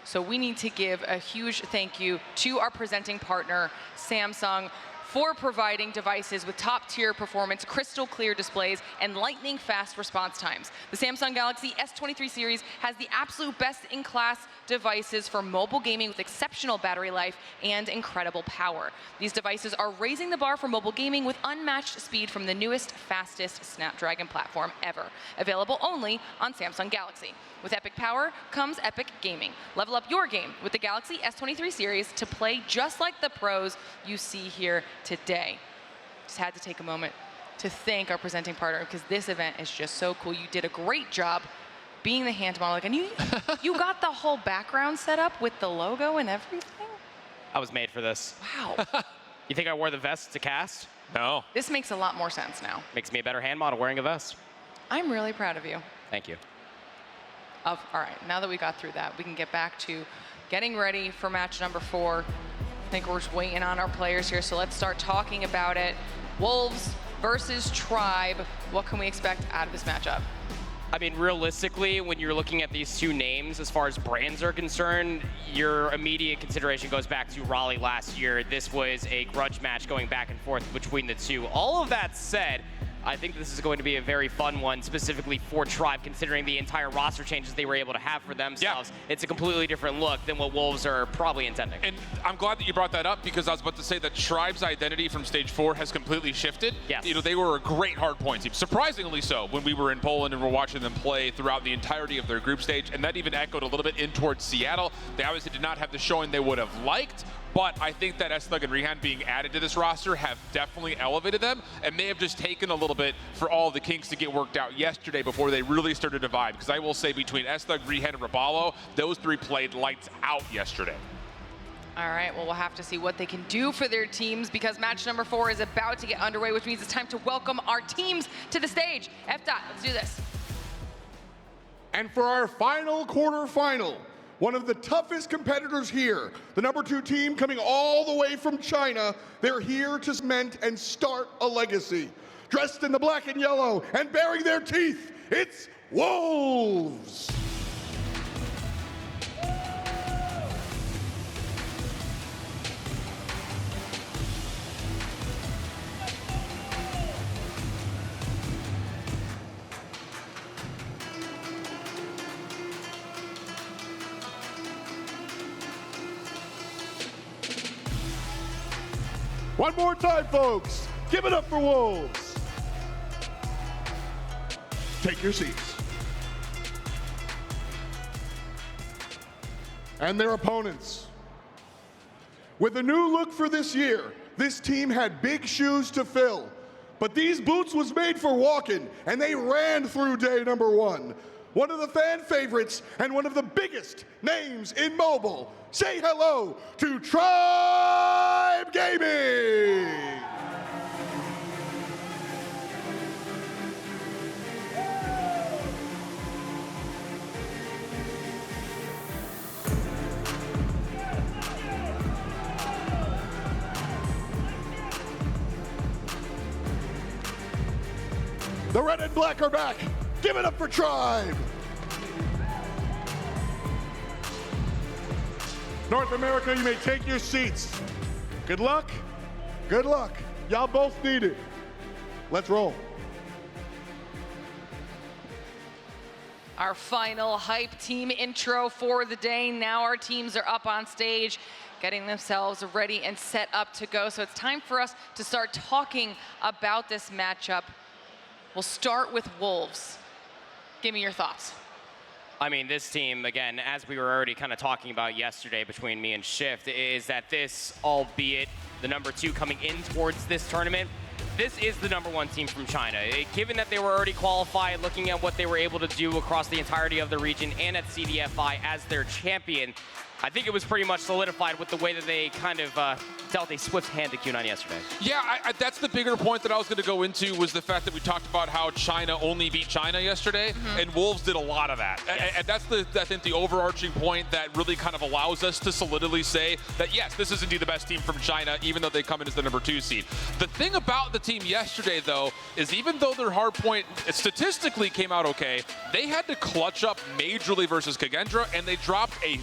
A: So we need to give a huge thank you to our presenting partner, Samsung, for providing devices with top-tier performance, crystal clear displays, and lightning-fast response times. The Samsung Galaxy S23 series has the absolute best-in-class devices for mobile gaming with exceptional battery life and incredible power. These devices are raising the bar for mobile gaming with unmatched speed from the newest, fastest Snapdragon platform ever, available only on Samsung Galaxy. With epic power comes epic gaming. Level up your game with the Galaxy S23 series to play just like the pros you see here today. Just had to take a moment to thank our presenting partner because this event is just so cool. You did a great job being the hand model. And you got the whole background set up with the logo and everything?
C: I was made for this.
A: Wow.
C: You think I wore the vest to cast?
B: No.
A: This makes a lot more sense now.
C: Makes me a better hand model wearing a vest.
A: I'm really proud of you.
C: Thank you.
A: All right, now that we got through that, we can get back to getting ready for match number 4. I think we're just waiting on our players here, so let's start talking about it. Wolves versus Tribe. What can we expect out of this matchup?
C: I mean, realistically, when you're looking at these 2 names, as far as brands are concerned, your immediate consideration goes back to Raleigh last year. This was a grudge match going back and forth between the 2. All of that said, I think this is going to be a very fun one, specifically for Tribe, considering the entire roster changes they were able to have for themselves. Yeah. It's a completely different look than what Wolves are probably intending.
B: And I'm glad that you brought that up, because I was about to say that Tribe's identity from stage 4 has completely shifted.
C: Yes.
B: You know, they were a great hardpoint team, surprisingly so, when we were in Poland and were watching them play throughout the entirety of their group stage, and that even echoed a little bit in towards Seattle. They obviously did not have the showing they would have liked, but I think that Esthug and Rehan being added to this roster have definitely elevated them, and may have just taken a little bit for all the kinks to get worked out yesterday before they really started to vibe. Because I will say, between Esthug, Rehan, and Rabalo, those three played lights out yesterday.
A: All right, well, we'll have to see what they can do for their teams, because match number 4 is about to get underway, which means it's time to welcome our teams to the stage. F-Dot, let's do this.
J: And for our final quarterfinal, one of the toughest competitors here, the number 2 team coming all the way from China, they're here to cement and start a legacy. Dressed in the black and yellow and baring their teeth, it's Wolves! One more time, folks. Give it up for Wolves. Take your seats. And their opponents. With a new look for this year, this team had big shoes to fill. But these boots was made for walking, and they ran through day number 1. One of the fan favorites and one of the biggest names in mobile. Say hello to Tribe Gaming! The red and black are back. Give it up for Tribe. North America, you may take your seats. Good luck. Good luck. Y'all both need it. Let's roll.
A: Our final hype team intro for the day. Now our teams are up on stage, getting themselves ready and set up to go. So it's time for us to start talking about this matchup. We'll start with Wolves. Give me your thoughts.
C: I mean, this team, again, as we were already kind of talking about yesterday between me and Shift, is that this, albeit the number 2 coming in towards this tournament, this is the number 1 team from China. Given that they were already qualified, looking at what they were able to do across the entirety of the region and at CDFI as their champion, I think it was pretty much solidified with the way that they kind of dealt a swift hand to Q9 yesterday.
B: Yeah, that's the bigger point that I was going to go into, was the fact that we talked about how China only beat China yesterday, and Wolves did a lot of that. Yes. And that's, I think, the overarching point that really kind of allows us to solidly say that, yes, this is indeed the best team from China, even though they come in as the number 2 seed. The thing about the team yesterday, though, is even though their hard point statistically came out okay, they had to clutch up majorly versus Khagendra, and they dropped a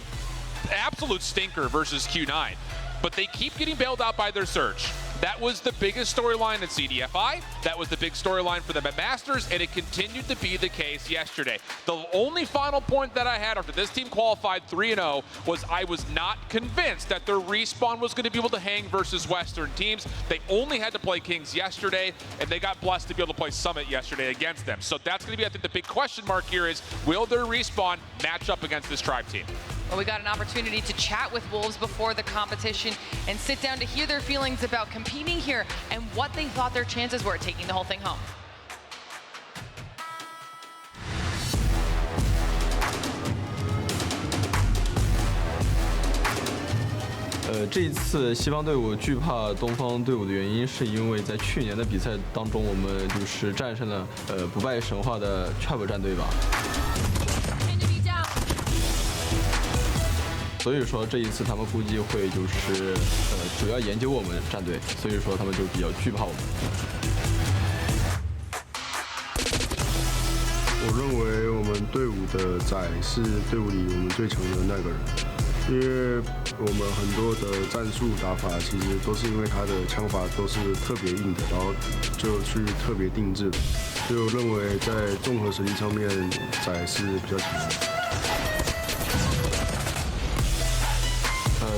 B: absolute stinker versus Q9. But they keep getting bailed out by their surge. That was the biggest storyline at CDFI. That was the big storyline for them at Masters, and it continued to be the case yesterday. The only final point that I had after this team qualified 3-0 was I was not convinced that their respawn was going to be able to hang versus Western teams. They only had to play Kings yesterday, and they got blessed to be able to play Summit yesterday against them. So that's going to be, I think, the big question mark here is, will their respawn match up against this Tribe team?
A: Well, we got an opportunity to chat with Wolves before the competition and sit down to hear their feelings about competing here and what they thought their chances were at taking the whole thing home.
L: 这一次西方队伍惧怕东方队伍的原因，是因为在去年的比赛当中，我们就是战胜了不败神话的 Trap 战队吧。所以说这一次他们估计会就是主要研究我们战队，所以说他们就比较惧怕我们。
R: 我认为我们队伍的仔是队伍里我们最强的那个人。因为我们很多的战术打法其实都是因为他的枪法都是特别硬的，然后就去特别定制的，所以我认为在综合实力上面，仔是比较强的。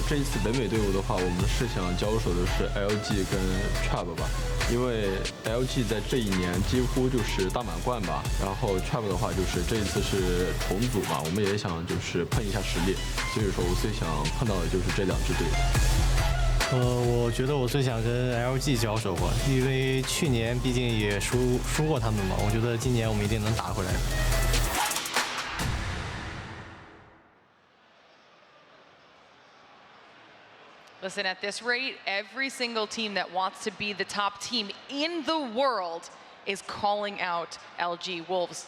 L: 这一次北美队伍的话，我们是想交手的是 LG 跟 Trap 吧，因为 LG 在这一年几乎就是大满贯吧，然后 Trap 的话就是这一次是重组嘛，我们也想就是碰一下实力，所以说我最想碰到的就是这两支队。
S: 我觉得我最想跟 LG 交手吧，因为去年毕竟也输过他们嘛，我觉得今年我们一定能打回来的。
A: Listen, at this rate, every single team that wants to be the top team in the world is calling out LG Wolves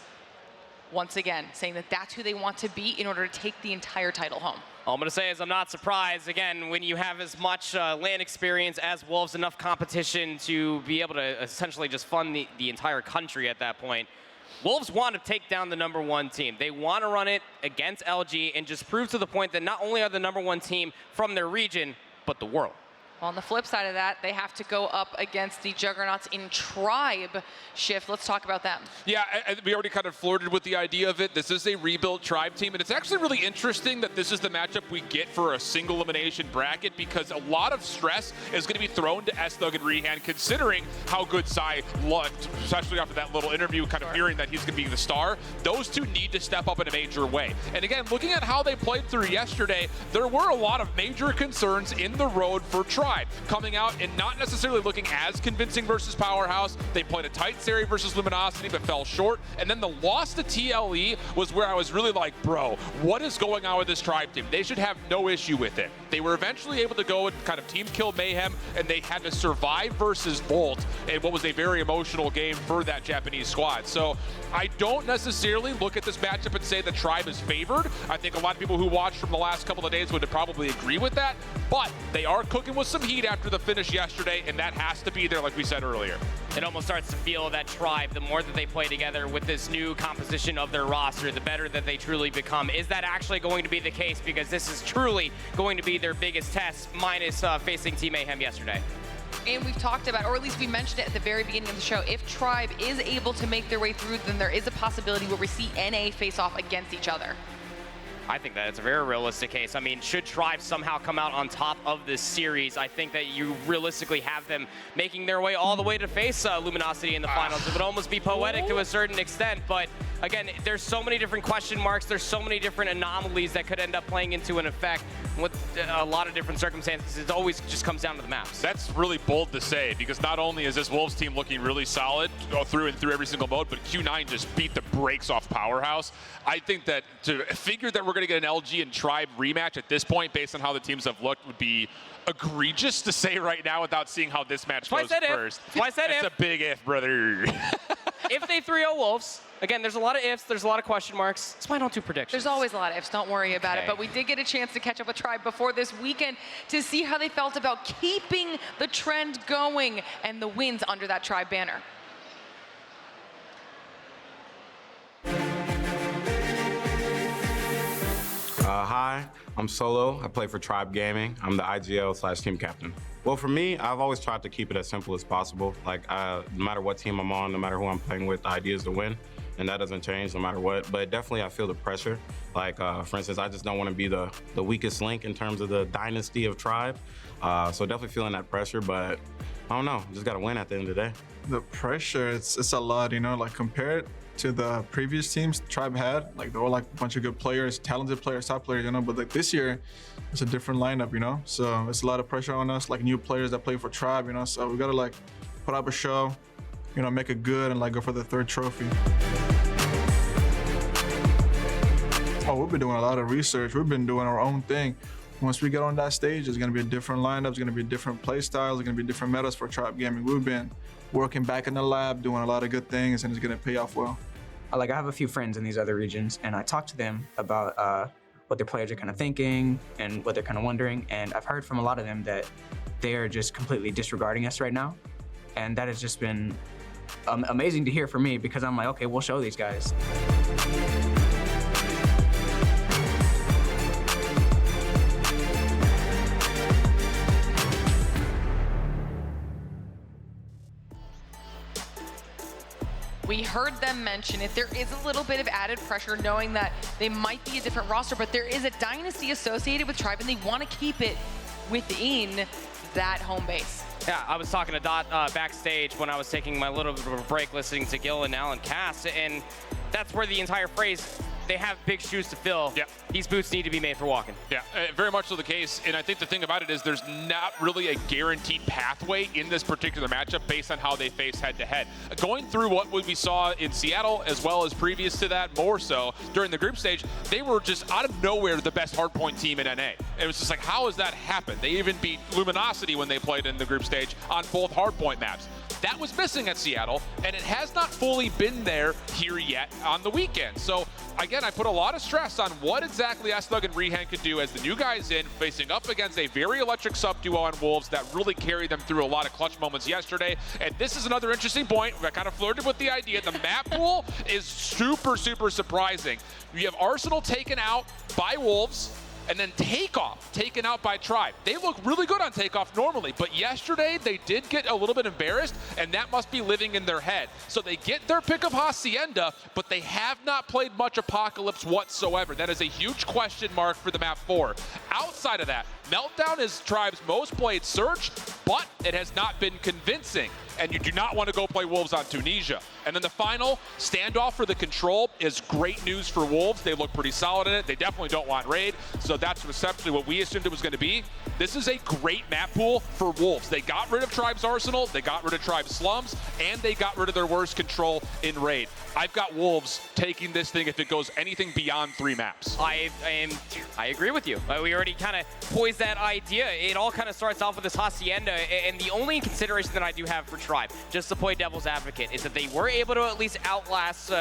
A: once again, saying that that's who they want to be in order to take the entire title home.
C: All I'm going to say is I'm not surprised. Again, when you have as much LAN experience as Wolves, enough competition to be able to essentially just fund the entire country at that point. Wolves want to take down the #1 team. They want to run it against LG and just prove to the point that not only are the #1 team from their region, but the world.
A: Well, on the flip side of that, they have to go up against the juggernauts in Tribe Shift. Let's talk about them.
B: Yeah, we already kind of flirted with the idea of it. This is a rebuilt Tribe team, and it's actually really interesting that this is the matchup we get for a single elimination bracket, because a lot of stress is going to be thrown to S-Thug and Rehan, considering how good Sai looked, especially after that little interview, kind of hearing that he's going to be the star. Those two need to step up in a major way. And again, looking at how they played through yesterday, there were a lot of major concerns in the road for Tribe. Coming out and not necessarily looking as convincing versus Powerhouse. They played a tight series versus Luminosity, but fell short. And then the loss to TLE was where I was really like, bro, what is going on with this Tribe team? They should have no issue with it. They were eventually able to go and kind of team kill Mayhem, and they had to survive versus Volt in what was a very emotional game for that Japanese squad. So I don't necessarily look at this matchup and say the Tribe is favored. I think a lot of people who watched from the last couple of days would probably agree with that, but they are cooking with some heat after the finish yesterday, and that has to be there, like we said earlier.
C: It almost starts to feel that Tribe, the more that they play together with this new composition of their roster, the better that they truly become. Is that actually going to be the case? Because this is truly going to be their biggest test, minus facing Team Mayhem yesterday.
A: And we've talked about, or at least we mentioned it at the very beginning of the show, if Tribe is able to make their way through, then there is a possibility where we see NA face off against each other.
C: I think that it's a very realistic case. I mean, should Tribe somehow come out on top of this series, I think that you realistically have them making their way all the way to face Luminosity in the finals. It would almost be poetic to a certain extent, but again, there's so many different question marks. There's so many different anomalies that could end up playing into an effect with a lot of different circumstances. It always just comes down to the maps.
B: That's really bold to say, because not only is this Wolves team looking really solid through and through every single mode, but Q9 just beat the brakes off Powerhouse. I think that to figure that we're going to get an LG and Tribe rematch at this point, based on how the teams have looked, would be egregious to say right now without seeing how this match goes first.
C: Why said
B: It's
C: if.
B: a big if, brother.
C: If they 3-0 Wolves, again, there's a lot of ifs, there's a lot of question marks. That's why I don't do predictions.
A: There's always a lot of ifs, don't worry about it.
C: Okay.
A: But we did get a chance to catch up with Tribe before this weekend to see how they felt about keeping the trend going and the wins under that Tribe banner.
T: Hi, I'm Solo. I play for Tribe Gaming. I'm the IGL/team captain. Well, for me, I've always tried to keep it as simple as possible. Like, no matter what team I'm on, no matter who I'm playing with, the idea is to win, and that doesn't change no matter what. But definitely, I feel the pressure. Like, for instance, I just don't want to be the weakest link in terms of the dynasty of Tribe. So definitely feeling that pressure, but I don't know. Just got to win at the end of the day.
V: The pressure, it's a lot, you know, like compared to the previous teams Tribe had, like they were like a bunch of good players, talented players, top players, you know, but like this year it's a different lineup, you know, so it's a lot of pressure on us, like new players that play for Tribe, you know, so we gotta like put up a show, you know, make it good and like go for the 3rd trophy. Oh, we've been doing a lot of research. We've been doing our own thing. Once we get on that stage, it's gonna be a different lineup, it's gonna be different play styles, it's gonna be different metas for Tribe Gaming. We've been working back in the lab, doing a lot of good things, and it's gonna pay off well.
Y: Like, I have a few friends in these other regions, and I talk to them about what their players are kind of thinking and what they're kind of wondering. And I've heard from a lot of them that they're just completely disregarding us right now. And that has just been amazing to hear for me, because I'm like, okay, we'll show these guys.
A: heard them mention it. There is a little bit of added pressure knowing that they might be a different roster, but there is a dynasty associated with Tribe, and they want to keep it within that home base.
C: Yeah, I was talking to Dot backstage when I was taking my little bit of a break listening to Gil and Alan Cass, and that's where the entire phrase, they have big shoes to fill.
B: Yeah.
C: These boots need to be made for walking.
B: Yeah, very much so the case. And I think the thing about it is there's not really a guaranteed pathway in this particular matchup based on how they face head-to-head. Going through what we saw in Seattle, as well as previous to that, more so during the group stage, they were just out of nowhere the best hardpoint team in NA. It was just like, how has that happened? They even beat Luminosity when they played in the group stage on both hardpoint maps. That was missing at Seattle, and it has not fully been there here yet on the weekend. So again, I put a lot of stress on what exactly Thug and Rehan could do as the new guys in, facing up against a very electric sub-duo on Wolves that really carried them through a lot of clutch moments yesterday. And this is another interesting point. I kind of flirted with the idea. The map pool is super, super surprising. You have Arsenal taken out by Wolves, and then Takeoff taken out by Tribe. They look really good on Takeoff normally, but yesterday they did get a little bit embarrassed, and that must be living in their head. So they get their pick of Hacienda, but they have not played much Apocalypse whatsoever. That is a huge question mark for the map 4. Outside of that, Meltdown is Tribe's most played search, but it has not been convincing. And you do not want to go play Wolves on Tunisia. And then the final standoff for the control is great news for Wolves. They look pretty solid in it. They definitely don't want raid. So that's essentially what we assumed it was going to be. This is a great map pool for Wolves. They got rid of Tribe's Arsenal, they got rid of Tribe's Slums, and they got rid of their worst control in raid. I've got Wolves taking this thing if it goes anything beyond 3 maps.
C: I agree with you. We already kind of poised that idea. It all kind of starts off with this Hacienda, and the only consideration that I do have for Tribe, just to play devil's advocate, is that they were able to at least outlast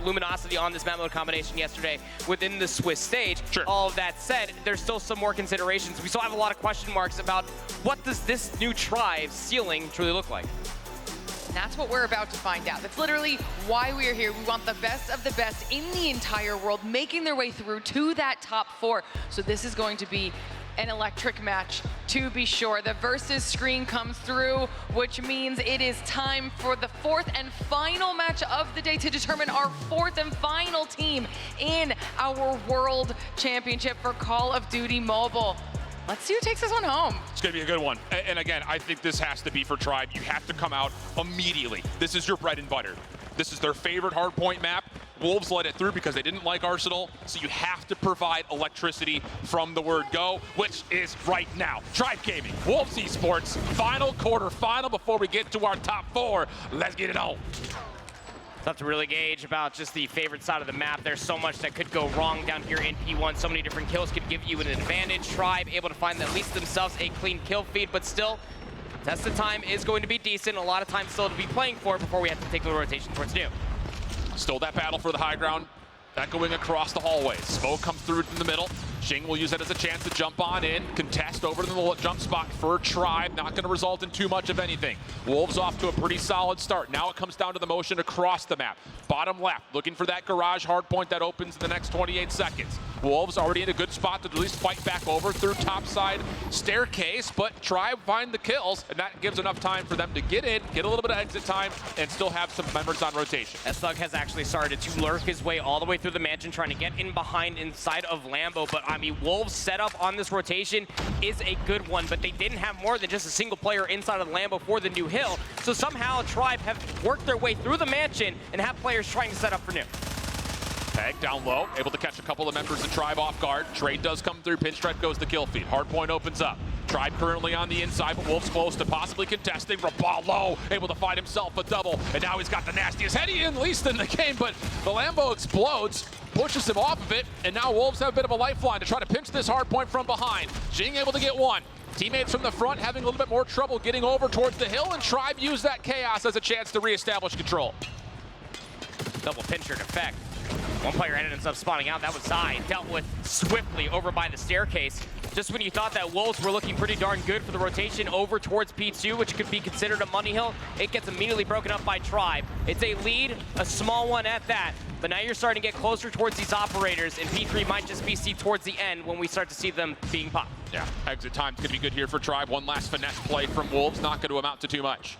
C: Luminosity on this map mode combination yesterday within the Swiss stage.
B: Sure.
C: All of that said, there's still some more considerations. We still have a lot of question marks about what does this new Tribe ceiling truly look like.
A: And that's what we're about to find out. That's literally why we are here. We want the best of the best in the entire world making their way through to that top 4. So this is going to be an electric match, to be sure. The versus screen comes through, which means it is time for the 4th and final match of the day to determine our 4th and final team in our World Championship for Call of Duty Mobile. Let's see who takes this one home.
B: It's going to be a good one. And again, I think this has to be for Tribe. You have to come out immediately. This is your bread and butter. This is their favorite hardpoint map. Wolves let it through because they didn't like Arsenal, so you have to provide electricity from the word go, which is right now. Tribe Gaming, Wolves Esports, final quarterfinal before we get to our top 4. Let's get it on.
C: Tough to really gauge about just the favorite side of the map. There's so much that could go wrong down here in P1. So many different kills could give you an advantage. Tribe able to find at least themselves a clean kill feed, but still, test of time is going to be decent. A lot of time still to be playing for before we have to take the rotation towards new.
B: Still that battle for the high ground, echoing across the hallways. Smoke comes through in the middle. Xing will use that as a chance to jump on in, contest over to the jump spot for Tribe. Not going to result in too much of anything. Wolves off to a pretty solid start. Now it comes down to the motion across the map. Bottom left, looking for that garage hard point that opens in the next 28 seconds. Wolves already in a good spot to at least fight back over through topside staircase, but Tribe find the kills, and that gives enough time for them to get in, get a little bit of exit time, and still have some members on rotation.
C: Thug has actually started to lurk his way all the way through the mansion, trying to get in behind inside of Lambo, but I mean, Wolves' setup on this rotation is a good one, but they didn't have more than just a single player inside of the Lambo for the new hill, so somehow Tribe have worked their way through the mansion and have players trying to set up for new.
B: Peg down low, able to catch a couple of members of Tribe off guard. Trade does come through, Pinstripe goes the kill feed. Hardpoint opens up. Tribe currently on the inside, but Wolves close to possibly contesting. Rabal low, able to find himself a double, and now he's got the nastiest heady in least in the game, but the Lambo explodes, pushes him off of it, and now Wolves have a bit of a lifeline to try to pinch this hardpoint from behind. Xing able to get one. Teammates from the front having a little bit more trouble getting over towards the hill, and Tribe use that chaos as a chance to reestablish control.
C: Double pincher in effect. One player ended up spawning out. That was Zai, dealt with swiftly over by the staircase. Just when you thought that Wolves were looking pretty darn good for the rotation over towards P2, which could be considered a money hill, it gets immediately broken up by Tribe. It's a lead, a small one at that, but now you're starting to get closer towards these operators, and P3 might just be seen towards the end when we start to see them being popped.
B: Yeah, exit time's gonna be good here for Tribe. One last finesse play from Wolves, not gonna amount to too much.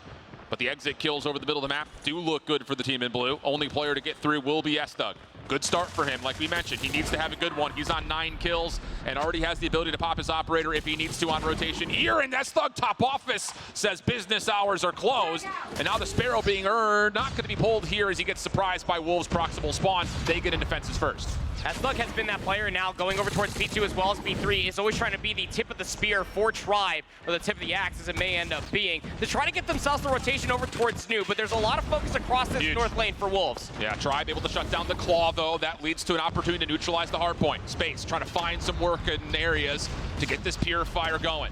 B: But the exit kills over the middle of the map do look good for the team in blue. Only player to get through will be S-Thug. Good start for him, like we mentioned. He needs to have a good one. He's on 9 kills and already has the ability to pop his operator if he needs to on rotation here. And S-Thug top office says business hours are closed. And now the Sparrow being earned, not going to be pulled here as he gets surprised by Wolves' proximal spawn. They get into fences first.
C: S-Thug has been that player now going over towards P2 as well as P3. Is always trying to be the tip of the spear for Tribe, or the tip of the axe as it may end up being, to try to get themselves the rotation over towards Snoop. But there's a lot of focus across this north lane for Wolves.
B: Yeah, Tribe able to shut down the Claw, though. That leads to an opportunity to neutralize the hard point. Space trying to find some work in areas to get this Purifier going.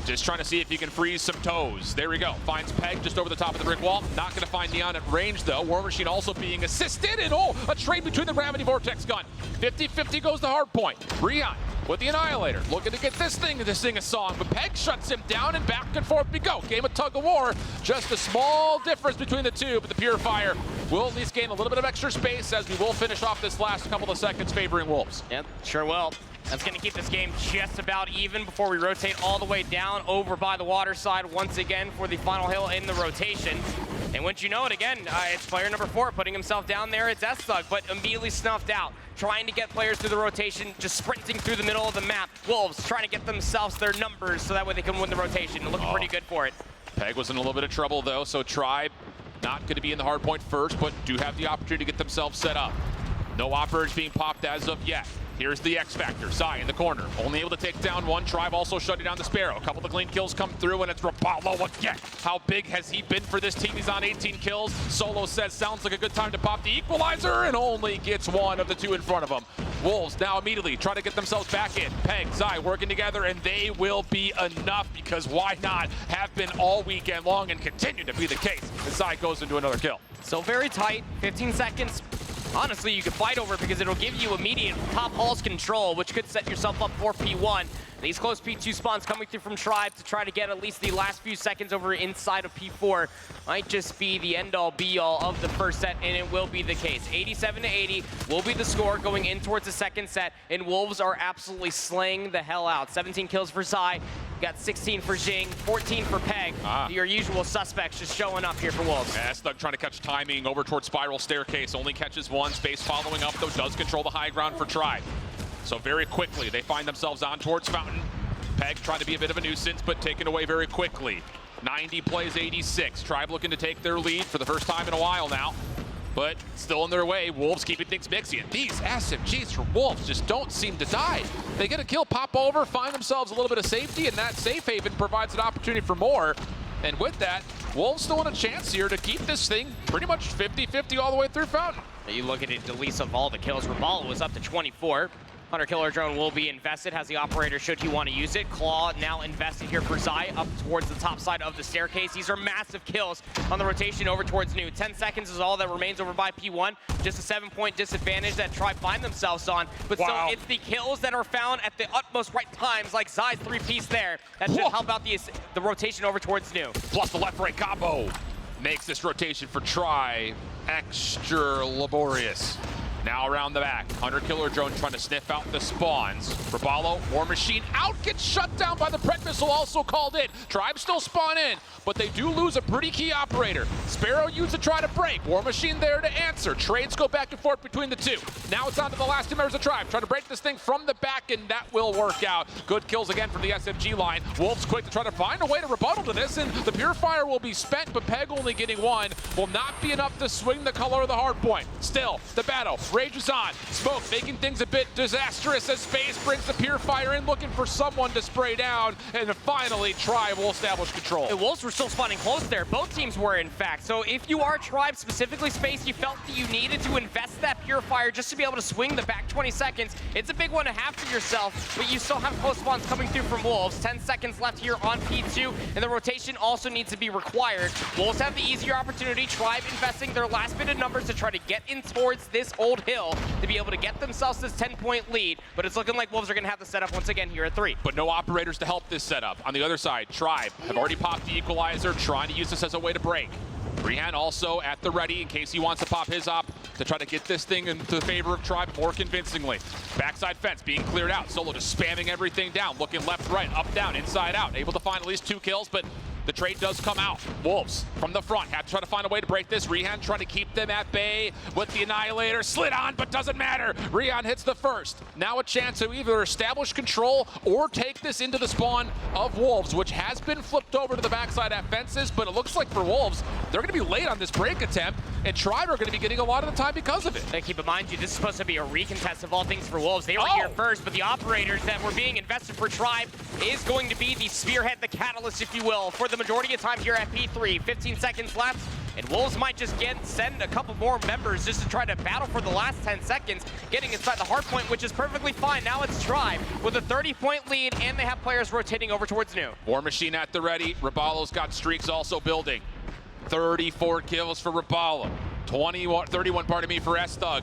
B: Just trying to see if he can freeze some toes. There we go. Finds Peg just over the top of the brick wall. Not going to find Neon at range, though. War Machine also being assisted. And a trade between the Gravity Vortex gun. 50-50 goes the hard point. Rion with the Annihilator. Looking to get this thing to sing a song. But Peg shuts him down, and back and forth we go. Game of tug of war. Just a small difference between the two. But the Purifier will at least gain a little bit of extra space as we will finish off this last couple of seconds favoring Wolves.
C: Yep, sure will. That's going to keep this game just about even before we rotate all the way down over by the water side once again for the final hill in the rotation. And once you know it again, it's player number 4 putting himself down there. It's S-Thug, but immediately snuffed out. Trying to get players through the rotation, just sprinting through the middle of the map. Wolves trying to get themselves their numbers so that way they can win the rotation. Looking pretty good for it.
B: Peg was in a little bit of trouble, though, so Tribe not going to be in the hard point first, but do have the opportunity to get themselves set up. No operators being popped as of yet. Here's the X Factor. Sai in the corner. Only able to take down one. Tribe also shutting down the Sparrow. A couple of clean kills come through, and it's Rapallo again. How big has he been for this team? He's on 18 kills. Solo says, sounds like a good time to pop the equalizer, and only gets one of the 2 in front of him. Wolves now immediately try to get themselves back in. Peg, Zai working together, and they will be enough, because why not? Have been all weekend long and continue to be the case as Zai goes into another kill.
C: So very tight, 15 seconds. Honestly, you can fight over it because it'll give you immediate top halls control, which could set yourself up for P1. These close P2 spawns coming through from Tribe to try to get at least the last few seconds over inside of P4 might just be the end-all be-all of the first set, and it will be the case. 87-80 will be the score going in towards the second set, and Wolves are absolutely slaying the hell out. 17 kills for Zai, got 16 for Jing, 14 for Peg. Your usual suspects just showing up here for Wolves.
B: Yeah, S-Thug trying to catch timing over towards Spiral Staircase, only catches one. Space following up, though, does control the high ground for Tribe. So very quickly, they find themselves on towards Fountain. Peg trying to be a bit of a nuisance, but taken away very quickly. 90 plays 86. Tribe looking to take their lead for the first time in a while now, but still in their way. Wolves keeping things mixy. And these SMGs for Wolves just don't seem to die. They get a kill, pop over, find themselves a little bit of safety, and that safe haven provides an opportunity for more. And with that, Wolves still want a chance here to keep this thing pretty much 50-50 all the way through Fountain.
C: You look at it, the least of all the kills. Rapallo was up to 24. Hunter Killer Drone will be invested, has the operator should he want to use it. Claw now invested here for Zai up towards the top side of the staircase. These are massive kills on the rotation over towards New. 10 seconds is all that remains over by P1. Just a 7-point disadvantage that Tribe find themselves on. But still, it's the kills that are found at the utmost right times, like Zai's 3-piece there, that should help out the rotation over towards New.
B: Plus the left-right combo makes this rotation for Tribe extra laborious. Now around the back, Hunter Killer Drone trying to sniff out the spawns. Rapallo, War Machine out, gets shut down by the Preg Missile, also called in. Tribe still spawn in, but they do lose a pretty key operator. Sparrow used to try to break. War Machine there to answer. Trades go back and forth between the two. Now it's on to the last 2 members of Tribe, trying to break this thing from the back, and that will work out. Good kills again from the SMG line. Wolves quick to try to find a way to rebuttal to this, and the Purifier will be spent, but Peg only getting one. Will not be enough to swing the color of the hard point. Still, the battle rages on. Smoke making things a bit disastrous as Space brings the Purifier in, looking for someone to spray down, and finally Tribe will establish control.
C: The Wolves were still spawning close there. Both teams were, in fact. So if you are Tribe, specifically Space, you felt that you needed to invest that Purifier just to be able to swing the back 20 seconds. It's a big one to have for yourself, but you still have close spawns coming through from Wolves. 10 seconds left here on P2, and the rotation also needs to be required. Wolves have the easier opportunity. Tribe investing their last bit of numbers to try to get in towards this old hill to be able to get themselves this 10-point lead, but it's looking like Wolves are going to have to set up once again here at 3.
B: But no operators to help this setup. On the other side, Tribe have already popped the equalizer, trying to use this as a way to break. Rihan also at the ready in case he wants to pop his op to try to get this thing into the favor of Tribe more convincingly. Backside fence being cleared out. Solo just spamming everything down, looking left, right, up, down, inside, out. Able to find at least 2 kills, but The trade does come out. Wolves from the front have to try to find a way to break this. Rehan trying to keep them at bay with the Annihilator. Slid on, but doesn't matter. Rehan hits the first. Now a chance to either establish control or take this into the spawn of Wolves, which has been flipped over to the backside at fences, but it looks like for Wolves, they're going to be late on this break attempt, and Tribe are going to be getting a lot of the time because of it.
C: And keep in mind, this is supposed to be a recontest of all things for Wolves. They were here first, but the operators that were being invested for Tribe is going to be the spearhead, the catalyst, if you will, for the majority of time here at P3. 15 seconds left, and Wolves might just send a couple more members just to try to battle for the last 10 seconds, getting inside the hard point, which is perfectly fine. Now it's Tribe with a 30-point lead, and they have players rotating over towards New.
B: War Machine at the ready. Rabalo's got streaks also building. 34 kills for Rabalo. 31, pardon me, for S-Thug.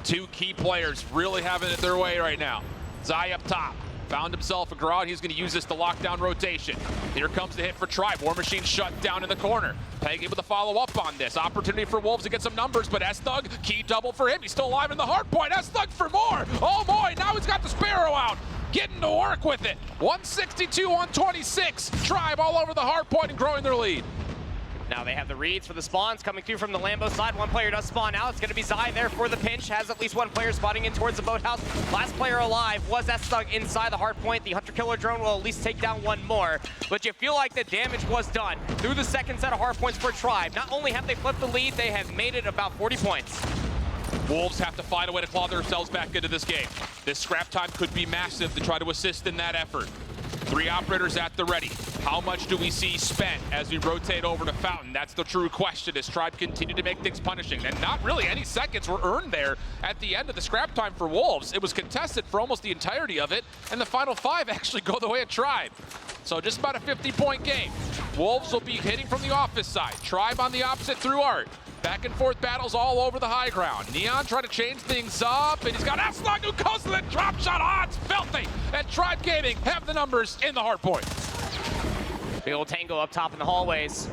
B: Two key players really having it their way right now. Zai up top. Found himself a garage. He's going to use this to lock down rotation. Here comes the hit for Tribe. War Machine shut down in the corner. Peg able to follow up on this. Opportunity for Wolves to get some numbers, but S-Thug, key double for him. He's still alive in the hard point. S-Thug for more. Oh boy, now he's got the Sparrow out. Getting to work with it. 162-126. Tribe all over the hard point and growing their lead.
C: Now they have the reads for the spawns coming through from the Lambo side. One player does spawn out. It's going to be Zai there for the pinch. Has at least one player spotting in towards the boathouse. Last player alive was S-Thug inside the hard point. The Hunter-Killer drone will at least take down one more. But you feel like the damage was done through the second set of hard points for Tribe. Not only have they flipped the lead, they have made it about 40 points.
B: Wolves have to find a way to claw themselves back into this game. This scrap time could be massive to try to assist in that effort. 3 operators at the ready. How much do we see spent as we rotate over to Fountain? That's the true question as Tribe continue to make things punishing. And not really any seconds were earned there at the end of the scrap time for Wolves. It was contested for almost the entirety of it, and the final 5 actually go the way of Tribe. So just about a 50-point game. Wolves will be hitting from the office side. Tribe on the opposite through Art. Back and forth battles all over the high ground. Neon trying to change things up, and he's got S-Thug who goes to the drop shot. Oh, it's filthy. And Tribe Gaming have the numbers in the hard point.
C: Big old tango up top in the hallways.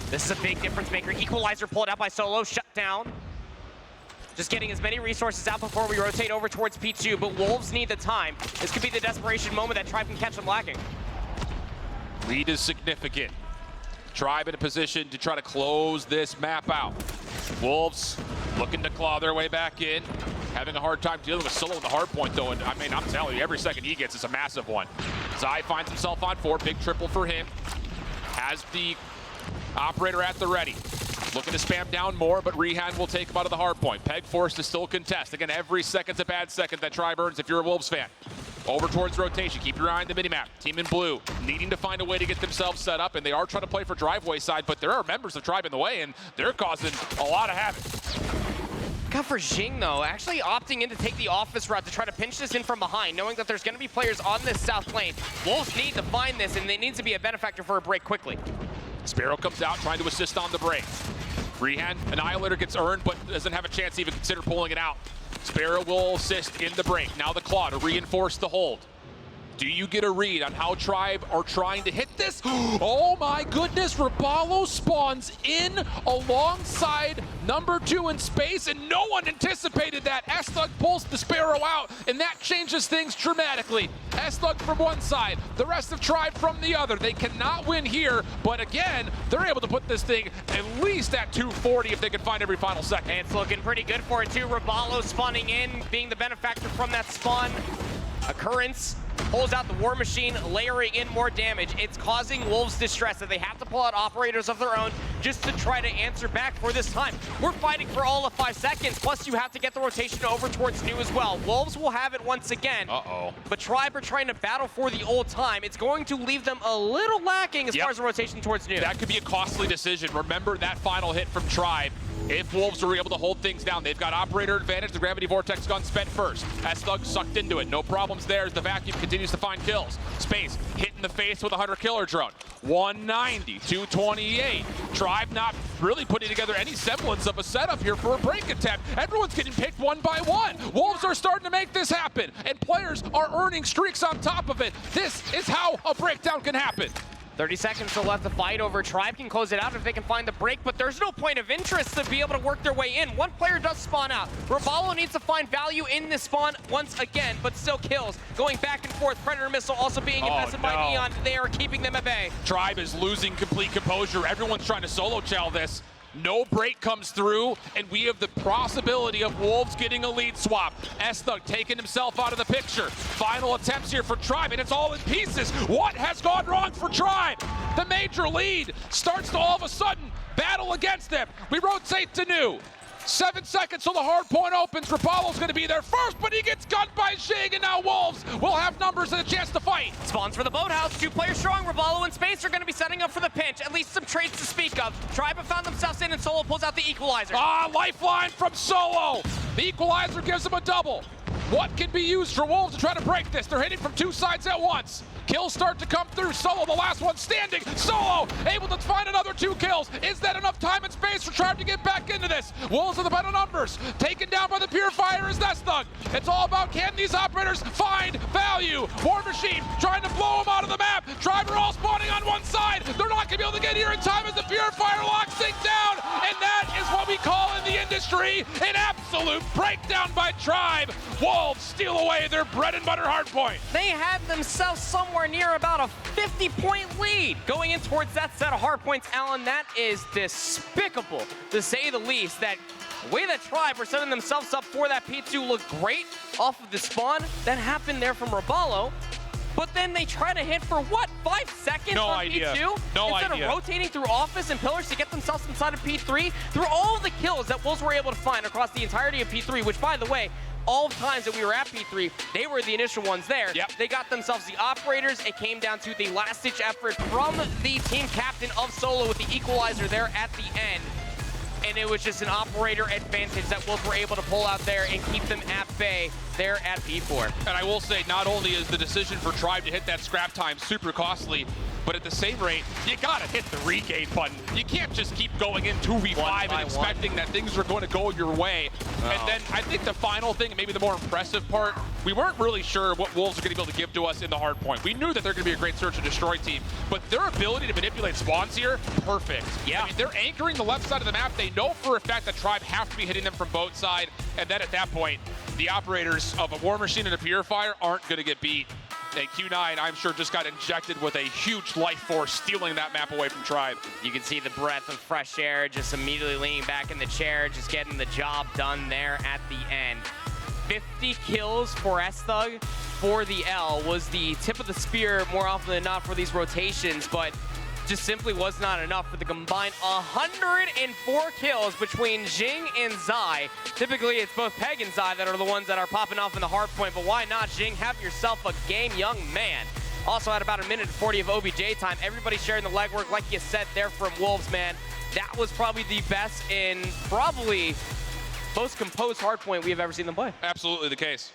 C: This is a big difference maker. Equalizer pulled out by Solo, shut down. Just getting as many resources out before we rotate over towards P2, but Wolves need the time. This could be the desperation moment that Tribe can catch them lacking.
B: Lead is significant. Tribe in a position to try to close this map out. Wolves looking to claw their way back in. Having a hard time dealing with Solo in the hard point though, and I mean, I'm telling you, every second he gets is a massive one. Zai finds himself on 4, big triple for him. Has the operator at the ready. Looking to spam down more, but Rehan will take him out of the hard point. Peg forced to still contest. Again, every second's a bad second that Tribe earns if you're a Wolves fan. Over towards rotation. Keep your eye on the minimap. Team in blue needing to find a way to get themselves set up, and they are trying to play for driveway side, but there are members of Tribe in the way, and they're causing a lot of havoc.
C: Got for Jing, though, actually opting in to take the office route to try to pinch this in from behind, knowing that there's going to be players on this south lane. Wolves need to find this, and they need to be a benefactor for a break quickly.
B: Sparrow comes out trying to assist on the break. Rehan, Annihilator gets earned, but doesn't have a chance to even consider pulling it out. Sparrow will assist in the break. Now the claw to reinforce the hold. Do you get a read on how Tribe are trying to hit this? Oh my goodness, Rabalo spawns in alongside number 2 in space, and no one anticipated that. S-Thug pulls the Sparrow out, and that changes things dramatically. S-Thug from one side, the rest of Tribe from the other. They cannot win here, but again, they're able to put this thing at least at 240 if they can find every final second.
C: And it's looking pretty good for it too. Rabalo spawning in, being the benefactor from that spawn. Occurrence pulls out the War Machine, layering in more damage. It's causing Wolves distress that they have to pull out operators of their own just to try to answer back for this time. We're fighting for all of 5 seconds, plus you have to get the rotation over towards New as well. Wolves will have it once again. But Tribe are trying to battle for the old time. It's going to leave them a little lacking as far as the rotation towards New.
B: That could be a costly decision. Remember that final hit from Tribe. If Wolves are able to hold things down, they've got operator advantage. The Gravity Vortex gun spent first. S-Thug sucked into it. No problems there as the vacuum continues to find kills. Space hit in the face with a Hunter-Killer drone. 190, 228. Tribe not really putting together any semblance of a setup here for a break attempt. Everyone's getting picked one by one. Wolves are starting to make this happen, and players are earning streaks on top of it. This is how a breakdown can happen.
C: 30 seconds to left to fight over. Tribe can close it out if they can find the break, but there's no point of interest to be able to work their way in. One player does spawn out. Ravallo needs to find value in this spawn once again, but still kills. Going back and forth, Predator Missile also being invested by Neon. They are keeping them at bay.
B: Tribe is losing complete composure. Everyone's trying to solo chow this. No break comes through, and we have the possibility of Wolves getting a lead swap. S-Thug taking himself out of the picture. Final attempts here for Tribe, and it's all in pieces. What has gone wrong for Tribe? The major lead starts to all of a sudden battle against them. We rotate to New. 7 seconds till the hard point opens. Ravallo's going to be there first, but he gets gunned by Xing, and now Wolves will have numbers and a chance to fight.
C: Spawns for the boathouse. 2 players strong. Ravallo and Space are going to be setting up for the pinch. At least some trades to speak of. Tribe have found themselves in, and Solo pulls out the equalizer.
B: Lifeline from Solo. The equalizer gives him a double. What can be used for Wolves to try to break this? They're hitting from 2 sides at once. Kills start to come through. Solo, the last one standing. Solo able to find another 2 kills. Is that enough time and space for Tribe to get back into this? Wolves are the better numbers. Taken down by the Purifier is S-Thug. It's all about, can these operators find value? War Machine trying to blow them out of the map. Tribe are all spawning on one side. They're not going to be able to get here in time as the Purifier locks things down. And that is what we call in the industry an absolute breakdown by Tribe. Wolves steal away their bread and butter hardpoint.
C: They had themselves somewhere near about a 50-point lead going in towards that set of hardpoints. Alan, that is despicable, to say the least. That way that Tribe were setting themselves up for that P2 looked great off of the spawn. That happened there from Ravallo. But then they try to hit for what, 5 seconds on P2? Instead of rotating through Office and Pillars to get themselves inside of P3, through all of the kills that Wolves were able to find across the entirety of P3, which, by the way, all times that we were at P3, they were the initial ones there. They got themselves the operators. It came down to the last-ditch effort from the team captain of Solo with the equalizer there at the end. And it was just an operator advantage that Wolves were able to pull out there and keep them at bay there at P4.
B: And I will say, not only is the decision for Tribe to hit that scrap time super costly, but at the same rate, you gotta hit the regain button. You can't just keep going in 2v5 and expecting that things are going to go your way. And then I think the final thing, and maybe the more impressive part, we weren't really sure what Wolves are going to be able to give to us in the hard point. We knew that they're going to be a great search and destroy team, but their ability to manipulate spawns here, perfect. I mean, they're anchoring the left side of the map. They know for a fact that Tribe have to be hitting them from both sides, and then at that point, the operators of a War Machine and a Purifier aren't going to get beat. And Q9, I'm sure, just got injected with a huge life force, stealing that map away from Tribe.
C: You can see the breath of fresh air, just immediately leaning back in the chair, just getting the job done there at the end. 50 kills for S-Thug for the L was the tip of the spear more often than not for these rotations, but just simply was not enough for the combined 104 kills between Xing and Zai. Typically, it's both Peg and Zai that are the ones that are popping off in the hard point, but why not, Xing? Have yourself a game, young man. Also had about 1:40 of OBJ time. Everybody sharing the legwork, like you said there from Wolves, man. That was probably the best in probably most composed hardpoint we have ever seen them play.
B: Absolutely the case.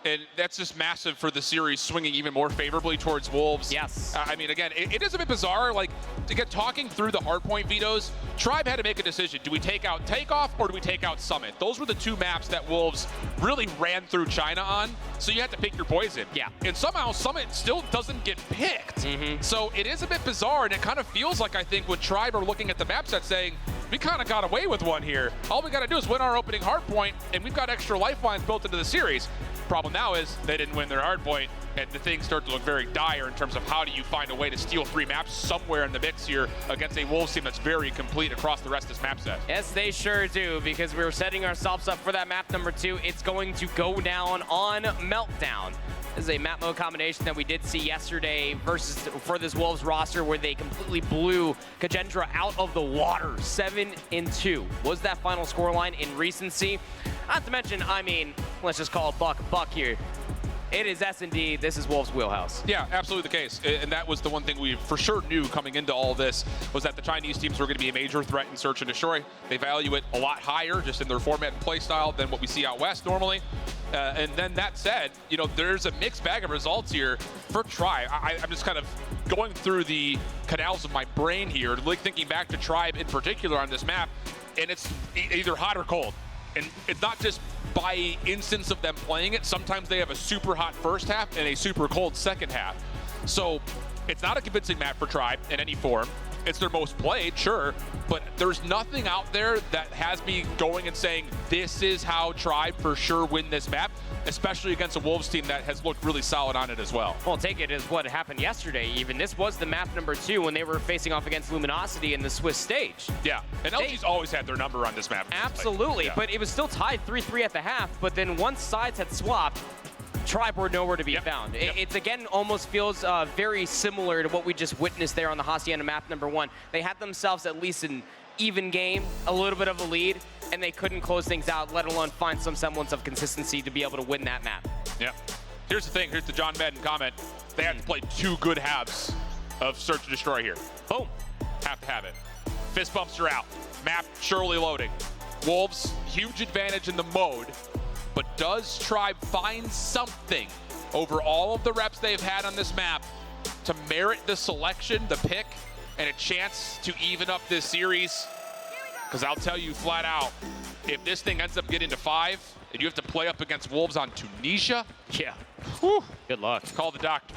B: And that's just massive for the series swinging even more favorably towards Wolves.
C: Yes.
B: I mean, again, it is a bit bizarre. Like, to get talking through the hardpoint vetoes, Tribe had to make a decision. Do we take out Takeoff or do we take out Summit? Those were the 2 maps that Wolves really ran through China on. So you had to pick your poison. And somehow Summit still doesn't get picked. So it is a bit bizarre, and it kind of feels like, I think, when Tribe are looking at the map set saying, we kind of got away with one here. All we got to do is win our opening hardpoint, and we've got extra lifelines built into the series. Problem now is they didn't win their hardpoint, and the things start to look very dire in terms of how do you find a way to steal 3 maps somewhere in the mix here against a Wolves team that's very complete across the rest of this map set.
C: Yes, they sure do, because we were setting ourselves up for that map number 2. It's going to go down on Meltdown. This is a map mode combination that we did see yesterday for this Wolves roster, where they completely blew Khagendra out of the water. 7-2 was that final scoreline in recency. Not to mention, I mean, let's just call it buck here. It is S&D. This is Wolves' wheelhouse.
B: Yeah, absolutely the case. And that was the one thing we for sure knew coming into all this, was that the Chinese teams were going to be a major threat in search and destroy. They value it a lot higher just in their format and play style than what we see out west normally. And then that said, you know, there's a mixed bag of results here for Tribe. I'm just kind of going through the canals of my brain here, like thinking back to Tribe in particular on this map, and it's either hot or cold. And it's not just by instance of them playing it. Sometimes they have a super hot first half and a super cold second half. So It's not a convincing map for Tribe in any form. It's their most played, sure, but there's nothing out there that has me going and saying, this is how Tribe for sure win this map, especially against a Wolves team that has looked really solid on it as well.
C: Well, take it as what happened yesterday even. This was the map number 2 when they were facing off against Luminosity in the Swiss stage.
B: Yeah, and LG's always had their number on this map.
C: Absolutely,
B: yeah.
C: But it was still tied 3-3 at the half, but then once sides had swapped, Tribe were nowhere to be found. It's again almost feels very similar to what we just witnessed there on the Hacienda map number 1. They had themselves at least an even game, a little bit of a lead, and they couldn't close things out, let alone find some semblance of consistency to be able to win that map.
B: Yeah. Here's the thing, here's the John Madden comment. They have to play 2 good halves of Search and Destroy here. Boom. Have to have it. Fist bumps are out. Map surely loading. Wolves, huge advantage in the mode. But does Tribe find something over all of the reps they've had on this map to merit the selection, the pick, and a chance to even up this series? Because I'll tell you flat out, if this thing ends up getting to 5 and you have to play up against Wolves on Tunisia,
C: yeah,
B: whew,
C: good luck.
B: Call the doctor.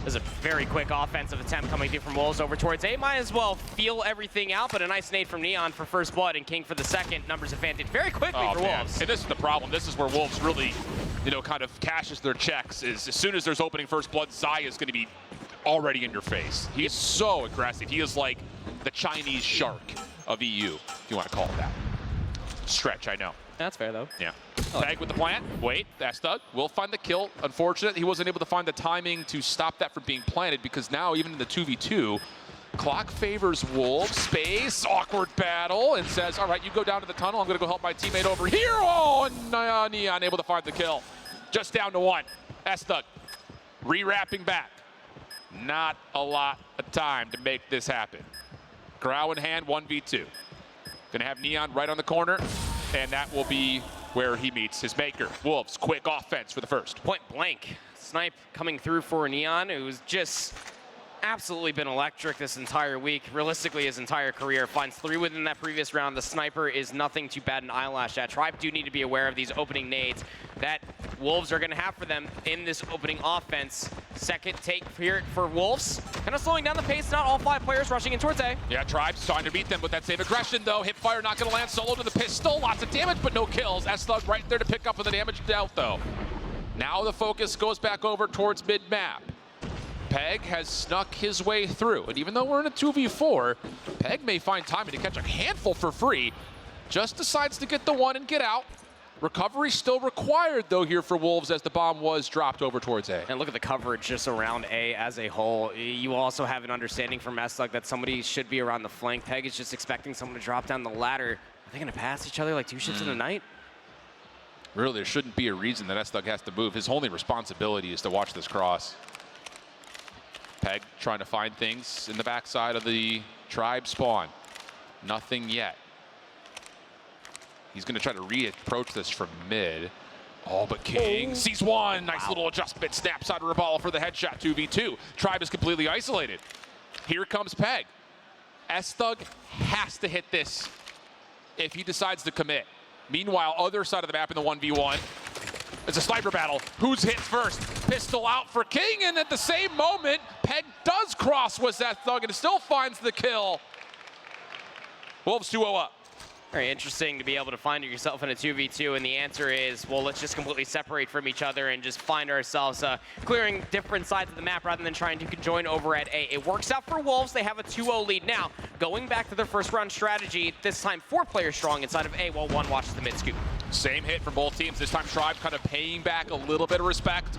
C: There's a very quick offensive attempt coming through from Wolves over towards A. Might as well feel everything out, but a nice nade from Neon for first blood and King for the second. Numbers advantage very quickly for Wolves.
B: And this is the problem. This is where Wolves really, kind of cashes their checks. Is as soon as there's opening first blood, Zai is going to be already in your face. He is so aggressive. He is like the Chinese shark of EU, if you want to call it that. Stretch, I know.
C: That's fair, though.
B: Yeah. Tag with the plant. Wait, that's Doug. Will find the kill. Unfortunate, he wasn't able to find the timing to stop that from being planted because now, even in the 2v2, clock favors Wolves. Space, awkward battle, and says, all right, you go down to the tunnel. I'm going to go help my teammate over here. Oh, and Neon able to find the kill. Just down to 1. That's Doug. Re-wrapping back. Not a lot of time to make this happen. Grau in hand, 1v2. Gonna have Neon right on the corner, and that will be where he meets his maker. Wolves, quick offense for the first.
C: Point blank. Snipe coming through for Neon, who's just absolutely been electric this entire week. Realistically, his entire career. Finds 3 within that previous round. The sniper is nothing to bat an eyelash at. Tribe do need to be aware of these opening nades that Wolves are going to have for them in this opening offense. Second take here for Wolves. Kind of slowing down the pace. Not all 5 players rushing in towards A.
B: Yeah, Tribe's trying to beat them with that same aggression, though. Hip fire not going to land. Solo to the pistol. Lots of damage, but no kills. S-Thug right there to pick up with the damage dealt, though. Now the focus goes back over towards mid-map. Peg has snuck his way through, and even though we're in a 2v4, Peg may find time to catch a handful for free. Just decides to get the 1 and get out. Recovery still required, though, here for Wolves as the bomb was dropped over towards A.
C: And look at the coverage just around A as a whole. You also have an understanding from S-Thug that somebody should be around the flank. Peg is just expecting someone to drop down the ladder. Are they going to pass each other like 2 ships in a night?
B: Really, there shouldn't be a reason that S-Thug has to move. His only responsibility is to watch this cross. Peg trying to find things in the backside of the Tribe spawn. Nothing yet. He's going to try to re-approach this from mid. Oh, but King sees 1. Nice little adjustment. Snaps out of Rabala for the headshot. 2v2. Tribe is completely isolated. Here comes Peg. S-Thug has to hit this if he decides to commit. Meanwhile, other side of the map in the 1v1. It's a sniper battle. Who's hit first? Pistol out for King, and at the same moment, Peg does cross with that Thug and still finds the kill. Wolves 2-0 up.
C: Very interesting to be able to find yourself in a 2v2, and the answer is, well, let's just completely separate from each other and just find ourselves clearing different sides of the map rather than trying to conjoin over at A. It works out for Wolves. They have a 2-0 lead now. Going back to their first round strategy, this time 4 players strong inside of A while 1 watches the mid scoop.
B: Same hit from both teams. This time Tribe kind of paying back a little bit of respect.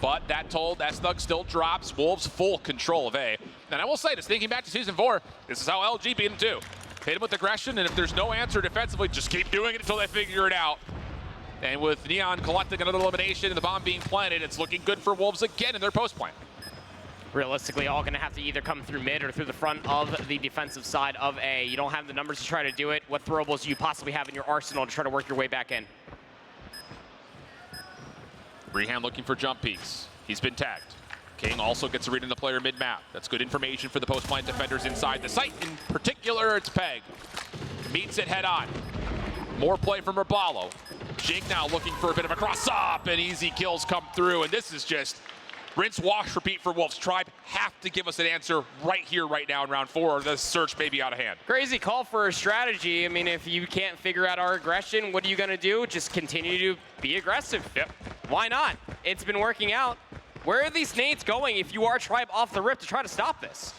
B: But that told, S-Thug still drops. Wolves full control of A. And I will say this, thinking back to Season 4, this is how LG beat him too. Hit him with aggression, and if there's no answer defensively, just keep doing it until they figure it out. And with Neon collecting another elimination and the bomb being planted, it's looking good for Wolves again in their post plan.
C: Realistically, all going to have to either come through mid or through the front of the defensive side of A. You don't have the numbers to try to do it. What throwables do you possibly have in your arsenal to try to work your way back in?
B: Rehan looking for jump peaks. He's been tagged. King also gets a read on the player mid-map. That's good information for the post-plant defenders inside the site. In particular, it's Peg. Meets it head-on. More play from Rabalo. Jake now looking for a bit of a cross-up, and easy kills come through. And this is just Rinse, wash, repeat for Wolves. Tribe have to give us an answer right here, right now in round 4, or this search may be out of hand.
C: Crazy call for a strategy. I mean, if you can't figure out our aggression, what are you going to do? Just continue to be aggressive.
B: Yep.
C: Why not? It's been working out. Where are these nades going if you are Tribe off the rip to try to stop this?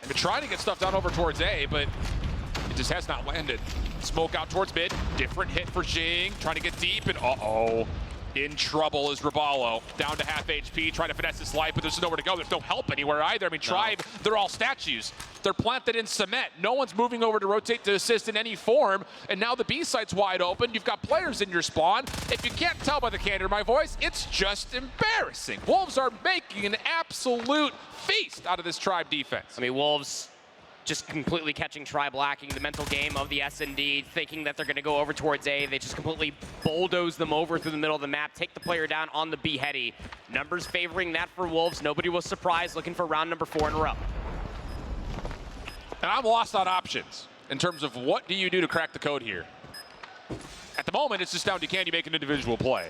B: They've been trying to get stuff down over towards A, but it just has not landed. Smoke out towards mid. Different hit for Jing. Trying to get deep, and uh-oh. In trouble is Raballo. Down to half HP, trying to finesse his life, but there's nowhere to go. There's no help anywhere either. I mean, Tribe, they're all statues. They're planted in cement. No one's moving over to rotate to assist in any form, and now the B site's wide open. You've got players in your spawn. If you can't tell by the candor of my voice, it's just embarrassing. Wolves are making an absolute feast out of this Tribe defense.
C: I mean, Wolves just completely catching Tribe lacking the mental game of the S&D, thinking that they're going to go over towards A. They just completely bulldoze them over through the middle of the map, take the player down on the B heady. Numbers favoring that for Wolves. Nobody was surprised, looking for round number 4 in a row.
B: And I'm lost on options in terms of what do you do to crack the code here. At the moment, it's just down to can you make an individual play.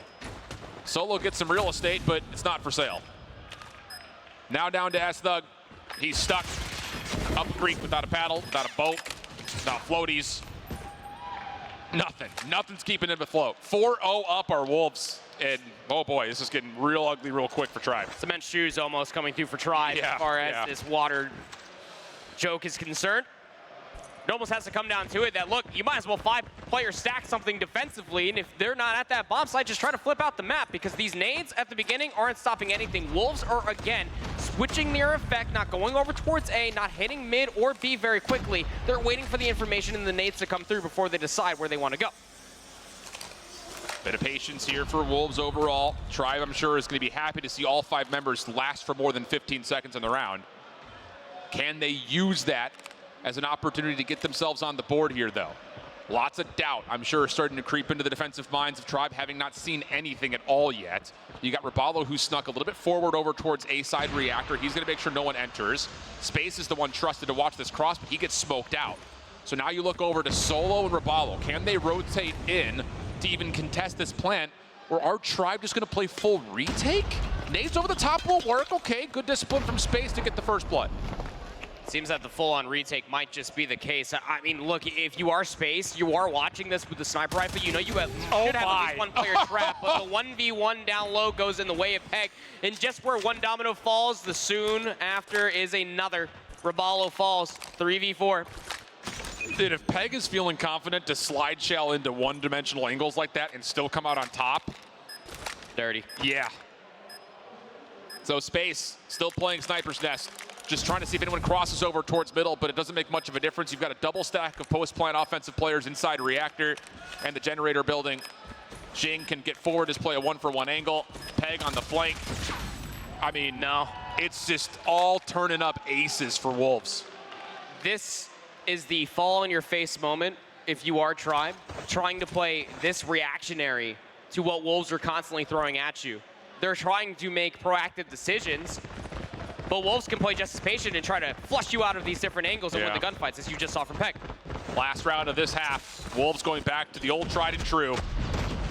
B: Solo gets some real estate, but it's not for sale. Now down to S-Thug. He's stuck. Up a creek without a paddle, without a boat, without floaties. Nothing. Nothing's keeping him afloat. 4-0 up our Wolves. And, oh boy, this is getting real ugly real quick for Tribe.
C: Cement shoes almost coming through for Tribe as far as this water joke is concerned. It almost has to come down to it that, look, you might as well 5-player stack something defensively, and if they're not at that bomb site, just try to flip out the map, because these nades at the beginning aren't stopping anything. Wolves are, again, switching their effect, not going over towards A, not hitting mid or B very quickly. They're waiting for the information and the nades to come through before they decide where they want to go.
B: Bit of patience here for Wolves overall. Tribe, I'm sure, is going to be happy to see all 5 members last for more than 15 seconds in the round. Can they use that as an opportunity to get themselves on the board here, though? Lots of doubt, I'm sure, starting to creep into the defensive minds of Tribe, having not seen anything at all yet. You got Raballo, who snuck a little bit forward over towards A-side reactor. He's going to make sure no one enters. Space is the one trusted to watch this cross, but he gets smoked out. So now you look over to Solo and Raballo. Can they rotate in to even contest this plant, or are Tribe just going to play full retake? Nades over the top will work. Okay, good discipline from Space to get the first blood.
C: Seems that the full-on retake might just be the case. I mean, look, if you are Space, you are watching this with the sniper rifle, you know you should have at least one player trapped, but the 1v1 down low goes in the way of Peg. And just where one domino falls, the soon after is another. Raballo falls, 3v4.
B: Dude, if Peg is feeling confident to slide shell into one-dimensional angles like that and still come out on top.
C: Dirty.
B: Yeah. So Space still playing Sniper's Nest. Just trying to see if anyone crosses over towards middle, but it doesn't make much of a difference. You've got a double stack of post-plant offensive players inside Reactor and the generator building. Jing can get forward, just play a 1-for-1 angle. Peg on the flank. I mean, no, it's just all turning up aces for Wolves.
C: This is the fall-in-your-face moment if you are Tribe, trying to play this reactionary to what Wolves are constantly throwing at you. They're trying to make proactive decisions, but Wolves can play just as patient and try to flush you out of these different angles and win the gunfights, as you just saw from Peg.
B: Last round of this half, Wolves going back to the old tried and true.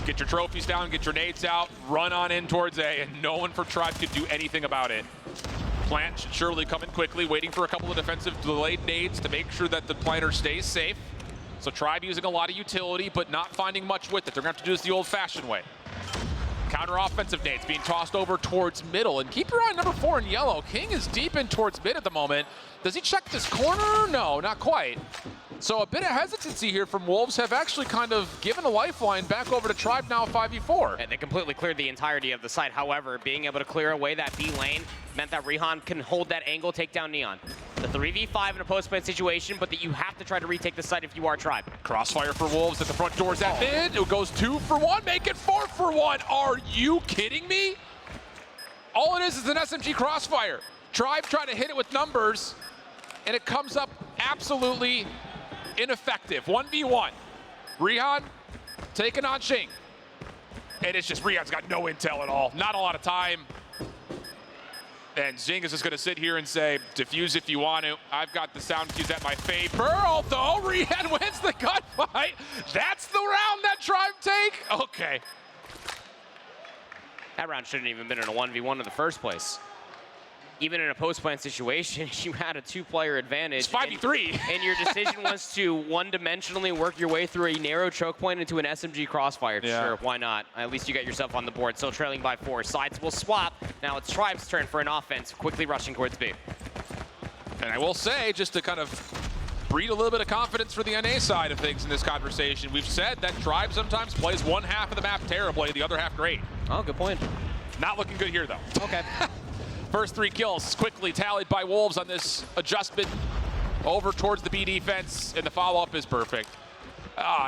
B: Get your trophies down, get your nades out, run on in towards A, and no one from Tribe could do anything about it. Plant should surely come in quickly, waiting for a couple of defensive delayed nades to make sure that the planter stays safe. So Tribe using a lot of utility, but not finding much with it. They're going to have to do this the old-fashioned way. Counter-offensive nades being tossed over towards middle. And keep your eye on number 4 in yellow. King is deep in towards mid at the moment. Does he check this corner? No, not quite. So a bit of hesitancy here from Wolves have actually kind of given a lifeline back over to Tribe now 5v4.
C: And they completely cleared the entirety of the site. However, being able to clear away that B lane meant that Rihan can hold that angle, take down Neon. The 3v5 in a post-plant situation, but that you have to try to retake the site if you are Tribe.
B: Crossfire for Wolves at the front doors at mid. It goes 2 for 1, make it 4 for 1. Are you kidding me? All it is an SMG crossfire. Tribe trying to hit it with numbers, and it comes up absolutely ineffective. 1v1. Rihan taking on Shing. And it's just Rihan's got no intel at all. Not a lot of time. And Jing is just going to sit here and say, defuse if you want to. I've got the sound cues at my favor. Although Rihan wins the gunfight. That's the round that Tribe take? Okay.
C: That round shouldn't even been in a 1v1 in the first place. Even in a post-plant situation, you had a 2-player advantage.
B: It's 5v3.
C: And your decision was to one-dimensionally work your way through a narrow choke point into an SMG crossfire.
B: Yeah.
C: Sure, why not? At least you got yourself on the board. Still trailing by 4. Sides will swap. Now it's Tribe's turn for an offense, quickly rushing towards B.
B: And I will say, just to kind of breed a little bit of confidence for the NA side of things in this conversation, we've said that Tribe sometimes plays one half of the map terribly, the other half great.
C: Oh, good point.
B: Not looking good here, though.
C: Okay.
B: First 3 kills quickly tallied by Wolves on this adjustment over towards the B defense, and the follow-up is perfect.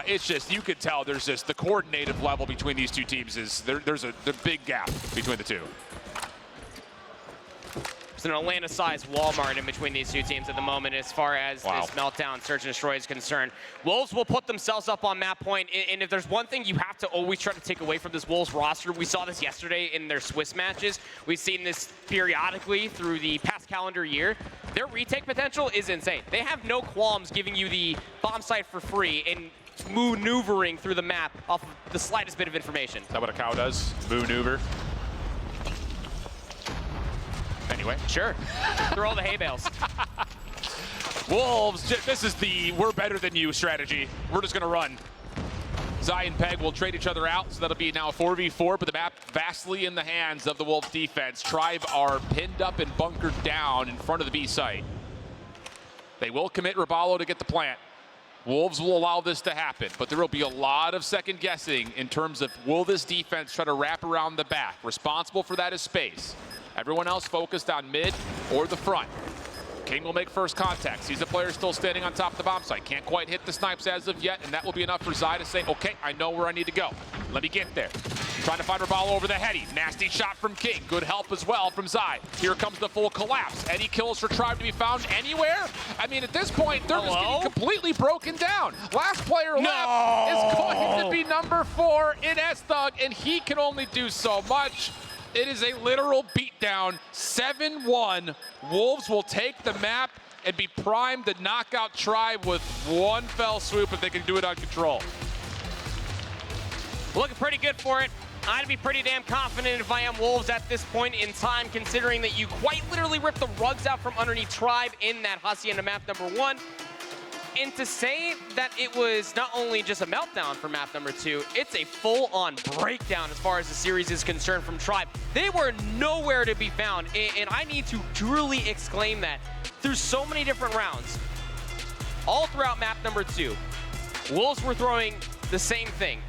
B: It's just, you could tell there's just the coordinative level between these two teams is, there's a big gap between the two.
C: It's an Atlanta-sized Walmart in between these two teams at the moment as far as this meltdown search and destroy is concerned. Wolves will put themselves up on map point, and if there's one thing you have to always try to take away from this Wolves roster, we saw this yesterday in their Swiss matches. We've seen this periodically through the past calendar year. Their retake potential is insane. They have no qualms giving you the bomb site for free and maneuvering through the map off of the slightest bit of information.
B: Is that what a cow does? Maneuver? Anyway,
C: sure. Throw all the hay bales.
B: Wolves, this is the we're better than you strategy. We're just gonna run. Zai and Peg will trade each other out, so that'll be now a 4v4, but the map vastly in the hands of the Wolves defense. Tribe are pinned up and bunkered down in front of the B site. They will commit Raballo to get the plant. Wolves will allow this to happen, but there will be a lot of second guessing in terms of will this defense try to wrap around the back. Responsible for that is Space. Everyone else focused on mid or the front. King will make first contact. Sees the player still standing on top of the bomb site. Can't quite hit the snipes as of yet, and that will be enough for Zai to say, okay, I know where I need to go. Let me get there. Trying to find Raballo over the heady. Nasty shot from King. Good help as well from Zai. Here comes the full collapse. Any kills for Tribe to be found anywhere? I mean, at this point, they're just getting completely broken down. Last player left is going to be number 4 in S-Thug, and he can only do so much. It is a literal beatdown, 7-1. Wolves will take the map and be primed to knock out Tribe with one fell swoop if they can do it on control.
C: Looking pretty good for it. I'd be pretty damn confident if I am Wolves at this point in time, considering that you quite literally ripped the rugs out from underneath Tribe in that Hacienda map number 1. And to say that it was not only just a meltdown for map number 2, it's a full-on breakdown as far as the series is concerned from Tribe. They were nowhere to be found, and I need to truly exclaim that. Through so many different rounds, all throughout map number 2, Wolves were throwing the same thing.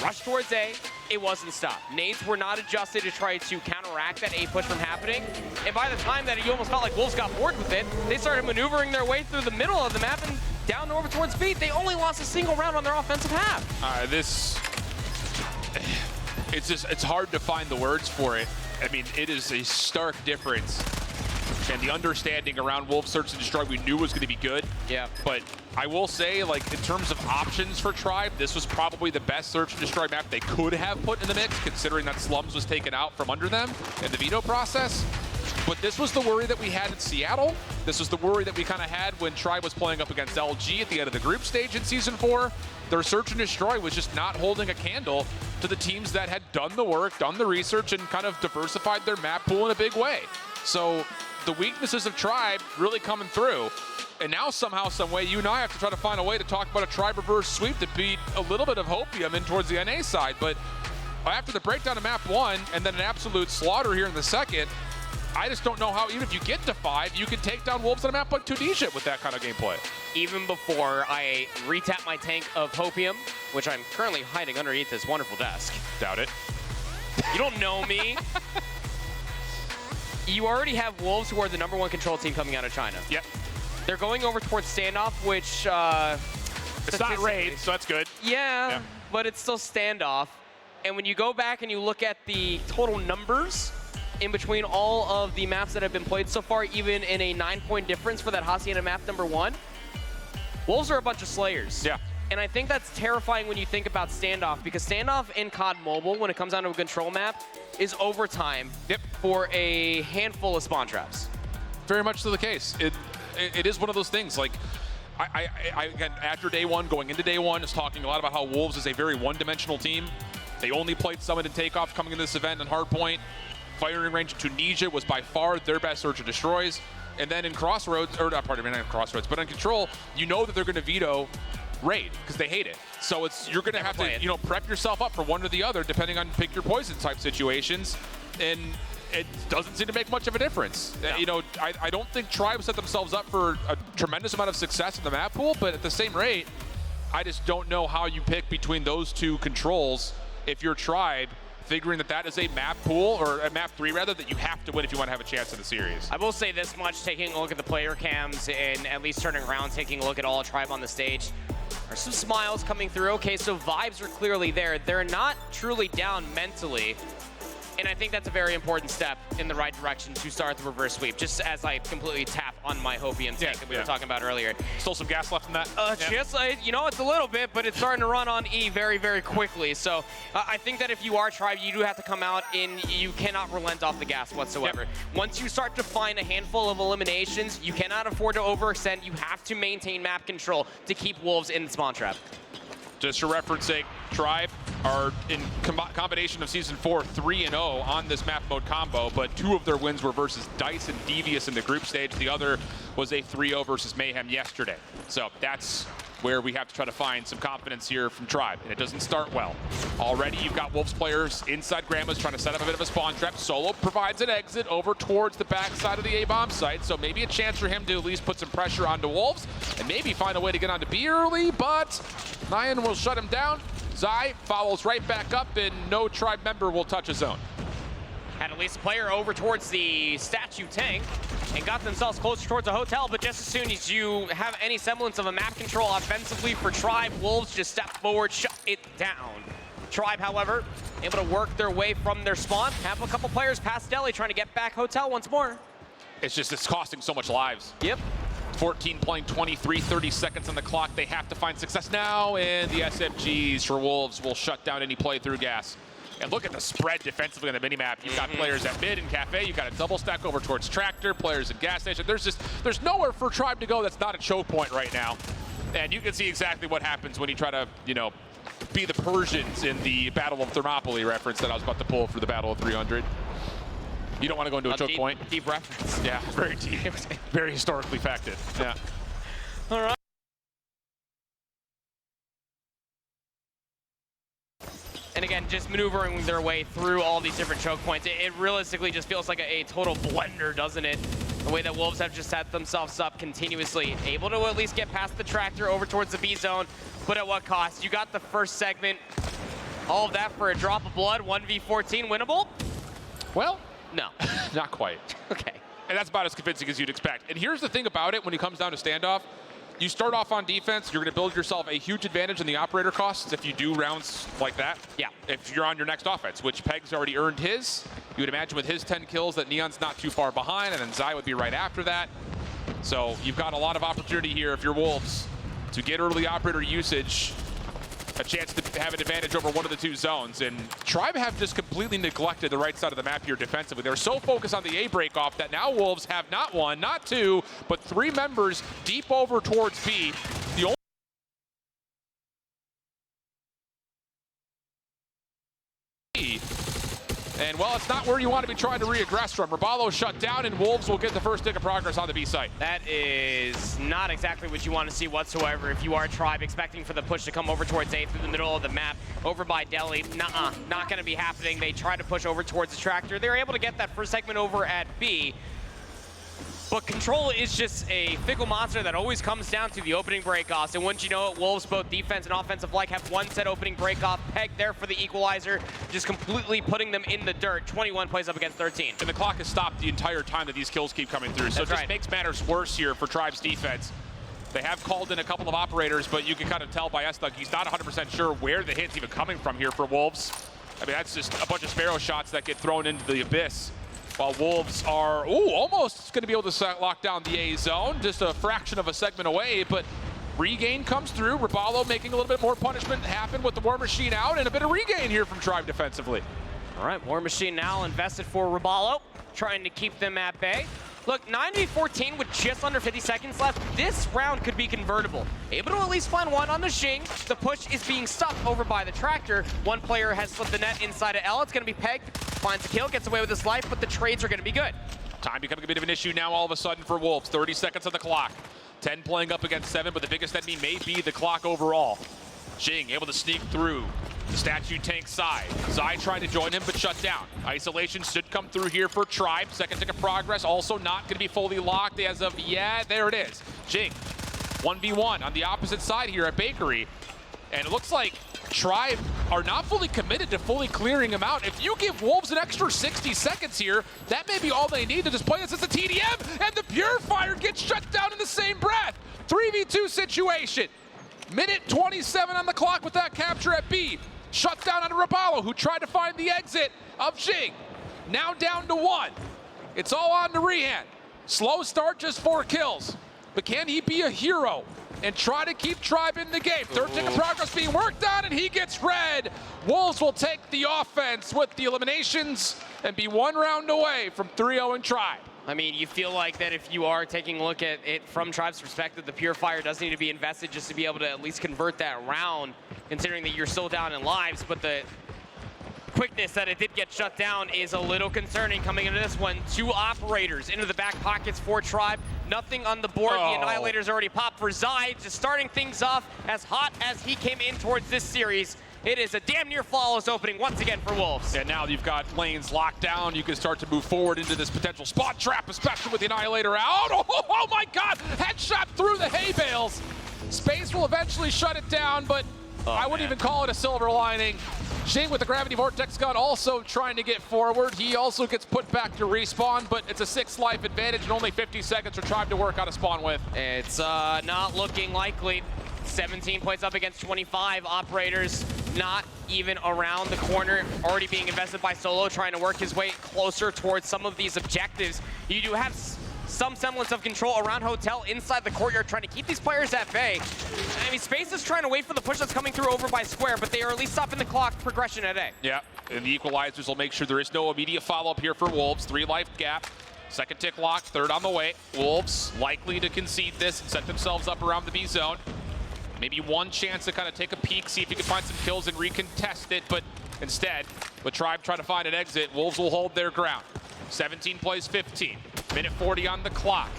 C: Rush towards A, it wasn't stopped. Nades were not adjusted to try to counteract that A push from happening. And by the time that you almost felt like Wolves got bored with it, they started maneuvering their way through the middle of the map and down over towards B. They only lost a single round on their offensive half.
B: It's hard to find the words for it. I mean, it is a stark difference. And the understanding around Wolves Search and Destroy we knew was going to be good.
C: Yeah.
B: But I will say, like, in terms of options for Tribe, this was probably the best Search and Destroy map they could have put in the mix, considering that Slums was taken out from under them in the veto process. But this was the worry that we had in Seattle. This was the worry that we kind of had when Tribe was playing up against LG at the end of the group stage in Season 4. Their Search and Destroy was just not holding a candle to the teams that had done the work, done the research, and kind of diversified their map pool in a big way. So the weaknesses of Tribe really coming through. And now somehow, some way, you and I have to try to find a way to talk about a Tribe reverse sweep to beat a little bit of hopium in towards the NA side. But after the breakdown of map 1 and then an absolute slaughter here in the second, I just don't know how, even if you get to 5, you can take down Wolves on a map like Tunisia with that kind of gameplay.
C: Even before I retap my tank of hopium, which I'm currently hiding underneath this wonderful desk.
B: Doubt it.
C: You don't know me. You already have Wolves, who are the #1 control team coming out of China.
B: Yep.
C: They're going over towards standoff, which
B: it's not raid, so that's good.
C: Yeah, but it's still standoff. And when you go back and you look at the total numbers in between all of the maps that have been played so far, even in a 9-point difference for that Hacienda map number 1, Wolves are a bunch of slayers.
B: Yeah.
C: And I think that's terrifying when you think about standoff, because standoff in COD Mobile, when it comes down to a control map, is overtime for a handful of spawn traps.
B: Very much so the case. It is one of those things, like, I again, after day 1, going into day 1, is talking a lot about how Wolves is a very one-dimensional team. They only played Summit and Takeoff coming into this event on Hardpoint. Firing range in Tunisia was by far their best Search and Destroys. And then in Crossroads, or not, pardon me, not in Crossroads, but on Control, you know that they're going to veto Raid because they hate it. So you're going to have to prep yourself up for one or the other depending on pick your poison type situations. And it doesn't seem to make much of a difference. No. I don't think Tribe set themselves up for a tremendous amount of success in the map pool, but at the same rate, I just don't know how you pick between those two controls if you're Tribe, figuring that is a map pool, or a map 3 rather, that you have to win if you want to have a chance in the series.
C: I will say this much, taking a look at the player cams and at least turning around, taking a look at all Tribe on the stage, there's some smiles coming through. Okay, so vibes are clearly there. They're not truly down mentally. And I think that's a very important step in the right direction to start the reverse sweep, just as I completely tap on my Hopium tank that we were talking about earlier.
B: Still some gas left in that?
C: Just, it's a little bit, but it's starting to run on E very, very quickly. So I think that if you are Tribe, you do have to come out and you cannot relent off the gas whatsoever. Once you start to find a handful of eliminations, you cannot afford to overextend. You have to maintain map control to keep Wolves in the spawn trap.
B: Just for reference sake, Tribe are in combination of Season 4 3-0 on this map mode combo, but 2 of their wins were versus Dice and Devious in the group stage. The other was a 3-0 versus Mayhem yesterday. So that's where we have to try to find some confidence here from Tribe, and it doesn't start well. Already you've got Wolves players inside Grandma's trying to set up a bit of a spawn trap. Solo provides an exit over towards the backside of the A-bomb site, so maybe a chance for him to at least put some pressure onto Wolves and maybe find a way to get onto B early, but Nyan will shut him down. Zai follows right back up, and no Tribe member will touch a zone.
C: Had at least a player over towards the statue tank and got themselves closer towards a hotel, but just as soon as you have any semblance of a map control offensively for Tribe, Wolves just step forward, shut it down. Tribe, however, able to work their way from their spawn, have a couple players past Deli trying to get back hotel once more.
B: It's costing so much lives.
C: Yep.
B: 14 playing 23, 30 seconds on the clock. They have to find success now, and the SMGs for Wolves will shut down any play through gas. And look at the spread defensively on the minimap. You've got players at mid and cafe. You've got a double stack over towards tractor, players at gas station. There's nowhere for Tribe to go that's not a choke point right now. And you can see exactly what happens when you try to, be the Persians in the Battle of Thermopylae reference that I was about to pull for the Battle of 300. You don't want to go into a choke point.
C: Deep reference.
B: Yeah, very deep. Very historically facted. Yeah.
C: All right. And again, just maneuvering their way through all these different choke points. It realistically just feels like a total blender, doesn't it? The way that Wolves have just set themselves up continuously. Able to at least get past the tractor over towards the B zone, but at what cost? You got the first segment. All of that for a drop of blood, 1v14 winnable?
B: Well,
C: no.
B: Not quite.
C: Okay.
B: And that's about as convincing as you'd expect. And here's the thing about it when it comes down to standoff. You start off on defense, you're going to build yourself a huge advantage in the operator costs if you do rounds like that.
C: Yeah.
B: If you're on your next offense, which Peg's already earned his. You would imagine with his 10 kills that Neon's not too far behind, and then Zai would be right after that. So you've got a lot of opportunity here if you're Wolves to get early operator usage, a chance to have an advantage over one of the two zones. And Tribe have just completely neglected the right side of the map here defensively. They're so focused on the A break-off that now Wolves have not one, not two, but 3 members deep over towards B. The only And, well, it's not where you want to be trying to re-aggress from. Rabalo shut down, and Wolves will get the first stick of progress on the B site.
C: That is not exactly what you want to see whatsoever if you are Tribe, expecting for the push to come over towards A through the middle of the map, over by Delhi. Nuh-uh, not going to be happening. They try to push over towards the tractor. They're able to get that first segment over at B. But Control is just a fickle monster that always comes down to the opening breakoffs. And once you know it, Wolves, both defense and offensive like, have one set opening breakoff. Peg there for the equalizer, just completely putting them in the dirt. 21 plays up against 13.
B: And the clock has stopped the entire time that these kills keep coming through. So it just makes matters worse here for Tribe's defense. They have called in a couple of operators, but you can kind of tell by S-Thug he's not 100% sure where the hit's even coming from here for Wolves. I mean, that's just a bunch of Sparrow shots that get thrown into the abyss. While Wolves are, almost going to be able to lock down the A zone. Just a fraction of a segment away, but regain comes through. Rabalo making a little bit more punishment happen with the War Machine out, and a bit of regain here from Tribe defensively.
C: All right, War Machine now invested for Rabalo, trying to keep them at bay. Look, 9v14 with just under 50 seconds left. This round could be convertible. Able to at least find one on the Xing. The push is being stuck over by the tractor. One player has slipped the net inside of L. It's going to be pegged. Finds a kill, gets away with his life, but the trades are going to be good.
B: Time becoming a bit of an issue now all of a sudden for Wolves. 30 seconds on the clock. 10 playing up against 7, but the biggest enemy may be the clock overall. Xing able to sneak through the statue tank side. Zai trying to join him, but shut down. Isolation should come through here for Tribe. Second tick of progress, also not going to be fully locked as of yet. There it is. Xing, 1v1 on the opposite side here at Bakery. And it looks like Tribe are not fully committed to fully clearing him out. If you give Wolves an extra 60 seconds here, that may be all they need to just play this as a TDM, and the Purifier gets shut down in the same breath. 3v2 situation. Minute 27 on the clock with that capture at B. Shut down on Rabalo, who tried to find the exit of Xing. Now down to 1. It's all on to Rehan. Slow start, just 4 kills. But can he be a hero and try to keep Tribe in the game? Third tick of progress being worked on, and he gets red. Wolves will take the offense with the eliminations and be 1 round away from 3-0 in Tribe.
C: I mean, you feel like that if you are taking a look at it from Tribe's perspective, the Purifier does need to be invested just to be able to at least convert that round, considering that you're still down in lives. But the quickness that it did get shut down is a little concerning coming into this one. 2 operators into the back pockets for Tribe. Nothing on the board. The Annihilator's already popped for Zai, just starting things off as hot as he came in towards this series. It is a damn near flawless opening once again for Wolves.
B: And now you've got lanes locked down. You can start to move forward into this potential spot trap, especially with the Annihilator out. Oh my God! Headshot through the hay bales. Space will eventually shut it down, but I wouldn't even call it a silver lining. Xing with the Gravity Vortex gun also trying to get forward. He also gets put back to respawn, but it's a 6 life advantage and only 50 seconds for Tribe to work on a spawn with.
C: It's not looking likely. 17 points up against 25 operators, not even around the corner, already being invested by Solo, trying to work his way closer towards some of these objectives. You do have some semblance of control around Hotel inside the courtyard, trying to keep these players at bay. I mean, Space is trying to wait for the push that's coming through over by Square, but they are at least stopping the clock progression at A.
B: Yeah, and the equalizers will make sure there is no immediate follow-up here for Wolves. 3 life gap. Second tick lock, third on the way. Wolves likely to concede this and set themselves up around the B zone. Maybe one chance to kind of take a peek, see if you can find some kills and recontest it, but instead, with Tribe trying to find an exit, Wolves will hold their ground. 17 plays 15, minute 40 on the clock.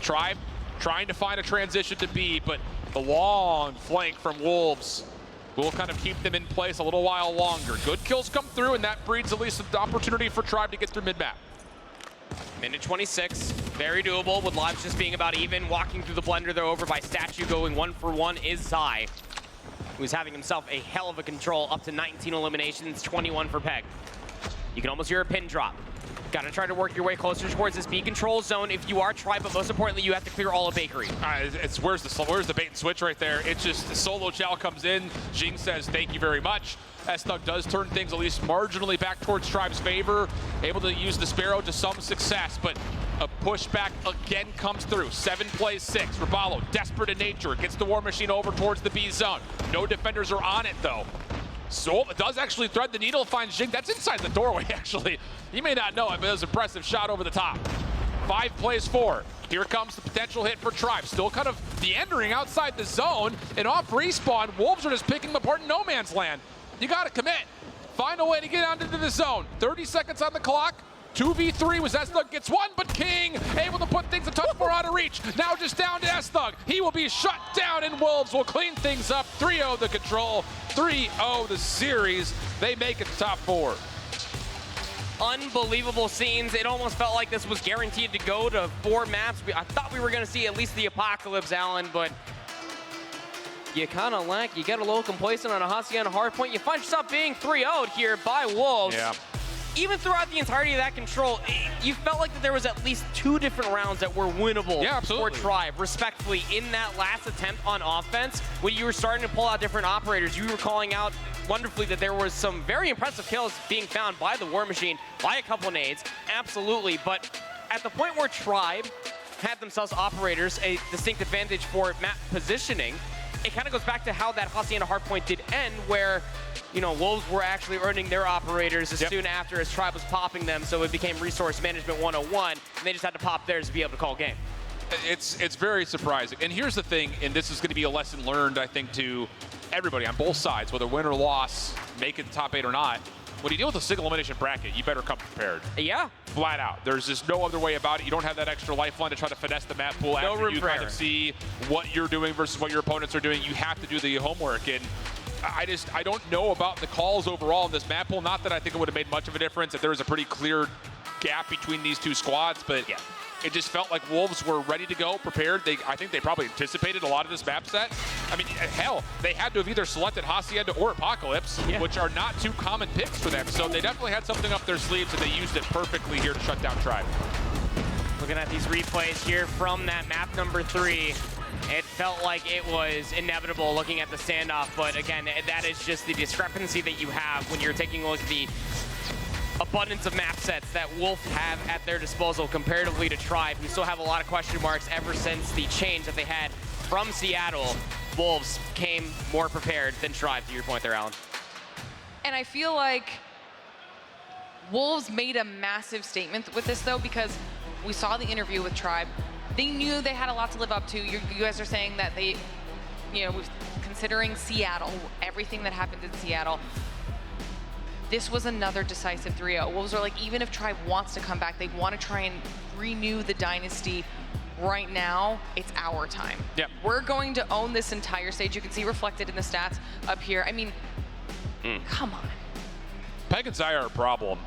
B: Tribe trying to find a transition to B, but the long flank from Wolves will kind of keep them in place a little while longer. Good kills come through, and that breeds at least the opportunity for Tribe to get through mid-map.
C: Minute 26, very doable with lives just being about even. Walking through the blender, they're over by Statue, going 1 for 1 is Zai, who's having himself a hell of a control, up to 19 eliminations, 21 for Peg. You can almost hear a pin drop. Gotta try to work your way closer towards this B control zone if you are Tribe, but most importantly, you have to clear all of Bakery.
B: Where's the bait and switch right there? It's just the Solo Chow comes in, Xing says thank you very much. S-Thug does turn things at least marginally back towards Tribe's favor, able to use the Sparrow to some success, but a pushback again comes through. 7 plays 6. Rabalo, desperate in nature, gets the War Machine over towards the B zone. No defenders are on it though. So it does actually thread the needle, find Xing. That's inside the doorway actually. You may not know it, but it was an impressive shot over the top. 5 plays 4. Here comes the potential hit for Tribe. Still kind of meandering outside the zone, and off respawn, Wolves are just picking them apart in no man's land. You gotta commit. Find a way to get onto the zone. 30 seconds on the clock. 2v3 was S-Thug gets 1, but King able to put things a touch more out of reach. Now just down to S-Thug. He will be shut down, and Wolves will clean things up. 3-0 the control, 3-0 the series. They make it top 4.
C: Unbelievable scenes. It almost felt like this was guaranteed to go to 4 maps. I thought we were gonna see at least the Apocalypse, Alan, but you kind of you get a little complacent on a Hacienda hardpoint. You find yourself being 3-0'd here by Wolves.
B: Yeah.
C: Even throughout the entirety of that control, you felt like that there was at least 2 different rounds that were winnable for Tribe, respectfully, in that last attempt on offense. When you were starting to pull out different operators, you were calling out wonderfully that there was some very impressive kills being found by the War Machine, by a couple nades, absolutely. But at the point where Tribe had themselves operators, a distinct advantage for map positioning, it kind of goes back to how that Hacienda hardpoint did end, where you know, Wolves were actually earning their operators as soon after as Tribe was popping them, so it became resource management 101, and they just had to pop theirs to be able to call game.
B: It's very surprising. And here's the thing, and this is going to be a lesson learned, I think, to everybody on both sides, whether win or loss, make it top 8 or not. When you deal with a single elimination bracket, you better come prepared.
C: Yeah.
B: Flat out. There's just no other way about it. You don't have that extra lifeline to try to finesse the map pool
C: No
B: after
C: room
B: you
C: for
B: kind
C: error.
B: of see what you're doing versus what your opponents are doing. You have to do the homework. And I don't know about the calls overall in this map pool. Not that I think it would have made much of a difference, that there was a pretty clear gap between these two squads, but it just felt like Wolves were ready to go, prepared. I think they probably anticipated a lot of this map set. I mean, hell, they had to have either selected Hacienda or Apocalypse, which are not two common picks for them. So they definitely had something up their sleeves, and they used it perfectly here to shut down Tribe.
C: Looking at these replays here from that map number 3, it felt like it was inevitable looking at the standoff, but again, that is just the discrepancy that you have when you're taking a look at the abundance of map sets that Wolf have at their disposal comparatively to Tribe, who still have a lot of question marks ever since the change that they had from Seattle. Wolves came more prepared than Tribe, to your point there, Alan.
A: And I feel like Wolves made a massive statement with this, though, because we saw the interview with Tribe. They knew they had a lot to live up to. You guys are saying that they, you know, considering Seattle, everything that happened in Seattle, this was another decisive 3-0. Wolves are like, even if Tribe wants to come back, they want to try and renew the dynasty. Right now, it's our time.
B: Yep.
A: We're going to own this entire stage. You can see reflected in the stats up here. I mean, come on.
B: Peg and Zai are a problem.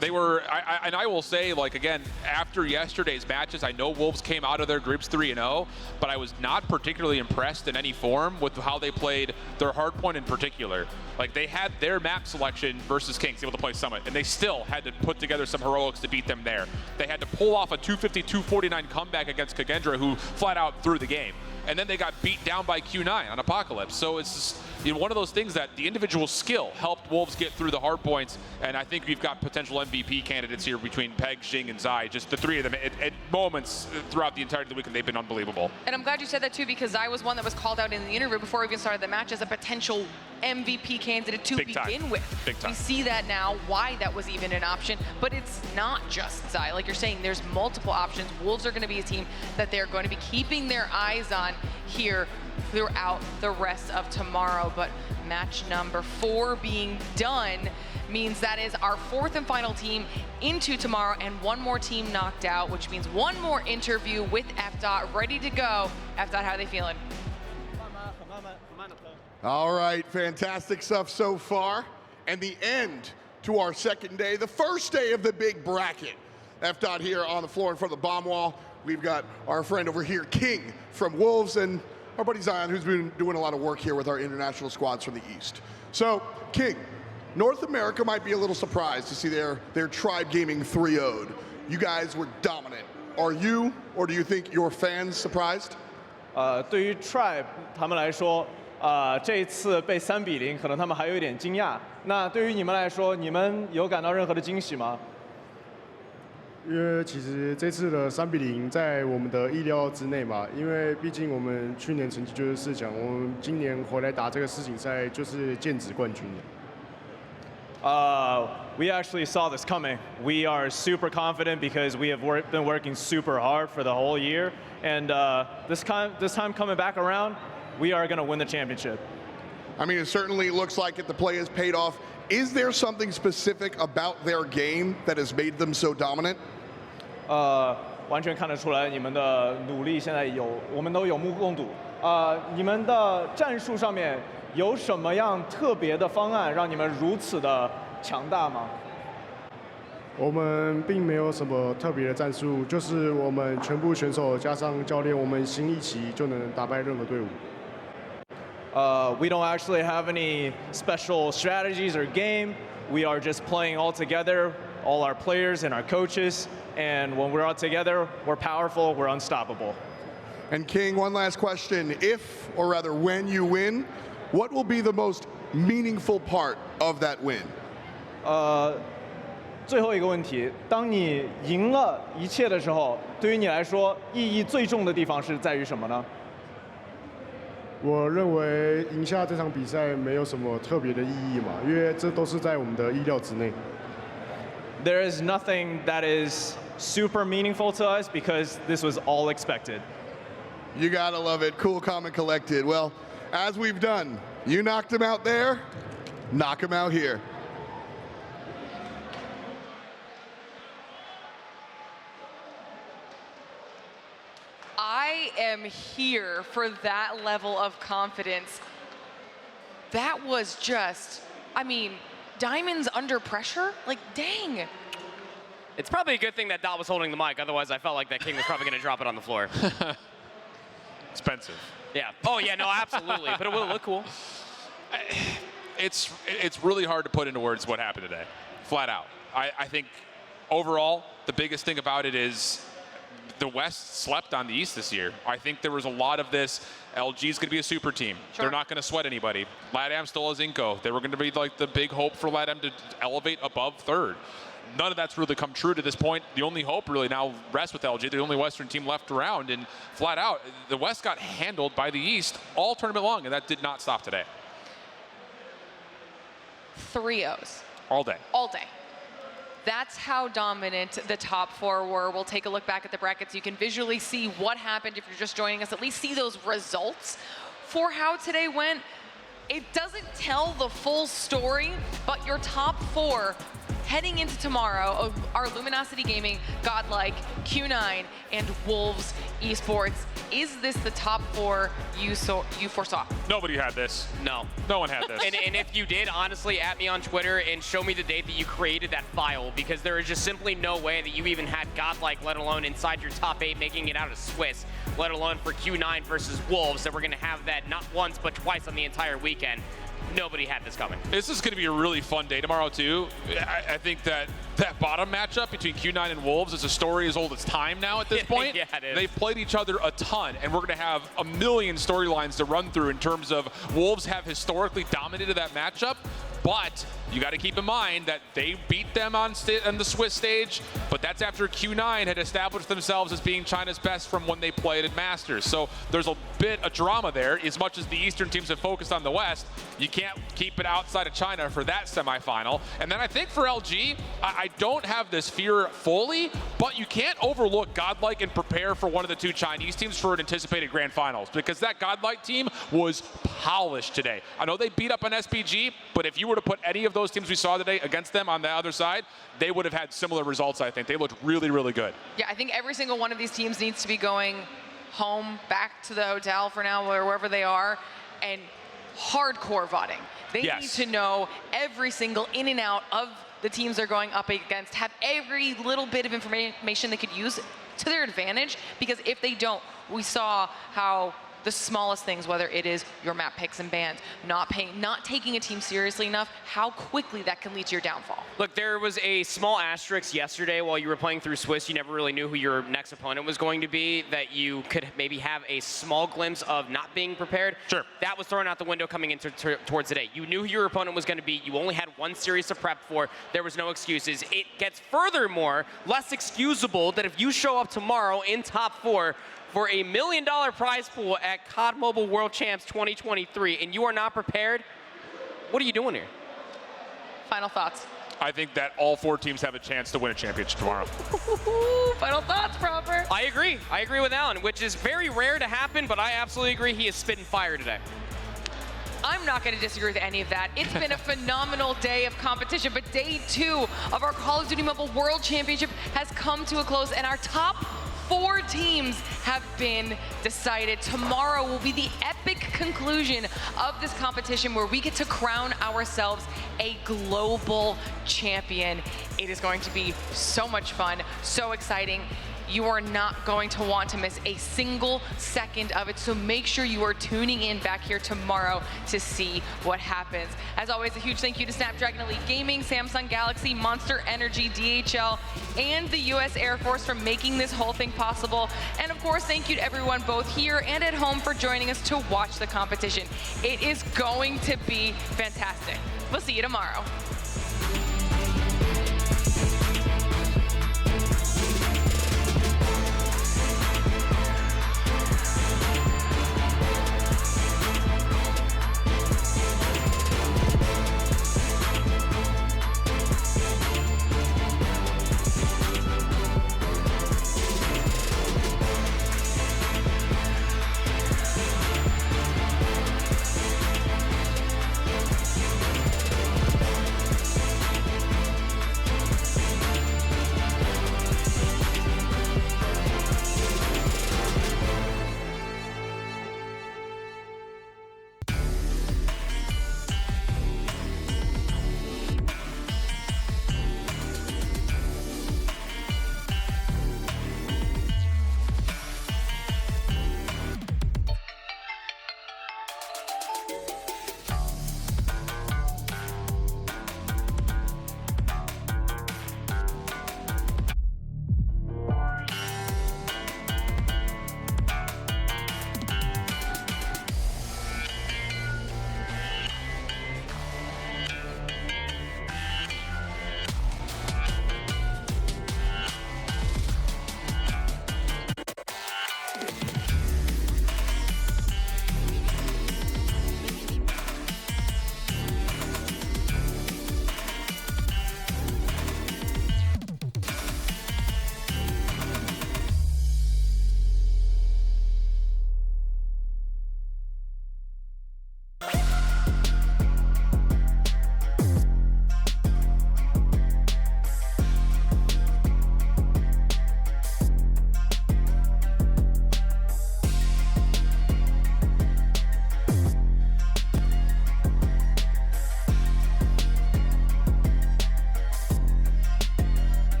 B: They were, and I will say, like, again, after yesterday's matches, I know Wolves came out of their groups 3-0, but I was not particularly impressed in any form with how they played their hardpoint in particular. Like, they had their map selection versus Kings able to play Summit, and they still had to put together some heroics to beat them there. They had to pull off a 250-249 comeback against Khagendra, who flat out threw the game. And then they got beat down by Q9 on Apocalypse. So it's just, you know, one of those things that the individual skill helped Wolves get through the hard points. And I think we've got potential MVP candidates here between Peg, Xing, and Zai. Just the three of them at moments throughout the entirety of the weekend, they've been unbelievable.
A: And I'm glad you said that too, because Zai was one that was called out in the interview before we even started the match as a potential MVP candidate to begin with.
B: Big time.
A: We see that now, why that was even an option, but it's not just Zai. Like you're saying, there's multiple options. Wolves are going to be a team that they're going to be keeping their eyes on here throughout the rest of tomorrow. But match number 4 being done means that is our 4th and final team into tomorrow, and one more team knocked out, which means one more interview with F-Dot ready to go. F-Dot, how are they feeling?
J: All right, fantastic stuff so far. And the end to our second day, the first day of the big bracket. F-Dot here on the floor in front of the bomb wall. We've got our friend over here, King from Wolves, and our buddy Zion, who's been doing a lot of work here with our international squads from the East. So, King, North America might be a little surprised to see their Tribe Gaming 3-0'd. You guys were dominant. Are you, or do you think your fans surprised?
P: 对于 Tribe 他们来说，这一次被3-0，可能他们还有一点惊讶。那对于你们来说，你们有感到任何的惊喜吗？
R: 因为其实这次的3-0在我们的意料之内嘛，因为毕竟我们去年成绩就是4强，我们今年回来打这个世锦赛就是剑指冠军的。
P: We actually saw this coming. We are super confident because we have been working super hard for the whole year, and this time coming back around, we are going to win the championship.
J: I mean, it certainly looks like it. The play has paid off. Is there something specific about their game that has made them so dominant?
P: 完全看得出来你们的努力现在我们都有目共睹。你们的战术上面有什么样特别的方案让你们如此的强大吗？
R: 我们并没有什么特别的战术，就是我们全部选手加上教练，我们心一齐就能打败任何队伍。
P: We don't actually have any special strategies or game. We are just playing all together, all our players and our coaches. And when we're all together, we're powerful, we're unstoppable.
J: And King, one last question. If, or rather when you win, what will be the most meaningful part of that win?
P: 最后一个问题，当你赢了一切的时候，对于你来说，意义最重的地方是在于什么呢？
R: 我认为赢下这场比赛没有什么特别的意义嘛，因为这都是在我们的意料之内。
P: There is nothing that is super meaningful to us because this was all expected.
J: You gotta love it. Cool, calm, and collected. Well, as we've done, you knocked him out there, knock him out here.
A: I am here for that level of confidence. That was just, I mean, Diamonds under pressure? Like, dang.
C: It's probably a good thing that Dot was holding the mic. Otherwise, I felt like that King was probably going to drop it on the floor.
B: Expensive.
C: Yeah. Oh, yeah, no, absolutely. But it will look cool.
B: It's really hard to put into words what happened today, flat out. I think overall, the biggest thing about it is the West slept on the East this year. I think there was a lot of this, LG's going to be a super team. Sure. They're not going to sweat anybody. LATAM still has Inco. They were going to be like the big hope for LATAM to elevate above third. None of that's really come true to this point. The only hope really now rests with LG, the only Western team left around, and flat out, the West got handled by the East all tournament long, and that did not stop today.
A: 3-0s.
B: All day.
A: All day. That's how dominant the top four were. We'll take a look back at the brackets. You can visually see what happened if you're just joining us, at least see those results for how today went. It doesn't tell the full story, but your top four heading into tomorrow are Luminosity Gaming, Godlike, Q9, and Wolves Esports. Is this the top four you foresaw?
B: Nobody had this.
C: No.
B: No one had this.
C: And if you did, honestly, at me on Twitter and show me the date that you created that file, because there is just simply no way that you even had Godlike, let alone inside your top 8, making it out of Swiss, let alone for Q9 versus Wolves, that we're going to have that not once but twice on the entire weekend. Nobody had this coming.
B: This is going to be a really fun day tomorrow, too. I think that bottom matchup between Q9 and Wolves is a story as old as time now at this point.
C: Yeah, it is.
B: They've played each other a ton, and we're going to have a million storylines to run through in terms of Wolves have historically dominated that matchup, but you got to keep in mind that they beat them on the Swiss stage, but that's after Q9 had established themselves as being China's best from when they played at Masters. So there's a bit of drama there. As much as the Eastern teams have focused on the West, you can't keep it outside of China for that semifinal. And then I think for LG, I don't have this fear fully, but you can't overlook Godlike and prepare for one of the two Chinese teams for an anticipated grand finals, because that Godlike team was polished today. I know they beat up on SPG, but if you were to put any of those teams we saw today against them on the other side, they would have had similar results, I think. They looked really, really good.
A: Yeah, I think every single one of these teams needs to be going home, back to the hotel for now, or wherever they are, and hardcore voting. They need to know every single in and out of the teams they're going up against, have every little bit of information they could use to their advantage, because if they don't, we saw how the smallest things, whether it is your map picks and bans, not taking a team seriously enough, how quickly that can lead to your downfall.
C: Look, there was a small asterisk yesterday while you were playing through Swiss. You never really knew who your next opponent was going to be, that you could maybe have a small glimpse of not being prepared.
B: Sure.
C: That was thrown out the window coming into towards today. You knew who your opponent was going to be. You only had one series to prep for. There was no excuses. It gets furthermore less excusable that if you show up tomorrow in top 4 for $1 million prize pool at COD Mobile World Champs 2023 and you are not prepared, what are you doing here?
A: Final thoughts.
B: I think that all 4 teams have a chance to win a championship tomorrow.
A: Final thoughts, Proper.
C: I agree. I agree with Alan, which is very rare to happen, but I absolutely agree. He is spitting fire today.
A: I'm not going to disagree with any of that. It's been a phenomenal day of competition, but day 2 of our Call of Duty Mobile World Championship has come to a close, and our top 4 teams have been decided. Tomorrow will be the epic conclusion of this competition, where we get to crown ourselves a global champion. It is going to be so much fun, so exciting. You are not going to want to miss a single second of it, so make sure you are tuning in back here tomorrow to see what happens. As always, a huge thank you to Snapdragon Elite Gaming, Samsung Galaxy, Monster Energy, DHL, and the US Air Force for making this whole thing possible. And of course, thank you to everyone both here and at home for joining us to watch the competition. It is going to be fantastic. We'll see you tomorrow.